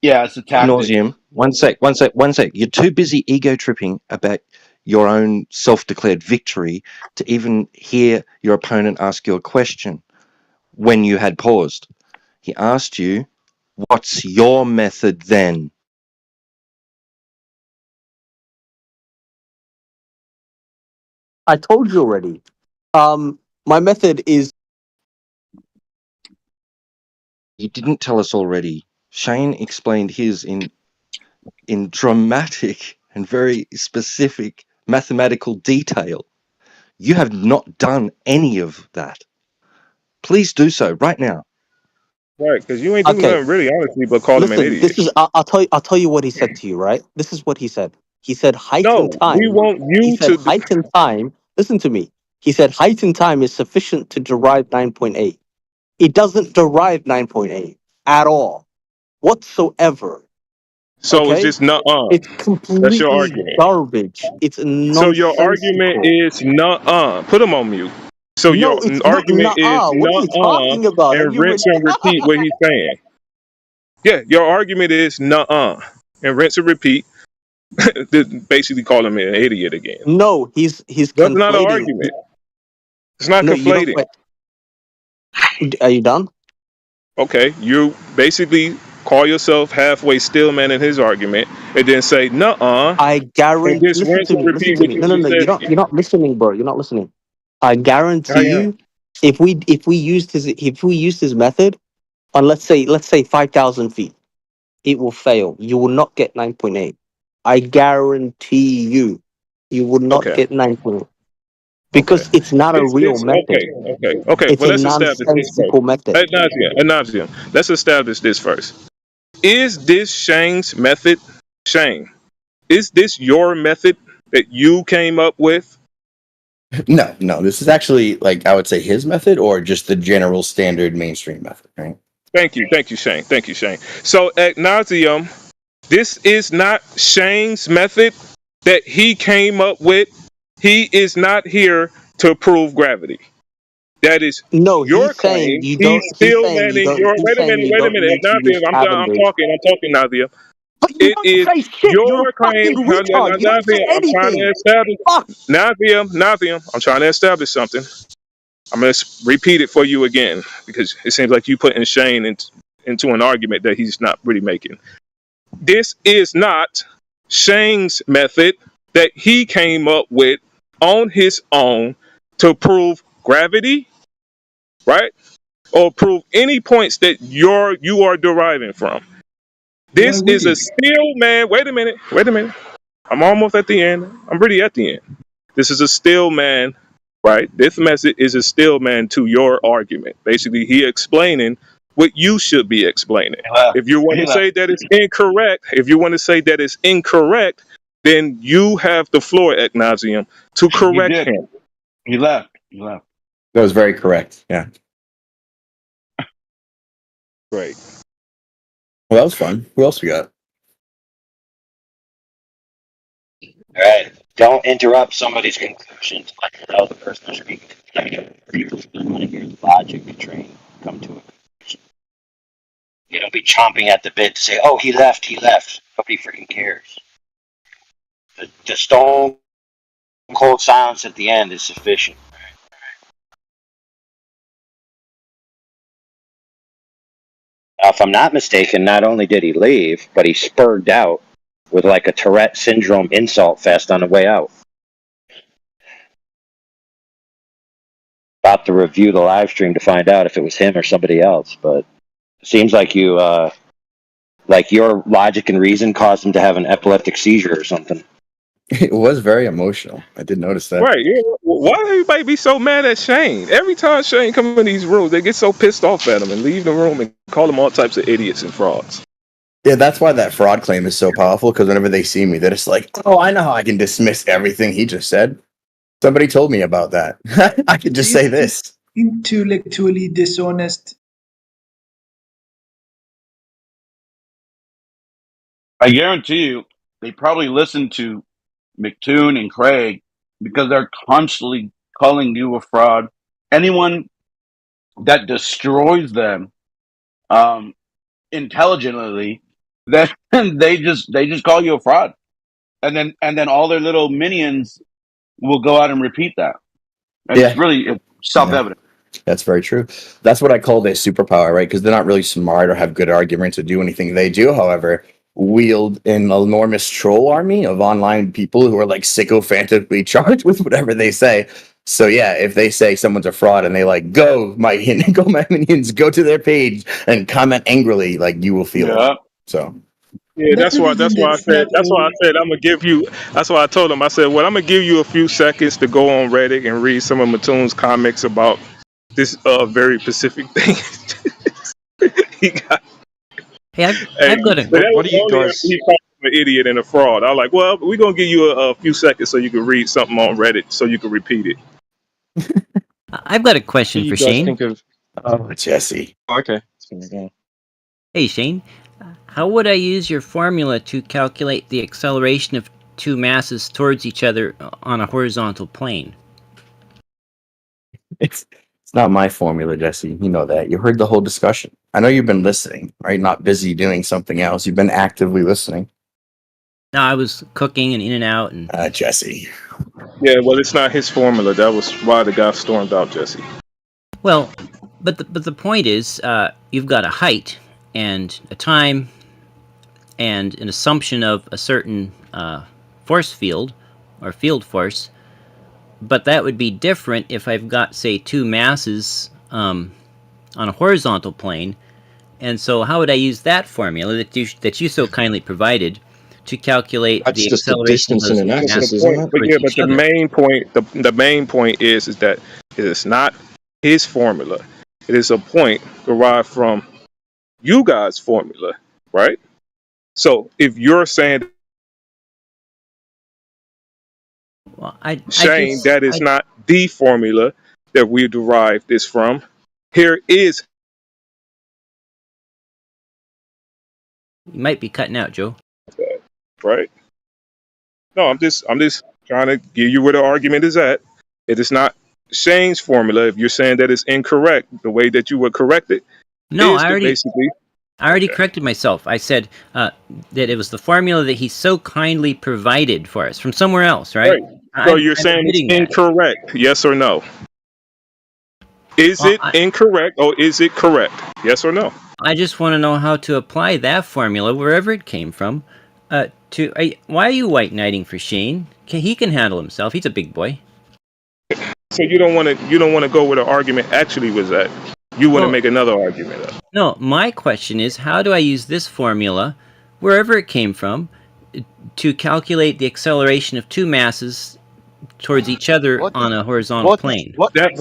Yeah, it's a Ad tactic. nauseum. One sec. You're too busy ego tripping about your own self-declared victory to even hear your opponent ask you a question when you had paused. He asked you, "What's your method then?" I told you already. My method is You didn't tell us already. Shane explained his in dramatic and very specific mathematical detail. You have not done any of that. Please do so right now. Right, because you ain't doing okay. nothing really, honestly, but call him an Listen, idiot. this is I'll tell you what he said to you, right? This is what he said. He said height and No, we time. want He you said to. height and time. Listen to me. He said height and time is sufficient to derive 9.8. It doesn't derive 9.8 at all, whatsoever. So it's Okay? just nuh-uh. It's That's your completely argument. garbage. It's So your argument nonsensical. is nuh-uh. Put him on mute. So your No, it's not argument is nuh-uh. What are you nuh-uh talking about? Are and you rinse and repeat what he's saying. Yeah, your argument is nuh-uh and rinse and repeat. Basically call him an idiot again. No, he's That's not an conflating. argument. It's not No, you don't. conflating. Are you done? Okay, you basically call yourself halfway stillman in his argument and then say nuh-uh I and guarantee. just Listen rinse to and me. Listen repeat to what me. you No, no, just no. said You're again. not listening, bro. You're not listening. I I guarantee am. you, if we used his method on let's say 5,000 feet, it will fail. You will not get 9.8. I guarantee you, you will not Okay. get 9.8 Okay. because it's not a Is real this method. okay. It's Well, a let's establish this first. nonsensical method. Ad nauseam. Let's establish this first. Is this Shane's method? Shane, is this your method? that you came up with? No, this is actually like I would say his method or just the general standard mainstream method, right? Thank you, Shane. Thank you, Shane. So ad nauseum, this is not Shane's method that he came up with. He is not here to prove gravity. That is No, your he's saying claim. you He's don't. He's still saying you manning don't. your. He's Wait a saying minute. you Wait a don't minute. need to use Nadia, I'm Cavendish. talking. I'm talking, Nadia. But you It don't is say shit. You're a your claim. fucking retard. You don't say Nadia, I'm trying to anything. establish. Fuck. Nadia, I'm trying to establish something. I'm going to repeat it for you again because it seems like you putting Shane into an argument that he's not really making. This is not Shane's method that he came up with on his own to prove gravity, right? Or prove any points that you are deriving from. Why This would is a he? still man. Wait a minute. I'm almost at the end. I'm really at the end. This is a still man, right? This message is a still man to your argument. Basically, he explaining what you should be explaining. If you want to say that it's incorrect, then you have the floor, ad nauseum, to He correct did. him. He left. That was very correct. Yeah. Great. Well, that was fun. Who else we got? All right. Don't interrupt somebody's conclusions. Like allow the person to speak. You want to hear the logic train come to a conclusion. You don't be chomping at the bit to say, "Oh, he left. He left." Nobody freaking cares. The stone cold silence at the end is sufficient. Now, if I'm not mistaken, not only did he leave, but he spurred out with like a Tourette syndrome insult fest on the way out. About to review the live stream to find out if it was him or somebody else, but it seems like like your logic and reason caused him to have an epileptic seizure or something. It was very emotional. I did notice that. Right. Yeah. Why do everybody be so mad at Shane? Every time Shane come in these rooms, they get so pissed off at him and leave the room and call him all types of idiots and frauds. Yeah, that's why that fraud claim is so powerful. Because whenever they see me, they're just like, "Oh, I know how I can dismiss everything he just said. Somebody told me about that. I could just say this." Intellectually dishonest. I guarantee you, they probably listen to McToon and Craig because they're constantly calling you a fraud. Anyone that destroys them intelligently, then they just call you a fraud, and then all their little minions will go out and repeat that. And it's really self-evident. That's very true. That's what I call their superpower, right? Because they're not really smart or have good arguments or do anything. They do, however, wield an enormous troll army of online people who are like sycophantically charged with whatever they say. So yeah, if they say someone's a fraud and they like go my minions, go to their page and comment angrily, like you will feel it. So Yeah, That's the reason that's why I that's not said I'm gonna give you. That's why I told him. I said, well, I'm gonna give you a few seconds to go on Reddit and read some of Matoon's comics about this very specific thing. He got, Hey, I've got but that a. was only after he called him an idiot and a fraud. I was like, well, we're gonna give you a few seconds so you can read something on Reddit so you can repeat it. I've got a question What do for you guys Shane. think of? Oh, Jesse. Okay. Hey, Shane, how would I use your formula to calculate the acceleration of two masses towards each other on a horizontal plane? It's not my formula, Jesse. You know that. You heard the whole discussion. I know you've been listening, right? Not busy doing something else. You've been actively listening. No, I was cooking and in and out, and Jesse. Yeah, well, it's not his formula. That was why the guy stormed out, Jesse. well, but the point is, you've got a height and a time and an assumption of a certain force field or field force, but that would be different if I've got, say, two masses on a horizontal plane. And so, how would I use that formula that you so kindly provided to calculate That's the just the acceleration of distance in those an two axis, masses isn't it? But towards yeah, each but the other? main point is that it's not his formula. It is a point derived from you guys' formula, right? So if you're saying Well, I Shane, just that is not the formula that we derive this from. Here is you might be cutting out, Joe. that, right? No, I'm just trying to give you where the argument is at. It is not Shane's formula. If you're saying that it's incorrect, the way that you would correct it No, is to basically. I already Okay. corrected myself. I said that it was the formula that he so kindly provided for us from somewhere else, right? Right. So you're I'm saying it's admitting that. incorrect, yes or no? Is Well, it incorrect or is it correct? Yes or no? I just want to know how to apply that formula wherever it came from. Why are you white knighting for Shane? He can handle himself. He's a big boy. So you don't want to go where the argument actually was at. You want to Well, make another argument up. no, my question is, how do I use this formula, wherever it came from, to calculate the acceleration of two masses towards each other on a horizontal plane? That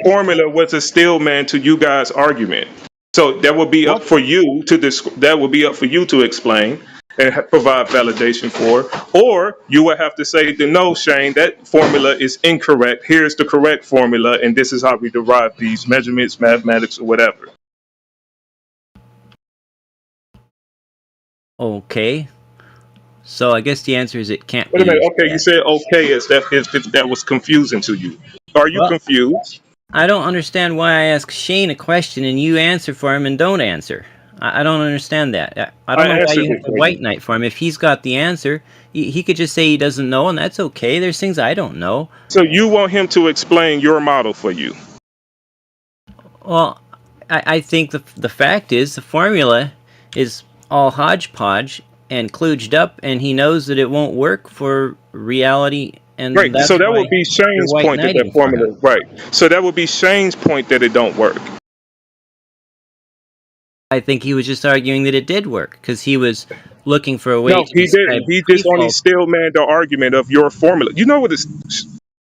formula was a stillman to you guys' argument. So that would be up for you to that would be up for you to explain and provide validation for, or you would have to say, no, Shane, that formula is incorrect. Here's the correct formula, and this is how we derive these measurements, mathematics, or whatever. Okay. So I guess the answer is it can't Wait be a minute. used Okay, for you that. said okay as that if that was confusing to you. Are you Well, confused? I don't understand why I ask Shane a question and you answer for him and don't answer. I don't understand that. I don't know why answered you it have to for white you. knight for him. If he's got the answer, he could just say he doesn't know, and that's okay. There's things I don't know. So you want him to explain your model for you? Well, I think the fact is the formula is all hodgepodge and kludged up, and he knows that it won't work for reality, and Right. that's So that why would be you're Shane's white point that knighting for him. formula. Right. So that would be Shane's point that it don't work. I think he was just arguing that it did work because he was looking for a way No, to he describe didn't. He just only free-fall. stillman the argument of your formula. You know what it's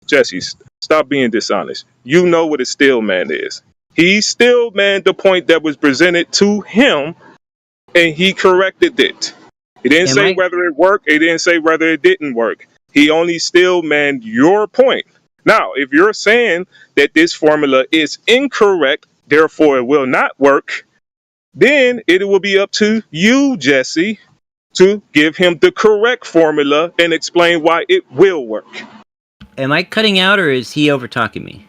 Jesse, stop being dishonest. You know what a stillman is. He stillman the point that was presented to him and he corrected it. He didn't Am say I? whether it worked, he didn't say whether it didn't work. He only stillman your point. Now, if you're saying that this formula is incorrect, therefore it will not work, then it will be up to you, Jesse, to give him the correct formula and explain why it will work. Am I cutting out or is he over talking me?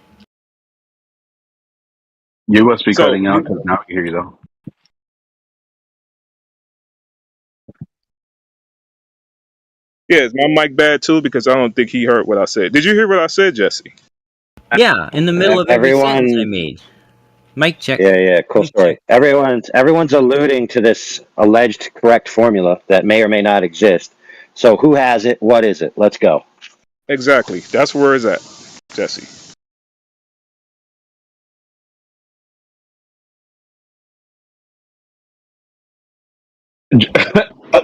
You must be So, cutting out because now I can hear you though. yeah, is my mic bad too? Because I don't think he heard what I said. Did you hear what I said, Jesse? Yeah, in the middle of every sentence I made. Mic check. Yeah, cool Mic story. check. Everyone's alluding to this alleged correct formula that may or may not exist. So who has it? What is it? Let's go. Exactly. That's where it's at, Jesse.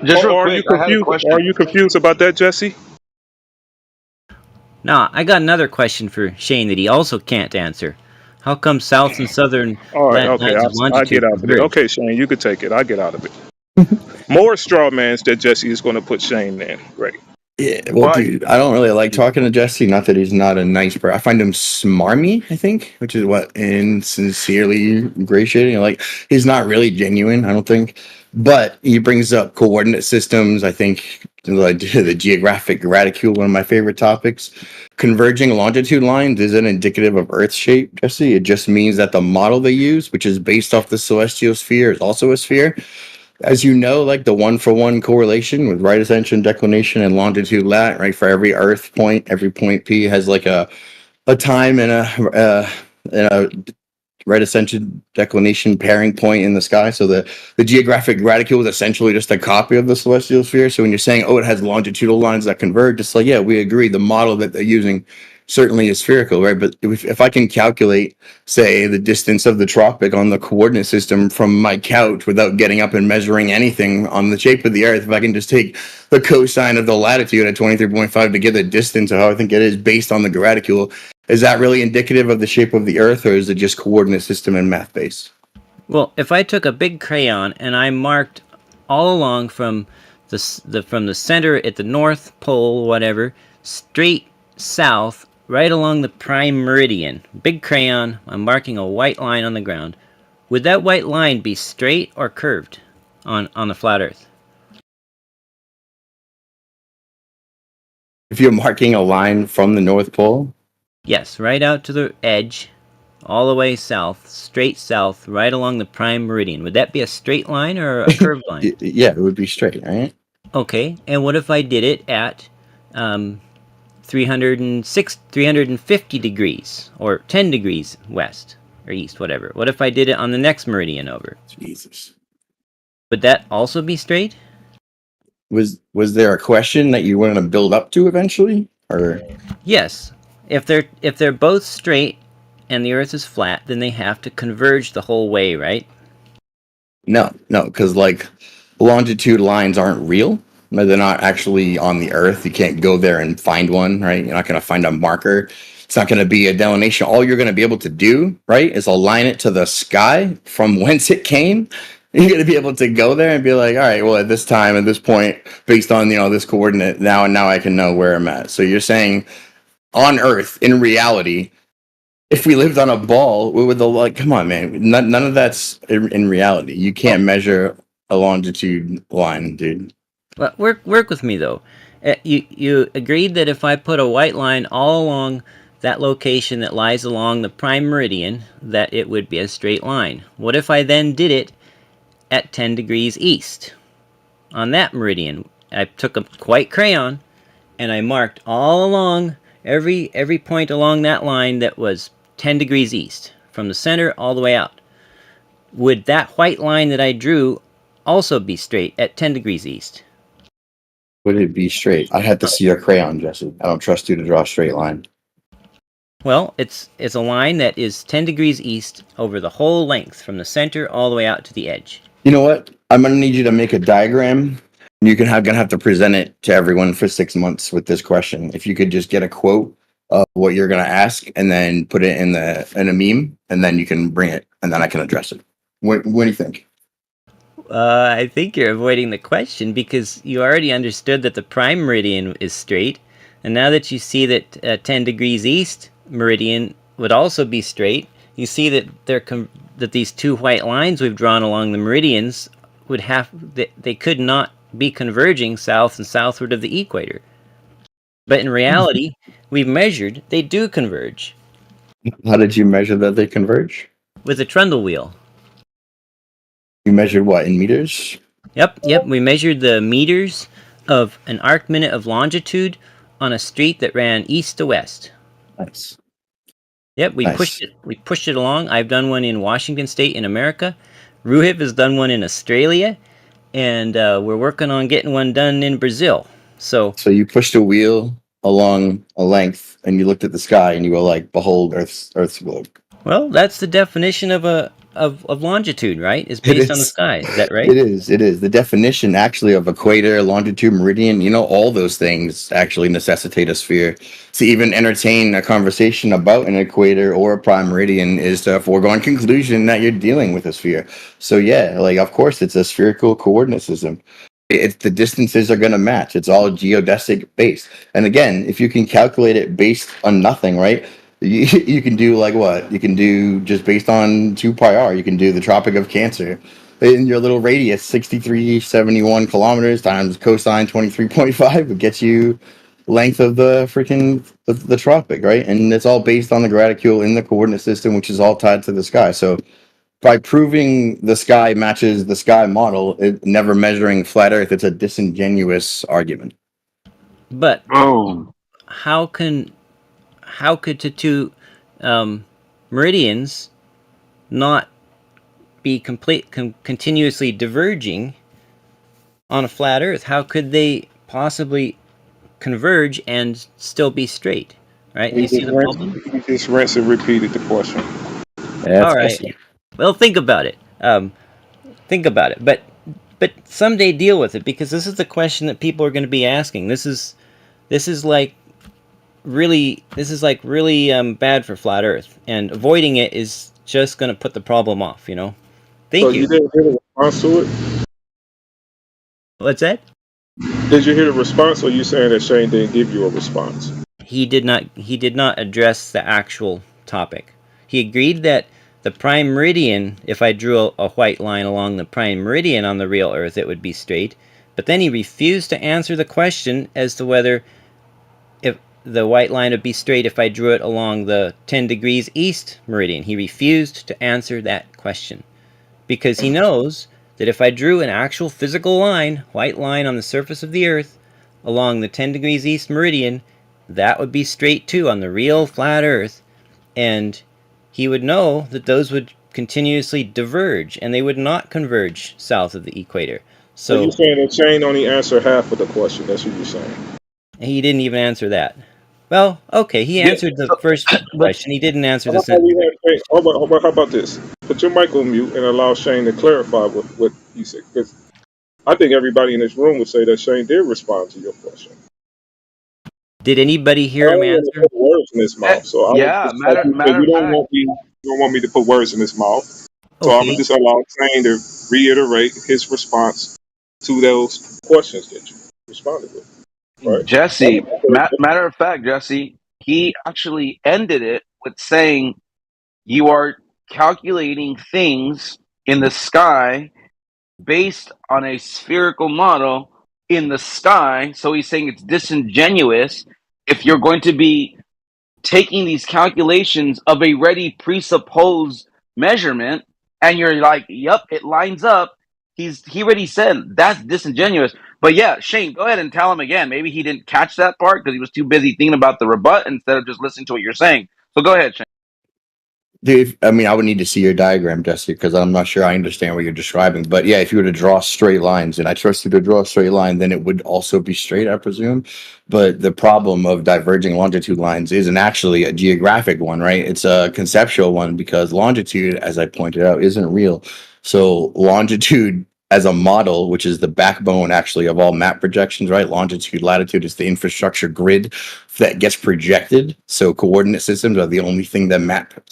Just real Or are you quick, I had a confused? Are question. you confused about that, Jesse? Nah, I got another question for Shane that he also can't answer. How come south and southern All right, okay, lines of I get longitude out of it. converge? Okay, Shane, you can take it. I get out of it. More straw mans that Jesse is going to put Shane in. Great. Yeah, well, dude, I don't really like talking to Jesse. Not that he's not a nice person. I find him smarmy, I think, which is what insincerely ingratiating. Like, he's not really genuine, I don't think. But he brings up coordinate systems. I think the geographic reticule, one of my favorite topics. Converging longitude lines isn't indicative of Earth shape, Jesse. It just means that the model they use, which is based off the celestial sphere, is also a sphere. As you know, like the 1-for-1 correlation with right ascension, declination, and longitude lat, right? For every Earth point, every point P has like a time and a right ascension declination pairing point in the sky. So the geographic reticule is essentially just a copy of the celestial sphere. So when you're saying, oh, it has longitudinal lines that converge, it's like, yeah, we agree. The model that they're using certainly is spherical, right? But if I can calculate, say, the distance of the tropic on the coordinate system from my couch without getting up and measuring anything on the shape of the Earth, if I can just take the cosine of the latitude at 23.5 to get the distance of how I think it is based on the reticule, is that really indicative of the shape of the Earth, or is it just coordinate system and math base? Well, if I took a big crayon and I marked all along from the center at the North Pole, whatever, straight south, right along the prime meridian. Big crayon, I'm marking a white line on the ground. Would that white line be straight or curved on the flat Earth? If you're marking a line from the North Pole, Yes, right out to the edge, all the way south, straight south, right along the prime meridian. Would that be a straight line or a curved line? yeah, it would be straight, right? Okay, and what if I did it at 350 degrees or 10 degrees west or east, whatever? What if I did it on the next meridian over? Jesus. Would that also be straight? Was there a question that you wanted to build up to eventually, or? Yes. If they're both straight and the Earth is flat, then they have to converge the whole way, right? No, because like longitude lines aren't real. They're not actually on the Earth. You can't go there and find one, right? You're not going to find a marker. It's not going to be a delineation. All you're going to be able to do, right, is align it to the sky from whence it came. You're going to be able to go there and be like, all right, well, at this time, at this point, based on this coordinate, now I can know where I'm at. So you're saying on Earth, in reality, if we lived on a ball, we would come on, man. None of that's in reality. You can't measure a longitude line, dude. Well, work with me though. You agreed that if I put a white line all along that location that lies along the prime meridian, that it would be a straight line. What if I then did it at 10 degrees east on that meridian? I took a white crayon and I marked all along every point along that line that was 10 degrees east, from the center all the way out. Would that white line that I drew also be straight at 10 degrees east? Would it be straight? I had to see your crayon, Jesse. I don't trust you to draw a straight line. Well, it's a line that is 10 degrees east over the whole length, from the center all the way out to the edge. You know what? I'm gonna need you to make a diagram. You're gonna have to present it to everyone for 6 months with this question. If you could just get a quote of what you're gonna ask and then put it in a meme, and then you can bring it, and then I can address it. What do you think? I think you're avoiding the question because you already understood that the prime meridian is straight, and now that you see that 10 degrees east meridian would also be straight, you see that that these two white lines we've drawn along the meridians they could not be converging south and southward of the equator. But in reality, we've measured they do converge. How did you measure that they converge? With a trundle wheel. You measured what, in meters? Yep. We measured the meters of an arc minute of longitude on a street that ran east to west. Nice. Yep, we pushed it along. I've done one in Washington State in America. Ruhib has done one in Australia, and we're working on getting one done in Brazil. So you pushed a wheel along a length, and you looked at the sky, and you were like, "Behold, Earth's globe." Well, that's the definition of longitude, right? Is based on the sky. Is that right? It is. The definition actually of equator, longitude, meridian, all those things actually necessitate a sphere. To even entertain a conversation about an equator or a prime meridian is a foregone conclusion that you're dealing with a sphere. So yeah, of course it's a spherical coordinate system. The distances are going to match. It's all geodesic based. And again, if you can calculate it based on nothing, right? You can do what? You can do just based on 2 pi r. You can do the Tropic of Cancer in your little radius, 6371 kilometers times cosine 23.5 would get you length of the freaking the tropic, right? And it's all based on the graticule in the coordinate system, which is all tied to the sky. So by proving the sky matches the sky model, never measuring flat Earth, it's a disingenuous argument. But how could the two meridians not be continuously diverging on a flat Earth? How could they possibly converge and still be straight? Right? You see the problem? You just rinse and repeated the question. All right. Well, think about it. But someday deal with it, because this is the question that people are going to be asking. This is really bad for flat Earth, and avoiding it is just going to put the problem off. Thank So you. you didn't hear the response to it? What's that? Did you hear the response, or you saying that Shane didn't give you a response? he did not address the actual topic. He agreed that the prime meridian, if I drew a white line along the prime meridian on the real Earth, it would be straight. But then he refused to answer the question as to whether if the white line would be straight if I drew it along the 10 degrees east meridian. He refused to answer that question because he knows that if I drew an actual physical line, white line on the surface of the Earth, along the 10 degrees east meridian, that would be straight too on the real flat Earth, and he would know that those would continuously diverge and they would not converge south of the equator. So you're So saying that Shane only answered half of the question. That's what you're saying. he didn't even answer that. Well, okay, he Yeah. answered the first question. He didn't answer How the about we second. have Shane, how about this? Put your mic on mute and allow Shane to clarify what you said. Because I think everybody in this room would say that Shane did respond to your question. Did anybody I hear don't him want to answer? put words in his mouth, so I would Yeah, just like you said, matter of fact. you don't want me to put words in his mouth. So I'm gonna Okay. just allow Shane to reiterate his response to those questions that you responded with. Right? Jesse, matter of fact, Jesse, he actually ended it with saying you are calculating things in the sky based on a spherical model in the sky. So he's saying it's disingenuous if you're going to be taking these calculations of a ready presupposed measurement and you're like, yep, it lines up. He already said that's disingenuous. But yeah, Shane, go ahead and tell him again. Maybe he didn't catch that part because he was too busy thinking about the rebut instead of just listening to what you're saying. So go ahead, Shane. Dude, I mean, I would need to see your diagram, Jesse, because I'm not sure I understand what you're describing. But yeah, if you were to draw straight lines, and I trust you to draw a straight line, then it would also be straight, I presume. But the problem of diverging longitude lines isn't actually a geographic one, right? It's a conceptual one because longitude, as I pointed out, isn't real. So longitude as a model, which is the backbone actually of all map projections, right? Longitude, latitude is the infrastructure grid that gets projected. So coordinate systems are the only thing that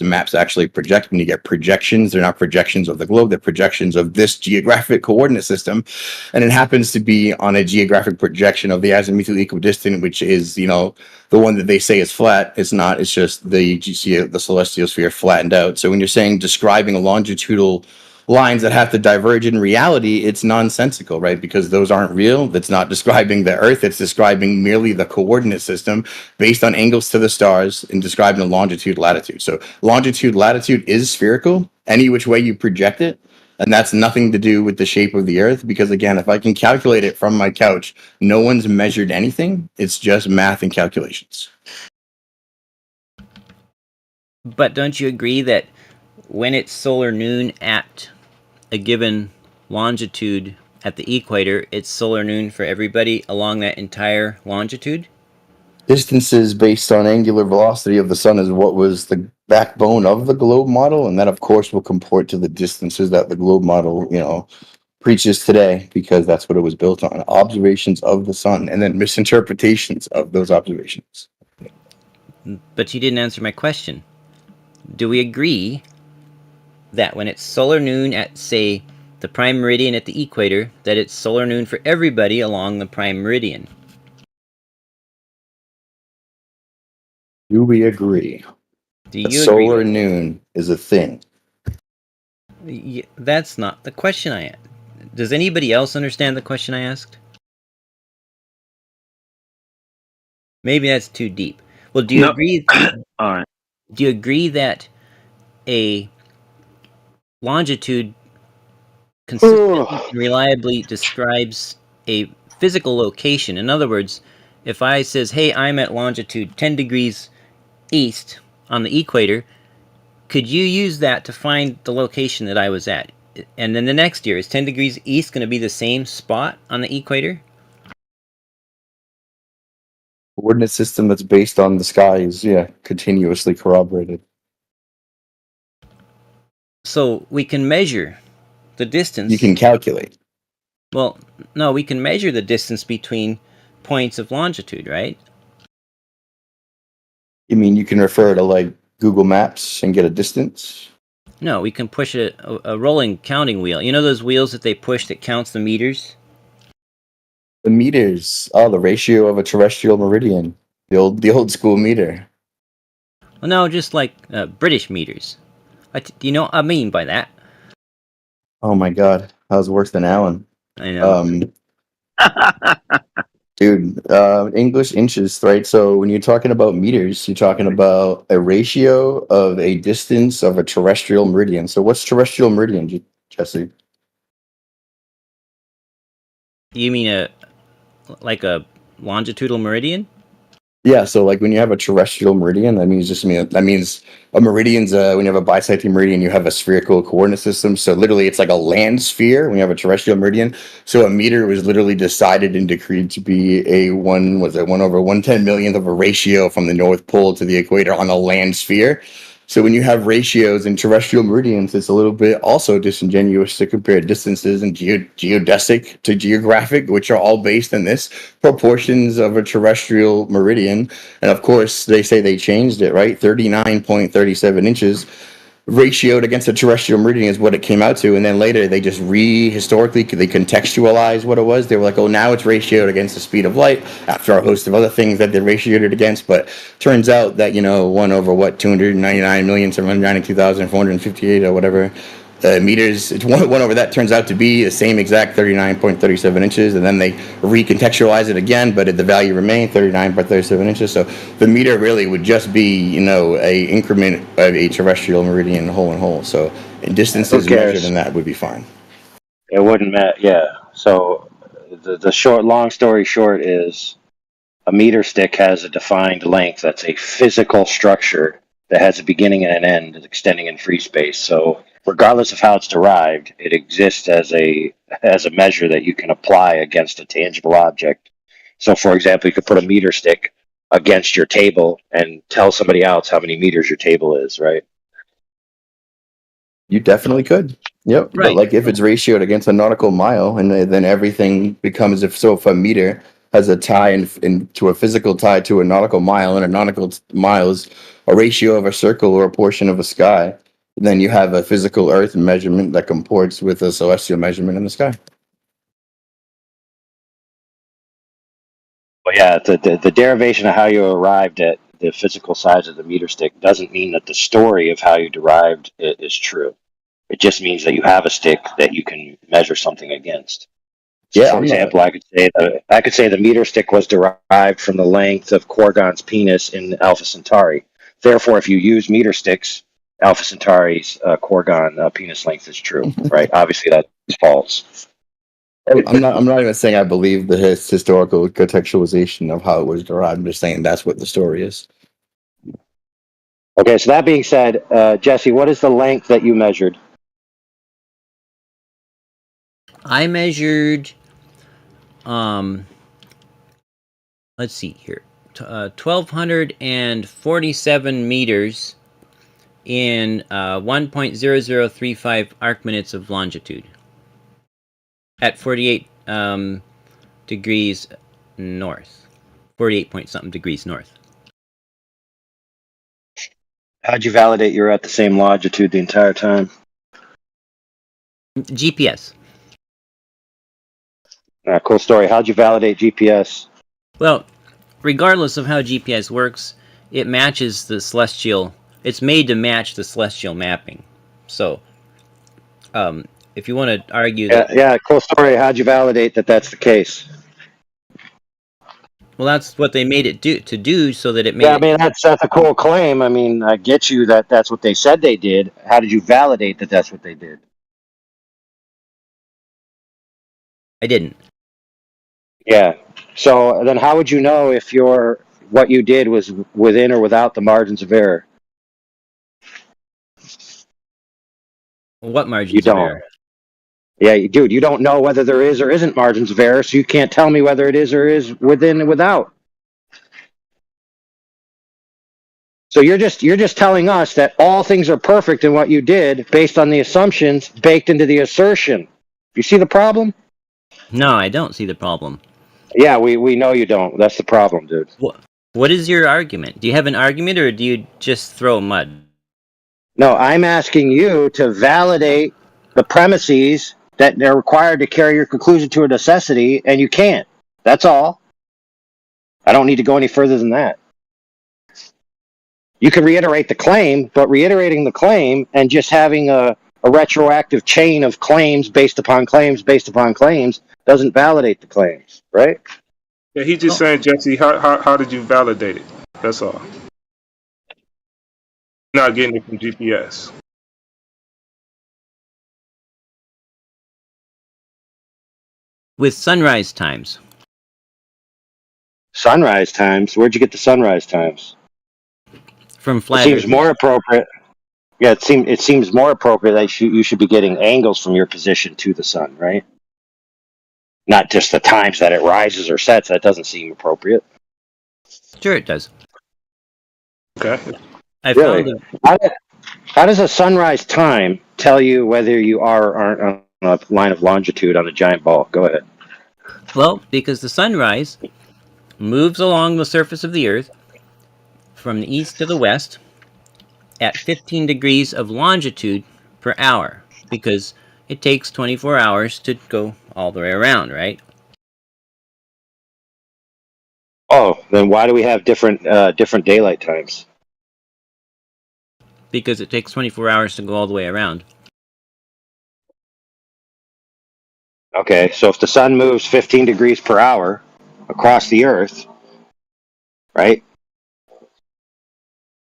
maps actually project. When you get projections, they're not projections of the globe, they're projections of this geographic coordinate system. And it happens to be on a geographic projection of the azimuthal equidistant, which is, you know, the one that they say is flat. It's not, it's just the celestial sphere flattened out. So when you're saying describing a longitudinal lines that have to diverge in reality, it's nonsensical, right? Because those aren't real. That's not describing the Earth. It's describing merely the coordinate system based on angles to the stars and describing the longitude, latitude. So longitude, latitude is spherical, any which way you project it. And that's nothing to do with the shape of the Earth. Because again, if I can calculate it from my couch, no one's measured anything. It's just math and calculations. But don't you agree that when it's solar noon at a given longitude at the equator, it's solar noon for everybody along that entire longitude? Distances based on angular velocity of the sun is what was the backbone of the globe model, and that of course will comport to the distances that the globe model, you know, preaches today, because that's what it was built on: observations of the sun and then misinterpretations of those observations. But you didn't answer my question. Do we agree that when it's solar noon at, say, the prime meridian at the equator, that it's solar noon for everybody along the prime meridian? Do we agree Do that you agree solar with that? noon is a thing? That's not the question I asked. Does anybody else understand the question I asked? Maybe that's too deep. Well, do you No. agree? All right. Do you agree that a longitude consistently and reliably describes a physical location? In other words, if I says, "Hey, I'm at longitude 10 degrees east on the equator," could you use that to find the location that I was at? And then the next year, is 10 degrees east going to be the same spot on the equator? Coordinate system that's based on the sky is, yeah, continuously corroborated. So we can measure the distance. You can calculate. Well, no, we can measure the distance between points of longitude, right? You mean you can refer to like Google Maps and get a distance? No, we can push a rolling counting wheel. You know those wheels that they push that counts the meters? The meters, the ratio of a terrestrial meridian. The old school meter. Well, no, just like British meters. Do you know what I mean by that? Oh my god, that was worse than Alan. I know. Dude, English inches, right? So when you're talking about meters, you're talking about a ratio of a distance of a terrestrial meridian. So what's terrestrial meridian, Jesse? You mean like a longitudinal meridian? Yeah, so like when you have a terrestrial meridian, that means a meridian's when you have a bisecting meridian, you have a spherical coordinate system. So literally, it's like a land sphere when you have a terrestrial meridian. So a meter was literally decided and decreed to be a 1/110 millionth of a ratio from the North Pole to the equator on a land sphere. So when you have ratios in terrestrial meridians, it's a little bit also disingenuous to compare distances in geodesic to geographic, which are all based in this proportions of a terrestrial meridian. And of course, they say they changed it, right? 39.37 inches ratioed against a terrestrial meridian is what it came out to. And then later they just historically, they contextualized what it was. They were like, oh, now it's ratioed against the speed of light after a host of other things that they ratioed it against. But turns out that, 1/299,792,458 or whatever meters, it's one over that turns out to be the same exact 39.37 inches, and then they recontextualize it again, but the value remained 39.37 inches. So the meter really would just be, a increment of a terrestrial meridian hole in hole. So in distances Who cares? measured in that would be fine. It wouldn't matter. Yeah. So the long story short is a meter stick has a defined length. That's a physical structure that has a beginning and an end extending in free space. So regardless of how it's derived, it exists as a measure that you can apply against a tangible object. So for example, you could put a meter stick against your table and tell somebody else how many meters your table is, right? You definitely could. Yep. But Right. like if it's ratioed against a nautical mile, and then everything becomes if a meter has a tie into a physical tie to a nautical mile, and a nautical mile is a ratio of a circle or a portion of a sky, then you have a physical Earth measurement that comports with a celestial measurement in the sky. But yeah, the derivation of how you arrived at the physical size of the meter stick doesn't mean that the story of how you derived it is true. It just means that you have a stick that you can measure something against. So, Yeah, for I'm not. example, I could say the meter stick was derived from the length of Corgon's penis in Alpha Centauri. Therefore, if you use meter sticks, Alpha Centauri's Corgon penis length is true, right? Obviously, that's false. I'm not even saying I believe the historical contextualization of how it was derived. I'm just saying that's what the story is. Okay, so that being said, Jesse, what is the length that you measured? I measured, let's see here, 1,247 meters in 1.0035 arc minutes of longitude at 48 degrees north, 48 point something degrees north. How'd you validate you're at the same longitude the entire time? GPS. Cool story. How'd you validate GPS? Well, regardless of how GPS works, it matches the celestial. It's made to match the celestial mapping. So, if you want to argue that, Yeah, cool story. How'd you validate that that's the case? well, that's what they made it do so that it made. Yeah, I mean that's a cool claim. I mean, I get you that that's what they said they did. How did you validate that that's what they did? I didn't. Yeah. So then, how would you know if what you did was within or without the margins of error? What margins You of don't. error? Yeah, dude, you don't know whether there is or isn't margins of error, so you can't tell me whether it is or is within and without. So you're just telling us that all things are perfect in what you did based on the assumptions baked into the assertion. You see the problem? No, I don't see the problem. Yeah, we know you don't. That's the problem, dude. What is your argument? Do you have an argument, or do you just throw mud? No, I'm asking you to validate the premises that they're required to carry your conclusion to a necessity, and you can't. That's all. I don't need to go any further than that. You could reiterate the claim, but reiterating the claim and just having a retroactive chain of claims based upon claims based upon claims doesn't validate the claims, right? Yeah, he's just saying, Jesse, how did you validate it? That's all. Not getting it from GPS. With sunrise times. Sunrise times? Where'd you get the sunrise times? From It flat seems earthers. more appropriate. Yeah, it seems more appropriate that you should be getting angles from your position to the sun, right? Not just the times that it rises or sets. That doesn't seem appropriate. Sure, it does. Okay. I Really? found How does a sunrise time tell you whether you are or aren't on a line of longitude on a giant ball? Go ahead. Well, because the sunrise moves along the surface of the Earth from the east to the west at 15 degrees of longitude per hour, because it takes 24 hours to go all the way around, right? Oh, then why do we have different daylight times? Because it takes 24 hours to go all the way around. Okay, so if the sun moves 15 degrees per hour across the Earth, right?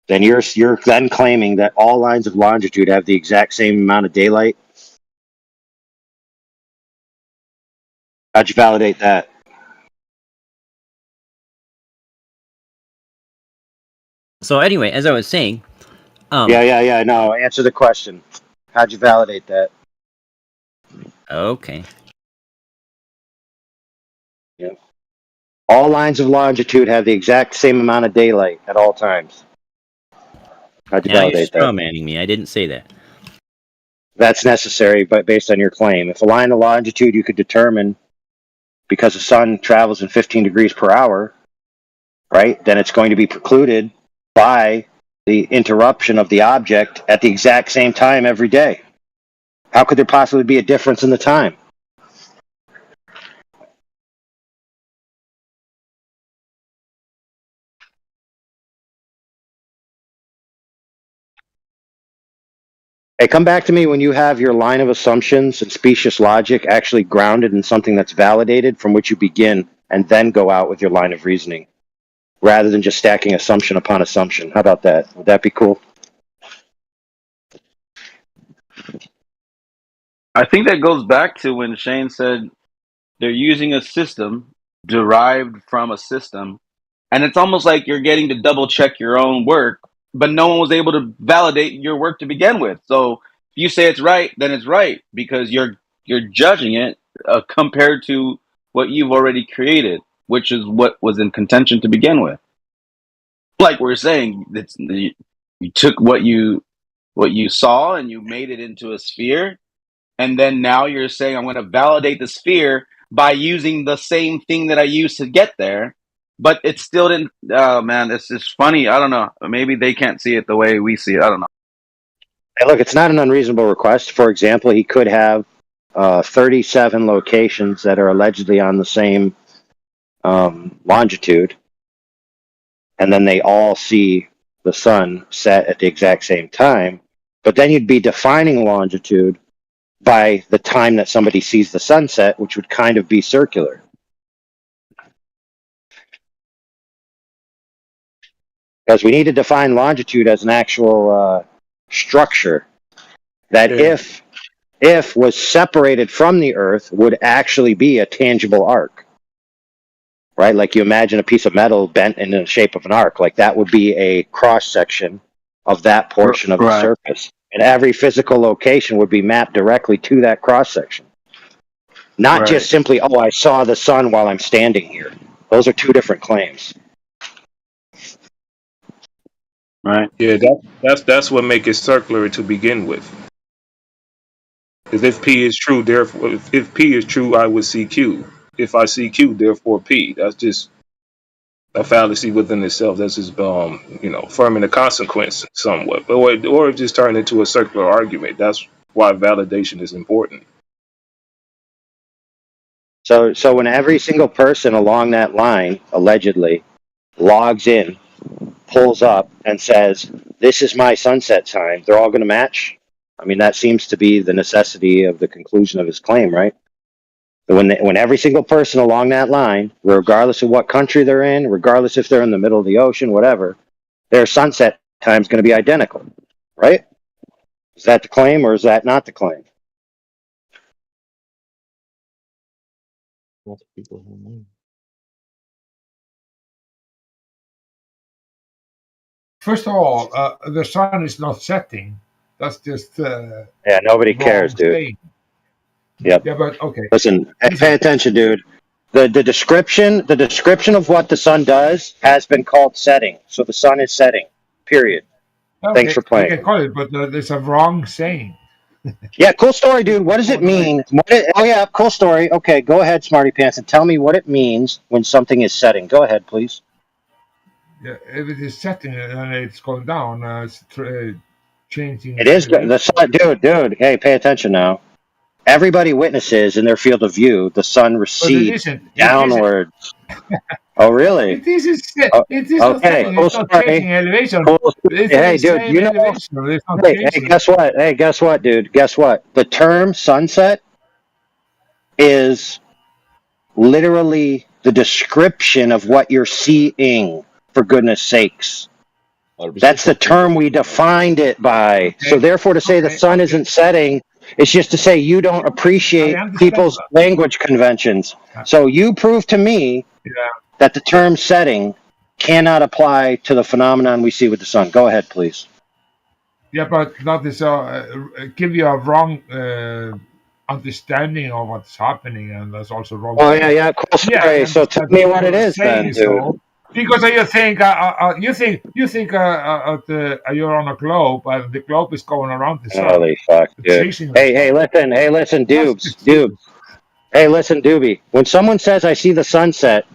Then you're then claiming that all lines of longitude have the exact same amount of daylight. How'd you validate that? So anyway, as I was saying, Yeah. No, answer the question. How'd you validate that? Okay. Yeah. All lines of longitude have the exact same amount of daylight at all times. How'd you Now you're validate that? strawmanning me. I didn't say that. That's necessary, but based on your claim. If a line of longitude you could determine because the sun travels in 15 degrees per hour, right, then it's going to be precluded by the interruption of the object at the exact same time every day. How could there possibly be a difference in the time? Hey, come back to me when you have your line of assumptions and specious logic actually grounded in something that's validated from which you begin and then go out with your line of reasoning rather than just stacking assumption upon assumption. How about that? Would that be cool? I think that goes back to when Shane said they're using a system derived from a system, and it's almost like you're getting to double check your own work, but no one was able to validate your work to begin with. So if you say it's right, then it's right because you're judging it compared to what you've already created, which is what was in contention to begin with. Like we're saying, you took what you saw and you made it into a sphere, and then now you're saying I'm going to validate the sphere by using the same thing that I used to get there, but it still didn't. Oh man, it's just funny. I don't know. Maybe they can't see it the way we see it. I don't know. Hey, look, it's not an unreasonable request. For example, he could have 37 locations that are allegedly on the same longitude, and then they all see the sun set at the exact same time. But then you'd be defining longitude by the time that somebody sees the sunset, which would kind of be circular. Because we need to define longitude as an actual structure that if was separated from the Earth would actually be a tangible arc. Right? Like you imagine a piece of metal bent in the shape of an arc. Like that would be a cross section of that portion of the surface. And every physical location would be mapped directly to that cross section. Not just simply, oh, I saw the sun while I'm standing here. Those are two different claims. Right. Yeah, that's what make it circular to begin with. Because if P is true, therefore, if P is true, I would see Q. If I see Q, therefore P. That's just a fallacy within itself. That's just affirming the consequence somewhat, or it just turned into a circular argument. That's why validation is important. So when every single person along that line, allegedly, logs in, pulls up, and says, "This is my sunset time," they're all going to match. I mean, that seems to be the necessity of the conclusion of his claim, right? When every single person along that line, regardless of what country they're in, regardless if they're in the middle of the ocean, whatever, their sunset time is going to be identical, right? Is that the claim or is that not the claim? Lots of people who know. First of all, the sun is not setting. That's just Yeah, nobody cares, wrong dude. saying. Yep. Yeah, but okay. Listen, pay attention, dude. The description of what the sun does has been called setting. So the sun is setting. Period. Thanks Okay, for you playing. can call it, but there's a wrong saying. Yeah, cool story, dude. What does it mean? Oh yeah, cool story. Okay, go ahead, Smarty Pants, and tell me what it means when something is setting. Go ahead, please. Yeah, if it is setting and it's going down, it's changing It its is the elevation. sun, dude. Hey, pay attention now. Everybody witnesses in their field of view the sun But it recedes isn't. It isn't. downward. Oh, really? It isn't. Oh, It is not okay, setting. cool It's not changing story. elevation. Cool story. It's Hey, the dude, same you know. elevation. It's not Hey, changing. guess what? Hey, guess what, dude? Guess what? The term sunset is literally the description of what you're seeing, for goodness sakes. That's the term we defined it by. So therefore, to say the sun isn't setting, it's just to say you don't I appreciate understand people's that. language conventions. So you prove to me Yeah. that the term setting cannot apply to the phenomenon we see with the sun. Go ahead, please. Yeah, but that is give you a wrong understanding of what's happening, and that's also wrong. Oh, Saying. yeah, cool Yeah, I story. So tell understand me that what it you're is then, saying dude. so because you think you're on a globe, and the globe is going around the sun, Holy fuck, dude. chasing the Hey, sun. listen, That's Dubes. just stupid. Hey, listen, Doobie. When someone says I see the sunset,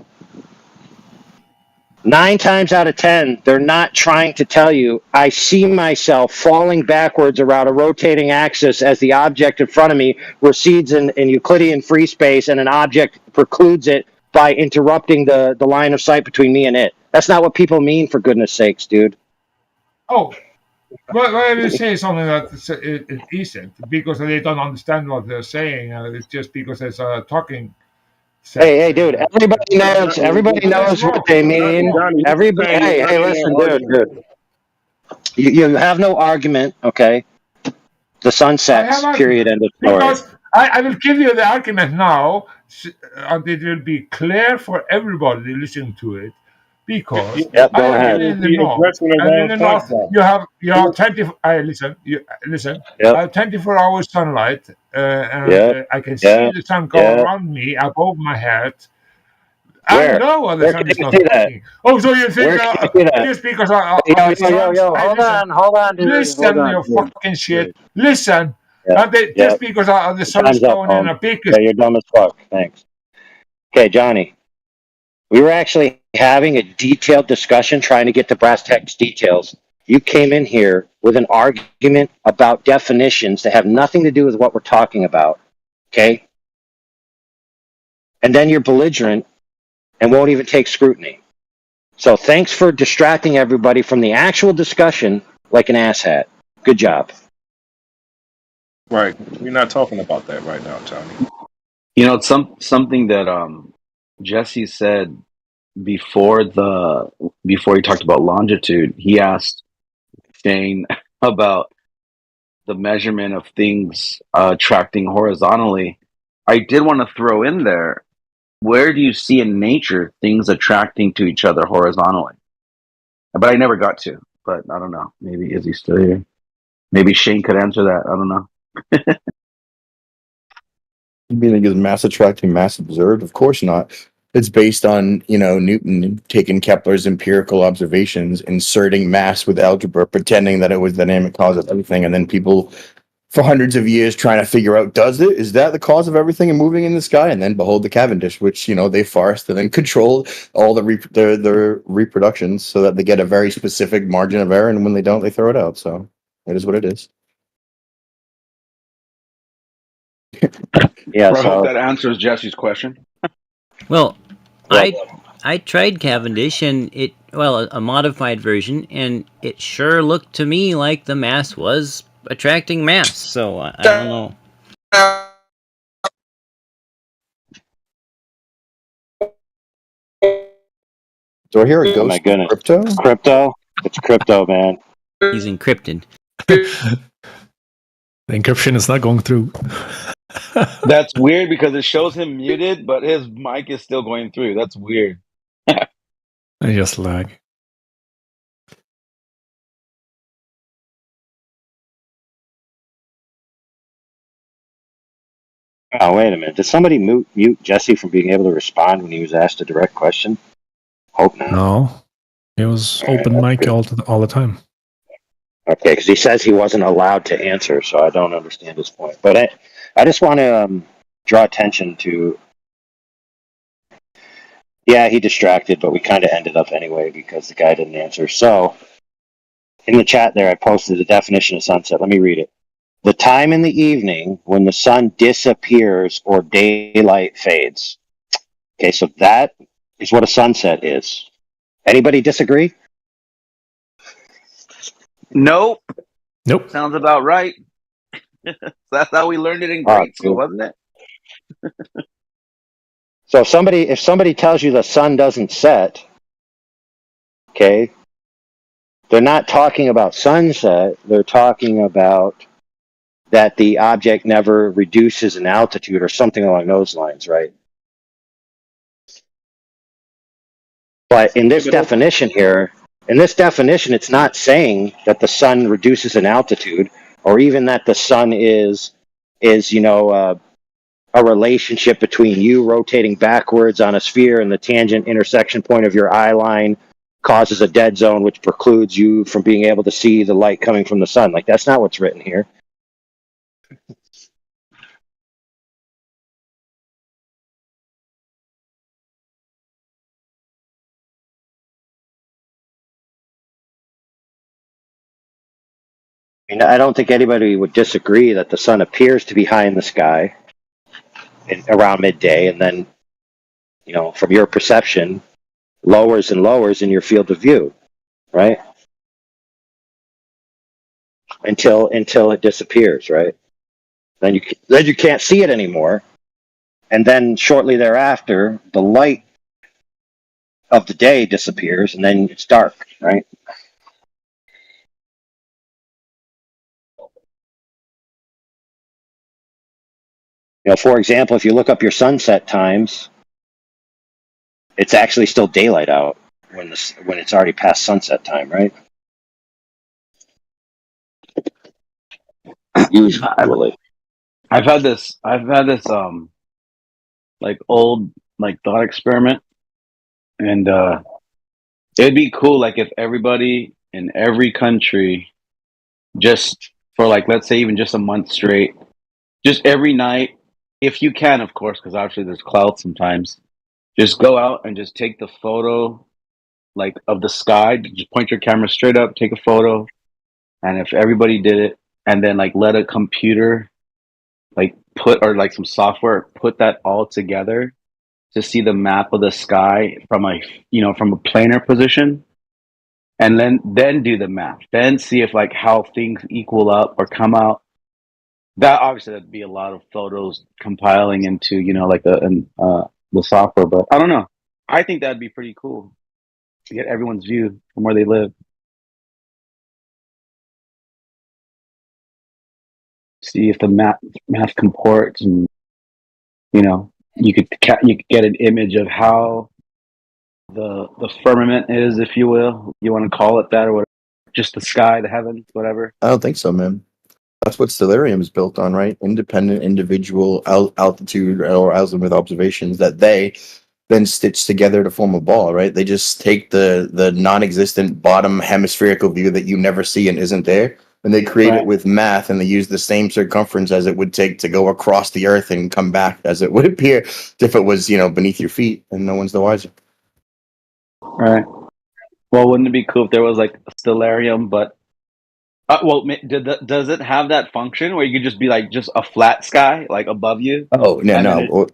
9 times out of 10, they're not trying to tell you I see myself falling backwards around a rotating axis as the object in front of me recedes in Euclidean free space and an object precludes it by interrupting the line of sight between me and it. That's not what people mean, for goodness sakes, dude. Oh, well, I will say something that it isn't because they don't understand what they're saying. It's just because it's a talking set. Hey, dude, everybody knows That's what wrong. they That's mean. wrong. Everybody, hey, listen, dude. You have no argument, okay? The sun I have sets, period, argument end of story. because I will give you the argument now, and it will be clear for everybody listening to it. Because Yep, I go have been ahead. in the north, and in the north you have 20. I listen. Listen. Yep. I have 24 hours sunlight, and Yep. I can see Yep. the sun go Yep. around me above my head. I Where? know the Where sun can is you not see that? setting. Oh, so you think Where can you see that? just because Yo, the yo, yo, sun's? yo, Hey, hold on, dude. Hold listen, on, you dude. fucking shit. Listen, Yep. and just Yep. because the sun is Time's up, going in home. a peak. Yeah, you're dumb as fuck. Thanks. Okay, Johnny. We were actually having a detailed discussion trying to get to brass tacks details. You came in here with an argument about definitions that have nothing to do with what we're talking about. Okay? And then you're belligerent and won't even take scrutiny. So thanks for distracting everybody from the actual discussion like an asshat. Good job. Right. We're not talking about that right now, Johnny. You know, something that Jesse said before he talked about longitude. He asked Shane about the measurement of things attracting horizontally. I did want to throw in there, where do you see in nature things attracting to each other horizontally? But I never got to. But I don't know. Maybe is he still here? Maybe Shane could answer that. I don't know. You mean is mass attracting mass observed? Of course not. It's based on, Newton taking Kepler's empirical observations, inserting mass with algebra, pretending that it was the dynamic cause of everything, and then people for hundreds of years trying to figure out, is that the cause of everything and moving in the sky? And then behold the Cavendish, which, they forced and then control all the reproductions so that they get a very specific margin of error, and when they don't, they throw it out. So it is what it is. Yeah, Well, I hope so that answers Jesse's question. Well, well, I tried Cavendish and a modified version, and it sure looked to me like the mass was attracting mass. So I don't know. Do I hear a oh my ghost of goodness, crypto? crypto. It's crypto, man. He's encrypted. The encryption is not going through. That's weird because it shows him muted, but his mic is still going through. That's weird. I just lag. Oh, wait a minute. Did somebody mute Jesse from being able to respond when he was asked a direct question? Hope not. No, it was All right, open that's mic good. all the time. Okay, because he says he wasn't allowed to answer, so I don't understand his point. But I just want to draw attention to. Yeah, he distracted, but we kind of ended up anyway because the guy didn't answer. So in the chat there, I posted the definition of sunset. Let me read it. The time in the evening when the sun disappears or daylight fades. Okay, so that is what a sunset is. Anybody disagree? Nope. Nope. Sounds about right. That's how we learned it in Oh, grade school, dude. wasn't it? So if somebody tells you the sun doesn't set, okay, they're not talking about sunset. They're talking about that the object never reduces in altitude or something along those lines, right? But in this definition here, it's not saying that the sun reduces in altitude or even that the sun is a relationship between you rotating backwards on a sphere and the tangent intersection point of your eye line causes a dead zone which precludes you from being able to see the light coming from the sun. Like, that's not what's written here. I mean, I don't think anybody would disagree that the sun appears to be high in the sky around midday, and then, from your perception, lowers and lowers in your field of view, right? Until it disappears, right? Then you can't see it anymore, and then shortly thereafter, the light of the day disappears, and then it's dark, right? For example, if you look up your sunset times, it's actually still daylight out when it's already past sunset time, right? Usually. I've had this like old like thought experiment, and it'd be cool like if everybody in every country just for like let's say even just a month straight, just every night, if you can, of course, because obviously there's clouds sometimes. Just go out and just take the photo, like of the sky. Just point your camera straight up, take a photo, and if everybody did it, and then like let a computer like put or like some software put that all together to see the map of the sky from from a planar position, and then do the math, then see if like how things equal up or come out. That obviously that'd be a lot of photos compiling into like the software, but I don't know. I think that'd be pretty cool to get everyone's view from where they live. See if the math comports, and you could get an image of how the firmament is, if you will. You want to call it that or whatever. Just the sky, the heavens, whatever. I don't think so, man. That's what Stellarium is built on, right? Independent individual altitude or azimuth observations that they then stitch together to form a ball, right? They just take the non-existent bottom hemispherical view that you never see and isn't there, and they create it with math, and they use the same circumference as it would take to go across the earth and come back as it would appear if it was, beneath your feet, and no one's the wiser. Right. Well, wouldn't it be cool if there was like a stellarium, but Does it have that function where you could just be like just a flat sky like above you? Oh no, And then no.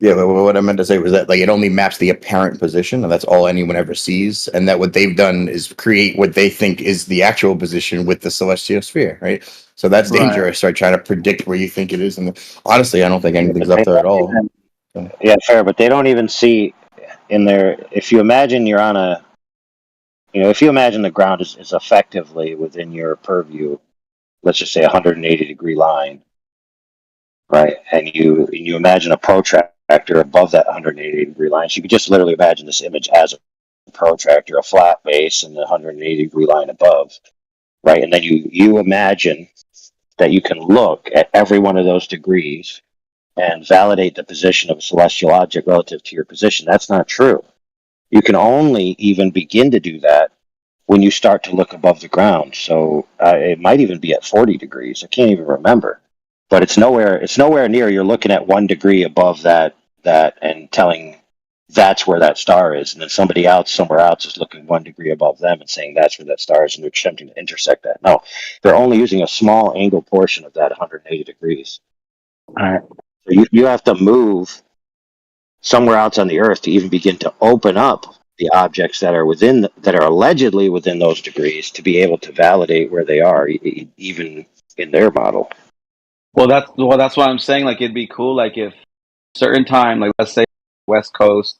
Yeah, but what I meant to say was that like it only maps the apparent position, and that's all anyone ever sees. And that what they've done is create what they think is the actual position with the celestial sphere, right? So that's Right. dangerous. Start trying to predict where you think it is, and honestly, I don't think Yeah, anything's but up they there at don't all. even, yeah, fair, but they don't even see in there. If you imagine you're on a, if you imagine the ground is effectively within your purview, let's just say 180-degree line, right? And you imagine a protractor above that 180-degree line. So you could just literally imagine this image as a protractor, a flat base, and the 180-degree line above, right? And then you imagine that you can look at every one of those degrees and validate the position of a celestial object relative to your position. That's not true. You can only even begin to do that when you start to look above the ground. So it might even be at 40 degrees. I can't even remember, but it's nowhere near. You're looking at 1 degree above that and telling that's where that star is, and then somebody else somewhere else is looking 1 degree above them and saying that's where that star is, and they're attempting to intersect that. No, they're only using a small angle portion of that 180 degrees. All right. So you have to move somewhere else on the Earth to even begin to open up the objects that are that are allegedly within those degrees to be able to validate where they are, even in their model. Well, that's what I'm saying. Like, it'd be cool, like if certain time, like let's say West Coast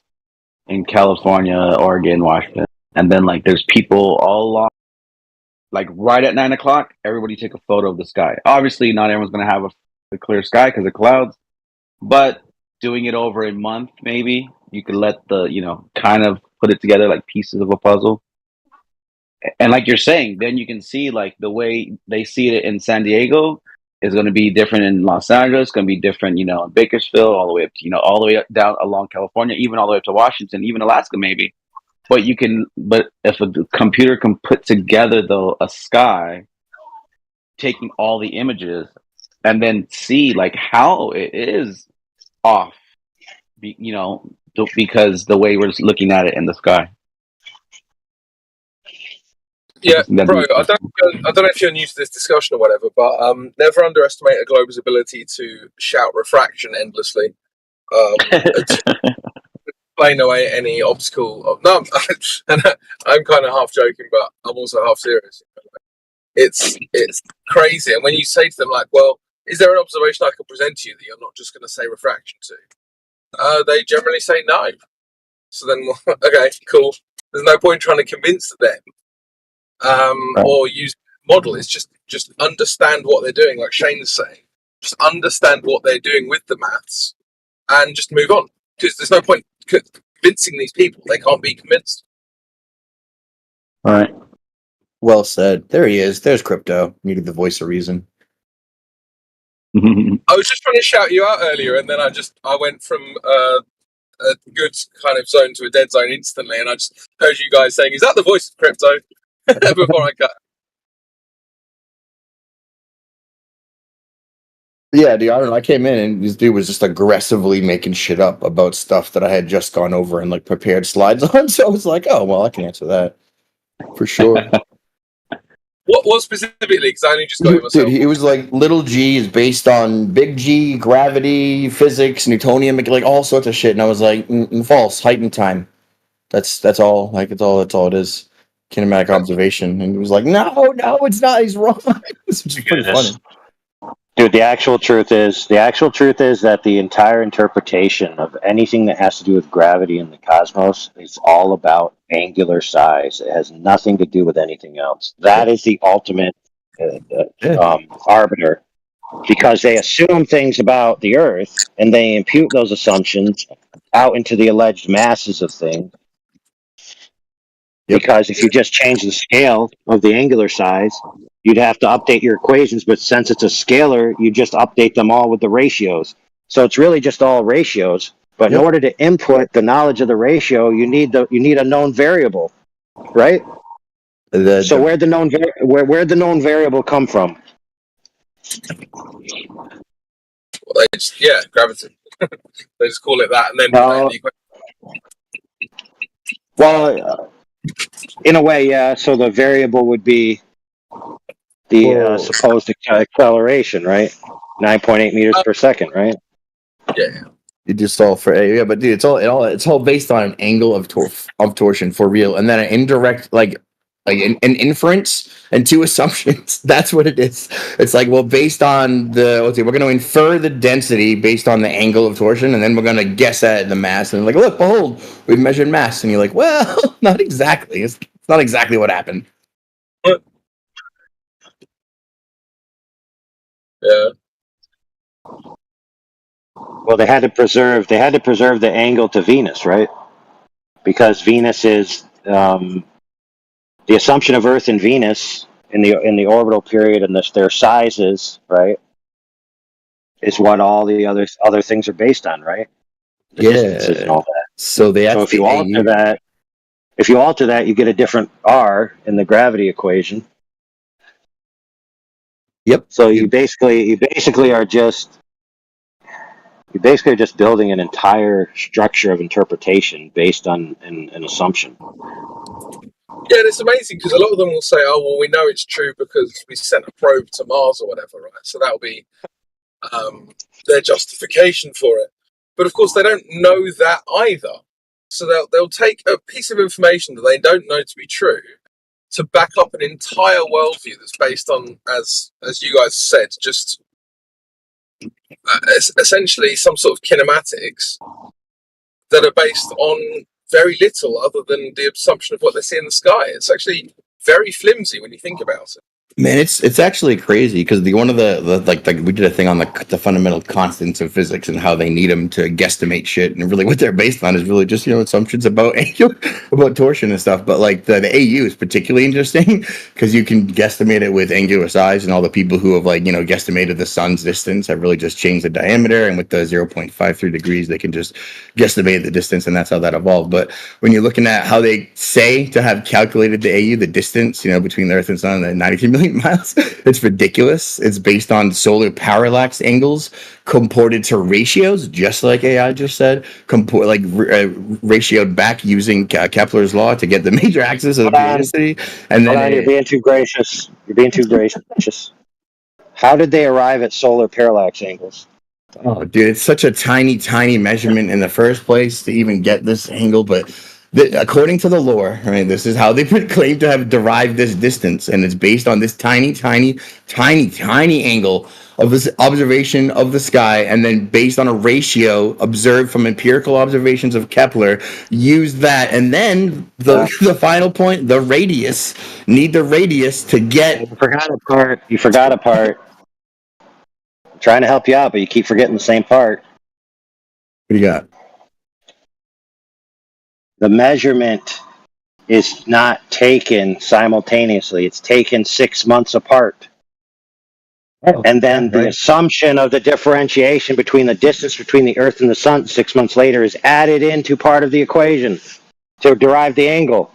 in California, Oregon, Washington, and then like there's people all along, like right at 9 o'clock, everybody take a photo of the sky. Obviously, not everyone's gonna have a clear sky because of clouds, but doing it over a month, maybe you could let the kind of put it together like pieces of a puzzle. And like you're saying, then you can see like the way they see it in San Diego is going to be different in Los Angeles, going to be different, in Bakersfield, all the way up to, all the way up, down along California, even all the way up to Washington, even Alaska, maybe. But if a computer can put together a sky, taking all the images, and then see like how it is off, because the way we're just looking at it in the sky. Yeah, That'd bro. be I don't know if you're new to this discussion or whatever, but never underestimate a globe's ability to shout refraction endlessly. To explain away any obstacle. No, I'm kind of half joking, but I'm also half serious. It's crazy, and when you say to them like, "Well, is there an observation I can present to you that you're not just going to say refraction to?" They generally say no. So then, okay, cool. There's no point trying to convince them or use model. It's just understand what they're doing, like Shane's saying. Just understand what they're doing with the maths and just move on. Because there's no point convincing these people. They can't be convinced. All right. Well said. There he is. There's Crypto. Needed the voice of reason. I was just trying to shout you out earlier, and then I went from a good kind of zone to a dead zone instantly, and I just heard you guys saying, "Is that the voice of Crypto?" before I cut. Yeah, dude, I don't know. I came in and this dude was just aggressively making shit up about stuff that I had just gone over and like prepared slides on. So I was like, oh, well, I can answer that for sure. What specifically? Because I only just got it myself. Dude, it was like little g is based on big G, gravity, physics, Newtonian, like all sorts of shit. And I was like, false, height and time. That's all. Like that's all it is. Kinematic observation. And he was like, no, it's not. He's wrong. It's just pretty funny. Dude, the actual truth is that the entire interpretation of anything that has to do with gravity in the cosmos is all about angular size. It has nothing to do with anything else. That is the ultimate arbiter, because they assume things about the Earth and they impute those assumptions out into the alleged masses of things. Because if you just change the scale of the angular size, you'd have to update your equations. But since it's a scalar, you just update them all with the ratios. So it's really just all ratios. But in order to input the knowledge of the ratio, you need a known variable, right? So where'd the known variable come from? Well, gravity. They just call it that, and then well, in a way, yeah. So the variable would be the supposed acceleration, right? 9.8 meters per second, right? Yeah. It just all for but dude, it's all based on an angle of torsion for real, and then an indirect like an inference and two assumptions. That's what it is. It's like, well, based on we're going to infer the density based on the angle of torsion, and then we're going to guess at the mass. And like, look, behold, we've measured mass, and you're like, well, not exactly. It's not exactly what happened. Yeah. Well, they had to preserve the angle to Venus, right? Because Venus is the assumption of Earth and Venus in the orbital period and their sizes, right? Is what all the other things are based on, right? The distances and all that. So So if you alter that, you get a different R in the gravity equation. Yep. So you basically are just building an entire structure of interpretation based on an assumption. Yeah, and it's amazing because a lot of them will say, "Oh, well, we know it's true because we sent a probe to Mars or whatever, right?" So that'll be their justification for it. But of course, they don't know that either. So they'll take a piece of information that they don't know to be true to back up an entire worldview that's based on, as you guys said, just essentially some sort of kinematics that are based on very little other than the assumption of what they see in the sky. It's actually very flimsy when you think about it. Man, it's actually crazy because one of the we did a thing on the fundamental constants of physics and how they need them to guesstimate shit, and really what they're based on is really just assumptions about about torsion and stuff. But like the AU is particularly interesting because you can guesstimate it with angular size, and all the people who have guesstimated the sun's distance have really just changed the diameter, and with the 0.53 degrees they can just guesstimate the distance, and that's how that evolved. But when you're looking at how they say to have calculated the AU, the distance between the Earth and Sun, the 93 million miles, it's ridiculous. It's based on solar parallax angles comported to ratios, just like AI just said, ratioed back using Kepler's law to get the major axis of the periodicity. And then you're being too gracious. How did they arrive at solar parallax angles? Oh, dude, it's such a tiny measurement in the first place to even get this angle, but according to the lore, right, this is how they claim to have derived this distance, and it's based on this tiny angle of this observation of the sky, and then based on a ratio observed from empirical observations of Kepler, use that, and then the final point, the radius, need the radius to get. You forgot a part. I'm trying to help you out, but you keep forgetting the same part. What do you got? The measurement is not taken simultaneously. It's taken 6 months apart. And then the assumption of the differentiation between the distance between the Earth and the Sun 6 months later is added into part of the equation to derive the angle.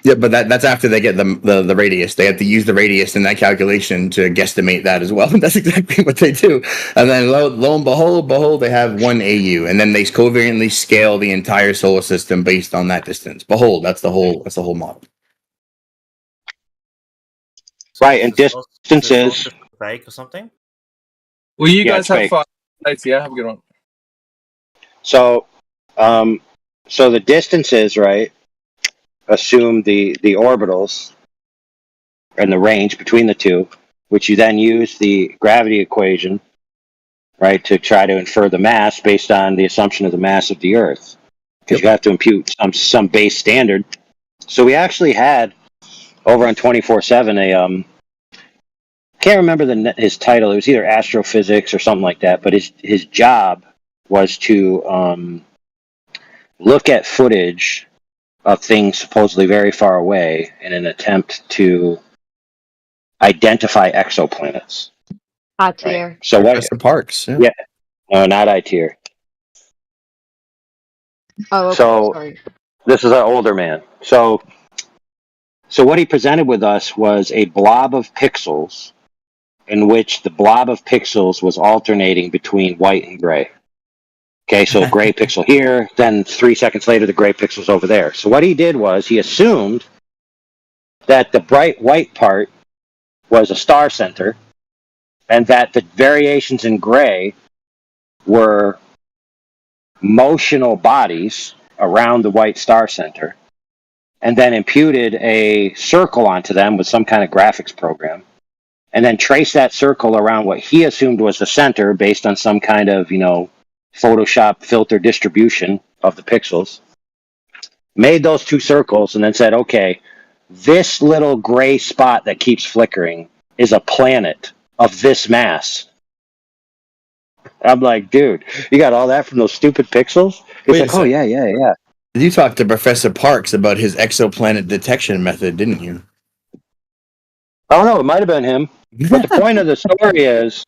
Yep, but that's after they get the radius. They have to use the radius in that calculation to guesstimate that as well. That's exactly what they do. And then lo and behold, they have one AU, and then they covariantly scale the entire solar system based on that distance. Behold, that's the whole model. Right, and distances. Fake or something. Well, you guys have fun later. Yeah, have a good one. So the distances, right, assume the orbitals and the range between the two, which you then use the gravity equation, right, to try to infer the mass based on the assumption of the mass of the Earth, because you have to impute some base standard. So we actually had over on 24/7 a can't remember his title. It was either astrophysics or something like that. But his job was to look at footage of things supposedly very far away in an attempt to identify exoplanets. Hot tier. So what? Professor Parks. Yeah. No, not I tier. Oh, okay, so sorry. This is an older man. So what he presented with us was a blob of pixels, in which the blob of pixels was alternating between white and gray. Okay, so gray pixel here, then 3 seconds later the gray pixel's over there. So what he did was he assumed that the bright white part was a star center, and that the variations in gray were motional bodies around the white star center, and then imputed a circle onto them with some kind of graphics program, and then traced that circle around what he assumed was the center based on some kind of, Photoshop filter distribution of the pixels, made those two circles, and then said, okay, this little gray spot that keeps flickering is a planet of this mass. I'm like, dude, you got all that from those stupid pixels? He's like, oh, yeah. You talked to Professor Parks about his exoplanet detection method, didn't you? Oh, no, it might have been him. But the point of the story is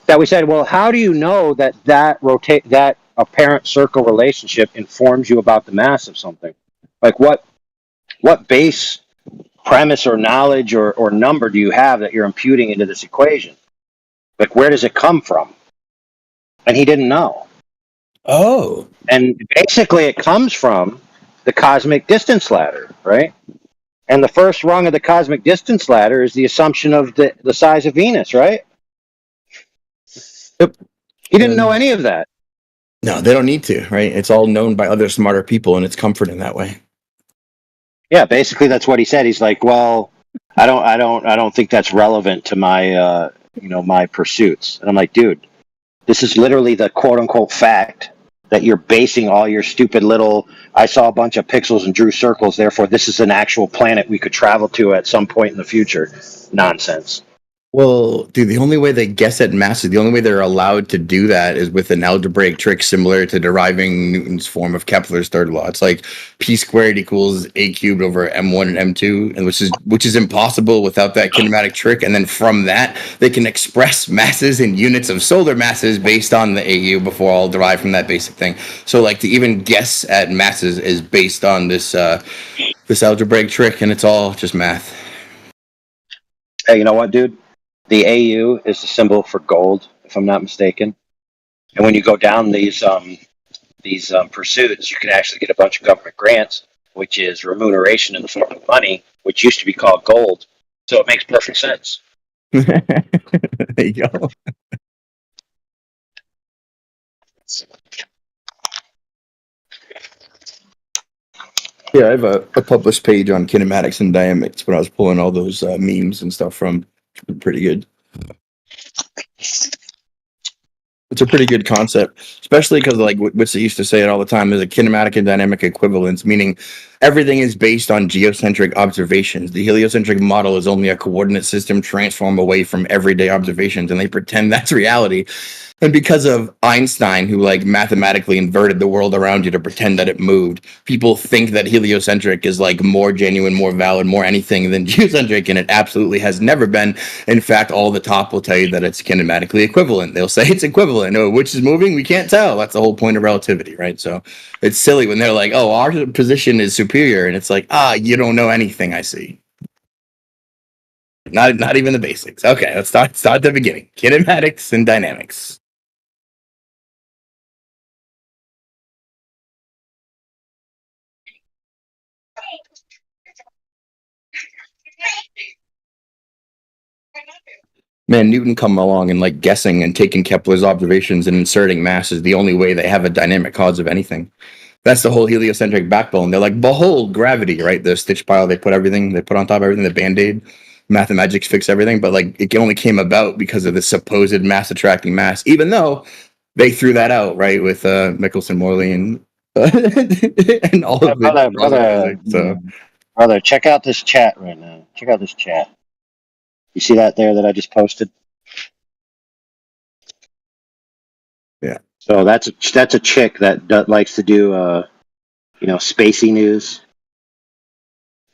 that we said, well, how do you know that apparent circle relationship informs you about the mass of something? Like, what base premise or knowledge or number do you have that you're imputing into this equation? Like, where does it come from? And he didn't know. Oh. And basically it comes from the cosmic distance ladder, right? And the first rung of the cosmic distance ladder is the assumption of the size of Venus, right? Yep. He didn't know any of that. No, they don't need to, right? It's all known by other smarter people, and it's comforting that way. Yeah, basically that's what he said. He's like, well, I don't think that's relevant to my my pursuits. And I'm like, dude, this is literally the quote unquote fact that you're basing all your stupid little, I saw a bunch of pixels and drew circles, therefore this is an actual planet we could travel to at some point in the future. Nonsense. Well, dude, the only way they guess at masses, the only way they're allowed to do that is with an algebraic trick similar to deriving Newton's form of Kepler's third law. It's like p squared equals a cubed over m1 and m2, and which is impossible without that kinematic trick. And then from that, they can express masses in units of solar masses based on the AU before all derived from that basic thing. So, like, to even guess at masses is based on this algebraic trick, and it's all just math. Hey, you know what, dude? The AU is the symbol for gold, if I'm not mistaken. And when you go down these pursuits, you can actually get a bunch of government grants, which is remuneration in the form of money, which used to be called gold. So it makes perfect sense. There you go. Yeah, I have a published page on kinematics and dynamics when I was pulling all those memes and stuff from. It's been pretty good. It's a pretty good concept, especially because, like, Witsa used to say it all the time, there's a kinematic and dynamic equivalence, meaning everything is based on geocentric observations. The heliocentric model is only a coordinate system transformed away from everyday observations, and they pretend that's reality. And because of Einstein, who, like, mathematically inverted the world around you to pretend that it moved, people think that heliocentric is, like, more genuine, more valid, more anything than geocentric, and it absolutely has never been. In fact, all the top will tell you that it's kinematically equivalent. They'll say it's equivalent. No, which is moving? We can't tell. That's the whole point of relativity, right? So it's silly when they're like, oh, our position is superior, and it's like, you don't know anything, I see. Not even the basics. Okay, let's start at the beginning. Kinematics and dynamics. Man, Newton come along and, like, guessing and taking Kepler's observations and inserting mass is the only way they have a dynamic cause of anything. That's the whole heliocentric backbone. They're like, behold, gravity, right? The stitch pile, they put on top of everything, the Band-Aid, mathemagics fix everything, but, like, it only came about because of the supposed mass attracting mass, even though they threw that out, right, with Michelson, Morley, and and all of it. Brother, check out this chat right now. Check out this chat. You see that there that I just posted? Yeah. So that's a chick that likes to do spacey news.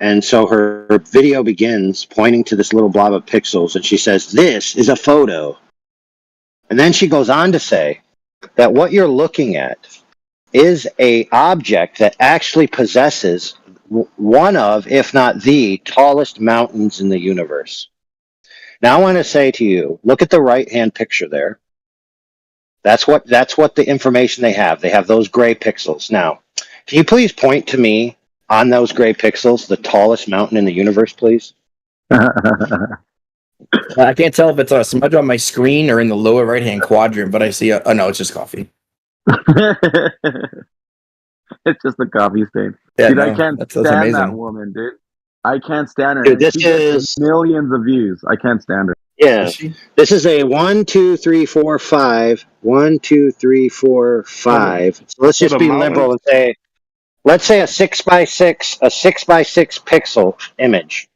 And so her video begins pointing to this little blob of pixels, and she says, "This is a photo." And then she goes on to say that what you're looking at is a object that actually possesses one of, if not the tallest mountains in the universe. Now I want to say to you, look at the right-hand picture there. That's what the information they have. They have those gray pixels. Now, can you please point to me on those gray pixels the tallest mountain in the universe, please? I can't tell if it's a smudge on my screen or in the lower right hand quadrant, but I see oh no, it's just coffee. It's just a coffee stain. Yeah, Dude, I no, can't that's stand that amazing. woman, dude. I can't stand her. Dude, And this she gets is millions of views. I can't stand her. yeah. This is a 1, 2, 3, 4, 5. 1, 2, 3, 4, 5. So let's For just the be liberal mountains? and say, let's say a 6x6 pixel image.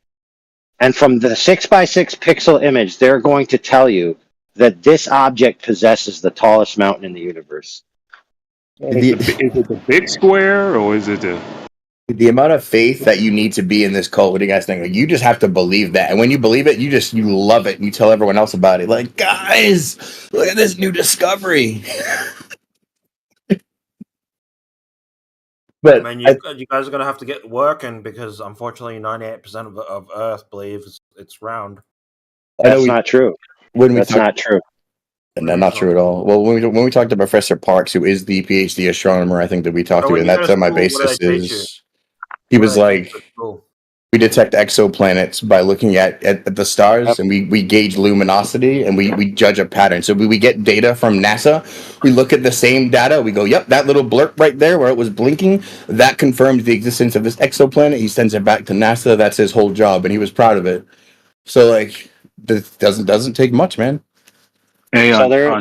And from the 6x6 pixel image, they're going to tell you that this object possesses the tallest mountain in the universe. Is it the big square or is it The amount of faith that you need to be in this cult, what do you guys think? Like, you just have to believe that, and when you believe it, you love it, and you tell everyone else about it. Like, guys, look at this new discovery. I But mean, you guys are going to have to get working because unfortunately 98% of Earth believes it's round. That's not true. That's not true. No, not true at all. Well, when we talked to Professor Parks, who is the PhD astronomer, I think that we talked So to, when and you go that's to on my school, what do basis they teach you? is he was like, Cool. we detect exoplanets by looking at the stars, and we gauge luminosity, and we judge a pattern. So we get data from NASA. We look at the same data. We go, yep, that little blurb right there where it was blinking, that confirms the existence of this exoplanet. He sends it back to NASA. That's his whole job, and he was proud of it. So like, this doesn't take much, man. Hey, So there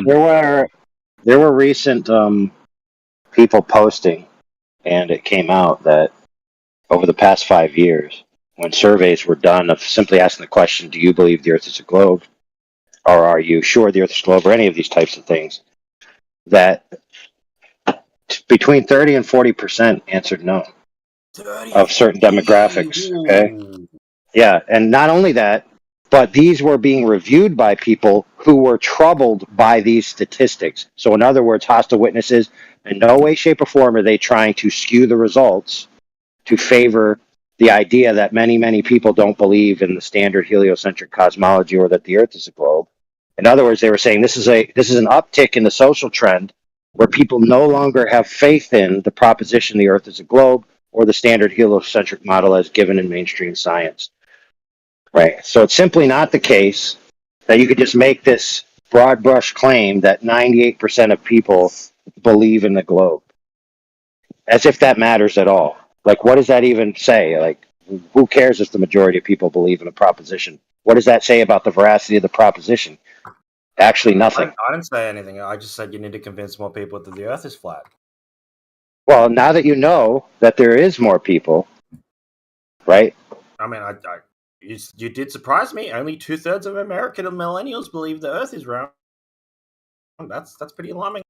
were recent people posting, and it came out that over the past 5 years, when surveys were done of simply asking the question, do you believe the Earth is a globe? Or are you sure the Earth is a globe? Or any of these types of things, that between 30 and 40% answered no of certain demographics. Okay. Yeah. And not only that, but these were being reviewed by people who were troubled by these statistics. So, in other words, hostile witnesses, in no way, shape, or form are they trying to skew the results to favor the idea that many, many people don't believe in the standard heliocentric cosmology or that the Earth is a globe. In other words, they were saying this is an uptick in the social trend where people no longer have faith in the proposition the Earth is a globe or the standard heliocentric model as given in mainstream science. Right. So it's simply not the case that you could just make this broad brush claim that 98% of people believe in the globe, as if that matters at all. Like, what does that even say? Like, who cares if the majority of people believe in a proposition? What does that say about the veracity of the proposition? Actually, nothing. I didn't say anything. I just said you need to convince more people that the Earth is flat. Well, now that you know that there is more people, right? I mean, you did surprise me. Only 2/3 of American millennials believe the Earth is round. That's pretty alarming.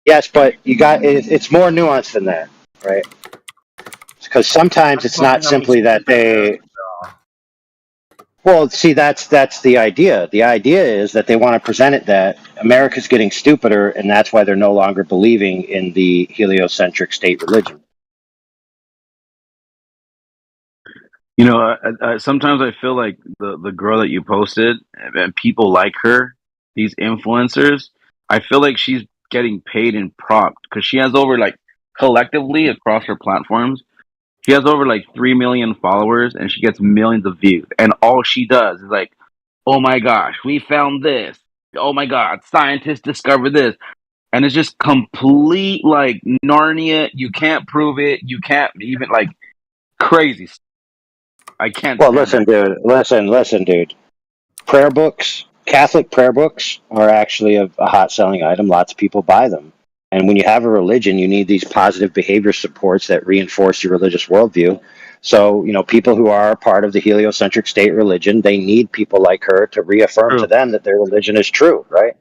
Yes, but it's more nuanced than that, right? Because sometimes it's not simply that they. Well, see, that's the idea. The idea is that they want to present it that America's getting stupider, and that's why they're no longer believing in the heliocentric state religion. You know, sometimes I feel like the girl that you posted and people like her, these influencers, I feel like she's getting paid in prop because she has over like collectively across her platforms, she has over like 3 million followers and she gets millions of views. And all she does is like, oh my gosh, we found this. Oh my God, scientists discovered this. And it's just complete like Narnia. You can't prove it. You can't even like crazy. I can't. Well, listen, dude. Listen, dude. Prayer books, Catholic prayer books, are actually a hot selling item. Lots of people buy them. And when you have a religion, you need these positive behavior supports that reinforce your religious worldview. So, people who are part of the heliocentric state religion, they need people like her to reaffirm to them that their religion is true, right?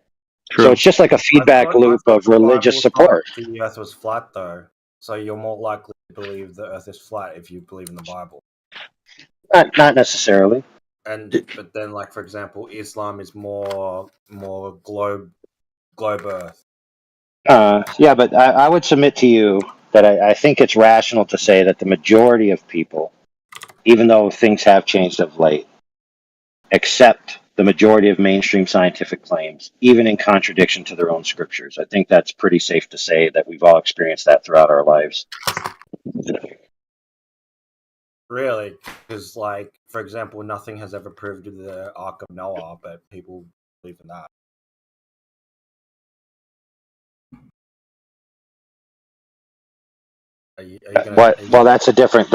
True. So it's just like a feedback loop of religious support. The Earth was flat, though, so you're more likely to believe the Earth is flat if you believe in the Bible. Not necessarily. But then, like for example, Islam is more globe Earth. Yeah, but I would submit to you that I think it's rational to say that the majority of people, even though things have changed of late, accept the majority of mainstream scientific claims, even in contradiction to their own scriptures. I think that's pretty safe to say that we've all experienced that throughout our lives. Really? Because, like, for example, nothing has ever proved the Ark of Noah, but people believe in that. Are you gonna, Well, that's a different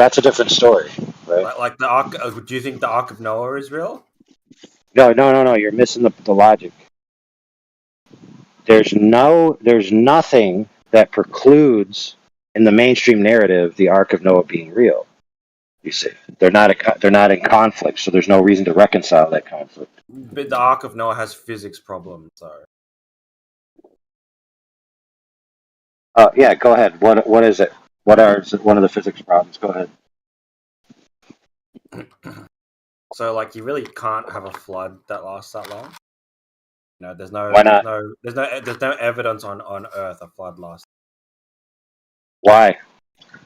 story, right? like the Ark? Do you think the Ark of Noah is real? No. You're missing the logic. There's nothing that precludes in the mainstream narrative the Ark of Noah being real. You see, they're not in conflict, so there's no reason to reconcile that conflict. But the Ark of Noah has physics problems, so. Yeah, go ahead. What is it? What are one of the physics problems? Go ahead. So, like, you really can't have a flood that lasts that long. You know, there's no evidence on Earth a flood lasts. Why?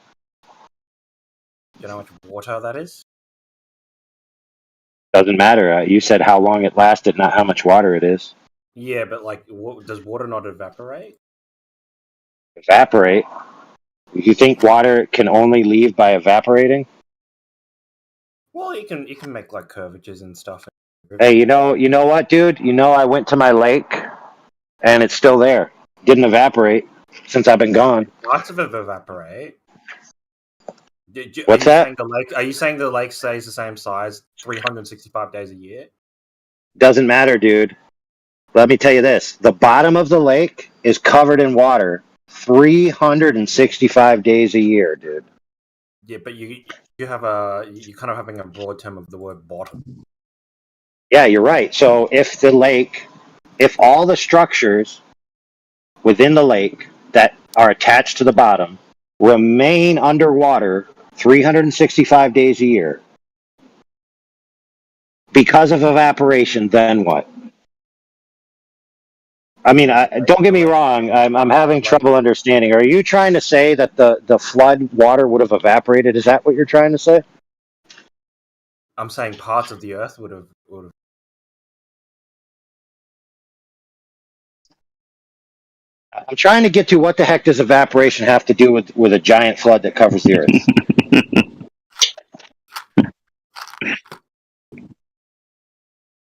Do you know how much water that is? Doesn't matter. You said how long it lasted, not how much water it is. Yeah, but like, does water not evaporate? Evaporate? You think water can only leave by evaporating? Well, you can make like curvatures and stuff. Hey, you know what, dude? I went to my lake, and it's still there. Didn't evaporate since I've been gone. Parts of it evaporate. What's that? Are you saying the lake stays the same size 365 days a year? Doesn't matter, dude. Let me tell you this. The bottom of the lake is covered in water 365 days a year, dude. Yeah, but you're kind of having a broad term of the word bottom. Yeah, you're right. So if all the structures within the lake that are attached to the bottom remain underwater 365 days a year because of evaporation, then what? I mean, don't get me wrong. I'm having trouble understanding. Are you trying to say that the flood water would have evaporated? Is that what you're trying to say? I'm saying parts of the Earth would have. I'm trying to get to what the heck does evaporation have to do with a giant flood that covers the Earth?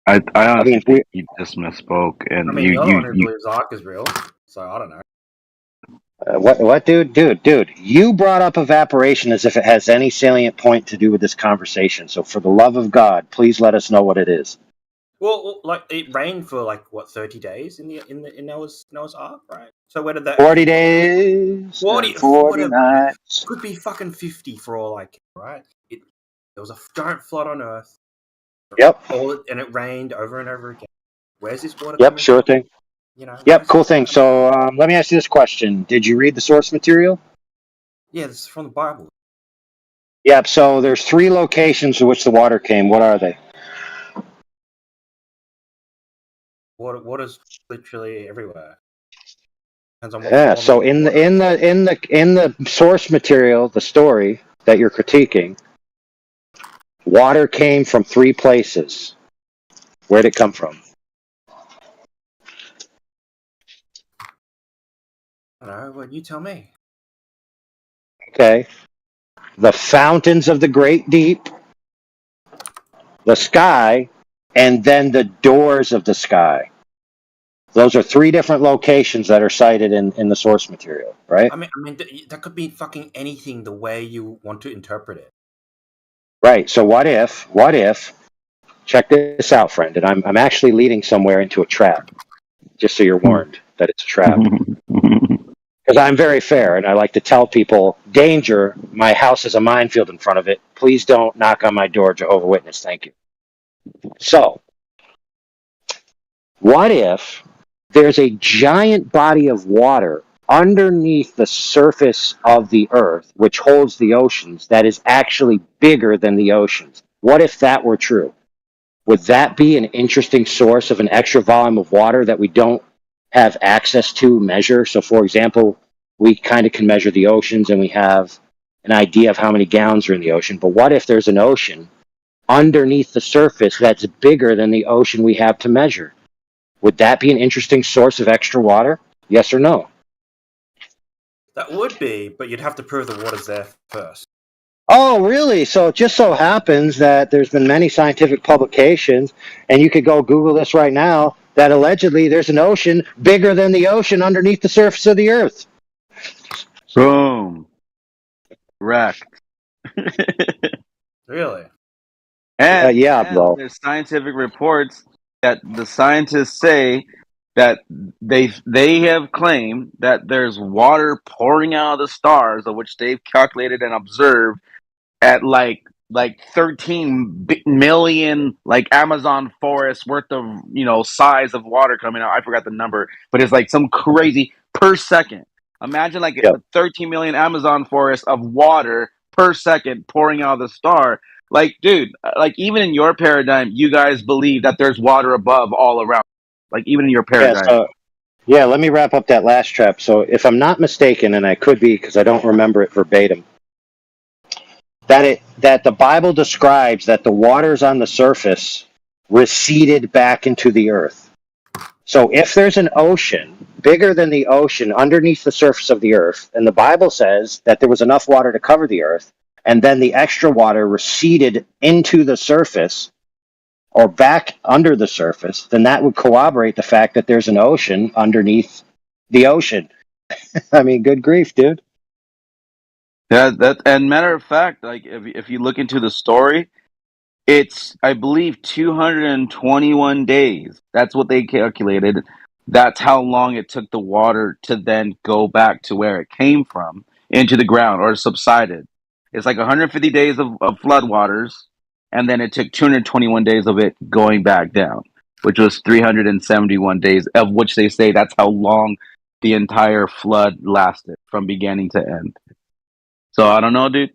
I honestly mean, think you just misspoke, and I mean, you're the one who believes Ark is real, so I don't know. What, dude? You brought up evaporation as if it has any salient point to do with this conversation. So, for the love of God, please let us know what it is. Well, like it rained for like what 30 days in Noah's Ark, right? So where did that 40 days, 40 nights. Could be fucking 50 for all I care, right? There was a giant flood on Earth. Yep. And it rained over and over again. Where's this water? Yep, sure thing. You know. Yep, cool thing. So let me ask you this question: did you read the source material? Yeah, this is from the Bible. Yep. So there's 3 locations to which the water came. What are they? Water's literally everywhere. Depends on what Yeah. So in the source material, the story that you're critiquing, water came from 3 places. Where'd it come from? I don't know. Well, you tell me. Okay. The fountains of the great deep, the sky, and then the doors of the sky. Those are 3 different locations that are cited in the source material, right? I mean, that could be fucking anything the way you want to interpret it. Right. So what if? Check this out, friend. And I'm actually leading somewhere into a trap. Just so you're warned that it's a trap. Because I'm very fair, and I like to tell people, danger, my house is a minefield in front of it. Please don't knock on my door, Jehovah's Witness. Thank you. So, what if there's a giant body of water underneath the surface of the Earth, which holds the oceans, that is actually bigger than the oceans? What if that were true? Would that be an interesting source of an extra volume of water that we don't have access to measure? So, for example, we kind of can measure the oceans and we have an idea of how many gallons are in the ocean. But what if there's an ocean underneath the surface that's bigger than the ocean we have to measure. Would that be an interesting source of extra water? Yes or no? That would be, but you'd have to prove the water's there first. Oh, really? So it just so happens that there's been many scientific publications, and you could go Google this right now, that allegedly there's an ocean bigger than the ocean underneath the surface of the Earth. Boom. Wrecked. Really? And Yeah, bro. there's scientific reports that the scientists say that they have claimed that there's water pouring out of the stars, of which they've calculated and observed at like 13 million like Amazon forest worth of size of water coming out. I forgot the number, but it's like some crazy per second. Imagine like Yep. 13 million Amazon forest of water per second pouring out of the star. Like, dude, like even in your paradigm, you guys believe that there's water above all around. Like even in your Yeah, paradigm. so, yeah, let me wrap up that last trap. So if I'm not mistaken, and I could be because I don't remember it verbatim, that the Bible describes that the waters on the surface receded back into the earth. So if there's an ocean bigger than the ocean underneath the surface of the earth, and the Bible says that there was enough water to cover the earth, and then the extra water receded into the surface or back under the surface, then that would corroborate the fact that there's an ocean underneath the ocean. I mean, good grief, dude. Yeah, and matter of fact, like if you look into the story, it's, I believe, 221 days. That's what they calculated. That's how long it took the water to then go back to where it came from, into the ground or subsided. It's like 150 days of flood waters, and then it took 221 days of it going back down, which was 371 days, of which they say that's how long the entire flood lasted from beginning to end. So I don't know, dude.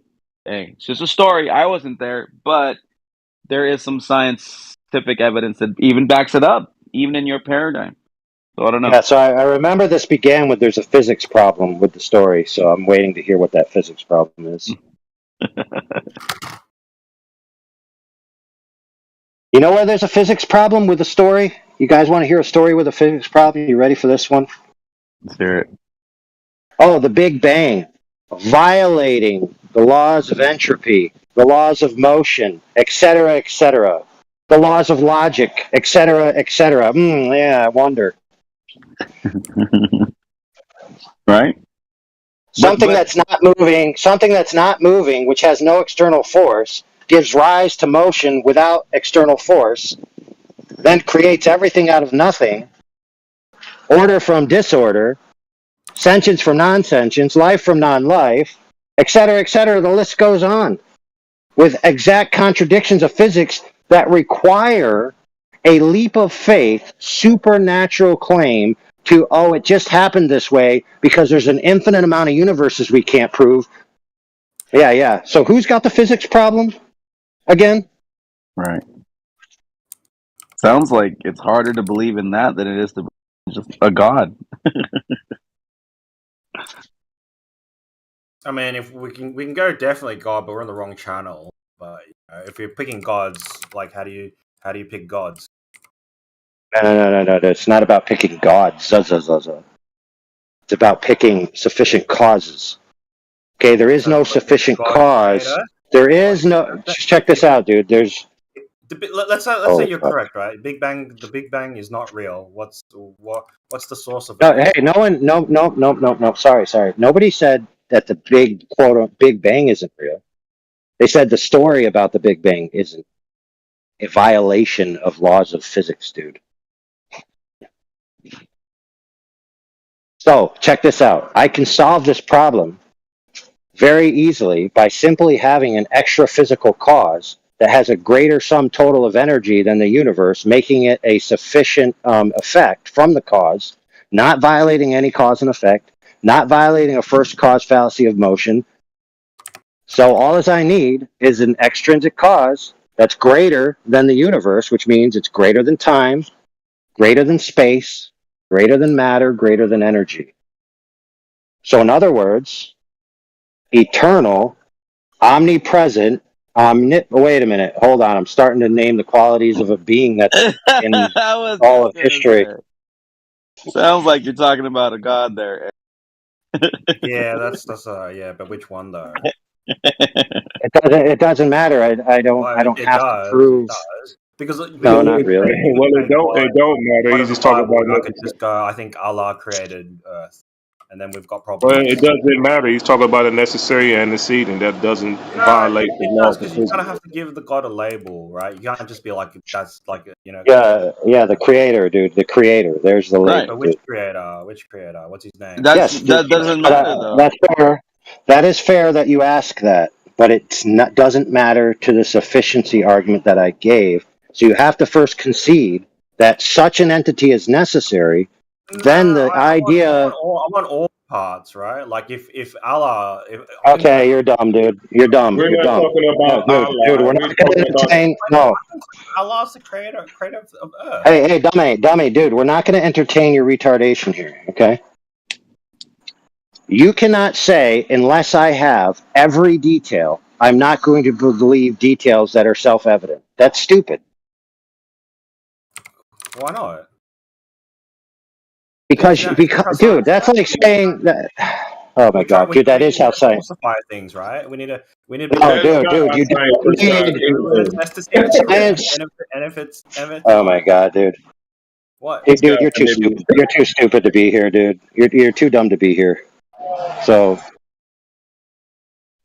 Hey, it's just a story. I wasn't there, but there is some scientific evidence that even backs it up, even in your paradigm. So I don't know. Yeah, so I remember this began with there's a physics problem with the story, so I'm waiting to hear what that physics problem is. You know where there's a physics problem with the story? You guys want to hear a story with a physics problem? You ready for this one? Let's hear it. Oh, the Big Bang. Violating the laws of entropy, the laws of motion, etc., etc., the laws of logic, etc., etc. Yeah, I wonder. Right? Something that's not moving, which has no external force, gives rise to motion without external force, then creates everything out of nothing, order from disorder, sentience from non-sentience, life from non-life, etc., etc. The list goes on with exact contradictions of physics that require a leap of faith, supernatural claim to, oh, it just happened this way because there's an infinite amount of universes we can't prove. Yeah. So who's got the physics problem again? Right. Sounds like it's harder to believe in that than it is to believe in just a god. I mean, if we can go definitely God, but we're on the wrong channel. But if you're picking gods, like how do you pick gods? No. It's not about picking gods. It's about picking sufficient causes. Okay, there is no sufficient cause. There is no. Just check this out, dude. There's. Let's say you're correct, right? The Big Bang is not real. What's the source of it? No, hey, no one. No. Sorry. Nobody said that the Big Bang isn't real. They said the story about the Big Bang isn't a violation of laws of physics, dude. So check this out. I can solve this problem very easily by simply having an extra physical cause that has a greater sum total of energy than the universe, making it a sufficient effect from the cause, not violating any cause and effect, not violating a first cause fallacy of motion. So all as I need is an extrinsic cause that's greater than the universe, which means it's greater than time, greater than space, greater than matter, greater than energy. So in other words, eternal, omnipresent, Wait a minute. Hold on. I'm starting to name the qualities of a being that's in I was all just of gonna history. say. Sounds like you're talking about a god there. Yeah, that's yeah, but which one though? It doesn't matter. I don't Well, it have to does. It prove. does because No, if not you really. Well, say it don't matter. God He's of the just talking Bible, about I could necessary. just go. I think Allah created Earth, and then we've got Well, problems. it doesn't matter. He's talking about a necessary antecedent that doesn't No, violate the it does laws of because you kind physics. of have to give the God a label, right? You can't just be like that's like Yeah, the creator, dude. The creator. There's the Right. label, But which dude. creator? Which creator? What's his name? Yes, That doesn't matter though. that's fair. That is fair that you ask that, but it's not doesn't matter to the sufficiency argument that I gave. So you have to first concede that such an entity is necessary. No, Then the I idea. want all parts, right? Like if Allah, think about Okay, you're dumb, dude. You're dumb. We're You're not dumb. talking No, about dude, Allah. we're not We're going to talking about. entertain. No. Allah's the creator of Earth. Hey, dummy, dude. We're not going to entertain your retardation here. Okay. You cannot say, unless I have every detail, I'm not going to believe details that are self evident. That's stupid. Why not? Because, That's how dude, science that's works. like saying that. Oh my God, dude, that is We how need to science. falsify things, right? We need No, That's proof. dude, not dude, how you science don't need. Let's test to see if it's true, Science. and if it's Oh my not, God, dude. what? Dude, you're too stupid. You're too stupid to be here, dude. You're too dumb to be here. So,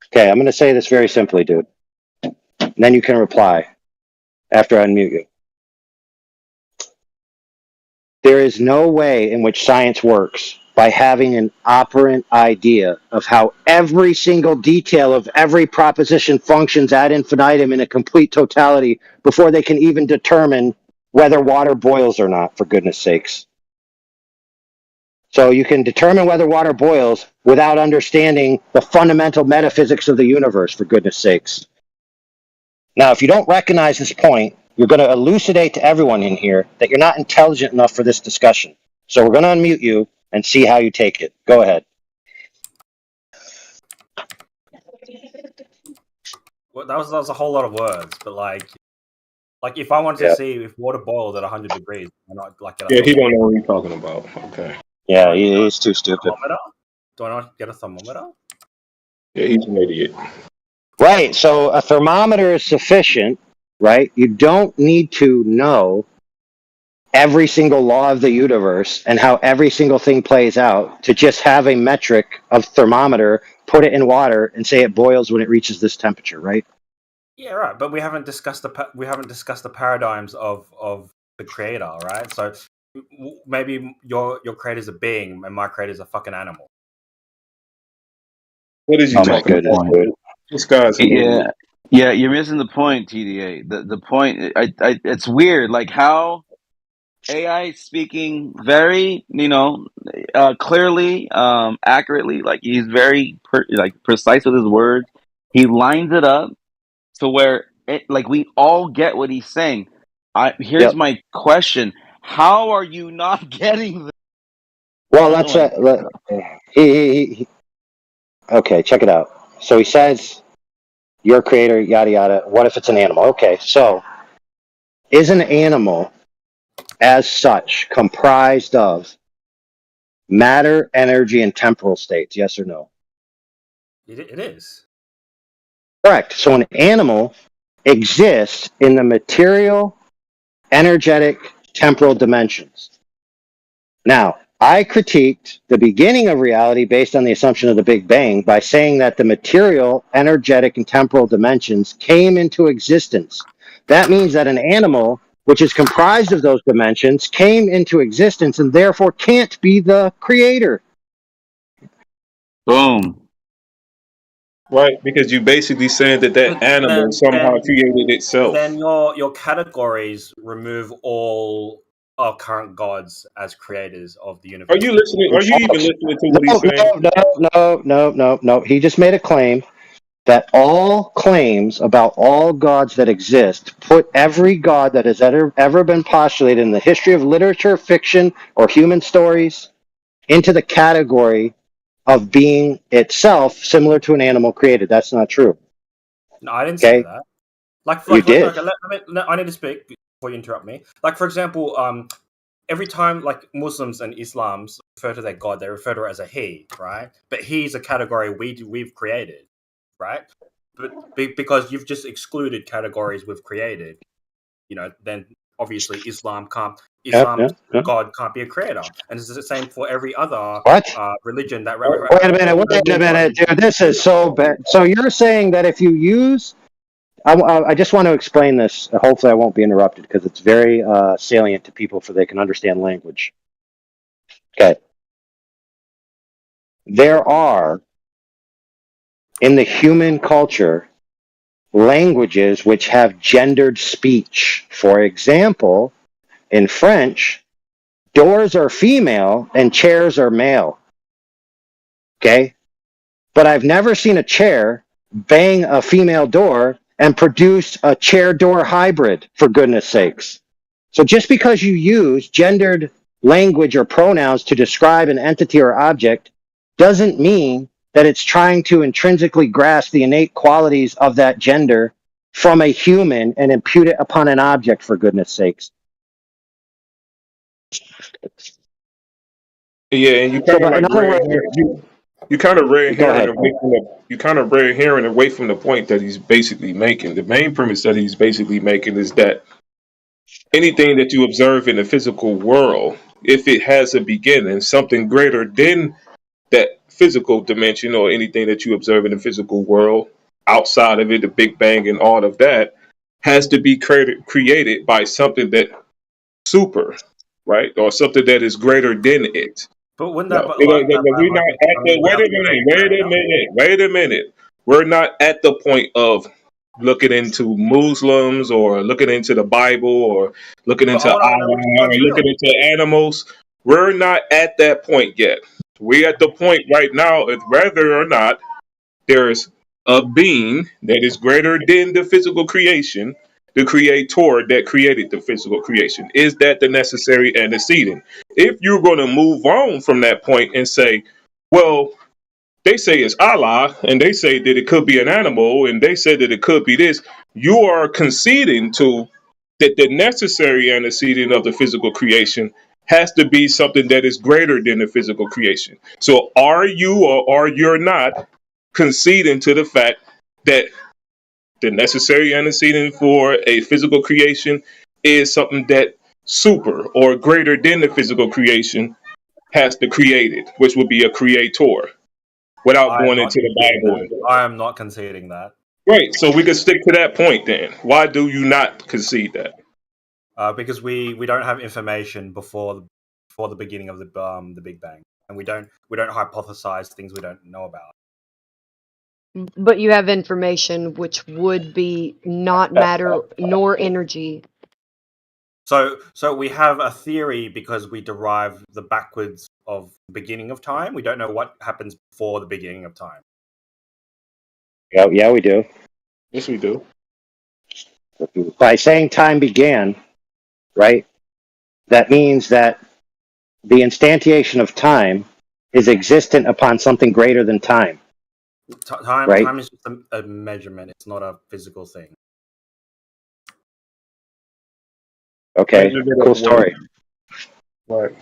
okay, I'm going to say this very simply, dude. And then you can reply after I unmute you. There is no way in which science works by having an operant idea of how every single detail of every proposition functions ad infinitum in a complete totality before they can even determine whether water boils or not, for goodness sakes. So you can determine whether water boils without understanding the fundamental metaphysics of the universe, for goodness sakes. Now, if you don't recognize this point, you're going to elucidate to everyone in here that you're not intelligent enough for this discussion. So we're going to unmute you and see how you take it. Go ahead. Well, that was a whole lot of words, but like if I wanted to Yeah. see if water boiled at 100 degrees, why not like get a Yeah, he thermometer? don't know what he's talking about. Okay. Yeah, he's too stupid. Do I not get a thermometer? Yeah, he's an idiot. Right. So a thermometer is sufficient, right? You don't need to know every single law of the universe and how every single thing plays out to just have a metric of thermometer, put it in water, and say it boils when it reaches this temperature, right? Yeah, right. But we haven't discussed the paradigms of the creator, right? So maybe your creator is a being and my creator is a fucking animal. What is he talking about? This guy's an idiot. Yeah, you're missing the point, TDA. The point, it's weird, like how AI is speaking very, clearly, accurately. Like he's very precise with his words. He lines it up to where like we all get what he's saying. Here's my question: how are you not getting this? Well, let's okay, check it out. So he says, your creator, yada yada. What if it's an animal? Okay, so is an animal as such comprised of matter, energy, and temporal states? Yes or no? It is. Correct. So an animal exists in the material, energetic, temporal dimensions. Now, I critiqued the beginning of reality based on the assumption of the Big Bang by saying that the material, energetic, and temporal dimensions came into existence. That means that an animal, which is comprised of those dimensions, came into existence and therefore can't be the creator. Boom. Right, because you basically saying that animal somehow created itself. Then your categories remove all our current gods as creators of the universe. Are you listening? Are you even listening to what he's saying? No. He just made a claim that all claims about all gods that exist put every god that has ever been postulated in the history of literature, fiction, or human stories into the category of being itself similar to an animal created. That's not true. No, I didn't say Okay, that. Like you did. okay, I need to speak before you interrupt me. Like, for example, every time like Muslims and Islams refer to their God, they refer to it as a he, right? But he is a category we've created, right? But because you've just excluded categories we've created, then obviously Islam's God can't be a creator, and it's the same for every other What? religion that. Wait a minute, dude. This is so bad. So you're saying that if you use, I just want to explain this. Hopefully, I won't be interrupted because it's very salient to people so they can understand language. Okay. There are in the human culture languages which have gendered speech. For example, in French, doors are female and chairs are male. Okay? But I've never seen a chair bang a female door and produce a chair door hybrid, for goodness sakes. So just because you use gendered language or pronouns to describe an entity or object doesn't mean that it's trying to intrinsically grasp the innate qualities of that gender from a human and impute it upon an object, for goodness sakes. Yeah, and you So, kind of but in like other red words, herring. You kind of red go herring ahead. away from the. You kind of red herring away from the point that he's basically making. The main premise that he's basically making is that anything that you observe in the physical world, if it has a beginning, something greater than that physical dimension, or anything that you observe in the physical world outside of it, the Big Bang and all of that, has to be created by something that super, right, or something that is greater than it. But wouldn't No, that, but like that by we're not logic at the. mean Wait a nothing is minute. a Wait a creator? minute. Wait a minute. We're not at the point of looking into Muslims or looking into the Bible or looking But into I Allah want to know which or one's looking real. into animals. We're not at that point yet. We're at the point right now of whether or not there's a being that is greater than the physical creation, the creator that created the physical creation. Is that the necessary antecedent? If you're going to move on from that point and say, well, they say it's Allah, and they say that it could be an animal, and they say that it could be this, you are conceding to that the necessary antecedent of the physical creation has to be something that is greater than the physical creation. So are you or are you not conceding to the fact that the necessary antecedent for a physical creation is something that super or greater than the physical creation has to create it, which would be a creator, without I am going not into the conceding Bible that. and stuff. I am not conceding that. Right, so we could stick to that point then. Why do you not concede that? Because we don't have information before the beginning of the Big Bang, and we don't hypothesize things we don't know about. But you have information which would be not matter nor energy. So we have a theory because we derive the backwards of the beginning of time. We don't know what happens before the beginning of time. Yeah, we do. Yes, we do. By saying time began, right? That means that the instantiation of time is existent upon something greater than time. Right? Time is just a measurement. It's not a physical thing. Okay, Measurement cool of what? story. Right.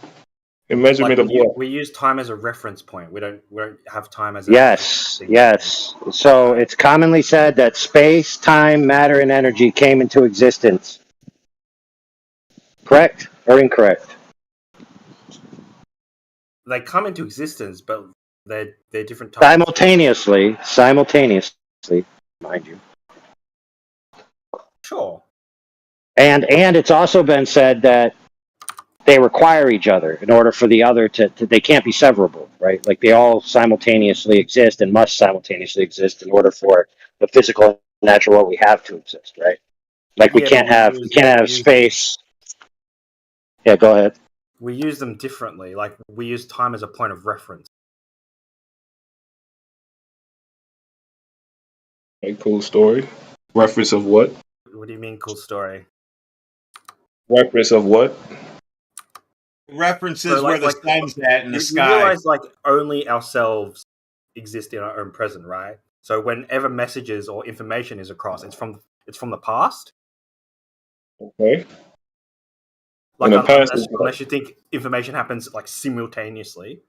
A measurement of what? We use time as a reference point. We don't have time as a Yes, thing. yes. So it's commonly said that space, time, matter, and energy came into existence. Correct or incorrect? They come into existence, but they're different types. Simultaneously, mind you. Sure. And it's also been said that they require each other in order for the other to they can't be severable, right? Like they all simultaneously exist and must simultaneously exist in order for the physical natural world we have to exist, right? Like we can't have space. Yeah, go ahead. We use them differently. Like we use time as a point of reference. A cool story. Reference of what? What do you mean, cool story? Reference of what? References where the sun's at in the you sky. realize, like, only ourselves exist in our own present, right? So whenever messages or information is across, it's from the past. Okay. Like In the past, unless you think information happens like simultaneously.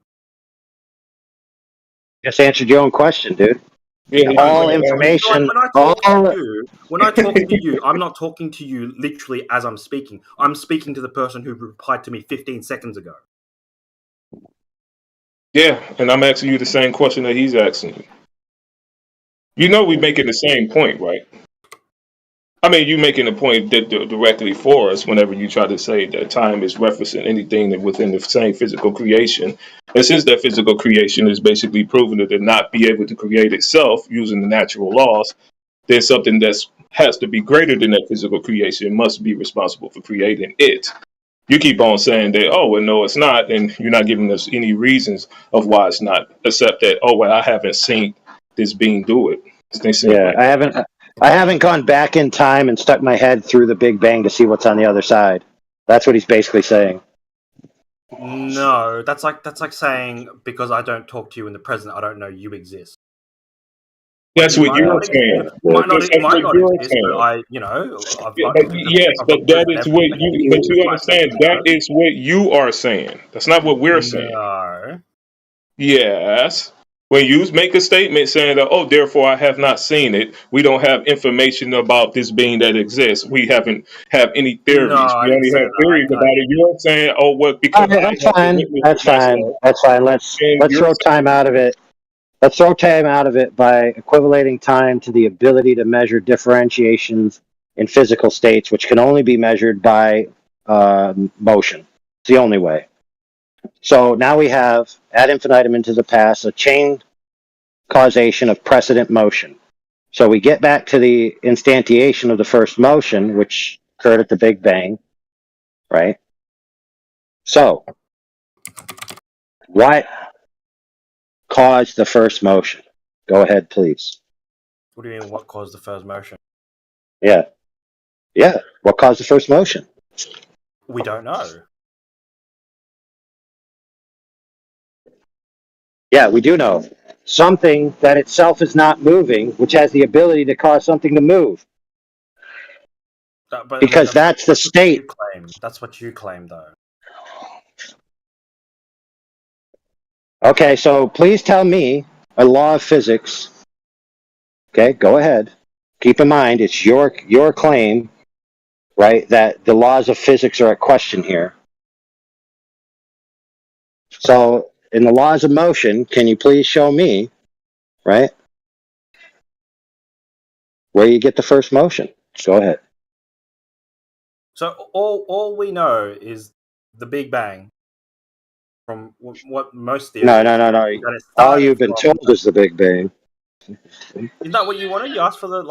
Just answered your own question, dude. yeah, All information. When I talk to you, I'm not talking to you literally as I'm speaking. I'm speaking to the person who replied to me 15 seconds ago. yeah, and I'm asking you the same question that he's asking you. You know, we're making the same point, right? I mean, you making a point that directly for us whenever you try to say that time is referencing anything that within the same physical creation. And since that physical creation is basically proven to not be able to create itself using the natural laws, then something that has to be greater than that physical creation must be responsible for creating it. You keep on saying that, oh, well, no, it's not, and you're not giving us any reasons of why it's not, except that, oh, well, I haven't seen this being do it. Yeah, I haven't gone back in time and stuck my head through the Big Bang to see what's on the other side. That's what he's basically saying. No, that's like saying because I don't talk to you in the present, I don't know you exist. That's what you're saying. Might not That's what you're exist, saying. but I've Yes, but that is what you. But you understand that is what you are saying. That's not what we're saying. No. Yes. When you make a statement saying that, oh, therefore I have not seen it, we don't have information about this being that exists. We haven't have any theories. No, I We only didn't say have that. theories about it. You're saying, oh, well, because That's fine. That's fine. That's fine. Let's you're throw time out of it. Let's throw time out of it by equivalating time to the ability to measure differentiations in physical states, which can only be measured by motion. It's the only way. So now we have, ad infinitum into the past, a chain causation of precedent motion. So we get back to the instantiation of the first motion, which occurred at the Big Bang, right? So, what caused the first motion? Go ahead, please. What do you mean? What caused the first motion? Yeah. Yeah. What caused the first motion? We don't know. Yeah, we do know. Something that itself is not moving, which has the ability to cause something to move. Because that's the state. That's what you claim, though. Okay, so please tell me a law of physics. Okay, go ahead. Keep in mind, it's your claim, right, that the laws of physics are at question here. So, in the laws of motion, can you please show me, right, where you get the first motion? Go ahead. So all we know is the Big Bang. From what most theories. No. All you've been told is the Big Bang. Isn't that what you wanted? You asked for the we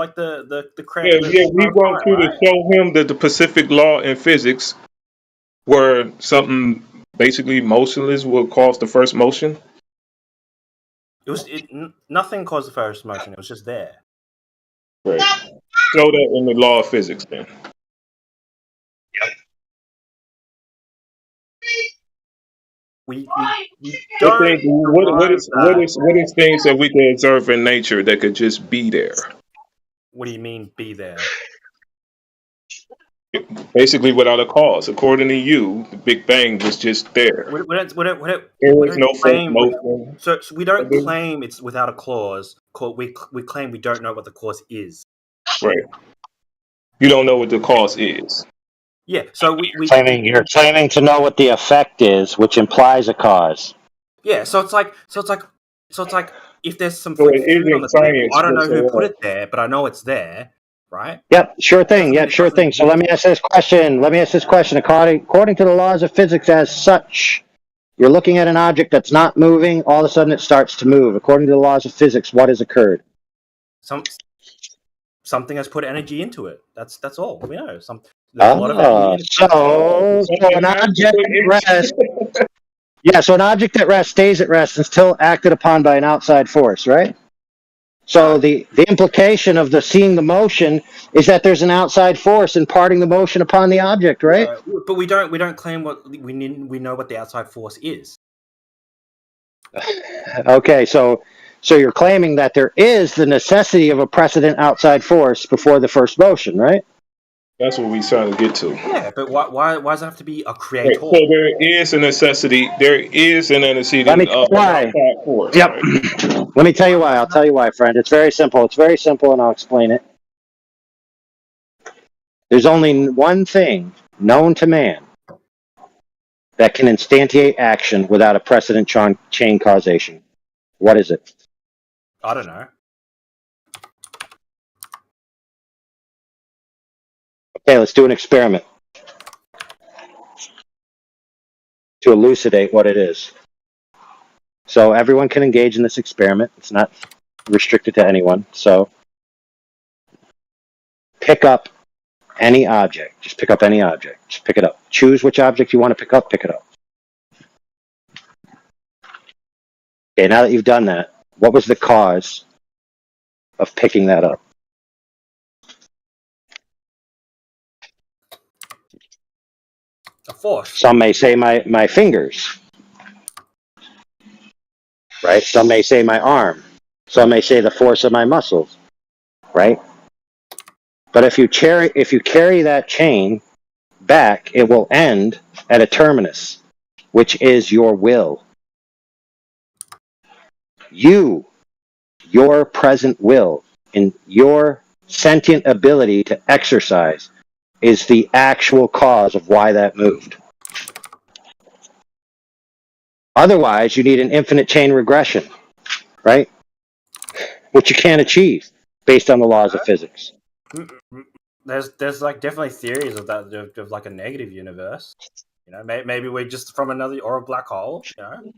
want you to show him that the Pacific law in physics, where something basically motionless will cause the first motion. Nothing caused the first motion. It was just there. Right. Show that in the law of physics, then. We what is things that we can observe in nature that could just be there? What do you mean, be there? Basically, without a cause. According to you, the Big Bang was just there. We There is no first motion. So we don't claim it's without a cause. We claim we don't know what the cause is. Right. You don't know what the cause is. Yeah. So You're claiming to know what the effect is, which implies a cause. Yeah. So it's like if there's some food on the table, I don't know who put it there, but I know it's there, right? Yep, sure thing. Yeah, sure thing. So let me ask this question. According to the laws of physics as such, you're looking at an object that's not moving, all of a sudden it starts to move. According to the laws of physics, what has occurred? Something has put energy into it. That's all we know. There's a lot of energy. So an object at rest. Yeah, so an object at rest stays at rest until acted upon by an outside force, right? So the implication of seeing the motion is that there's an outside force imparting the motion upon the object, right? But we don't claim what we know what the outside force is. Okay, so So you're claiming that there is the necessity of a precedent outside force before the first motion, right? That's what we trying to get to. Yeah, but why does it have to be a Right. creator? So there is a necessity. There is an antecedent Let me tell you why. outside force. Yep. Right? Let me tell you why. I'll tell you why, friend. It's very simple. It's very simple, and I'll explain it. There's only one thing known to man that can instantiate action without a precedent chain causation. What is it? I don't know. Okay, let's do an experiment to elucidate what it is. So everyone can engage in this experiment. It's not restricted to anyone. So pick up any object. Just pick up any object. Just pick it up. Choose which object you want to pick up. Pick it up. Okay, now that you've done that, what was the cause of picking that up? A force. Some may say my fingers, right? Some may say my arm. Some may say the force of my muscles, right? But if you carry that chain back, it will end at a terminus, which is your will. Your present will, and your sentient ability to exercise is the actual cause of why that moved. Otherwise, you need an infinite chain regression, right? Which you can't achieve based on the laws of physics. There's like definitely theories of that of like a negative universe. You know, maybe we're just from another or a black hole. You know.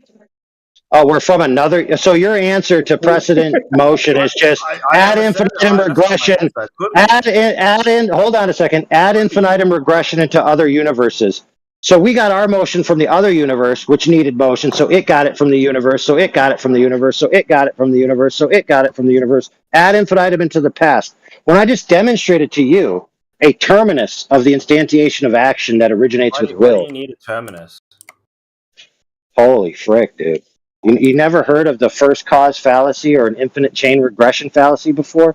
Oh, we're from another. So your answer to precedent motion is just I add never said infinitum that. That's not my regression. answer. It could be. Add in. Hold on a second. Add infinitum regression into other universes. So we got our motion from the other universe, which needed motion. So it got it from the universe. So it got it from the universe. So it got it from the universe. So it got it from the universe. Add infinitum into the past. When I just demonstrated to you a terminus of the instantiation of action that originates with Why do will. you need a terminus? Holy frick, dude. You never heard of the first cause fallacy or an infinite chain regression fallacy before?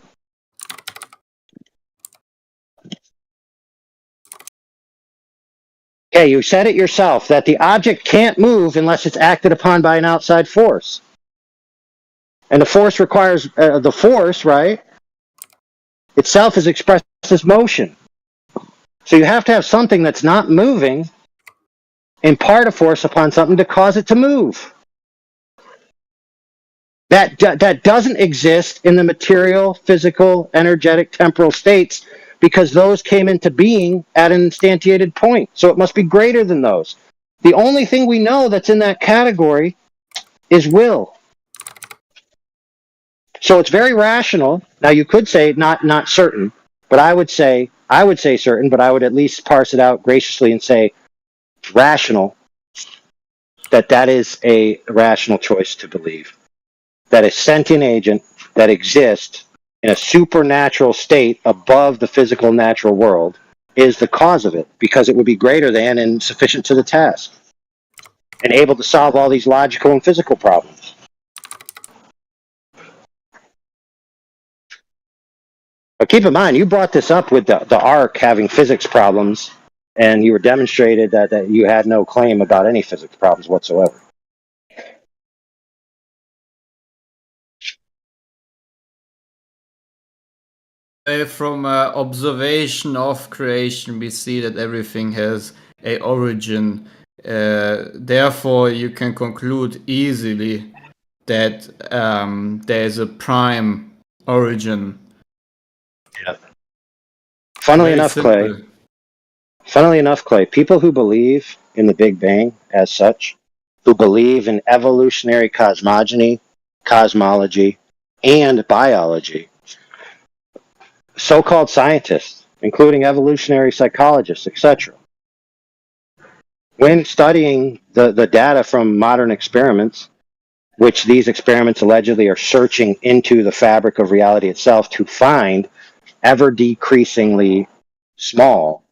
Okay, you said it yourself that the object can't move unless it's acted upon by an outside force. And the force requires, the force, right, itself is expressed as motion. So you have to have something that's not moving impart a force upon something to cause it to move. That doesn't exist in the material, physical, energetic, temporal states because those came into being at an instantiated point. So it must be greater than those. The only thing we know that's in that category is will. So it's very rational. Now you could say not certain, but I would say certain, but I would at least parse it out graciously and say rational, that is a rational choice to believe. That a sentient agent that exists in a supernatural state above the physical natural world is the cause of it, because it would be greater than and sufficient to the task and able to solve all these logical and physical problems. But keep in mind, you brought this up with the arc having physics problems, and you were demonstrated that you had no claim about any physics problems whatsoever. From observation of creation, we see that everything has a origin. Therefore, you can conclude easily that there is a prime origin. Yeah. Funnily enough, Clay, people who believe in the Big Bang as such, who believe in evolutionary cosmogony, cosmology, and biology, so-called scientists, including evolutionary psychologists, etc., when studying the data from modern experiments, which these experiments allegedly are searching into the fabric of reality itself to find ever decreasingly small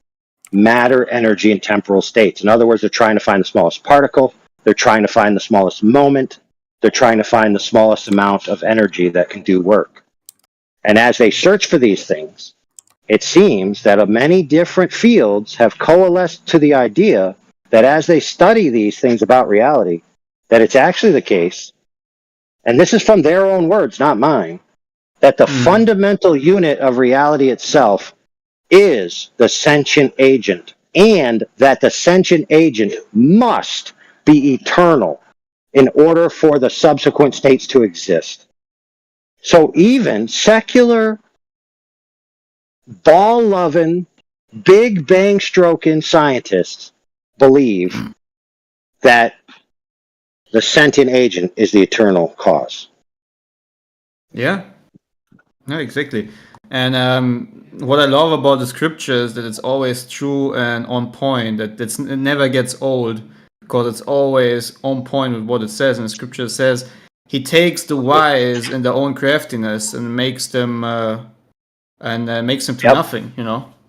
matter, energy, and temporal states. In other words, they're trying to find the smallest particle, they're trying to find the smallest moment, They're trying to find the smallest amount of energy that can do work. And as they search for these things, it seems that many different fields have coalesced to the idea that as they study these things about reality, that it's actually the case, and this is from their own words, not mine, that the fundamental unit of reality itself is the sentient agent, and that the sentient agent must be eternal in order for the subsequent states to exist. So even secular, ball-loving, big bang stroking scientists believe that the sentient agent is the eternal cause. Yeah. No, exactly. And what I love about the scripture is that it's always true and on point, that it never gets old, because it's always on point with what it says. And the scripture says, he takes the wise in their own craftiness and makes them to nothing,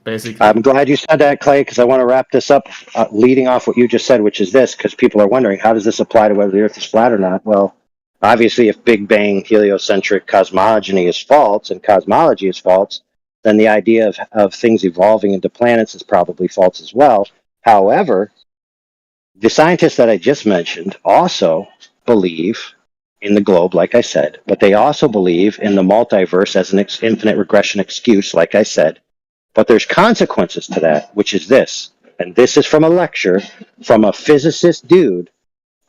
basically. I'm glad you said that, Clay, because I want to wrap this up leading off what you just said, which is this, because people are wondering, how does this apply to whether the Earth is flat or not? Well, obviously, if Big Bang heliocentric cosmogony is false and cosmology is false, then the idea of things evolving into planets is probably false as well. However, the scientists that I just mentioned also believe in the globe, like I said, but they also believe in the multiverse as an infinite regression excuse, like I said. But there's consequences to that, which is this. And this is from a lecture from a physicist dude,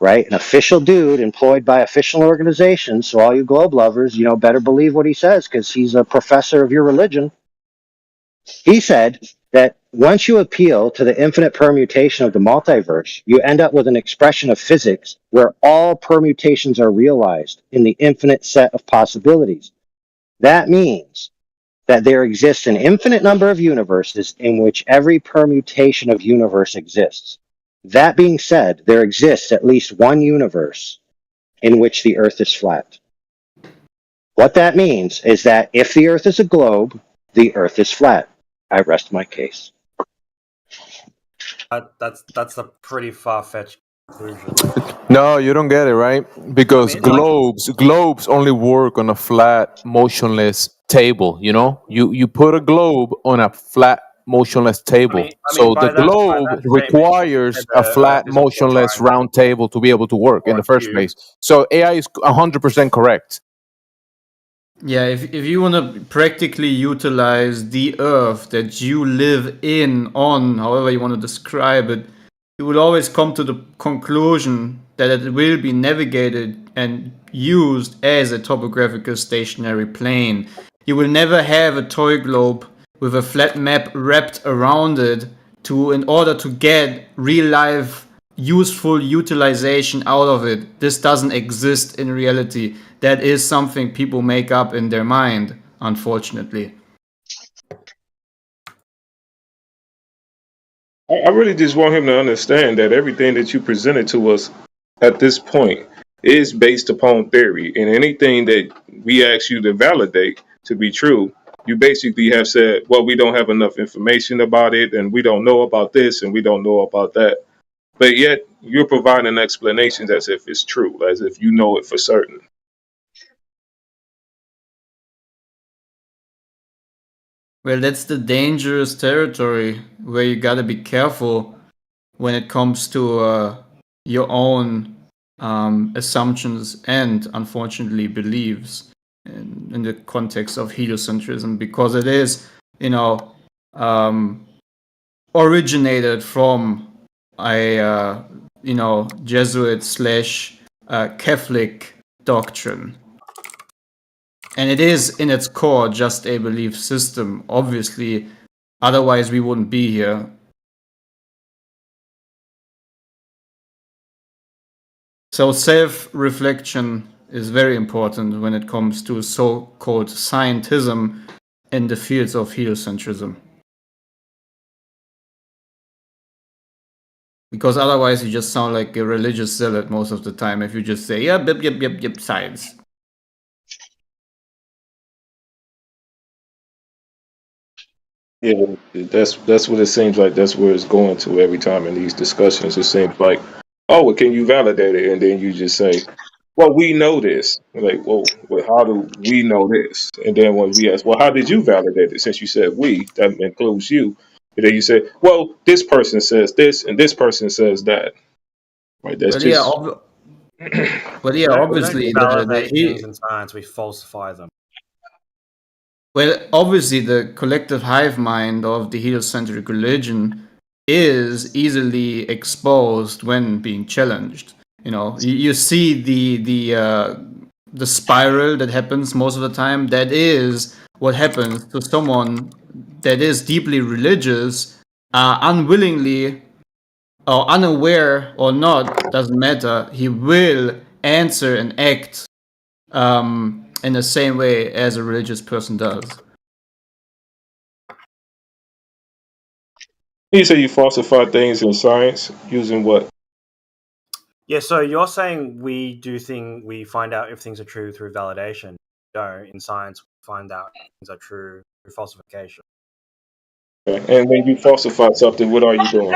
right? An official dude employed by official organizations. So all you globe lovers, better believe what he says because he's a professor of your religion. He said that once you appeal to the infinite permutation of the multiverse, you end up with an expression of physics where all permutations are realized in the infinite set of possibilities. That means that there exists an infinite number of universes in which every permutation of universe exists. That being said, there exists at least one universe in which the Earth is flat. What that means is that if the Earth is a globe, the Earth is flat. I rest my case. That's a pretty far-fetched conclusion. No, you don't get it, right? Because globes only work on a flat, motionless table. You put a globe on a flat, motionless table. So the globe requires a flat, motionless, round table to be able to work in the first place. So AI is 100% correct. Yeah, if you want to practically utilize the Earth that you live on, however you want to describe it, you will always come to the conclusion that it will be navigated and used as a topographical stationary plane. You will never have a toy globe with a flat map wrapped around it in order to get real life useful utilization out of it. This doesn't exist in reality. That is something people make up in their mind, unfortunately. I really just want him to understand that everything that you presented to us at this point is based upon theory, and anything that we ask you to validate to be true, you basically have said, well, we don't have enough information about it, and we don't know about this, and we don't know about that. But yet you're providing explanations as if it's true, as if you know it for certain. Well, that's the dangerous territory where you gotta be careful when it comes to your own assumptions and, unfortunately, beliefs in the context of heliocentrism, because it is, originated from a, Jesuit / Catholic doctrine. And it is, in its core, just a belief system, obviously. Otherwise, we wouldn't be here. So self-reflection is very important when it comes to so-called scientism in the fields of heliocentrism. Because otherwise you just sound like a religious zealot most of the time if you just say, yep, science. Yeah, that's what it seems like. That's where it's going to every time in these discussions. It seems like, oh, well, can you validate it? And then you just say, well, we know this. We're like, well, how do we know this? And then when we ask, well, how did you validate it? Since you said we, that includes you. And then you say, well, this person says this and this person says that. Right? That's Well, yeah, just. well, yeah, We don't obviously validate things in science; we falsify them. well, obviously the collective hive mind of the heliocentric religion is easily exposed when being challenged. You know, you see the spiral that happens most of the time. That is what happens to someone that is deeply religious, unwillingly or unaware or not, doesn't matter. He will answer and act in the same way as a religious person does. You say you falsify things in science using what? Yeah, so you're saying we find out if things are true through validation. No, in science, we find out if things are true through falsification. And when you falsify something, what are you doing?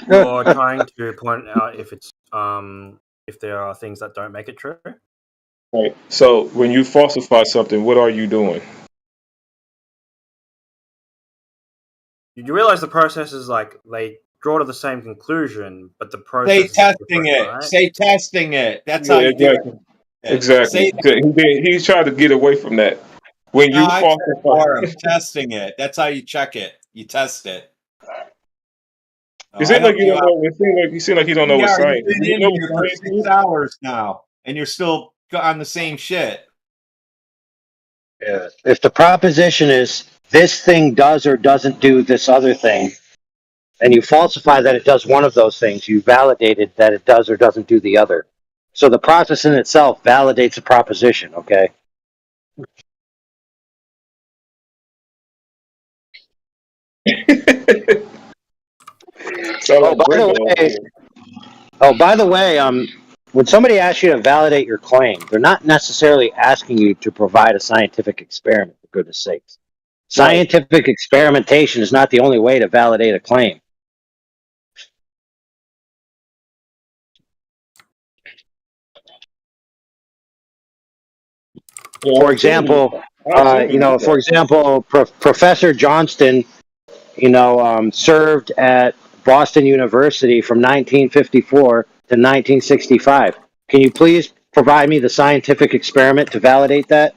You're trying to point out if there are things that don't make it true. Right. So when you falsify something, what are you doing? You realize the process is like they draw to the same conclusion, but the Say process is testing different, it. right? Say testing it. That's Yeah, how you do exactly. it. Exactly. Say He's trying to get away from that. When no, you I said it for him. falsify, Testing it. That's how you check it. You test it. it I seems like help you you don't out. know. It seems like you don't know what Yeah, science. you've been Do you in know here what for science 6 is? hours now, and you're still on the same shit. Yeah. If the proposition is this thing does or doesn't do this other thing, and you falsify that it does one of those things, you validated that it does or doesn't do the other. So the process in itself validates a proposition, okay? Sound Oh, like by the Brenda over way, here. when somebody asks you to validate your claim, they're not necessarily asking you to provide a scientific experiment, for goodness sakes. Right. Scientific experimentation is not the only way to validate a claim. Yeah, For example, Professor Johnston, served at Boston University from 1954 to 1965. Can you please provide me the scientific experiment to validate that?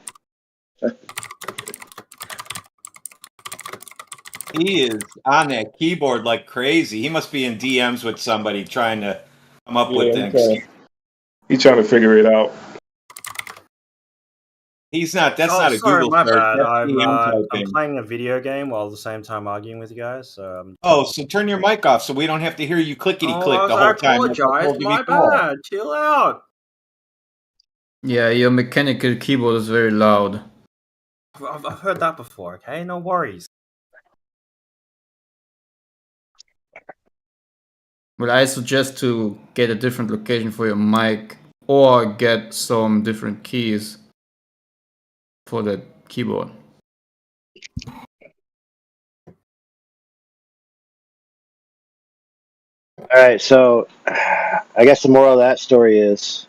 He is on that keyboard like crazy. He must be in DMs with somebody trying to come up with an excuse. He's trying to figure it out. He's not. That's Oh, not a sorry, Google my search. bad. That's DM I'm typing. playing a video game while at the same time arguing with you guys. So Oh, so turn your mic off so we don't have to hear you clickety click the I whole time. Like I apologize. told you My before. bad. Chill out. Yeah, your mechanical keyboard is very loud. I've heard that before. Okay, no worries. Well, I suggest to get a different location for your mic or get some different keys for the keyboard. All right, so I guess the moral of that story is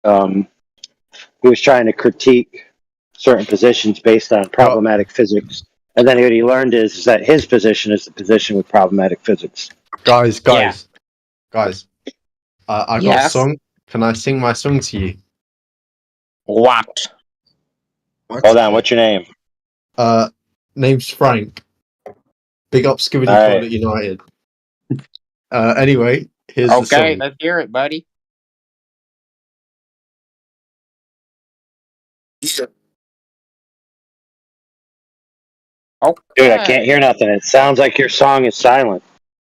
he was trying to critique certain positions based on problematic physics. And then what he learned is that his position is the position with problematic physics. Guys. I got a Yes? song. Can I sing my song to you? What? Hold on, what's your name? Name's Frank. Big up Skibidi All right. Toilet United. Anyway, here's the Okay, song. let's hear it, buddy. Dude, I can't hear nothing. It sounds like your song is silent.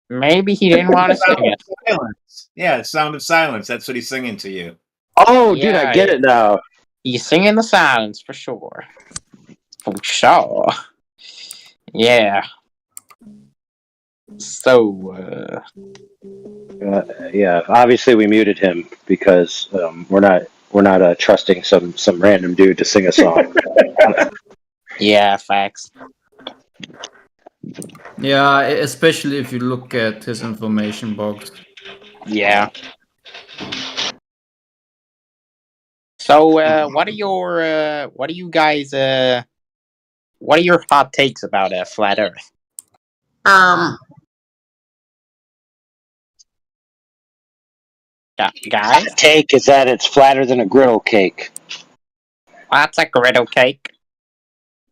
Maybe he didn't want to sing it. Silence. Yeah, it's sound of silence. That's what he's singing to you. Oh, dude, I get it now. He's singing the silence for sure. For sure. Yeah. So, Yeah, obviously we muted him because we're not trusting some random dude to sing a song. yeah, facts. Yeah, especially if you look at his information box. Yeah. So, what are you guys, what are your hot takes about flat Earth? Guys, Hot take is that it's flatter than a griddle cake. what's a griddle cake?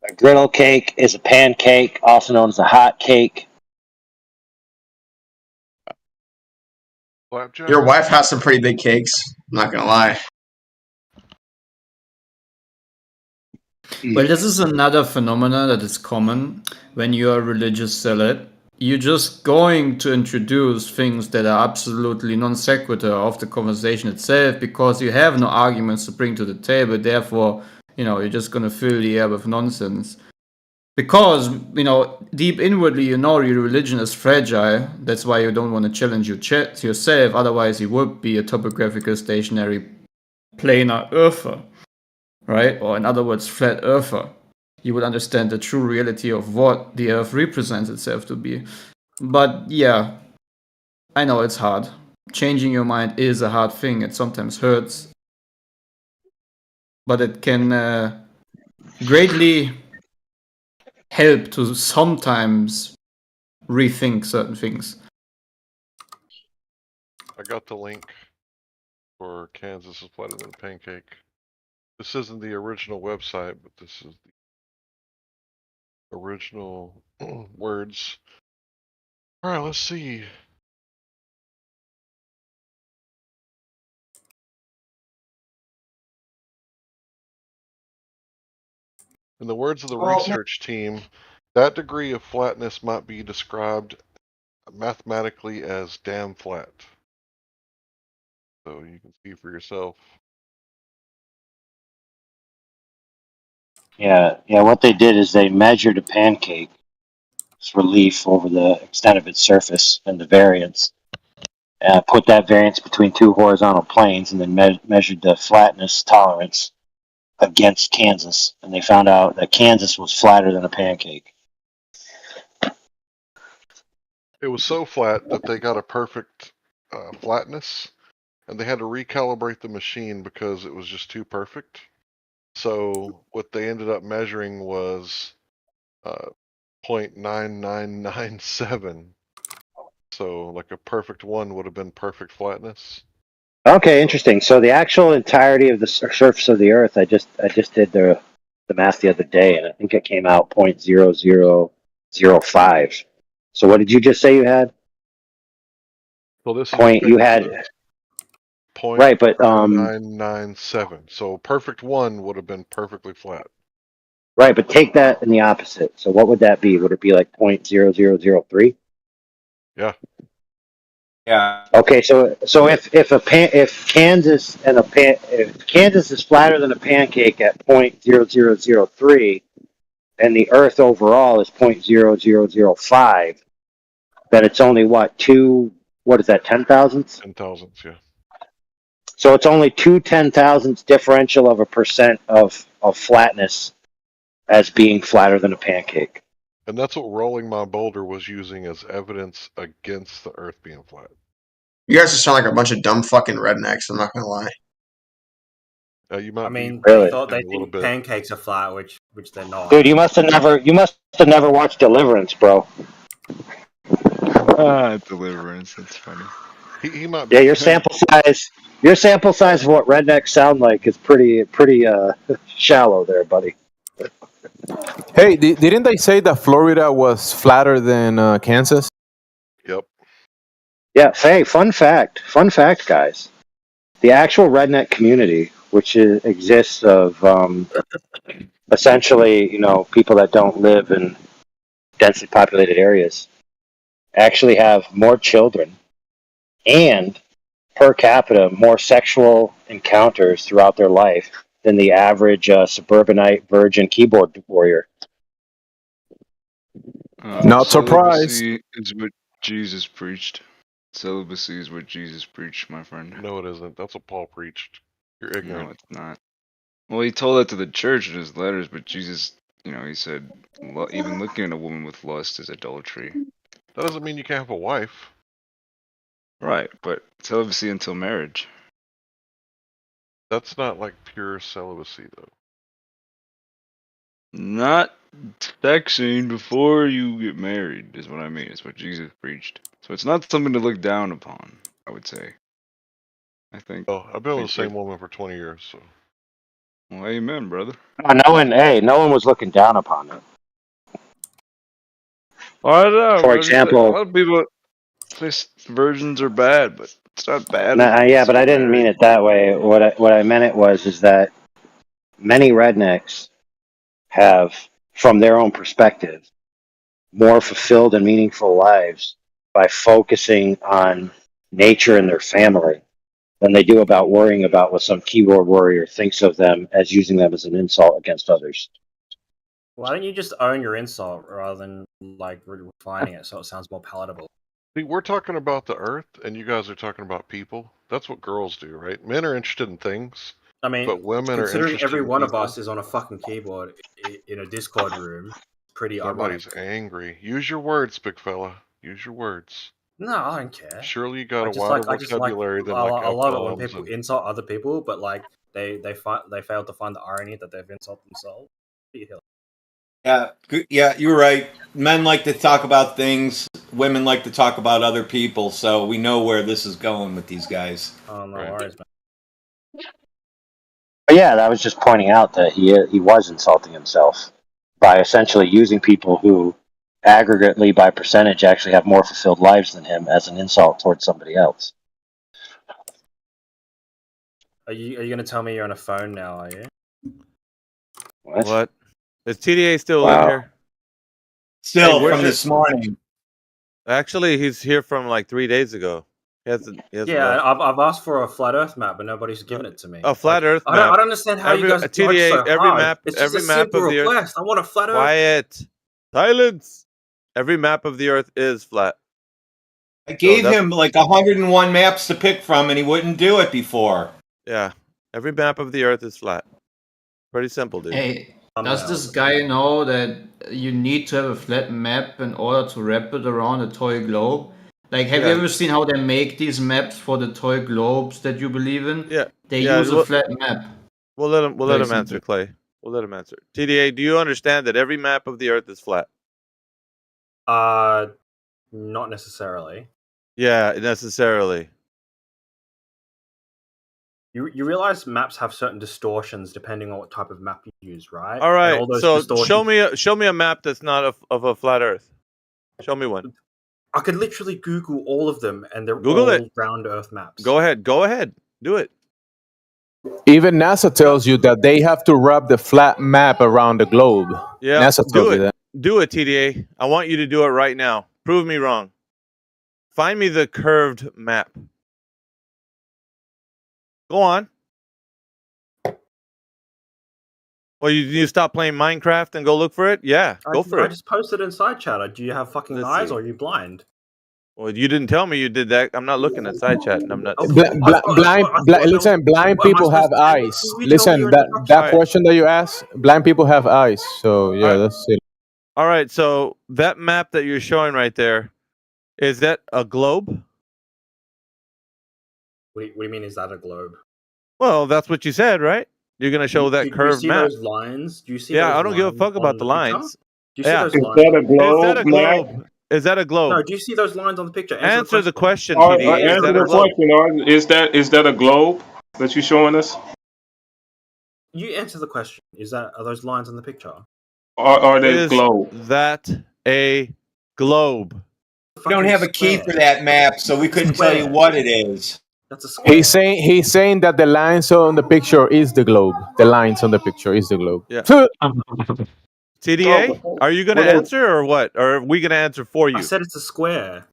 A griddle cake is a pancake, also known as a hot cake. Your wife has some pretty big cakes. I'm not gonna lie. Well, this is another phenomenon that is common when you are a religious zealot. You're just going to introduce things that are absolutely non sequitur of the conversation itself because you have no arguments to bring to the table. Therefore, you're just going to fill the air with nonsense. Because, deep inwardly, your religion is fragile. That's why you don't want to challenge yourself. Otherwise, you would be a topographical stationary planar earther, right? Or in other words, flat earther. You would understand the true reality of what the earth represents itself to be. But yeah, I know it's hard. Changing your mind is a hard thing. It sometimes hurts. But it can greatly help to sometimes rethink certain things. I got the link for Kansas is flatter than a pancake. This isn't the original website, but this is the original words. All right, let's see. In the words of the research team, that degree of flatness might be described mathematically as damn flat. So you can see for yourself. Yeah. What they did is they measured a pancake's relief over the extent of its surface and the variance. Put that variance between two horizontal planes, and then measured the flatness tolerance against Kansas, and they found out that Kansas was flatter than a pancake. It was so flat that they got a perfect flatness, and they had to recalibrate the machine because it was just too perfect. So what they ended up measuring was 0.9997. So like a perfect one would have been perfect flatness. Okay, interesting. So the actual entirety of the surface of the Earth, I just did the math the other day, and I think it came out 0.0005. So what did you just say you had? Well, this Point is you had right, but 0.997. So perfect one would have been perfectly flat. right, but take that in the opposite. So what would that be? Would it be like 0.0003? Yeah. Yeah. Okay, so if Kansas if Kansas is flatter than a pancake at 0.0003, and the Earth overall is 0.0005, then it's only what is that, 10,000ths? 10,000ths, yeah. So it's only 2/10,000ths differential of a percent of flatness as being flatter than a pancake. And that's what Rolling My Boulder was using as evidence against the Earth being flat. You guys just sound like a bunch of dumb fucking rednecks. I'm not gonna lie. You might They Really? thought a they little think bit. pancakes are flat, which they're not. Dude, you must have never watched Deliverance, bro. Deliverance, that's funny. He might Yeah, be your sample size of what rednecks sound like is pretty shallow there, buddy. Hey, didn't they say that Florida was flatter than Kansas? Yep. Yeah, hey, fun fact, guys. The actual redneck community, which exists of essentially, people that don't live in densely populated areas, actually have more children and per capita more sexual encounters throughout their life than the average suburbanite virgin keyboard warrior. Not surprised. Celibacy is what Jesus preached. Celibacy is what Jesus preached, my friend. No, it isn't. That's what Paul preached. You're ignorant. No, it's not. Well, he told that to the church in his letters, but Jesus, he said, even looking at a woman with lust is adultery. That doesn't mean you can't have a wife. Right, but celibacy until marriage. That's not like pure celibacy, though. Not sexing before you get married is what I mean. It's what Jesus preached. So it's not something to look down upon, I would say. I think. Oh, I've been with the think same woman for 20 years, so. Well, amen, brother. No one was looking down upon it. Well, I don't know. For I just, a example, lot of people say virgins are bad, but it's not bad. yeah, but I didn't mean it that way. What I meant is that many rednecks have, from their own perspective, more fulfilled and meaningful lives by focusing on nature and their family than they do about worrying about what some keyboard warrior thinks of them as using them as an insult against others. Why don't you just own your insult rather than like refining it so it sounds more palatable? See, we're talking about the Earth, and you guys are talking about people. That's what girls do, right? Men are interested in things, I mean, but women are considering interested every in one of people. us is on a fucking keyboard in a Discord room, pretty Somebody's ironic. angry. Use your words, big fella. Use your words. No, I don't care. Surely you got I a just wider like vocabulary than I like love it when F-bombs people and... insult other people, but like they fail to find the irony that they've insulted themselves. Yeah, you're right. Men like to talk about things. Women like to talk about other people. So we know where this is going with these guys. Oh, no worries, man. But yeah, I was just pointing out that he was insulting himself by essentially using people who aggregately by percentage actually have more fulfilled lives than him as an insult towards somebody else. Are you going to tell me you're on a phone now? Are you? What? Is TDA still in Wow. here? Still where's from your- this morning. Actually, he's here from like 3 days ago. He hasn't Yeah, left. I've asked for a flat Earth map, but nobody's given it to me. A flat Earth I map. don't understand how you guys dodge TDA, so every hard. map, It's just every a map simple of the Earth. request. I want a flat Earth. Quiet. Silence. Every map of the Earth is flat. I gave him like 101 maps to pick from, and he wouldn't do it before. Yeah, every map of the Earth is flat. Pretty simple, dude. Hey, does this guy know that you need to have a flat map in order to wrap it around a toy globe? Like, have you Yeah. ever seen how they make these maps for the toy globes that you believe in? Yeah. They yeah, use a we'll- flat map. We'll let him. We'll let Very him answer, simple. Clay. We'll let him answer. TDA, do you understand that every map of the Earth is flat? Not necessarily. Yeah, necessarily. You realize maps have certain distortions depending on what type of map you use, right? All And right. all those So distortions- show me a map that's not of a flat Earth. Show me one. I could literally Google all of them, and they're Google all it. round Earth maps. Go ahead. Go ahead. Do it. Even NASA tells you that they have to wrap the flat map around the globe. Yeah. NASA do tells it. you that. Do it, TDA. I want you to do it right now. Prove me wrong. Find me the curved map. Go on. Well, you stop playing Minecraft and go look for it? Yeah, go for I it. just posted inside chat. Do you have fucking Let's eyes see. or are you blind? Well, you didn't tell me you did that. I'm not looking at side chat, and I'm not. Listen, blind people have eyes. Listen, that question that you asked, blind people have eyes. So yeah, that's it. All right, so that map that you're showing right there, is that a globe? What do you mean? Is that a globe? Well, that's what you said, right? You're gonna show that Do you curved see map. those lines? Do you see? Yeah, those I don't give a lines fuck about on the picture? lines. Do you see Yeah. those Is lines? that a globe, Is that a Black? globe? Is that a globe? No. Do you see those lines on the picture? Answer the question, All right, TDA. Is answer that a the globe? question. All right. Is that a globe that you're showing us? You answer the question. Are those lines on the picture? Are they Is globe? that a globe? We don't have a key for that map, so we couldn't tell you what it is. That's a square. He's saying that the lines on the picture is the globe. The lines on the picture is the globe. Yeah. TDA, are you going to answer or what? Or are we going to answer for you? I said it's a square.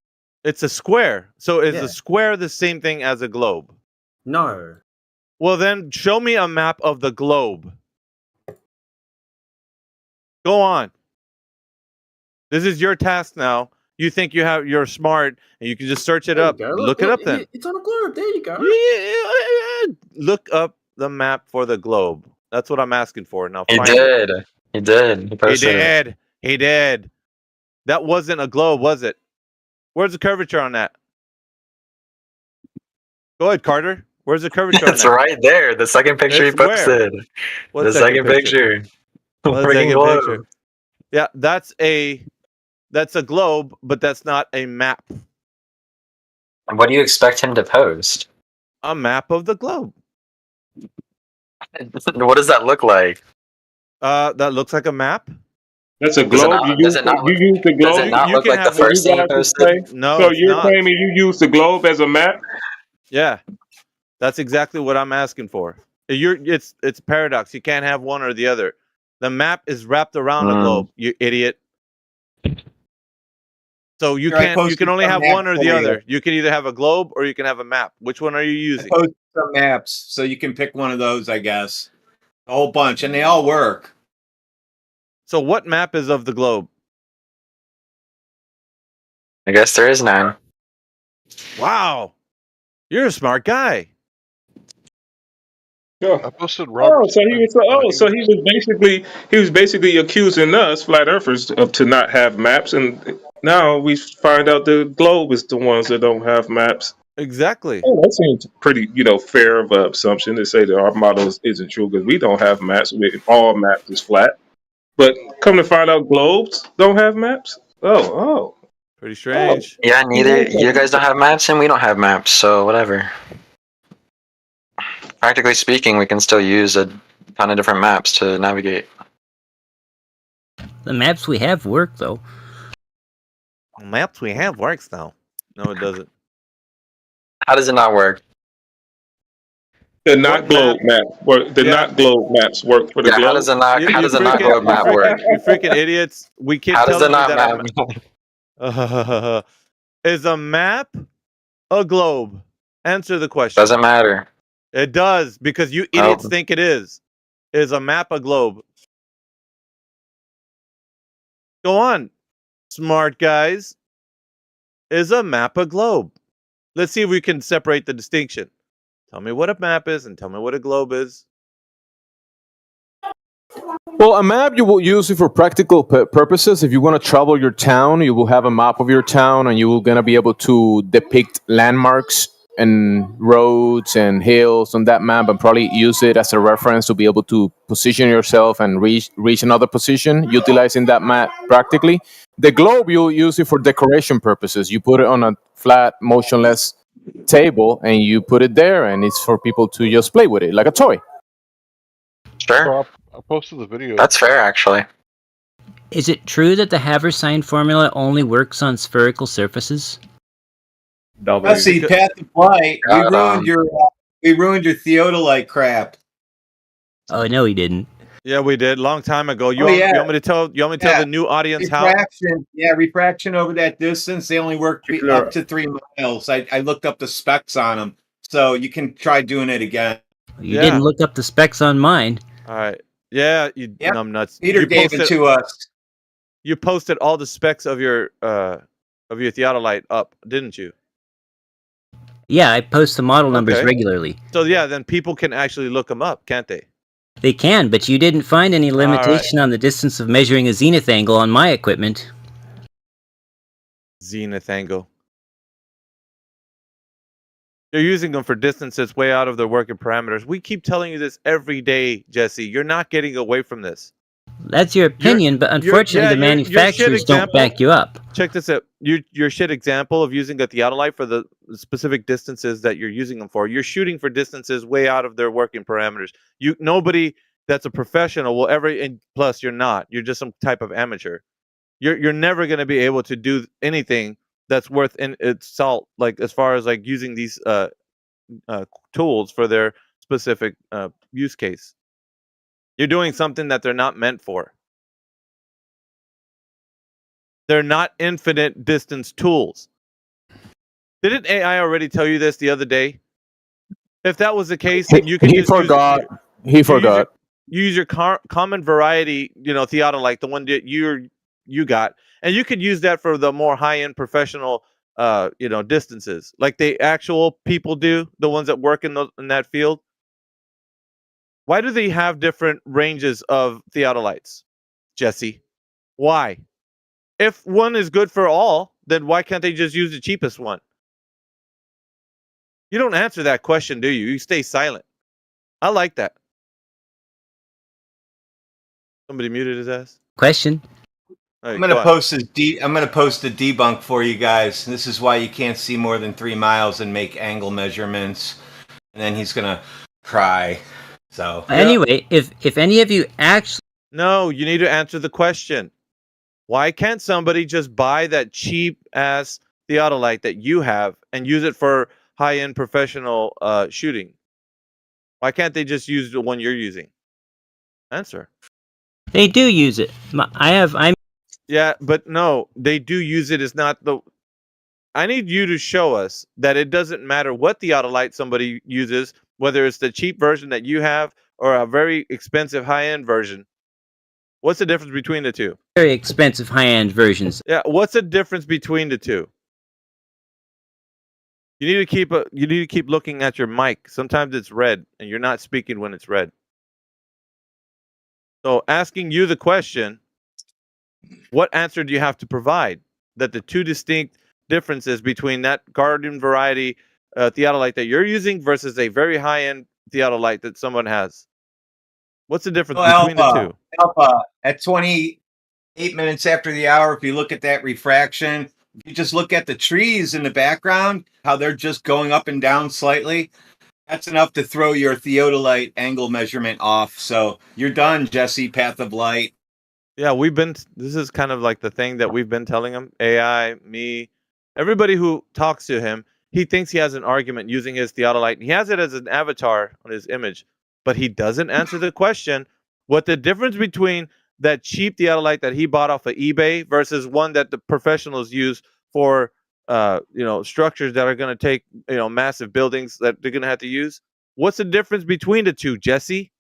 It's a square. So is Yeah. a square the same thing as a globe? No. Well, then show me a map of the globe. Go on. This is your task now. You think you're smart and you can just search it up. Go. Look it up then. It's on a globe. There you go. Look up the map for the globe. That's what I'm asking for. Now He find did. it. He did. He posted it. He did. That wasn't a globe, was it? Where's the curvature on that? Go ahead, Carter. Where's the curvature on It's that? right there. The second picture It's he posted. What The second picture. What Freaking second globe. picture? Yeah, that's a globe, but that's not a map. What do you expect him to post? A map of the globe. What does that look like? That looks like a map. That's a Does it globe. not? Does it not? You use the Does globe. it not You look can like the have So you first thing he guys posted? say. No, So it's you're not. claiming you use the globe as a map? Yeah, that's exactly what I'm asking for. It's paradox. You can't have one or the other. The map is wrapped around a globe. You idiot. So you Here, I can't. You posted can only some have maps one or for the you. other. You can either have a globe or you can have a map. Which one are you I using? posted some maps, so you can pick one of those, I guess. A whole bunch, and they all work. So what map is of the globe? I guess there is none. Wow, you're a smart guy. Yeah. I posted Oh, Robert's. so he was basically accusing us, flat earthers, of to not have maps, and now we find out the globe is the ones that don't have maps. Exactly. Oh, that seems pretty, fair of an assumption to say that our model isn't true because we don't have maps. All maps is flat. But come to find out, globes don't have maps. Oh, Pretty strange. Yeah, neither you guys don't have maps and we don't have maps, so whatever. Practically speaking, we can still use a ton of different maps to navigate. The maps we have work though. The maps we have works though. No, it doesn't. How does it not work? the not globe map work. The not globe maps work for the Yeah, how globe. does it not? How does the not globe map work? You freaking idiots! We keep How does telling it you not that map? is a map a globe? Answer the question. Doesn't matter. It does because you idiots think it is. Is a map a globe? Go on, smart guys. Is a map a globe? Let's see if we can separate the distinction. Tell me what a map is and tell me what a globe is. Well, a map you will use it for practical purposes. If you want to travel your town, you will have a map of your town, and you will gonna be able to depict landmarks and roads and hills on that map, and probably use it as a reference to be able to position yourself and reach another position utilizing that map practically. The globe you'll use it for decoration purposes. You put it on a flat, motionless table, and you put it there, and it's for people to just play with it like a toy. Sure. I posted the video. That's fair, actually. Is it true that the Haversine formula only works on spherical surfaces? Let's see, Path of Flight. We ruined your theodolite crap. Oh no, he didn't. Yeah, we did long time ago. You Oh, want, yeah. you want me to tell? You want me to tell the new audience how? Refraction. Yeah, refraction over that distance. They only work up to 3 miles. I looked up the specs on them, so you can try doing it again. You didn't look up the specs on mine. All right. Yeah, you numbnuts. Peter gave it to us. You posted all the specs of your theodolite up, didn't you? Yeah, I post the model numbers Okay. regularly. So yeah, then people can actually look them up, can't they? They can, but you didn't find any limitation on the distance of measuring a zenith angle on my equipment. Zenith angle. You're using them for distances way out of their working parameters. We keep telling you this every day, Jesse. You're not getting away from this. That's your opinion, but unfortunately the manufacturers don't back you up. Check this out. Your shit example of using a theodolite for the specific distances that you're using them for. You're shooting for distances way out of their working parameters. Nobody that's a professional will ever, and plus you're not. You're just some type of amateur. You're never going to be able to do anything that's worth in its salt, like as far as like using these tools for their specific use case. You're doing something that they're not meant for. They're not infinite distance tools. Didn't AI already tell you this the other day? If that was the case, then you could just He forgot. use your common variety, theodolite, the one that you got, and you could use that for the more high-end professional distances, like the actual people do, the ones that work in that field. Why do they have different ranges of theodolites, Jesse? Why? If one is good for all, then why can't they just use the cheapest one? You don't answer that question, do you? You stay silent. I like that. Somebody muted his ass. Question. Right, I'm gonna post a debunk for you guys. This is why you can't see more than 3 miles and make angle measurements. And then he's gonna cry. So Anyway, if any of you actually No, you need to answer the question. Why can't somebody just buy that cheap ass theodolite that you have and use it for high-end professional shooting? Why can't they just use the one you're using? Answer. they do use it. Yeah, but no, they do use it. Is not the. I need you to show us that it doesn't matter what theodolite somebody uses, whether it's the cheap version that you have or a very expensive high-end version. What's the difference between the two? very expensive high-end versions. Yeah, what's the difference between the two? You need to keep looking at your mic. Sometimes it's red and you're not speaking when it's red. So asking you the question, what answer do you have to provide that the two distinct differences between that garden variety theodolite that you're using versus a very high-end theodolite that someone has? What's the difference between the two? Alpha, at 28 minutes after the hour, if you look at that refraction, if you just look at the trees in the background, how they're just going up and down slightly, that's enough to throw your theodolite angle measurement off. So you're done, Jesse, path of light. Yeah, this is kind of like the thing that we've been telling him. AI, me, everybody who talks to him, he thinks he has an argument using his theodolite. He has it as an avatar on his image, but he doesn't answer the question what the difference between that cheap theodolite that he bought off of eBay versus one that the professionals use for structures that are going to take massive buildings that they're going to have to use. What's the difference between the two, Jesse?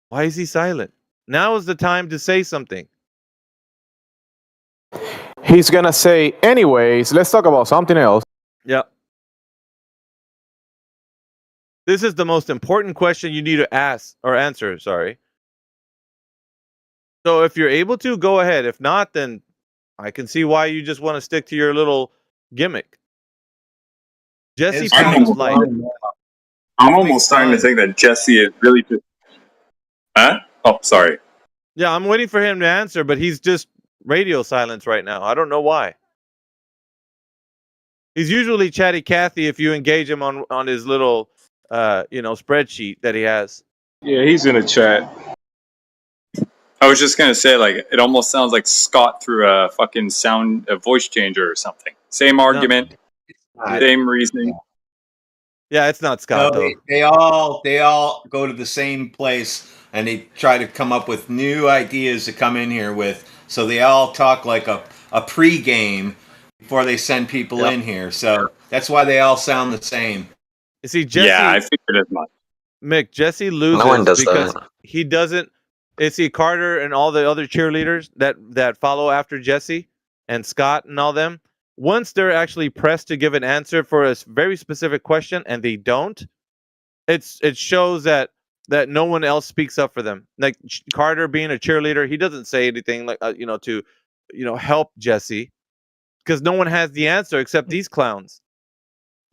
Why is he silent? Now is the time to say something. He's gonna say, anyways, let's talk about something else. Yeah. This is the most important question you need to ask or answer, sorry. So if you're able to, go ahead. If not, then I can see why you just want to stick to your little gimmick. Jesse Path's light. I'm almost starting to think that Jesse is really just... Huh? Oh, sorry. Yeah, I'm waiting for him to answer, but he's just radio silence right now. I don't know why. He's usually chatty Cathy if you engage him on his little spreadsheet that he has. Yeah, he's in a chat. I was just gonna say, like, it almost sounds like Scott through a fucking a voice changer or something. Same argument, same reasoning. Yeah, it's not Scott though. They all go to the same place and they try to come up with new ideas to come in here with. So they all talk like a pre-game before they send people in here. So that's why they all sound the same. You see, Jesse. Yeah, I figured as much. Mick, Jesse loses because he doesn't. See, Carter and all the other cheerleaders that follow after Jesse and Scott and all them, once they're actually pressed to give an answer for a very specific question and they don't, it shows that no one else speaks up for them. Like Carter being a cheerleader, he doesn't say anything like to help Jesse because no one has the answer except these clowns.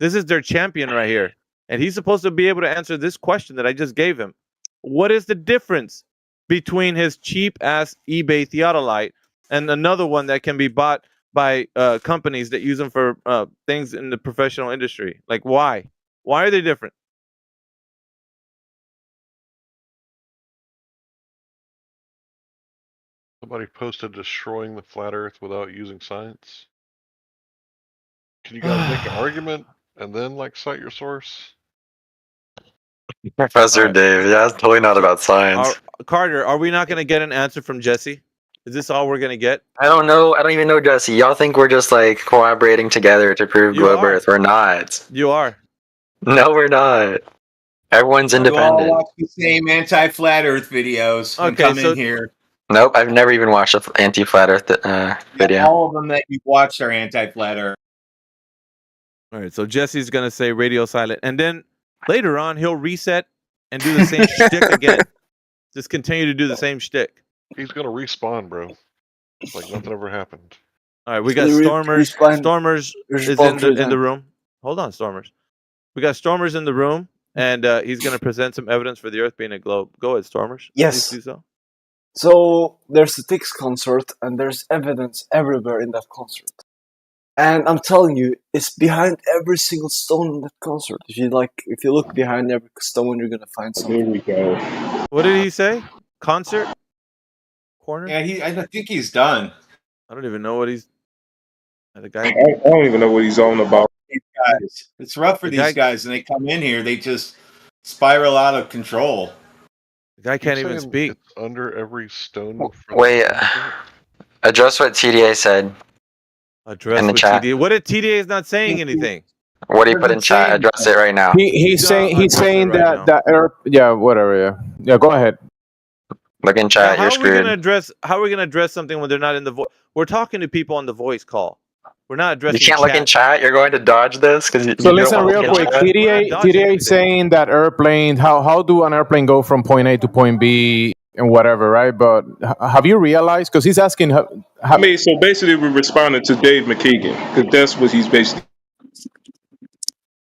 This is their champion right here, and he's supposed to be able to answer this question that I just gave him. What is the difference between his cheap ass eBay theodolite and another one that can be bought by companies that use them for things in the professional industry? Like, why? Why are they different? Somebody posted destroying the flat Earth without using science. Can you guys make an argument and then cite your source? Professor Dave, yeah, it's totally not about science. Carter, are we not going to get an answer from Jesse? Is this all we're going to get? I don't know. I don't even know Jesse. Y'all think we're just collaborating together to prove globe Earth? We're not. You are. No, we're not. Everyone's independent. You all watch the same anti-flat Earth videos and come in here. Nope, I've never even watched an anti-flat Earth video. All of them that you've watched are anti-flat Earth. All right, so Jesse's going to say radio silent, and then later on he'll reset and do the same shtick again. Just continue to do the same shtick. He's gonna respawn, bro. It's like nothing ever happened. All right, we got Stormers. Stormers is in the room. Hold on, Stormers. We got Stormers in the room, and he's going to present some evidence for the Earth being a globe. Go ahead, Stormers. Yes. Please do so. So there's a Styx concert, and there's evidence everywhere in that concert. And I'm telling you, it's behind every single stone in that concert. If you look behind every stone, you're gonna find something. Here we go. What did he say? Concert? Corner? Yeah, I think he's done. I don't even know what he's. The guy. I don't even know what he's on about. These guys. It's rough for these guys, and they come in here, they just spiral out of control. The guy can't even speak. It's under every stone. Wait, address what TDA said. Address in the what chat. TDA. What if TDA is not saying anything? What do you put in chat? Address it right now. He's saying that Earth. Yeah, whatever. Yeah, go ahead. Look in chat. You're screwed. How are we gonna address something when they're not in the voice? We're talking to people on the voice call. We're not addressing. You can't look in chat. You're going to dodge this because. So listen real quick. TDA saying that airplane. How do an airplane go from point A to point B and whatever, right? But have you realized? Because he's asking. I mean, so basically, we're responding to Dave McKeegan because that's what he's basically.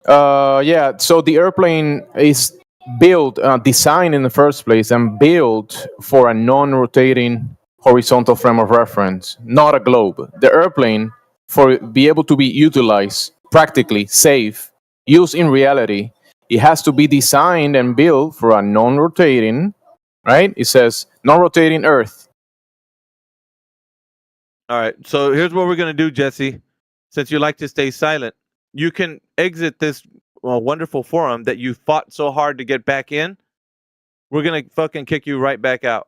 Yeah. So the airplane is built, designed in the first place, and built for a non-rotating horizontal frame of reference, not a globe. The airplane, for be able to be utilized practically, safe, used in reality, it has to be designed and built for a non-rotating, right? It says non-rotating Earth. All right. So here's what we're gonna do, Jesse. Since you like to stay silent, you can exit this wonderful forum that you fought so hard to get back in. We're gonna fucking kick you right back out.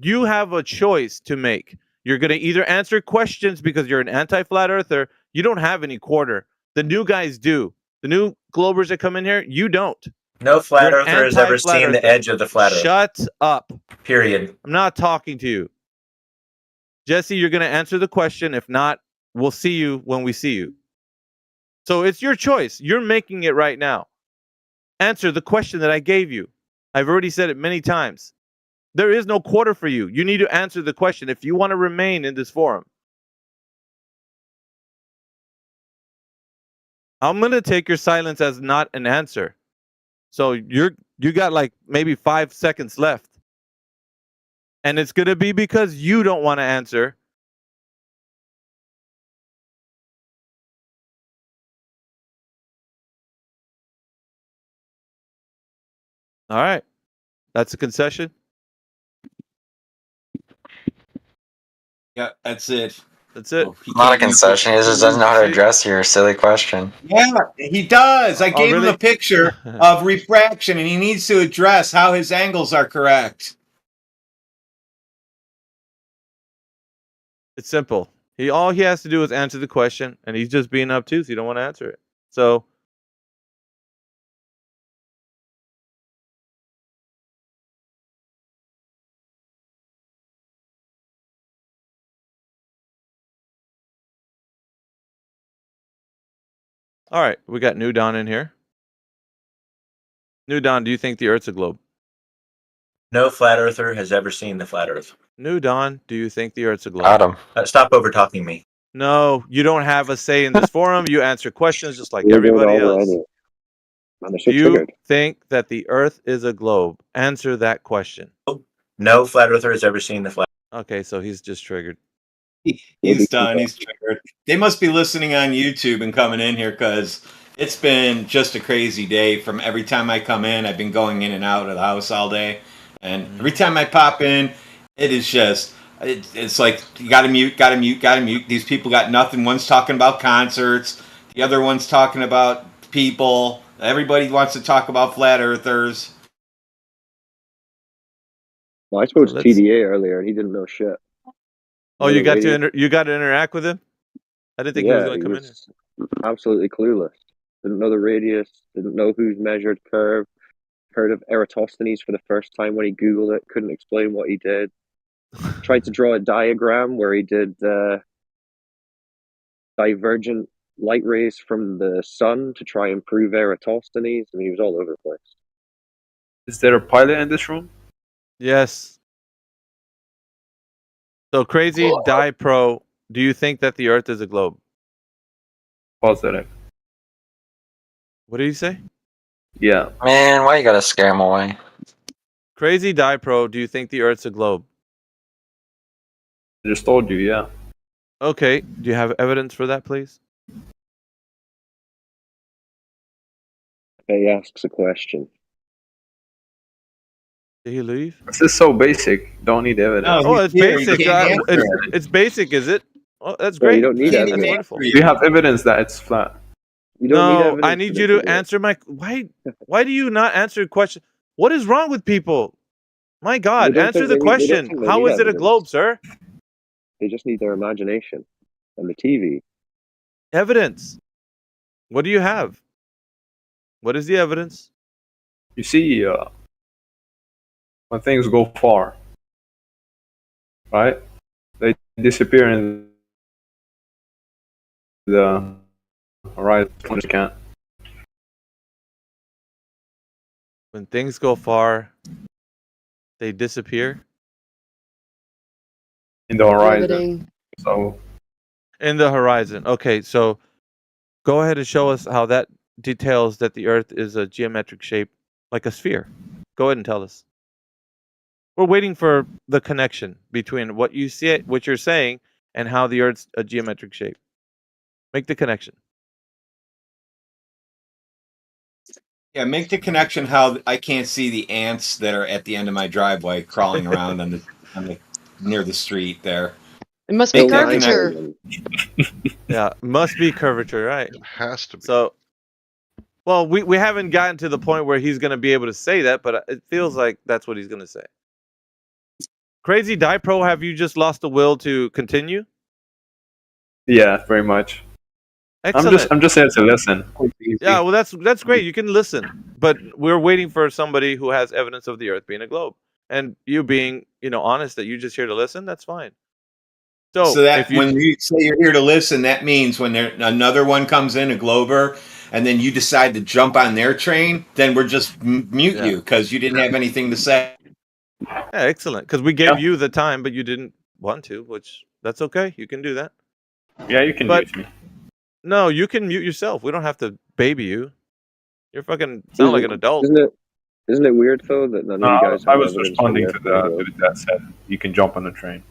You have a choice to make. You're gonna either answer questions because you're an anti-flat earther. You don't have any quarter. The new guys do. The new globers that come in here, you don't. No flat You're an earther has ever anti-flat seen the earther. edge of the flat earth. Shut up. Period. I'm not talking to you. Jesse, you're gonna answer the question. If not, we'll see you when we see you. So it's your choice. You're making it right now. Answer the question that I gave you. I've already said it many times. There is no quarter for you. You need to answer the question if you want to remain in this forum. I'm going to take your silence as not an answer. So you got like maybe 5 seconds left. And it's going to be because you don't want to answer. All right. That's a concession. Yeah, that's it. That's it. Not a concession. He just doesn't know how to address your silly question. Yeah, he does. I gave him a picture of refraction, and he needs to address how his angles are correct. It's simple. All he has to do is answer the question, and he's just being obtuse. He don't want to answer it. So all right, we got New Dawn in here. New Dawn, do you think the Earth's a globe? No flat earther has ever seen the flat earth. New Dawn, do you think the Earth's a globe? Adam. Stop over talking me. No, you don't have a say in this forum. You answer questions just like everybody else. Do you think that the Earth is a globe? Answer that question. No flat earther has ever seen the flat. Okay, so he's just triggered. He's done. He's triggered. They must be listening on YouTube and coming in here because it's been just a crazy day. From every time I come in, I've been going in and out of the house all day. And every time I pop in, it is just, it's like, you gotta mute. These people got nothing. One's talking about concerts. The other one's talking about people. Everybody wants to talk about flat earthers. Well, I spoke to TDA earlier, and he didn't know shit. Oh, you got to interact with him? I didn't think he was going to come in here. Absolutely clueless. Didn't know the radius. Didn't know who's measured curve. Heard of Eratosthenes for the first time when he Googled it. Couldn't explain what he did. Tried to draw a diagram where he did divergent light rays from the sun to try and prove Eratosthenes. I mean, he was all over the place. Is there a pilot in this room? Yes. So Crazy Die Pro Do you think that the Earth is a globe? Positive. What did you say? Yeah. Man, why you gotta scare him away? Crazy Die Pro, do you think the Earth's a globe? I just told you, yeah. Okay. Do you have evidence for that, please? He asks a question. Did he leave? This is so basic. Don't need evidence. Oh, it's basic. It's basic, is it? Oh, that's No, you great. don't need That's evidence. wonderful. Do you have evidence that it's flat? You don't need No, evidence I need for you this to idea. answer my. Why do you not answer a question? What is wrong with people? My God, don't answer think the they need- they don't question. think they How need is it a evidence. globe, sir? They just need their imagination and the TV. Evidence. What do you have? What is the evidence? You see, when things go far, right? They disappear in the horizon. You can't. When things go far, they disappear In the horizon. Riveting. So in the horizon. Okay, so go ahead and show us how that details that the Earth is a geometric shape, like a sphere. Go ahead and tell us. We're waiting for the connection between what you see, what you're saying, and how the Earth's a geometric shape. Make the connection. Yeah, make the connection how I can't see the ants that are at the end of my driveway crawling around on the near the street there. It must be Make that curvature. connection. Yeah, must be curvature, right? It has to be. So, well, we haven't gotten to the point where he's going to be able to say that, but it feels like that's what he's going to say. Crazy Die Pro, have you just lost the will to continue? yeah, very much. Excellent. I'm just here to listen. Yeah, well, that's great. You can listen, but we're waiting for somebody who has evidence of the Earth being a globe, and you being, honest that you're just here to listen. That's fine. So that if you, when you say you're here to listen, that means when another one comes in, a glober, and then you decide to jump on their train, then we're just mute you because you didn't have anything to say. yeah, excellent. Because we gave you the time, but you didn't want to, which that's okay. You can do that. Yeah, you can mute me. No, you can mute yourself. We don't have to baby you. You're fucking sound like an adult. Isn't it weird though that none of you guys I have was evidence responding for to the Earth being a the globe? that said you can jump on the train.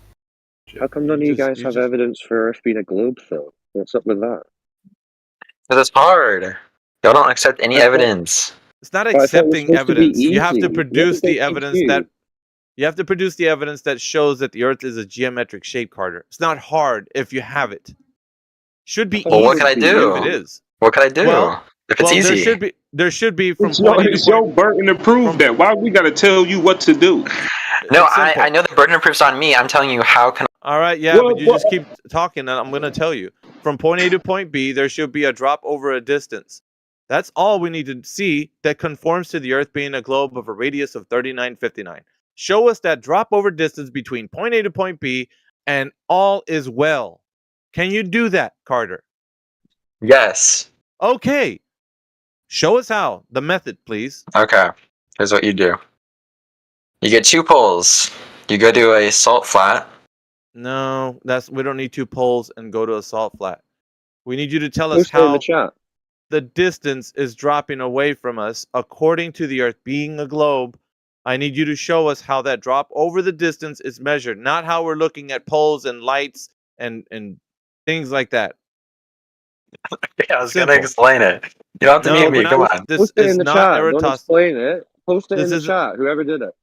How come none of you guys have evidence for Earth being a globe though? What's up with that? Because it's hard. Y'all don't accept any evidence. It's not But I thought it was accepting supposed to be evidence. You have easy. to What produce did they the teach evidence you? that you have to produce the evidence that shows that the Earth is a geometric shape, Carter. It's not hard if you have it. Should be Well, easy what can I do? if it is. What can I do? Well, if it's easy. there should be from It's point A to your point. burden to prove that. Why we gotta tell you what to do? No, It's simple. I know the burden of proof's on me. I'm telling you how can. All right, yeah, but you just keep talking, and I'm going to tell you. From point A to point B, there should be a drop over a distance. That's all we need to see that conforms to the Earth being a globe of a radius of 3959. Show us that drop over distance between point A to point B, and all is well. Can you do that, Carter? Yes. Okay. Show us how. The method, please. Okay. Here's what you do. You get 2 poles. You go to a salt flat. No, we don't need 2 poles and go to a salt flat. We need you to tell us Post it in the how chat. the distance is dropping away from us according to the Earth being a globe. I need you to show us how that drop over the distance is measured, not how we're looking at poles and lights and things like that. Yeah, I was going to explain it. You don't have to mute me. Come on. This Post it is in the not chat. Don't Eratosthenes. explain it. Post it This in the isn't- chat. Whoever did it.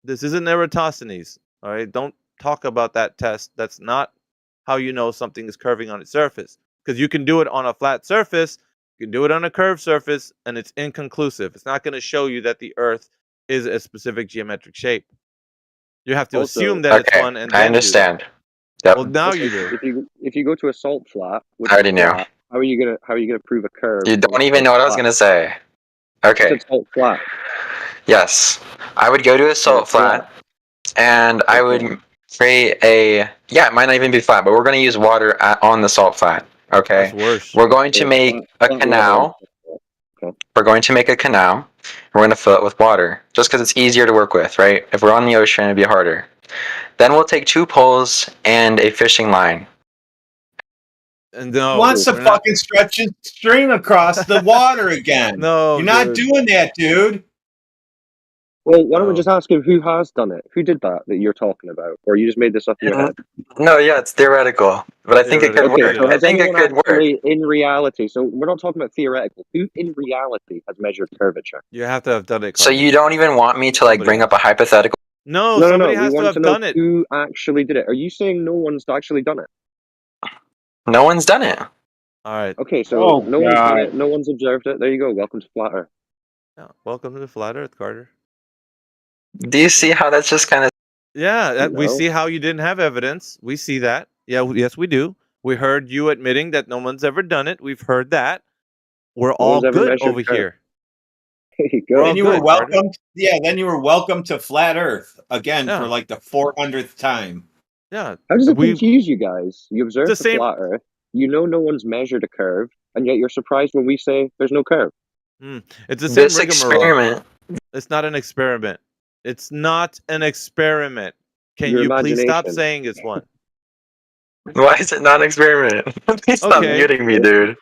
This isn't Eratosthenes. All right, don't talk about that test. That's not how you know something is curving on its surface. Because you can do it on a flat surface, you can do it on a curved surface, and it's inconclusive. It's not going to show you that the Earth is a specific geometric shape. You have to Also- assume that it's Okay, one, and I then understand. Do that. Yep. Well, now Also, you do. If you go to a salt flat, which I already is knew. flat, how are you gonna prove a curve? You don't even know what I was going to say. Okay. It's salt flat. Yes. I would go to a salt flat, and I would create it might not even be flat, but we're going to use water on the salt flat. Okay. That's worse. We're going to make a canal. We're going to make a canal. We're going to fill it with water, just because it's easier to work with, right? If we're on the ocean, it'd be harder. Then we'll take 2 poles and a fishing line. And He no, wants to we're not. fucking stretch his string across the water again. No, You're not dude. doing that, dude. Well, why don't we No. just ask him who has done it? Who did that you're talking about? Or you just made this up in your head? No, yeah, it's theoretical, but I think it could Okay, work. so I has think it anyone could work. actually, in reality, so we're not talking about theoretical, who in reality has measured curvature? You have to have done it. So Carter. you don't even want me to like bring up a hypothetical? No, No, somebody we has to want have to know done it. who actually did it. Are you saying no one's actually done it? No one's done it. All right. Okay, so no one's done it, no one's observed it. There you go. Welcome to Flat Earth. Yeah. Welcome to the Flat Earth, Carter. Do you see how that's just kind of? Yeah, we No. see how you didn't have evidence. We see that. Yeah, yes, we do. We heard you admitting that no one's ever done it. We've heard that. We're No all one's ever good measured over curve. here. There you We're go. all Then you were good, Carter. welcome. Yeah, then you were welcome to Flat Earth again Yeah. for like the 400th time. Yeah. How does it We confuse you guys? You observe the the same. Flat Earth, you know no one's measured a curve, and yet you're surprised when we say there's no curve. It's the same This rigmarole. experiment. It's not an experiment. It's not an experiment. Can Your you please stop imagination. saying it's one? Why is it not an experiment? Please stop Okay. muting me, dude.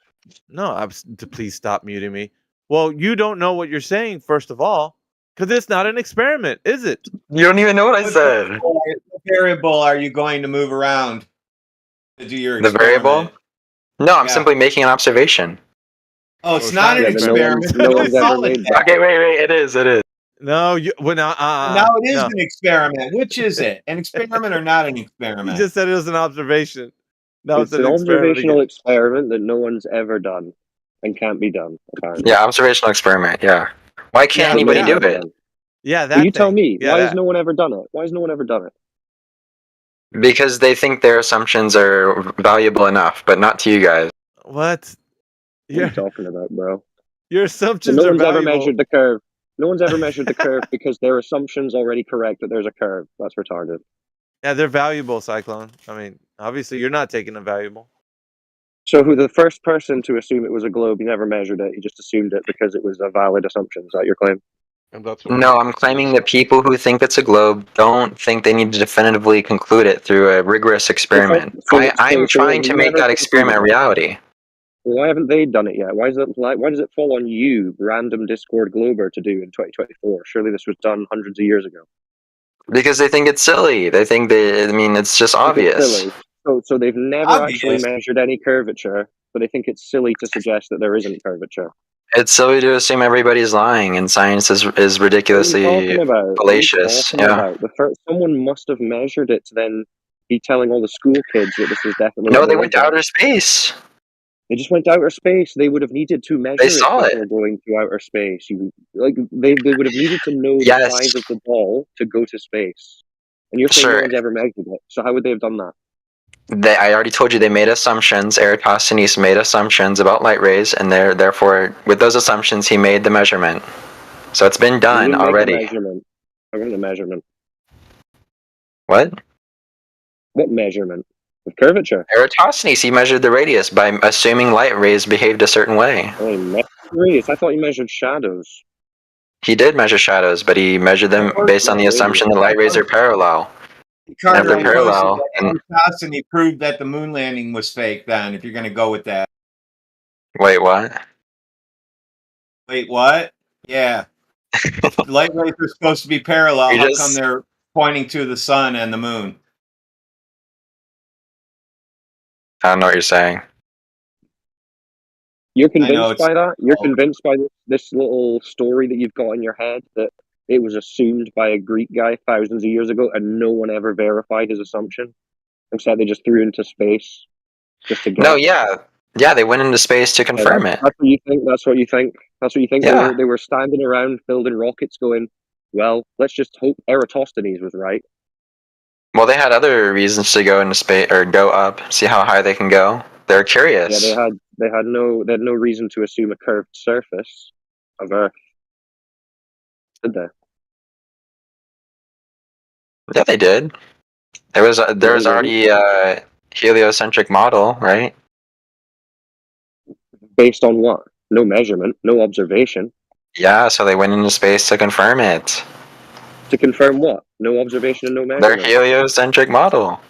No, please stop muting me. Well, you don't know what you're saying, first of all, because it's not an experiment, is it? You don't even know what I said. What variable are you going to move around to do your The experiment? variable? No, I'm Yeah. simply making an observation. Oh, it's not an Yeah, but experiment. no We one's ever saw made that. that. Okay, wait. It is. No, you. Well, now, Now it is no. an experiment. Which is it? An experiment or not an You experiment? just said it was an observation. Now It's an observational experiment that no one's ever done and can't be done, apparently. Yeah, observational experiment. Yeah. Why can't That no anybody one's do ever it? done. Yeah, Well, that you tell thing. me. Yeah, Why has that. no one ever done it? Why has no one ever done it? Because they think their assumptions are valuable enough, but not to you guys. What? What are Your you talking about, bro? your So assumptions no are one's ever valuable. measured the curve. No one's ever measured the curve because their assumption's already correct that there's a curve. That's retarded. Yeah, they're valuable, Cyclone. I mean, obviously, you're not taking them valuable. So who the first person to assume it was a globe, you never measured it, you just assumed it because it was a valid assumption. Is that your claim? And that's what No, I'm claiming that people who think it's a globe don't think they need to definitively conclude it through a rigorous experiment. I'm trying to make that experiment a reality. Well, why haven't they done it yet? Why does it fall on you, random Discord glober, to do in 2024? Surely this was done hundreds of years ago. Because they think it's silly. They think it's just obvious. Silly. So they've never actually measured any curvature, but they think it's silly to suggest that there isn't curvature. It's silly to assume everybody's lying, and science is ridiculously What are you talking about? fallacious. What are you talking Yeah. about? Someone must have measured it to then be telling all the school kids that this is definitely No, what they they went to looked outer like. space. They just went to outer space. They would have needed to measure saw it before going to outer space. They would have needed to know the Yes. size of the ball to go to space. And you're saying no Sure. one's ever measured it. So how would they have done that? I already told you they made assumptions. Eratosthenes made assumptions about light rays, and therefore, with those assumptions, he made the measurement. So it's been He done didn't make already. the measurement. I want the measurement. What? What measurement? Of curvature. Eratosthenes, he measured the radius by assuming light rays behaved a certain way. Oh, he measured radius. I thought you measured shadows. He did measure shadows, but he measured them based on the assumption that light rays are parallel. And if Carter, they're he posted parallel, that Ross and he proved that the moon landing was fake. Then, if you're going to go with that. wait, what? Wait, what? Yeah. If light rays are supposed to be parallel, You how just- come they're pointing to the sun and the moon? I don't know what you're saying. You're I know convinced by that? You're Oh. convinced by this little story that you've got in your head that it was assumed by a Greek guy thousands of years ago and no one ever verified his assumption? Instead, they just threw into space just to guess. No, yeah, they went into space to confirm it. That's what you think? That's what you think? That's what you think? Yeah. They were standing around building rockets going, well, let's just hope Eratosthenes was right. Well, they had other reasons to go into space or go up, see how high they can go. They're curious. Yeah, they had no reason to assume a curved surface of Earth, did they? Yeah, they did. There was already a heliocentric model, right? Based on what? No measurement, no observation. Yeah, so they went into space to confirm it. To confirm what? No observation and no Their measurement. heliocentric model.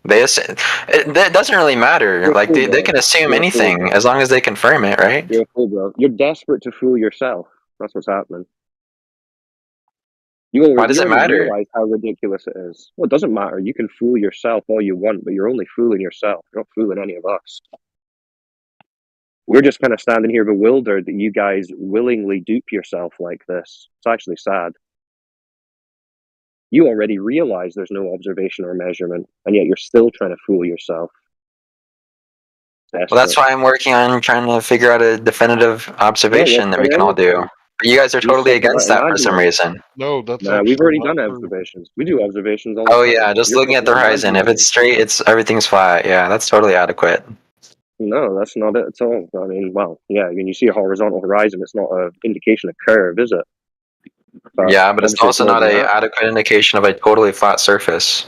That doesn't really matter. You're a Like fool, they bro. can assume You're a fool, anything bro. as long as they confirm it, right? You're a fool, bro. You're desperate to fool yourself. That's what's happening. You Why does it already matter? realize how ridiculous it is. Well, it doesn't matter. You can fool yourself all you want, but you're only fooling yourself. You're not fooling any of us. We're just kind of standing here bewildered that you guys willingly dupe yourself like this. It's actually sad. You already realize there's no observation or measurement, and yet you're still trying to fool yourself. Well, that's why I'm working on trying to figure out a definitive observation that we can all do. But you guys are You totally suck against about that for some imagining. reason. No, that's Nah, we've actually already not done true. observations. We do observations all the Oh time. yeah, just You're looking at talking the horizon. If imagining. it's straight, everything's flat. Yeah, that's totally adequate. No, that's not it at all. I mean, well, yeah, when you see a horizontal horizon, it's not an indication of curve, is it? But Yeah, but it's obviously also more not than a that. adequate indication of a totally flat surface.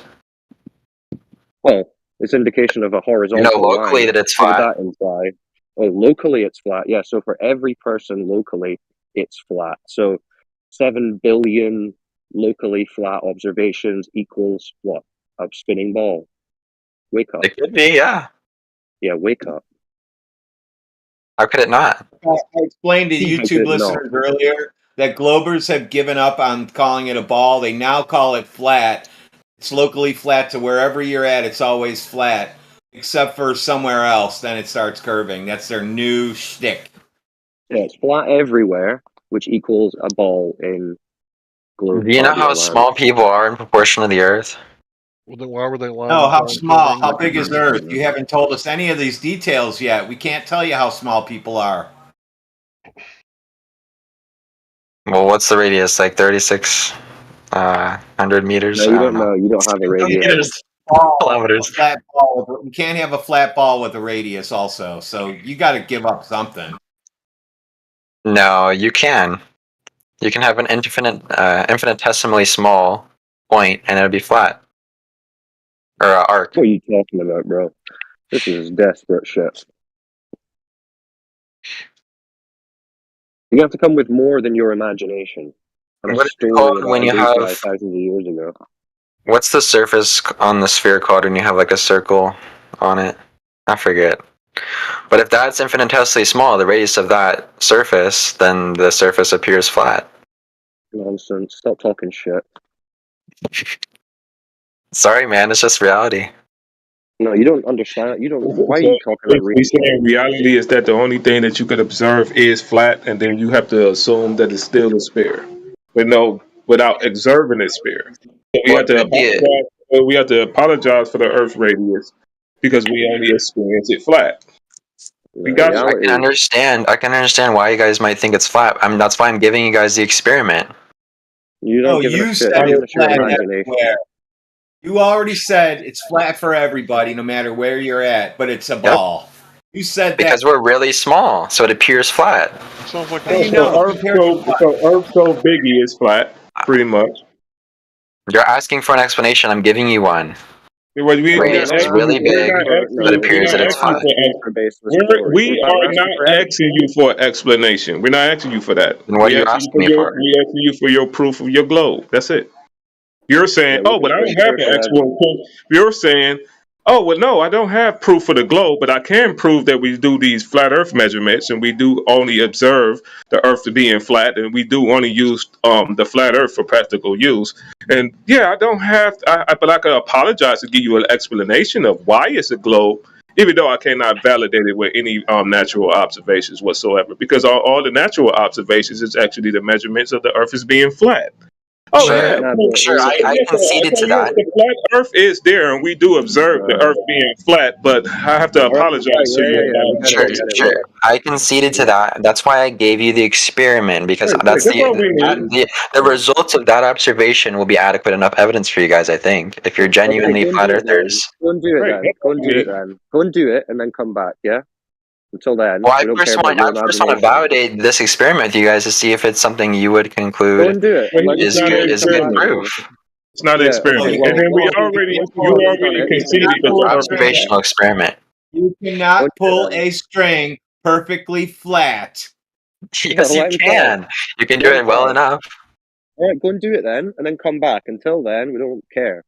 Well, it's indication of a You know, horizontal locally line. that it's What would flat. that imply? Oh, locally it's flat. Yeah, so for every person locally, it's flat. So 7 billion locally flat observations equals what? A spinning ball. Wake up. It could be, yeah. Yeah, wake up. How could it not? I explained to How could YouTube it not? listeners earlier that Globers have given up on calling it a ball. They now call it flat. It's locally flat to wherever you're at, it's always flat. Except for somewhere else, then it starts curving. That's their new shtick. Yeah, it's flat everywhere, which equals a ball in Do you know how Globophardia land. small people are in proportion to the Earth? Well, then why were they lying? No, how about small? covering How the big is Earth? Earth? You haven't told us any of these details yet. We can't tell you how small people are. Well, what's the radius? Like 3,600 meters? No, I you don't don't know. know. You don't have a radius. Kilometers. A flat ball. You can't have a flat ball with a radius also. So you got to give up something. No, you can. You can have an infinitesimally small point, and it'll be flat. Or arc. What are you talking about, bro? This is desperate shit. You have to come with more than your imagination. And What a is it called story about when a you big guy have? thousands of years ago. What's the surface on the sphere called when you have like a circle on it? I forget. But if that's infinitesimally small, the radius of that surface, then the surface appears flat. Nonsense. Stop talking shit. Sorry, man. It's just reality. No, you don't understand. You don't. Why are So you talking about basically saying reality is that the only thing that you could observe is flat, and then you have to assume that it's still a sphere, but no, without observing a sphere. So we Well, have it to could be. apologize. We have to apologize for the Earth radius because we only experience it flat. We got you. I can understand. I can understand why you guys might think it's flat. I mean, that's why I'm giving you guys the experiment. You No, don't give a you shit. said You're giving it's us your flat imagination. everywhere. You already said it's flat for everybody, no matter where you're at, but it's a ball. You said that. Because we're really small, so it appears flat. Sounds like How do you know? Earth so biggie is flat, pretty much. You're asking for an explanation. I'm giving you one. Radius is really big, but it appears that it's flat. We are not asking you for an explanation. We're not asking you for that. And what are you We asking me for? asking you for your proof of your globe. That's it. You're saying, Yeah, oh, but I we're don't have searching an actual proof. You're saying, oh, well, no, I don't have proof for the globe, but I can prove that we do these flat Earth measurements, and we do only observe the Earth to being flat, and we do only use the flat Earth for practical use. And yeah, I don't have, but I can apologize to give you an explanation of why it's a globe, even though I cannot validate it with any natural observations whatsoever, because all the natural observations is actually the measurements of the Earth as being flat. Oh Sure, yeah, sure. I conceded to that. the flat Earth is there, and we do observe the Earth being flat. But I have to apologize to you. Sure. I conceded to that. That's why I gave you the experiment, because that's the results of that observation will be adequate enough evidence for you guys. I think if you're genuinely flat earthers. Go and do it then. Go and do it then. Go and do it, and then come back. Yeah. Until then, Well, I we don't first care about want your to imagination. validate this experiment with you guys to see if it's something you would conclude Go and do it. is good proof. It's not an experiment, and then you already conceded It's an observational experiment. You cannot pull a string perfectly flat. Yes, you can. You can do it well enough. All right, go and do it then, and then come back. Until then, we don't care.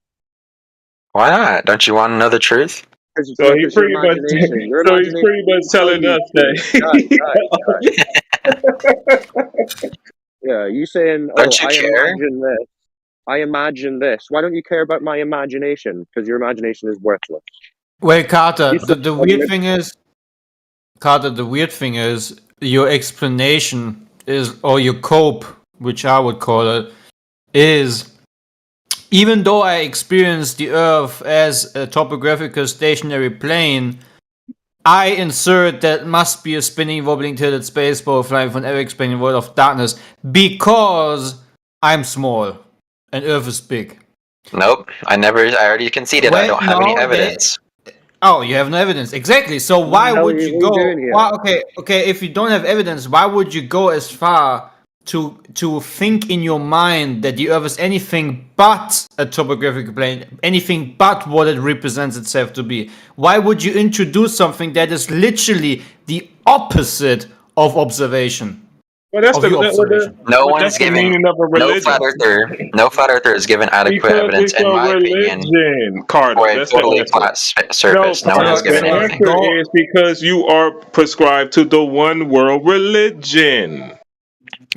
Why not? Don't you want to know the truth? So he pretty much, so he's pretty much telling us that. Yeah, you saying, Don't oh, you I care? imagine this. I imagine this. Why don't you care about my imagination? Because your imagination is worthless. Well, Carter, You the weird thing is, Carter, the weird thing is your explanation is, or your cope, which I would call it, is even though I experience the Earth as a topographical stationary plane, I insert that must be a spinning, wobbling, tilted space ball flying from ever expanding world of darkness because I'm small and Earth is big. Nope. I already conceded I don't have any evidence. Oh, you have no evidence. Exactly. So why would you go? Why, okay. If you don't have evidence, why would you go as far to think in your mind that the Earth is anything but a topographical plane, anything but what it represents itself to be? Why would you introduce something that is literally the opposite of observation? Well, that's of your observation. No that's one's the giving. meaning of a religion. No flat earther is given adequate Because evidence, it's in a my opinion, religion, Carter. for a That's the totally answer. flat surface. No one has given the anything. answer is because you are prescribed to the one world religion.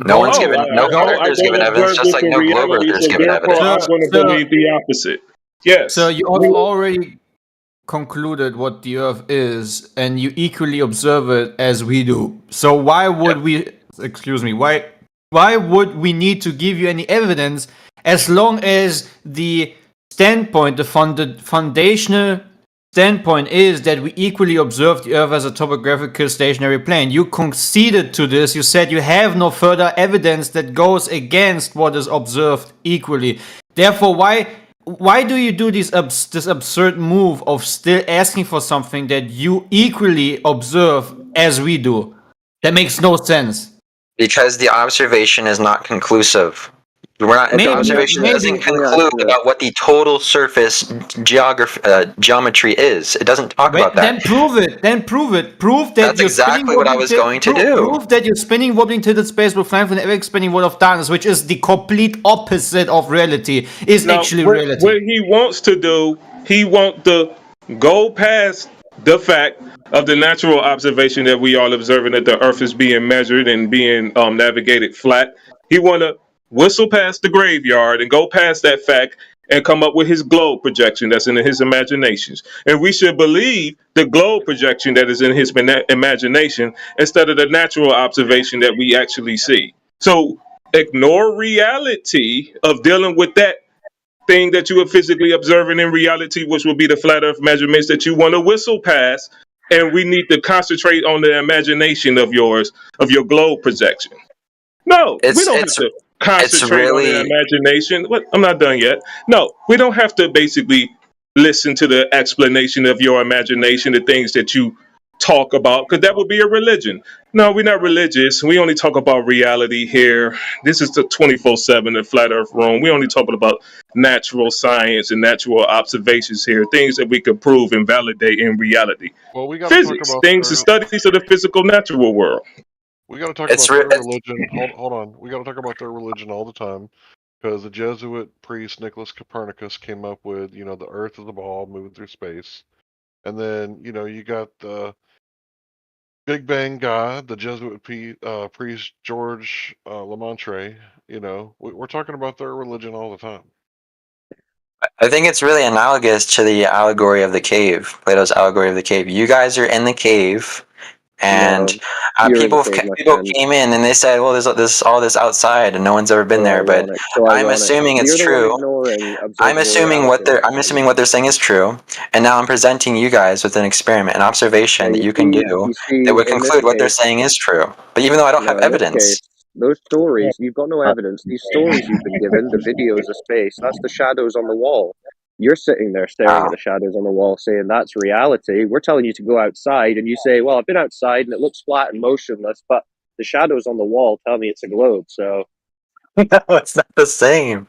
No one's given. No flat I earthers don't given evidence, observe just this like in no globe reality, earthers so given therefore evidence. I'm going to believe the opposite. Yes. So you have already concluded what the Earth is, and you equally observe it as we do. So why would we? Excuse me. Why would we need to give you any evidence as long as the standpoint, the foundational standpoint is that we equally observe the Earth as a topographical stationary plane? You conceded to this. You said you have no further evidence that goes against what is observed equally. Therefore, why do you do this absurd move of still asking for something that you equally observe as we do? That makes no sense. Because the observation is not conclusive. The observation doesn't conclude about what the total surface geometry is. It doesn't talk about that. Then prove it. Prove that That's you're exactly what I was going to do. Prove that you're spinning, wobbling, tilted space will flying from the ever-expanding world of darkness, which is the complete opposite of reality, is actually reality. What he wants to do, he wants to go past the fact of the natural observation that we all observing that the Earth is being measured and being navigated flat. He want to whistle past the graveyard and go past that fact and come up with his globe projection that's in his imaginations. And we should believe the globe projection that is in his imagination instead of the natural observation that we actually see. So ignore reality of dealing with that thing that you are physically observing in reality, which will be the flat earth measurements that you want to whistle past. And we need to concentrate on the imagination of yours, of your globe projection. No, we don't have to concentrate on the imagination. What? I'm not done yet. No, we don't have to basically listen to the explanation of your imagination, the things that you talk about, because that would be a religion. No, we're not religious. We only talk about reality here. This is the 24/7 the flat earth room. We only talking about natural science and natural observations here, things that we could prove and validate in reality. Well, we got to Physics, talk about things, the studies of the physical natural world. We got to talk about their religion. Hold on. We got to talk about their religion all the time, because the Jesuit priest Nicholas Copernicus came up with, the Earth is a ball moving through space, and then you got the Big Bang God, the Jesuit priest George Lamontre. We're talking about their religion all the time. I think it's really analogous to the allegory of the cave, Plato's allegory of the cave. You guys are in the cave, and people came in and they said, "Well, there's all this outside, and no one's ever been there." But I'm assuming it's true. I'm assuming what they're saying is true, and now I'm presenting you guys with an experiment, an observation that you can do that would conclude what they're saying is true. But even though I don't have evidence. Those stories, you've got no evidence. These stories you've been given, the videos of space, that's the shadows on the wall. You're sitting there staring at the shadows on the wall saying that's reality. We're telling you to go outside and you say, well, I've been outside and it looks flat and motionless, but the shadows on the wall tell me it's a globe. So no, it's not the same.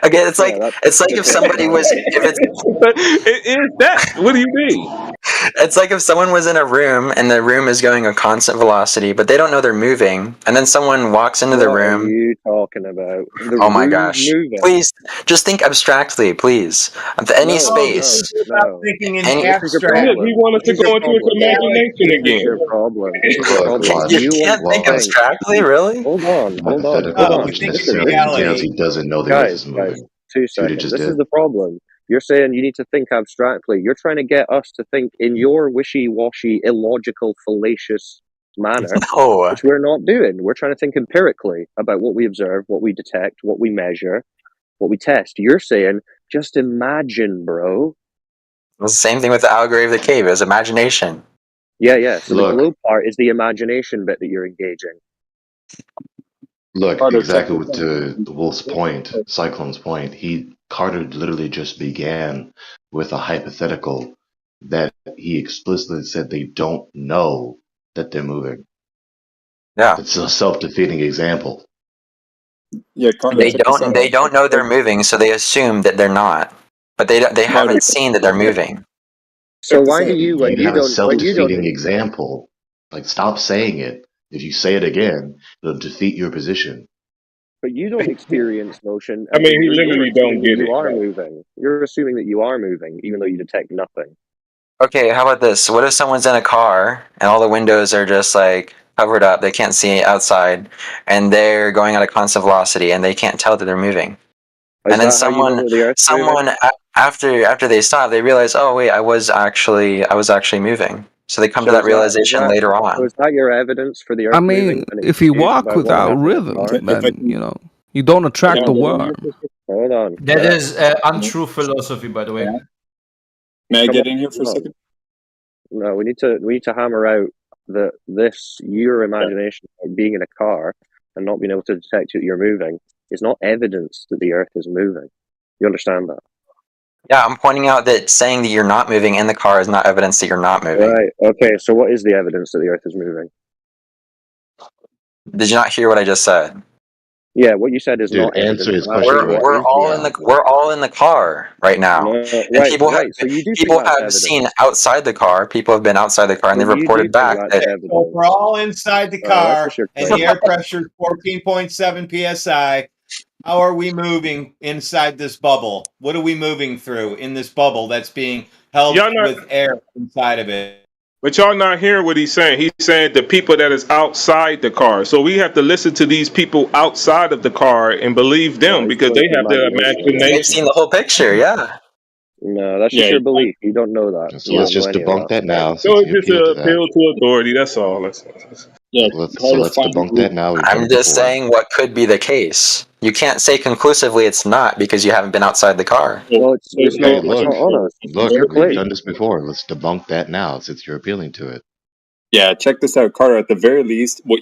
Again, it's like if somebody was, if it's it is that. What do you mean? It's like if someone was in a room and the room is going a constant velocity, but they don't know they're moving, and then someone walks into the What are room. you talking about? The Oh my room's gosh! moving. Please, just think abstractly, please. Any No, space. Stop thinking in Any. This is your abstract. problem. He wanted This to is your go into his problem. imagination This is again. your problem. This is your Look, problem. watch. You You want can't to think Well, think. abstractly, really? Hold on, hold on, hold hypothetical, on. We which think in Listen, necessarily listen to entails reality. me. he doesn't know the Earth Guys, is guys, moving. 2 See what he seconds. just This is did? the problem. You're saying you need to think abstractly. You're trying to get us to think in your wishy-washy, illogical, fallacious manner, No. which we're not doing. We're trying to think empirically about what we observe, what we detect, what we measure, what we test. You're saying, just imagine, bro. The same thing with the allegory of the cave. It was imagination. Yeah. So the Look, globe part is the imagination bit that you're engaging. look, Carter, check exactly this out. to the Wolf's point, Cyclone's point. Carter literally just began with a hypothetical that he explicitly said they don't know that they're moving. Yeah. It's a self-defeating example. Yeah, Carter, They check this out. don't know they're moving, so they assume that they're not. But they Carter, haven't seen that they're moving. So check this why do out. you, when You you have a don't, self-defeating example. Like, stop saying it. If you say it again, it'll defeat your position. but you don't experience motion, I and mean, he you're literally don't assuming that get you it. are Though. moving. You're assuming that you are moving, even though you detect nothing. Okay, how about this? What if someone's in a car and all the windows are just like covered up, they can't see outside, and they're going at a constant velocity and they can't tell that they're moving. Is And then that how you know the Earth's moving? after they stop, they realize, oh wait, I was actually moving. So they come to So that is realization later so on. is that your evidence for the Earth I mean, moving? An if you excuse walk about what without happened in the rhythm, car? then you don't attract the world. Hold on. That is untrue philosophy, by the way. May I Come get on, in here for a no. second? No, we need to hammer out that your imagination, like being in a car and not being able to detect that you're moving, is not evidence that the Earth is moving. You understand that? Yeah, I'm pointing out that saying that you're not moving in the car is not evidence that you're not moving. Right. Okay. So what is the evidence that the Earth is moving? Did you not hear what I just said? Yeah, what you said is Dude, not evidence. answer his I'm asking question. what is the evidence? We're all in the car right now. No, And right. So you do think people that's have evidence? seen outside the car. People have been outside the car and So they've you do reported think back that's that evidence? So if we're all inside the Oh, that's car just your and the claim. air pressure is 14.7 psi, how are we moving inside this bubble? What are we moving through in this bubble that's being held Y'all not, with air inside of it? but y'all not hearing what he's saying. He's saying the people that is outside the car. So we have to listen to these people outside of the car and believe them because they have their they've imagination. seen the whole picture. Yeah. No, that's Yeah. just your belief. You don't know that. So You let's don't know just any of debunk that. that now, So since he it's just appealed a to that. appeal to authority. That's all. Yeah, So let's debunk that now. We've done I'm it just before. saying what could be the case. You can't say conclusively it's not because you haven't been outside the car. Well, it's Hey, not on us. look, It's your we've claim. done this before. Let's debunk that now, since you're appealing to it. Yeah, check this out, Carter. At the very least, what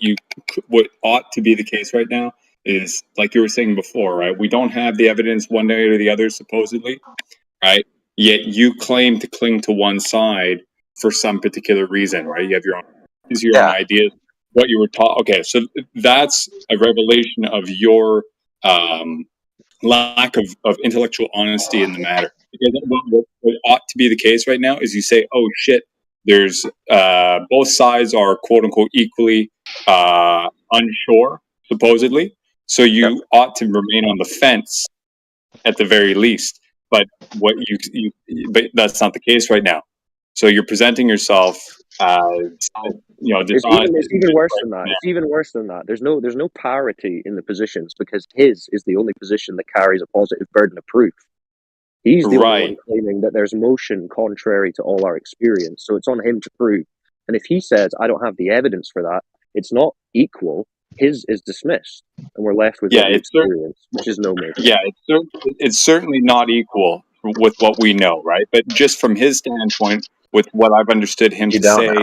ought to be the case right now is, like you were saying before, right? We don't have the evidence one way or the other, supposedly, right? Yet you claim to cling to one side for some particular reason, right? You have your own ideas, what you were taught. Okay, so that's a revelation of your lack of intellectual honesty in the matter. Because what ought to be the case right now is you say, "Oh shit, there's both sides are quote unquote equally unsure, supposedly." So you ought to remain on the fence at the very least. But but that's not the case right now. So you're presenting yourself as dishonest. It's even worse than that. It's even worse than that. There's no parity in the positions because his is the only position that carries a positive burden of proof. He's the only one claiming that there's motion contrary to all our experience. So it's on him to prove. And if he says, I don't have the evidence for that, it's not equal. His is dismissed. And we're left with what we experience, which is no motion. Yeah, it's certainly not equal with what we know, right? But just from his standpoint, with what I've understood him to say,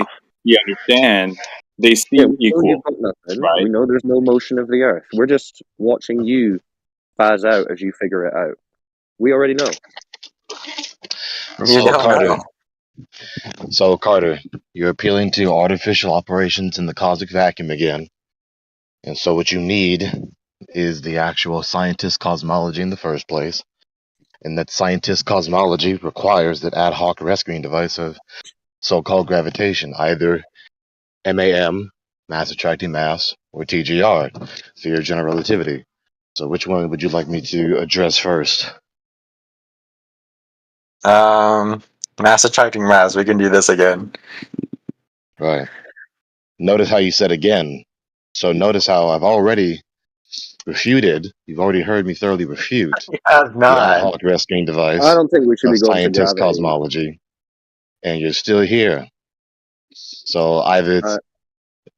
he understands, they seem We know equal, you've got nothing. right? We know there's no motion of the earth. We're just watching you spaz out as you figure it out. We already know. So Carter, you're appealing to artificial operations in the cosmic vacuum again. And so what you need is the actual scientist cosmology in the first place. And that scientist cosmology requires that ad hoc rescuing device of so-called gravitation, either MAM, mass attracting mass, or TGR, theory of general relativity. So which one would you like me to address first? Mass attracting mass. We can do this again. Right. Notice how you said again. So notice how I've already refuted, you've already heard me thoroughly refute the ad hoc rescuing I device don't think we should of be going to scientist gravity. cosmology, and you're still here. So either it's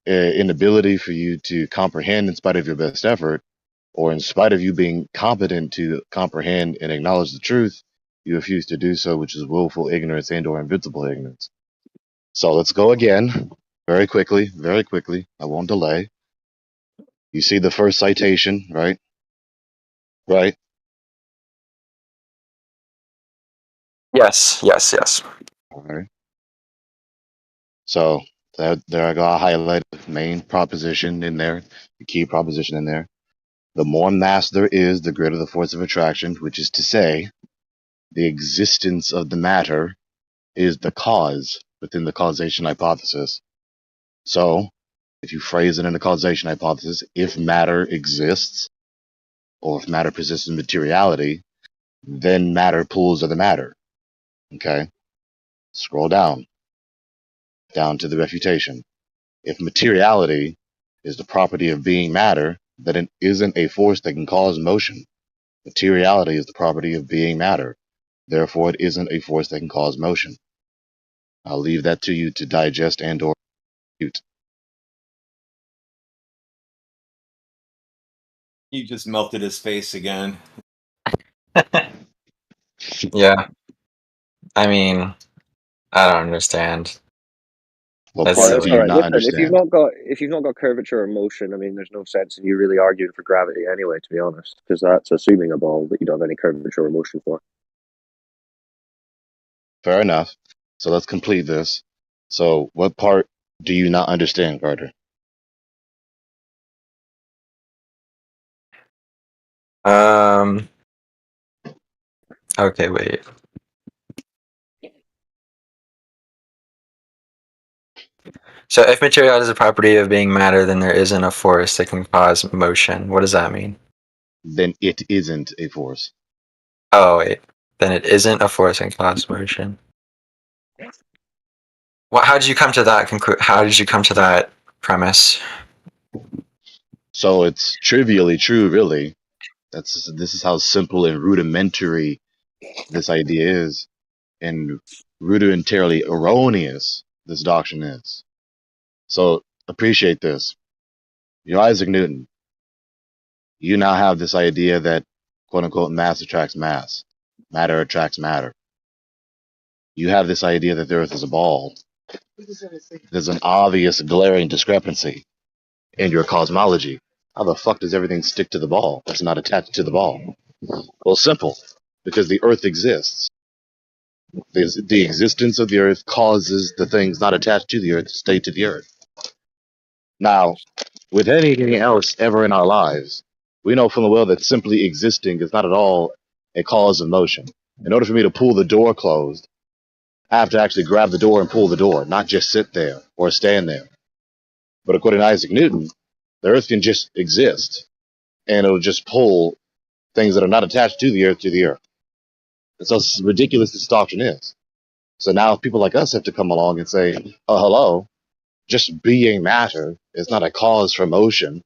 inability for you to comprehend in spite of your best effort, or in spite of you being competent to comprehend and acknowledge the truth, you refuse to do so, which is willful ignorance and or invincible ignorance. So let's go again, very quickly, very quickly. I won't delay. You see the first citation, right? Right? Yes, yes, yes. All right. So there I go. I highlight the main proposition in there, the key proposition in there. The more mass there is, the greater the force of attraction, which is to say, the existence of the matter is the cause within the causation hypothesis. So, if you phrase it in the causation hypothesis, if matter exists, or if matter persists in materiality, then matter pulls of the matter. Okay? Scroll down to the refutation. If materiality is the property of being matter, then it isn't a force that can cause motion. Materiality is the property of being matter. Therefore, it isn't a force that can cause motion. I'll leave that to you to digest and or compute. You just melted his face again. Yeah. I mean, I don't understand. What That's part do you All right, not listen. If you've understand? not got curvature or motion, I mean, there's no sense in you really arguing for gravity anyway. To be honest, because that's assuming a ball that you don't have any curvature or motion for. Fair enough. So let's complete this. So, what part do you not understand, Carter? Okay, wait. So if materiality is a property of being matter, then there isn't a force that can cause motion. What does that mean? Then it isn't a force. Oh, wait. Then it isn't a force that can cause motion. Well, how did you come to that how did you come to that premise? So it's trivially true, really. This is how simple and rudimentary this idea is, and rudimentarily erroneous this doctrine is. So appreciate this. You're Isaac Newton. You now have this idea that quote unquote mass attracts mass. Matter attracts matter. You have this idea that the earth is a ball. There's an obvious glaring discrepancy in your cosmology. How the fuck does everything stick to the ball that's not attached to the ball? Well, simple. Because the earth exists. The existence of the earth causes the things not attached to the earth to stay to the earth. Now, with anything else ever in our lives, we know from the well that simply existing is not at all a cause of motion. In order for me to pull the door closed, I have to actually grab the door and pull the door, not just sit there or stand there. But according to Isaac Newton, the earth can just exist and it'll just pull things that are not attached to the earth to the earth. And so ridiculous this doctrine is. So now people like us have to come along and say, oh, hello, just being matter is not a cause for motion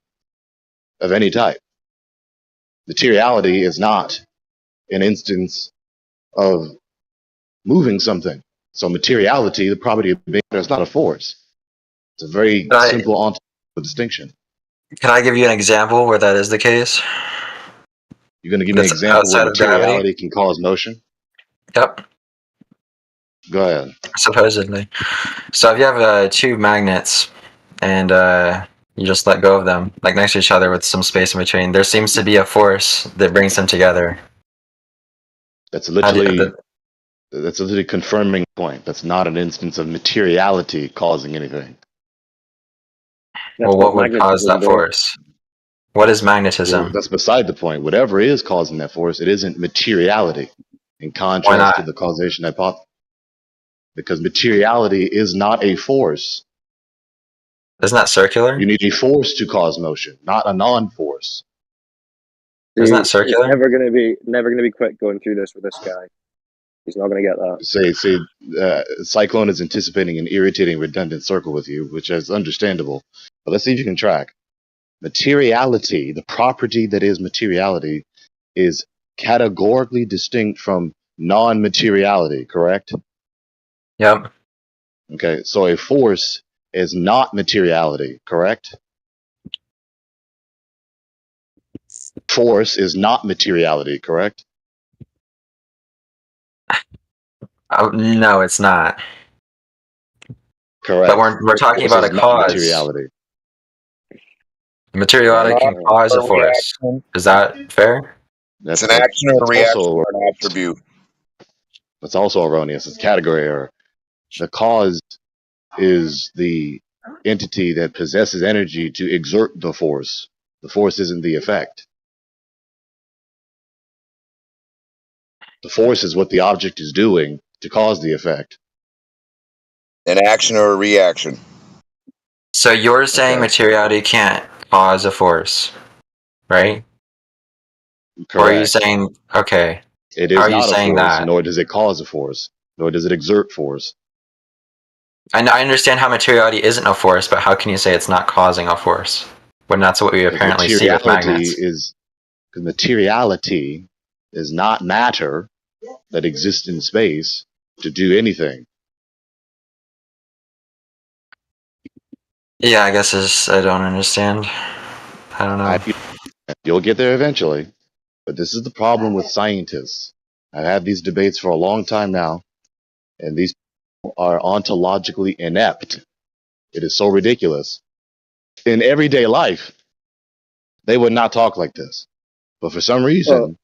of any type. Materiality is not an instance of moving something. So materiality, the property of being matter, is not a force. It's a very simple ontological distinction. Can I give you an example where that is the case? You're going to give me an That's example where outside of gravity? materiality can cause motion? Yep. Go ahead. Supposedly. So if you have two magnets and you just let go of them, like next to each other with some space in between, there seems to be a force that brings them together. That's literally confirming the point. That's not an instance of materiality causing anything. Well, what would cause that force? What is magnetism? Well, that's beside the point. Whatever is causing that force, it isn't materiality. In Why contrast to not? the causation hypothesis. because materiality is not a force. Isn't that circular? You need a force to cause motion, not a non-force. Isn't that It's circular? never gonna be quick going through this with this guy. He's not gonna get that. Cyclone is anticipating an irritating, redundant circle with you, which is understandable. But let's see if you can track. Materiality, the property that is materiality, is categorically distinct from non-materiality, correct? Yep. Okay, so a force is not materiality, correct? Force is not materiality, correct? No, it's not. Correct. But we're talking Force about a is not cause. materiality. Materiality can cause a force. Is that fair? That's It's an action or a reaction also or an attribute. that's also erroneous. It's category error. The cause is the entity that possesses energy to exert the force. The force isn't the effect. The force is what the object is doing to cause the effect. An action or a reaction. So you're saying Okay. materiality can't cause a force, right? Or are you Correct. saying, okay, It how is are you not a saying force, that? nor does it cause a force, nor does it exert force. I understand how materiality isn't a force, but how can you say it's not causing a force when that's what we Because apparently see with magnets? materiality is not matter that exists in space to do anything. Yeah, I guess I don't understand. I don't know. You'll get there eventually, but this is the problem with scientists. I've had these debates for a long time now, and these people are ontologically inept. It is so ridiculous. In everyday life, they would not talk like this. But for some reason,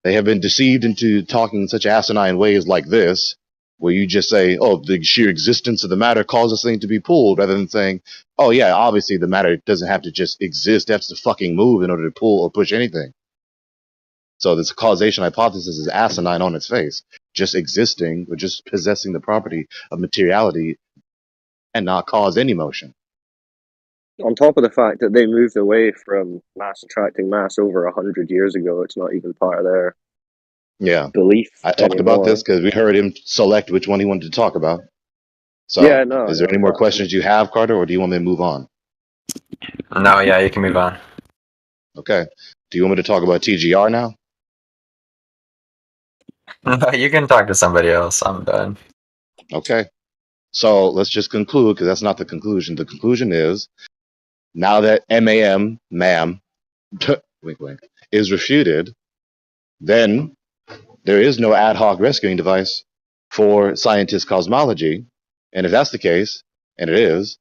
they have been deceived into talking in such asinine ways like this, where you just say, oh, the sheer existence of the matter causes things to be pulled, rather than saying, oh, yeah, obviously the matter doesn't have to just exist, it has to fucking move in order to pull or push anything. So this causation hypothesis is asinine on its face. Just existing or just possessing the property of materiality and not cause any motion. On top of the fact that they moved away from mass attracting mass over 100 years ago, it's not even part of their belief I talked anymore. about this because we heard him select which one he wanted to talk about. So, Yeah, no, is there any more questions you have, Carter, or do you want me to move on? No, yeah, you can move on. Okay. Do you want me to talk about TGR now? No, you can talk to somebody else. I'm done. Okay. So let's just conclude, because that's not the conclusion. The conclusion is, now that ma'am, wink, wink, is refuted, then there is no ad hoc rescuing device for scientist cosmology. And if that's the case, and it is,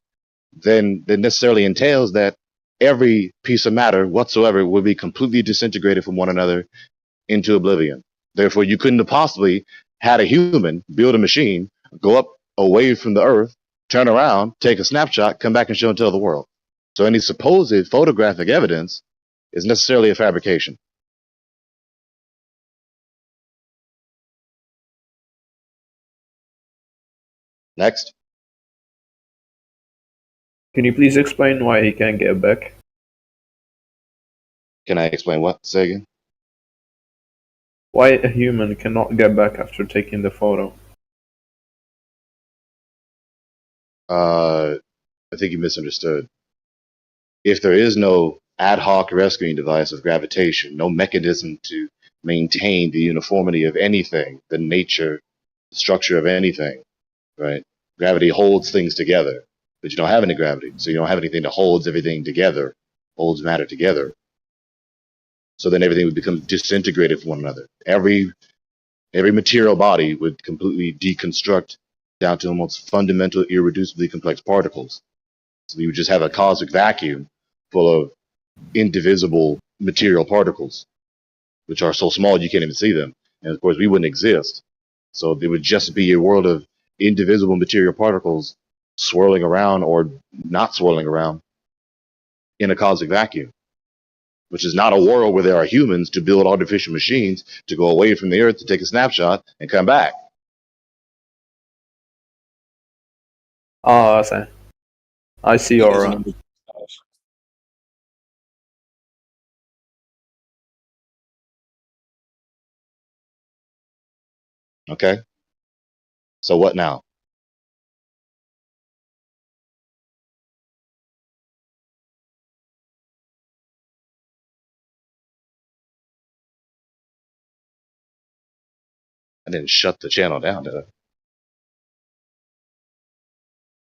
then that necessarily entails that every piece of matter whatsoever will be completely disintegrated from one another into oblivion. Therefore, you couldn't have possibly had a human build a machine, go up away from the Earth, turn around, take a snapshot, come back and show and tell the world. So any supposed photographic evidence is necessarily a fabrication. Next. Can you please explain why he can't get back? Can I explain what? Say again? Why a human cannot get back after taking the photo? I think you misunderstood. If there is no ad hoc rescuing device of gravitation, no mechanism to maintain the uniformity of anything, the nature, structure of anything, right? Gravity holds things together, but you don't have any gravity, so you don't have anything that holds everything together, holds matter together. So then everything would become disintegrated from one another. Every material body would completely deconstruct down to the most fundamental, irreducibly complex particles. So you would just have a cosmic vacuum full of indivisible material particles, which are so small you can't even see them. And of course, we wouldn't exist. So there would just be a world of indivisible material particles swirling around or not swirling around in a cosmic vacuum, which is not a world where there are humans to build artificial machines to go away from the Earth to take a snapshot and come back. Ah, I see your. Okay. So what now? I didn't shut the channel down, did I?